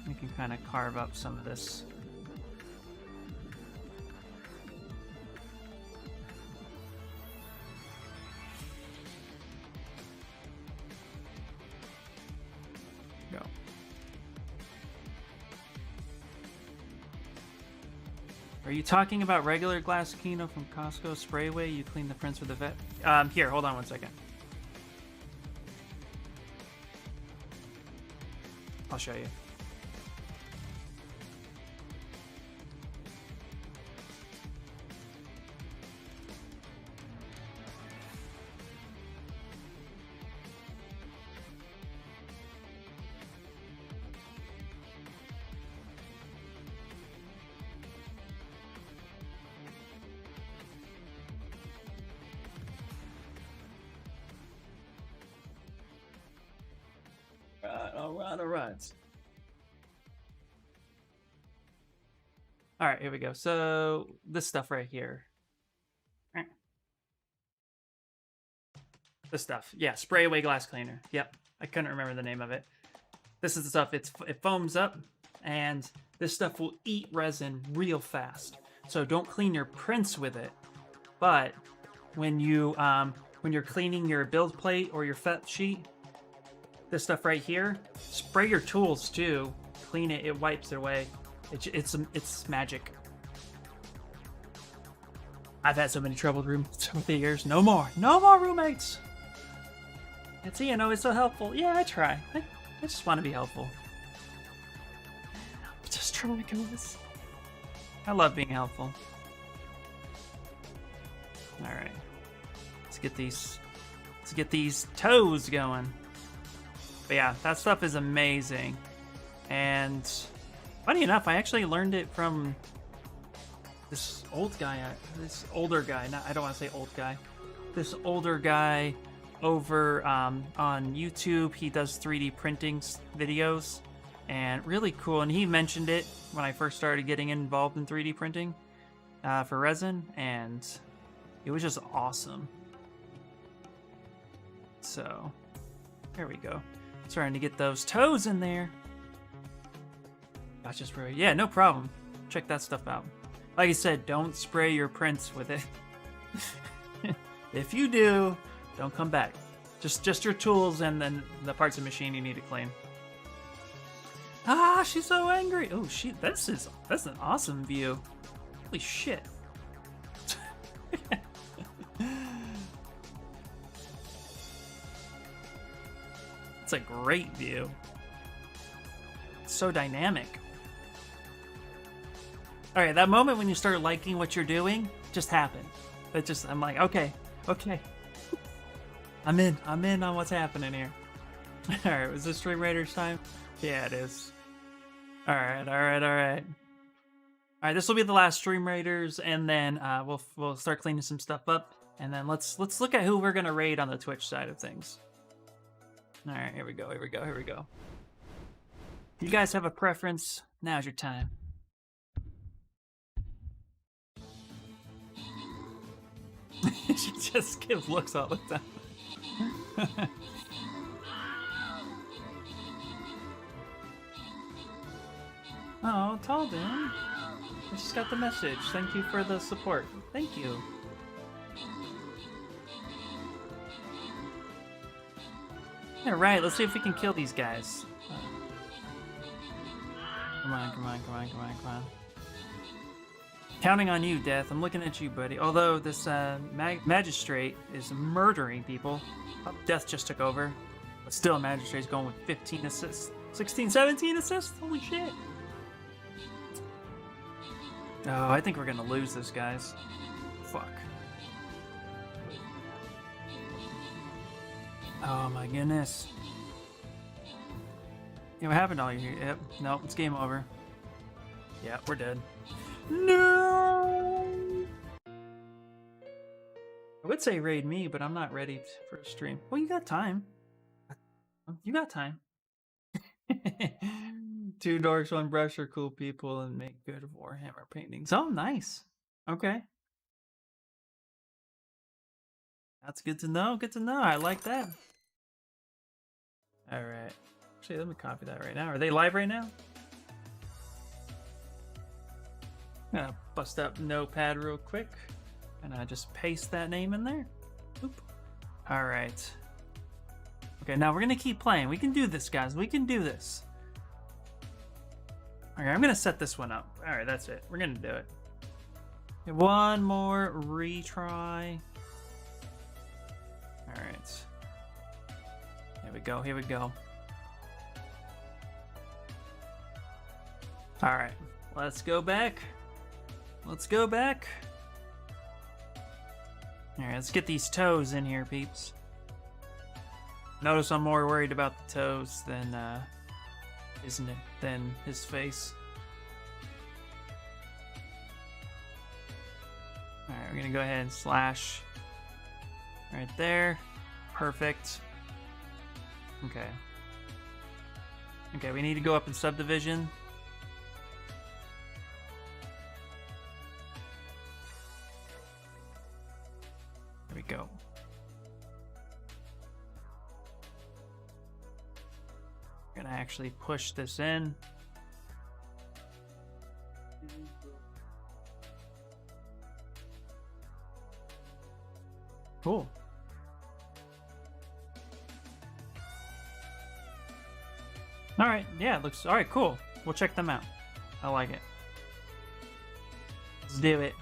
We can kind of carve up some of this. Go. Are you talking about regular glass Kino from Costco sprayway? You clean the prints with the vet? Here, hold on one second. I'll show you. All right. All right, here we go. So this stuff right here. This stuff. Yeah, spray away glass cleaner. Yep. I couldn't remember the name of it. This is the stuff. It foams up, and this stuff will eat resin real fast. So don't clean your prints with it. But when you're cleaning your build plate or your FEP sheet, this stuff right here, spray your tools too. Clean it. It wipes it away. It's magic. I've had so many troubled roommates over the years. No more roommates. And see, it's so helpful. Yeah, I try. I just want to be helpful. I'm just trying to do this. I love being helpful. All right, let's get these toes going. But yeah, that stuff is amazing. And funny enough, I actually learned it from this older guy. I don't want to say old guy. This older guy over on YouTube. He does 3D printing videos, and really cool. And he mentioned it when I first started getting involved in 3D printing for resin, and it was just awesome. So there we go. Starting to get those toes in there. Gotcha spray. Yeah, no problem. Check that stuff out. Like I said, don't spray your prints with it. If you do, don't come back. Just your tools and then the parts of the machine you need to clean. Ah, she's so angry. Oh, that's an awesome view. Holy shit. It's a great view. It's so dynamic. All right, that moment when you start liking what you're doing just happened. I'm like, okay. I'm in on what's happening here. All right, was this Stream Raiders time? Yeah, it is. All right. This will be the last Stream Raiders, and then we'll start cleaning some stuff up, and then let's look at who we're gonna raid on the Twitch side of things. All right, here we go. You guys have a preference? Now's your time. She just gives looks all the time. Oh, Talden. I just got the message. Thank you for the support. Thank you. All right, let's see if we can kill these guys. Come on. Counting on you, Death. I'm looking at you, buddy. Although this magistrate is murdering people. Oh, Death just took over. But still, Magistrate's going with 15 assists. 16, 17 assists? Holy shit. Oh, I think we're going to lose this, guys. Fuck. Oh my goodness. Yeah, what happened all year? Yep. Nope, it's game over. Yeah, we're dead. No! I would say raid me, but I'm not ready for a stream. Well, you got time. You got time. 2 dorks, 1 brush are cool people and make good Warhammer paintings. Oh, nice. Okay. That's good to know. Good to know. I like that. All right. Actually, let me copy that right now. Are they live right now? I'm gonna bust up Notepad real quick, and I just paste that name in there. Oop. All right. Okay, now we're gonna keep playing. We can do this, guys. We can do this. Okay, I'm gonna set this one up. All right, that's it. We're gonna do it. Okay, one more retry. All right. Here we go. Here we go. All right. Let's go back. Let's go back. Alright, let's get these toes in here, peeps. Notice I'm more worried about the toes than, than his face. Alright, we're gonna go ahead and slash right there. Perfect. Okay. Okay, we need to go up in subdivision. There we go. We're gonna actually push this in. Cool. Alright, yeah, it looks alright, cool. We'll check them out. I like it. Let's do it.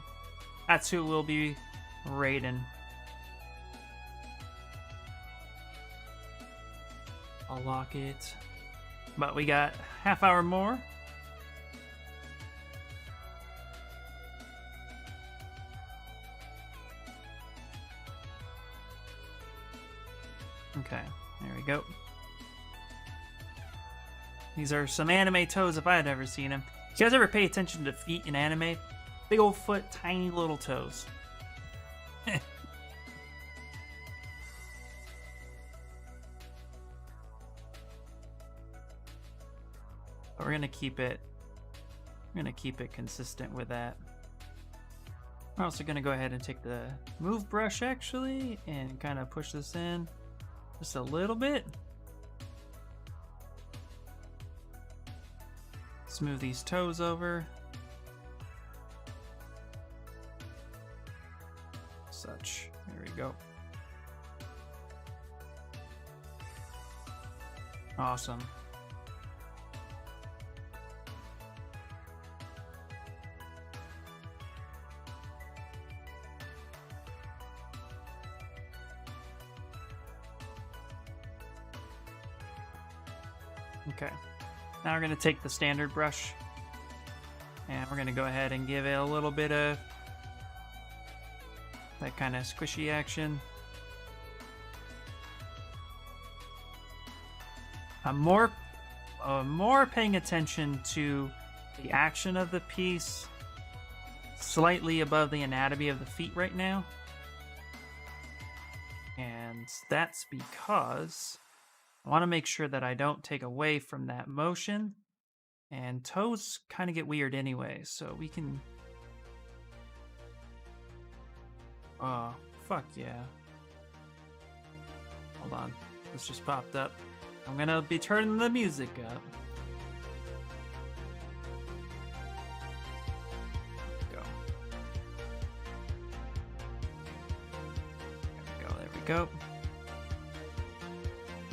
That's who we'll be raiding. I'll lock it. But we got half hour more. Okay, there we go. These are some anime toes if I had ever seen them. You guys ever pay attention to feet in anime? Big old foot, tiny little toes. we're gonna keep it. We're gonna keep it consistent with that. We're also gonna go ahead and take the move brush actually and kind of push this in just a little bit. Smooth these toes over. Such. There we go. Awesome. Okay. Now we're going to take the standard brush and we're going to go ahead and give it a little bit of that kind of squishy action. I'm more paying attention to the action of the piece slightly above the anatomy of the feet right now. And that's because I want to make sure that I don't take away from that motion. And toes kind of get weird anyway, so we can... Oh, fuck yeah. Hold on. This just popped up. I'm gonna be turning the music up. Go. There we go.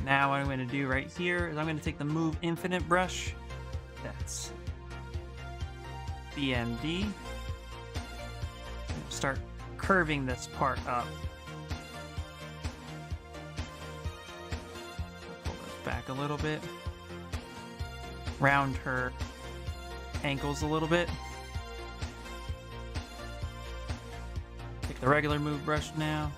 Now what I'm going to do right here is I'm going to take the Move Infinite brush. That's BMD. Start curving this part up. Pull this back a little bit. Round her ankles a little bit. Take the regular Move brush now.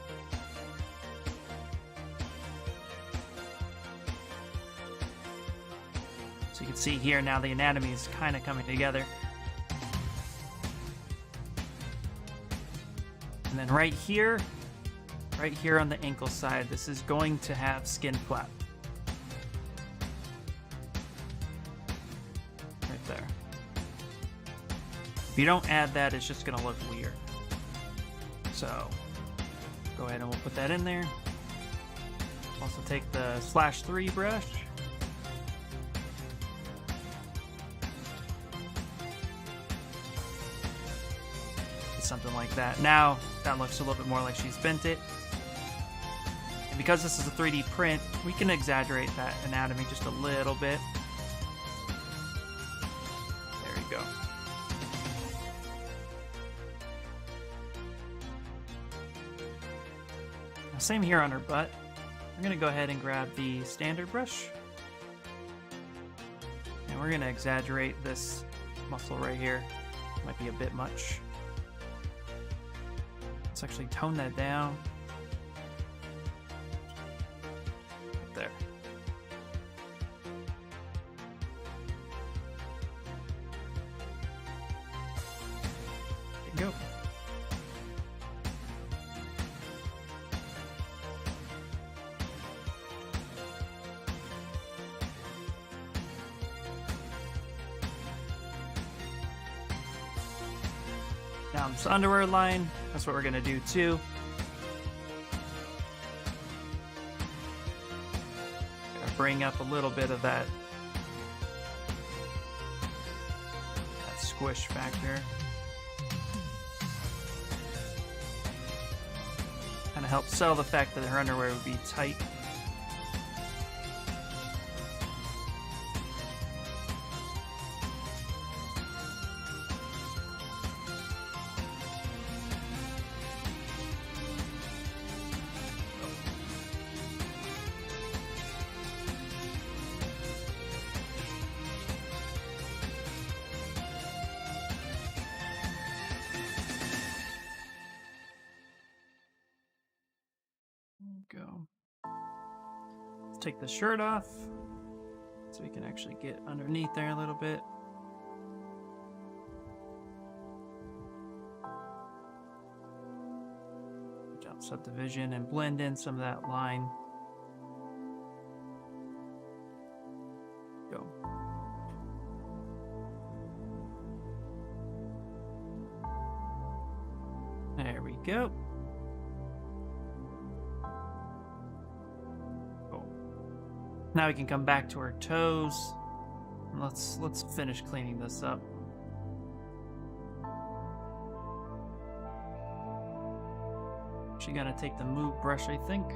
So you can see here now the anatomy is kind of coming together. And then right here on the ankle side, this is going to have skin flap. Right there. If you don't add that, it's just gonna look weird. So go ahead and we'll put that in there. Also take the /3 brush. Something like that. Now that looks a little bit more like she's bent it. And because this is a 3D print, we can exaggerate that anatomy just a little bit. There you go. Now, same here on her butt. I'm going to go ahead and grab the standard brush. And we're going to exaggerate this muscle right here. Might be a bit much. Let's actually tone that down. Right there. There you go. Down this underwear line. That's what we're gonna do too. Gonna bring up a little bit of that squish factor. Kind of help sell the fact that her underwear would be tight. Go. Let's take the shirt off so we can actually get underneath there a little bit. Jump subdivision and blend in some of that line. Go. you go. Cool. Now we can come back to our toes. Let's finish cleaning this up. Actually gonna take the move brush, I think.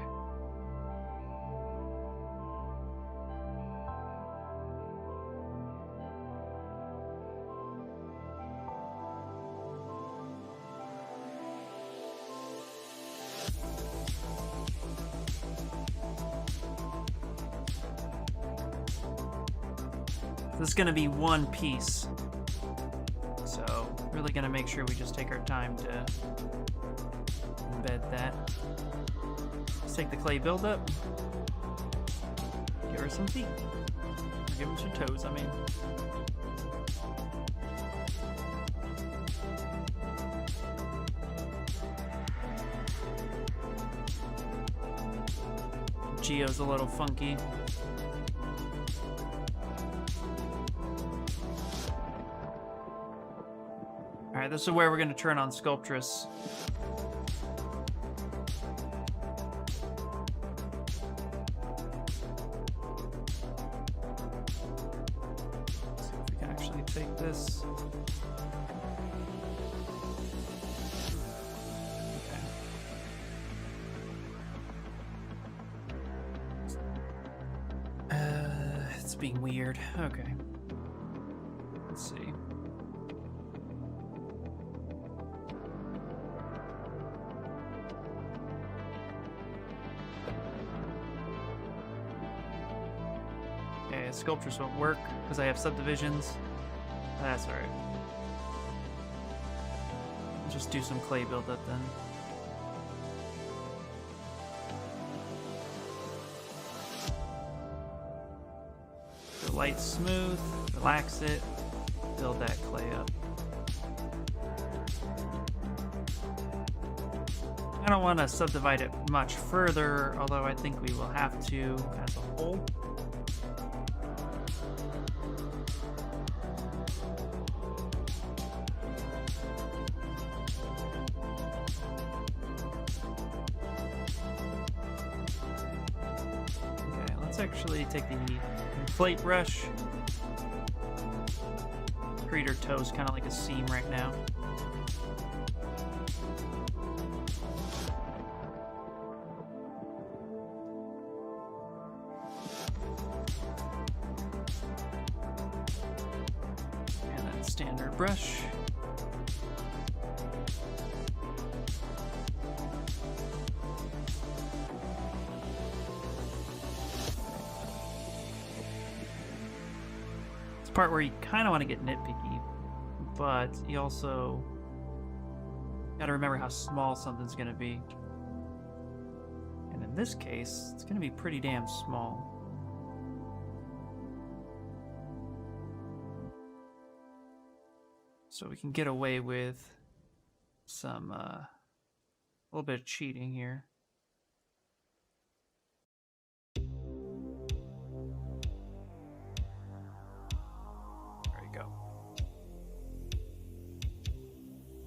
This is gonna be one piece, so really gonna make sure we just take our time to embed that. Let's take the clay buildup. Give her some feet. Or give them some toes, I mean. Geo's a little funky. Alright, this is where we're going to turn on Sculptress. Let's see if we can actually take this. Okay. It's being weird. Okay. Let's see. Sculptures won't work because I have subdivisions. That's alright. Just do some clay buildup then. Go light, smooth, relax it, build that clay up. I don't want to subdivide it much further, although I think we will have to as a whole. Actually take the inflate brush, create her toes kind of like a seam right now. And then standard brush. Part where you kind of want to get nitpicky, but you also got to remember how small something's going to be. And in this case, it's going to be pretty damn small. So we can get away with some, a little bit of cheating here.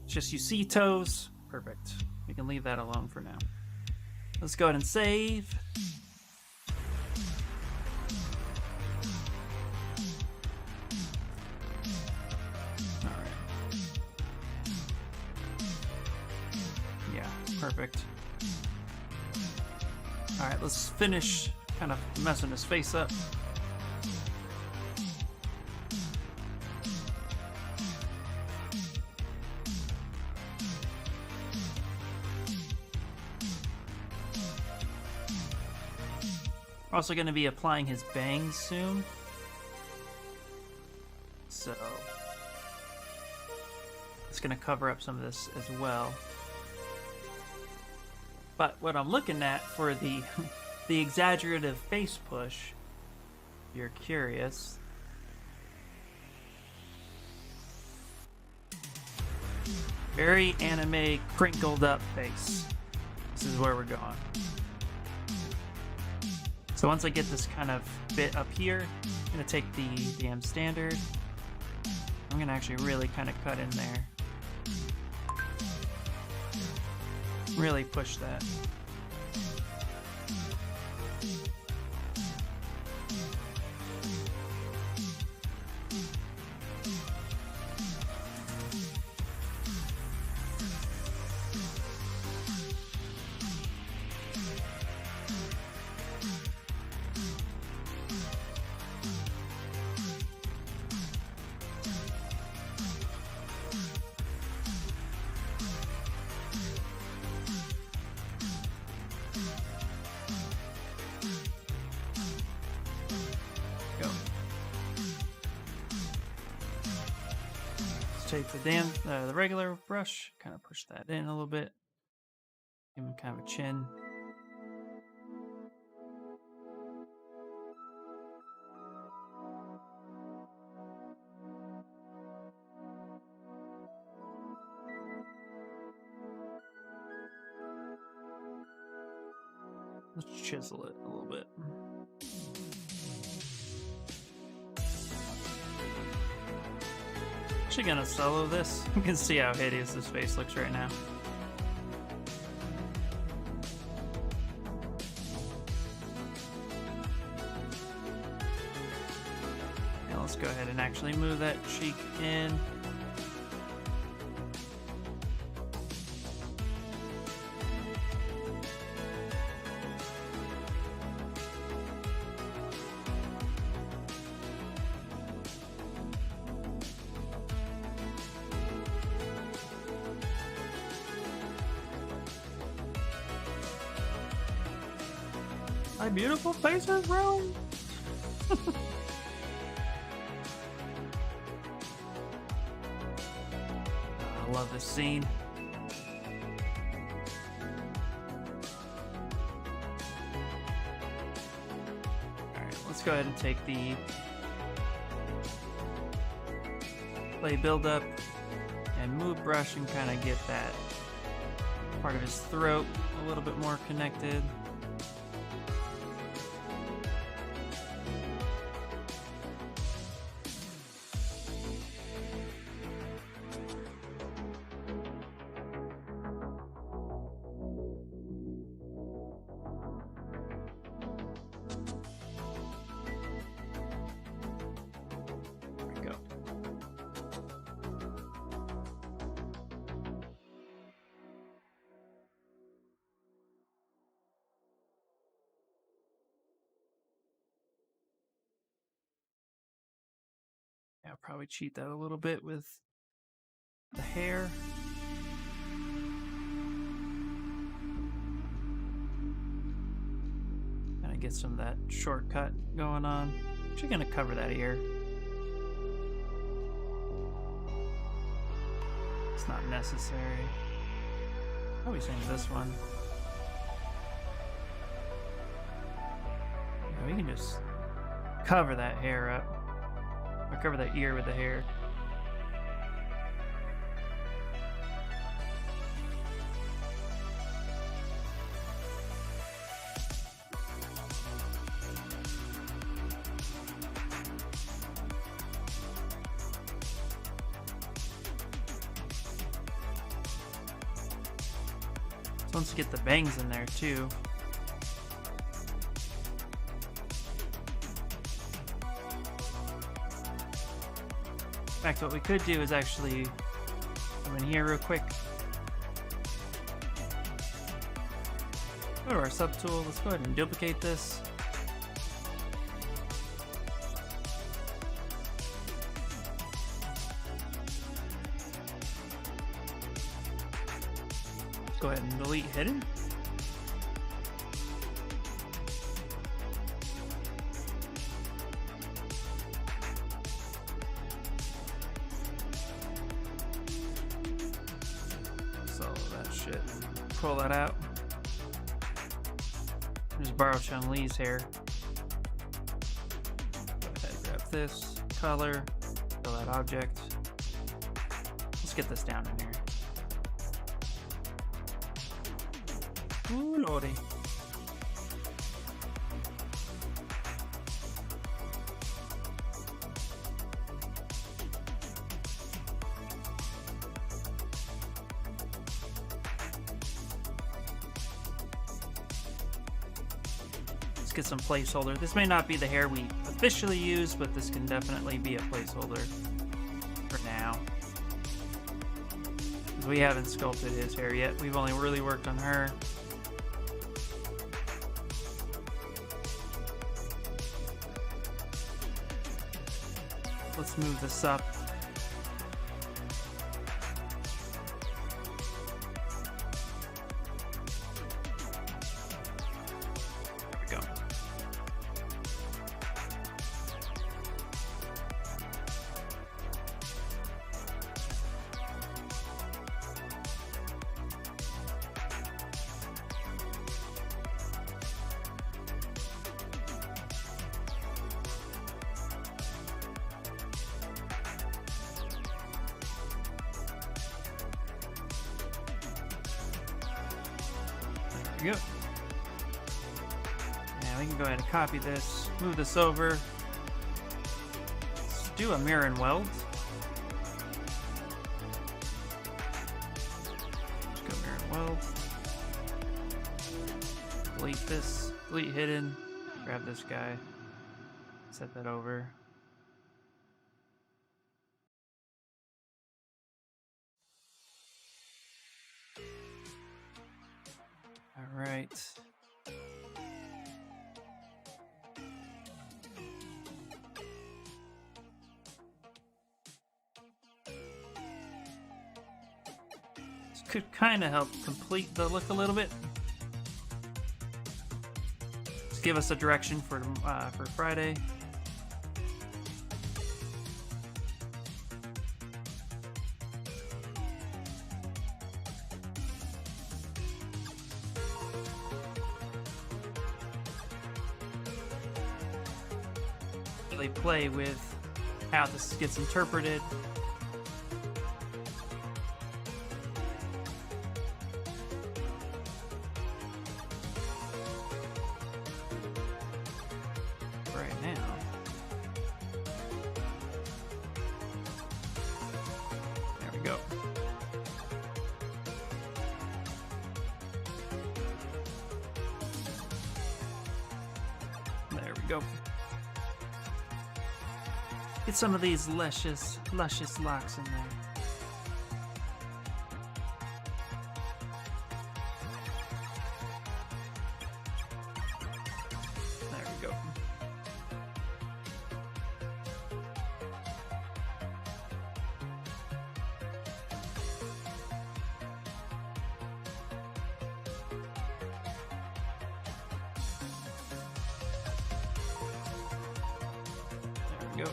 Just you see toes. Perfect. We can leave that alone for now. Let's go ahead and save. Alright. Yeah, perfect. Alright, let's finish kind of messing his face up. We're also going to be applying his bangs soon. So it's going to cover up some of this as well. But what I'm looking at for the the exaggerative face push, if you're curious, very anime crinkled up face. This is where we're going. So once I get this kind of bit up here, I'm going to take the DM standard. I'm going to actually really kind of cut in there. Really push that. Go. Let's take the regular brush, kind of push that in a little bit. Give him kind of a chin. Let's chisel it a little bit. Actually gonna solo this. You can see how hideous this face looks right now. Now let's go ahead and actually move that cheek in. My beautiful faces, bro. I love this scene. Alright, let's go ahead and take the play build up and move brush and kind of get that part of his throat a little bit more connected. Yeah, I'll probably cheat that a little bit with the hair. Kind of get some of that shortcut going on. Actually gonna cover that ear. It's not necessary. Probably change this one. Yeah, we can just cover that hair up. Or cover that ear with the hair. So once you get the bangs in there too. In fact, what we could do is actually come in here real quick. Go to our subtool. Let's go ahead and duplicate this. Let's go ahead and delete hidden. Pull that out. Just borrow Chun-Li's hair. Go ahead, grab this color, fill that object. Let's get this down in here. Ooh, lordy. get some placeholder. This may not be the hair we officially use, but this can definitely be a placeholder for now. We haven't sculpted his hair yet. We've only really worked on her. Let's move this up. There we go. There we go. And we can go ahead and copy this, move this over. Let's do a mirror and weld. Let's go mirror and weld. Delete this, delete hidden, grab this guy, set that over. All right. This could kind of help complete the look a little bit. Just give us a direction for Friday. Really play with how this gets interpreted. Right now. There we go. There we go. Get some of these luscious locks in there. There we go. There we go.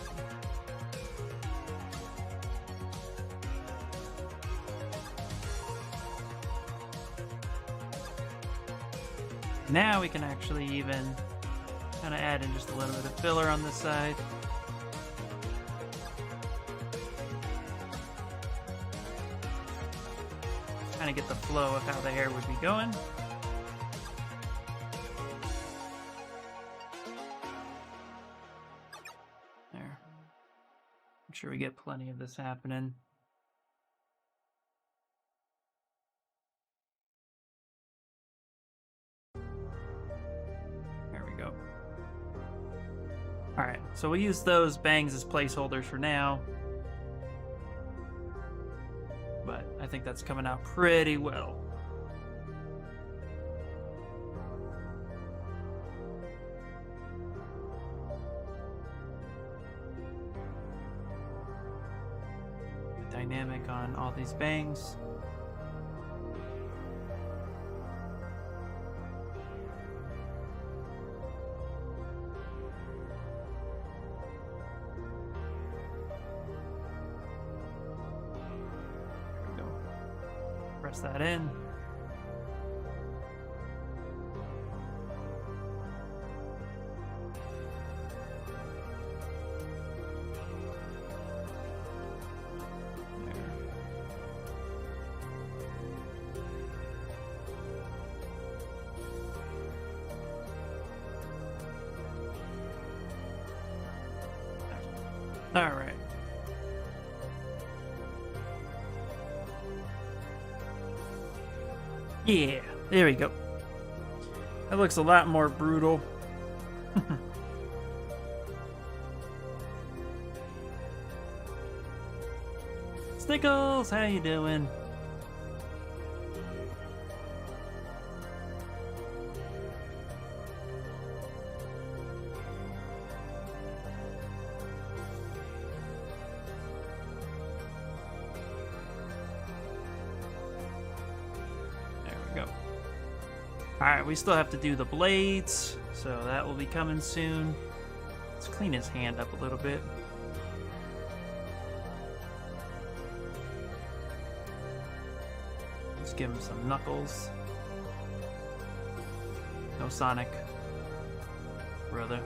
Now we can actually even kind of add in just a little bit of filler on this side. Kind of get the flow of how the hair would be going. There. Make sure we get plenty of this happening. Alright, so we'll use those bangs as placeholders for now. But I think that's coming out pretty well. Dynamic on all these bangs. Press that in. There. All right. Yeah, there we go. That looks a lot more brutal. Snickles, how you doing? There we go. Alright, we still have to do the blades, so that will be coming soon. Let's clean his hand up a little bit. Let's give him some knuckles. No Sonic. Brother.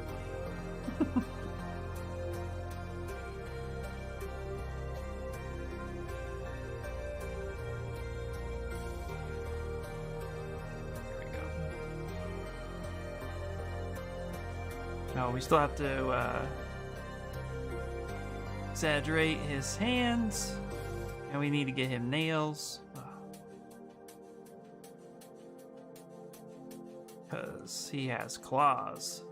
No, we still have to exaggerate his hands, and we need to get him nails. Because he has claws.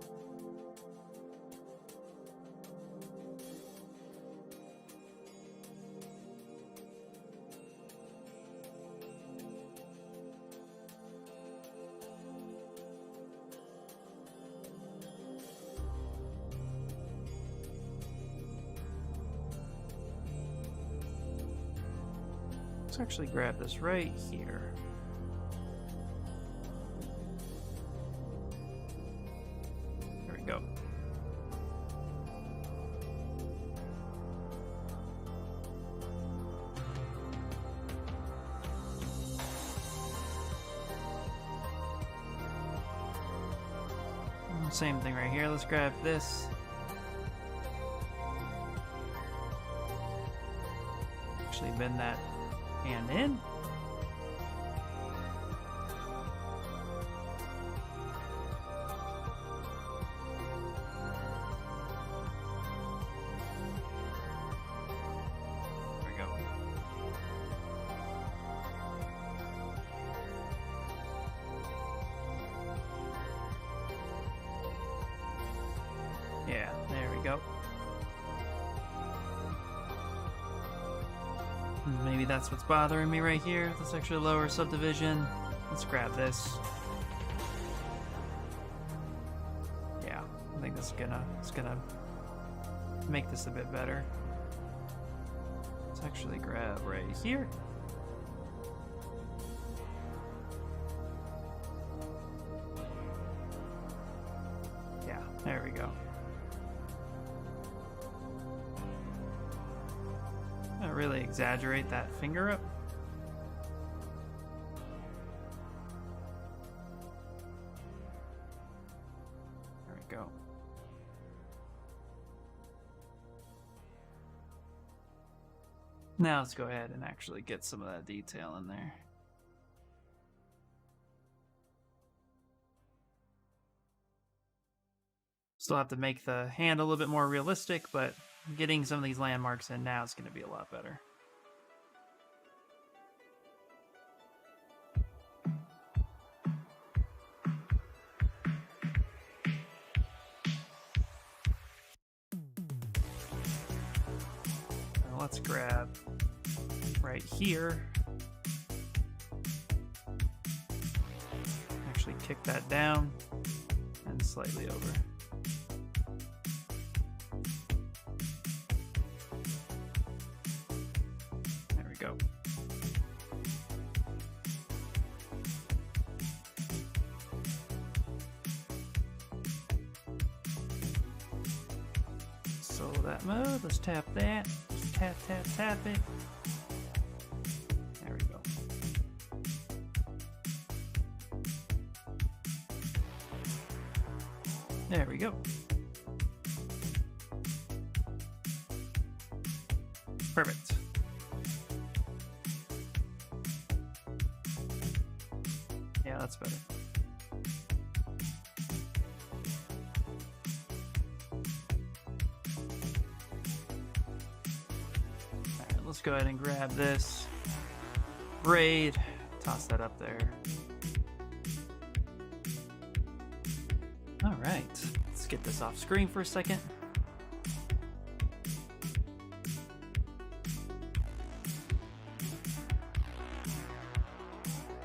Let's actually grab this right here. There we go. Same thing right here. Let's grab this. Actually bend that hand in. There we go. Yeah, there we go. Maybe that's what's bothering me right here. Let's actually lower subdivision. Let's grab this. Yeah, I think it's gonna make this a bit better. Let's actually grab right here. Yeah, there we go. Really exaggerate that finger up. There we go. Now let's go ahead and actually get some of that detail in there. Still have to make the hand a little bit more realistic, but getting some of these landmarks in now is going to be a lot better. Now let's grab right here. Actually kick that down and slightly over. Go. So that mode, let's tap that. Just tap, tap, tap it. There we go. There we go. Perfect. Yeah, that's better. Alright, let's go ahead and grab this braid, toss that up there. Alright, let's Let's get this off screen for a second.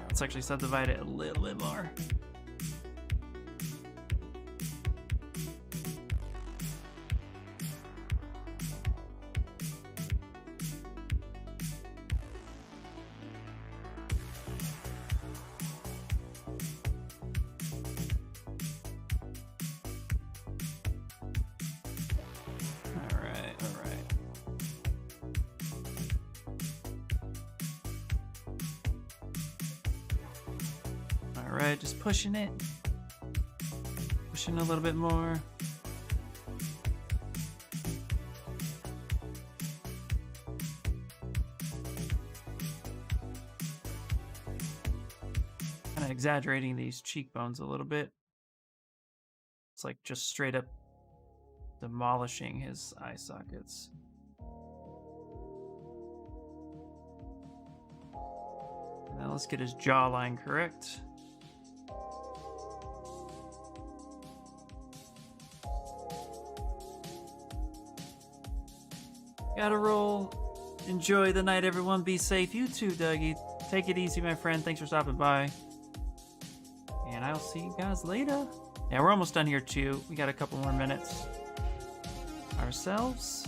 Let's actually subdivide it a little bit more. Alright, just pushing it. Pushing a little bit more. Kind of exaggerating these cheekbones a little bit. It's like just straight up demolishing his eye sockets. Now let's get his jawline correct. Gotta roll. Enjoy the night, everyone. Be safe. You too, Dougie. Take it easy, my friend. Thanks for stopping by. And I'll see you guys later. Yeah, we're almost done here, too. We got a couple more minutes ourselves.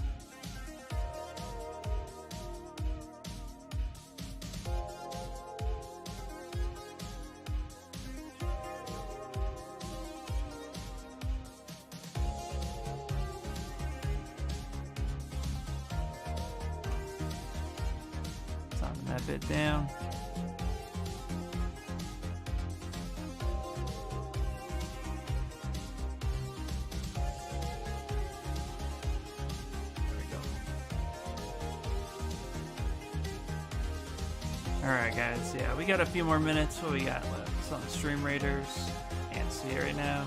That bit down. There we go. Alright guys, yeah, we got a few more minutes. What we got left? Some Stream Raiders. Can't see it right now.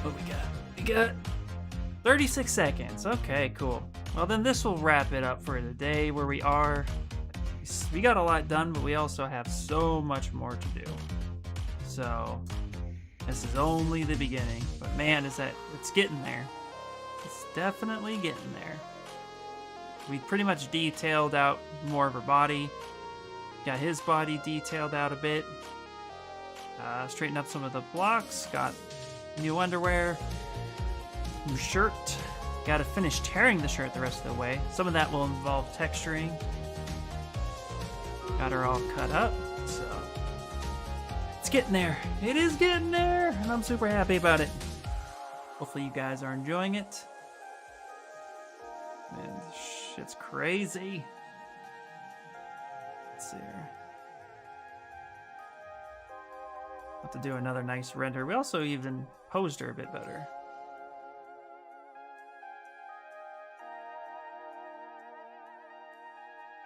What we got? We got 36 seconds. Okay, cool. Well, then this will wrap it up for the day where we are. We got a lot done, but we also have so much more to do. So, this is only the beginning. But man, it's getting there. It's definitely getting there. We pretty much detailed out more of her body. Got his body detailed out a bit. Straightened up some of the blocks. Got new underwear. New shirt. Gotta finish tearing the shirt the rest of the way. Some of that will involve texturing. Got her all cut up, so it's getting there. It is getting there, and I'm super happy about it. Hopefully you guys are enjoying it. Man, this shit's crazy. Let's see here. Have to do another nice render. We also even posed her a bit better.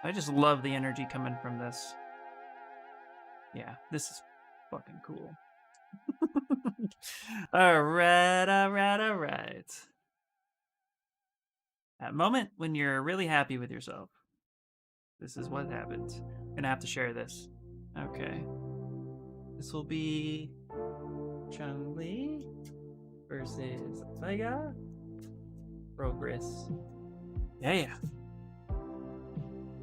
I just love the energy coming from this. Yeah, this is fucking cool. Alright. That moment when you're really happy with yourself. This is what happens. I'm gonna have to share this. Okay. This will be Chun-Li versus Vega. Progress. Yeah.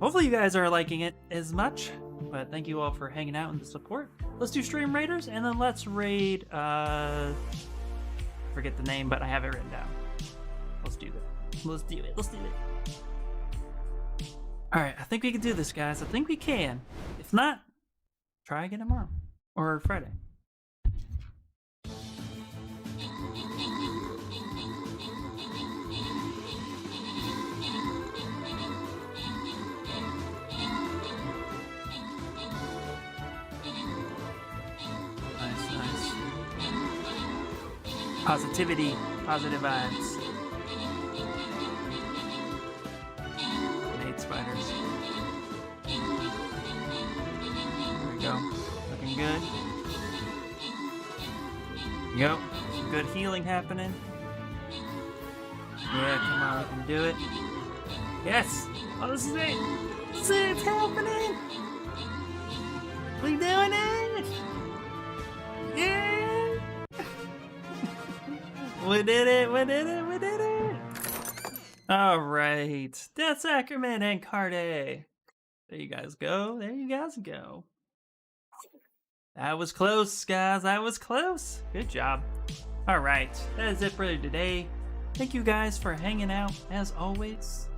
Hopefully you guys are liking it as much, but thank you all for hanging out and the support. Let's do Stream Raiders, and then let's raid, forget the name, but I have it written down. Let's do it. Alright, I think we can do this, guys. I think we can. If not, try again tomorrow. Or Friday. Positivity, positive vibes. Made spiders. There we go. Looking good. Yep. Some good healing happening. Yeah, come on, we can do it. Yes! Oh, this is it! This is it! It's happening! We doing it! Yeah! We did it! We did it! We did it! All right, Death Sacrament and card A. There you guys go. There you guys go. That was close, guys. That was close. Good job. All right, that is it for today. Thank you guys for hanging out as always.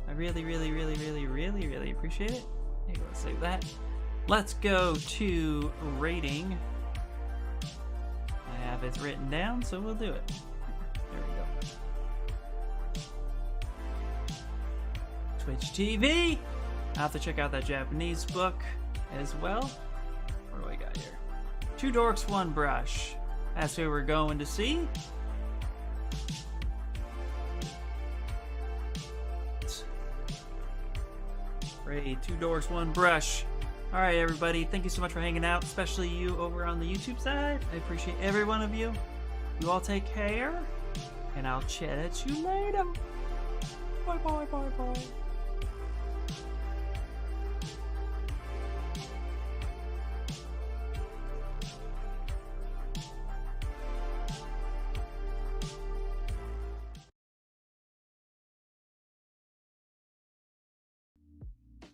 I really, really, really, really, really, really appreciate it. Hey, let's save that. Let's go to rating. I have it written down, so we'll do it. There we go. Twitch TV. I'll have to check out that Japanese book as well. What do I got here? 2 dorks, 1 brush. That's who we're going to see. Great, 2 dorks, 1 brush. All right, everybody. Thank you so much for hanging out, especially you over on the YouTube side. I appreciate every one of you. You all take care, and I'll chat at you later. Bye, bye, bye, bye.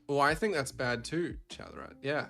Well, I think that's bad too, Chatterat. Yeah.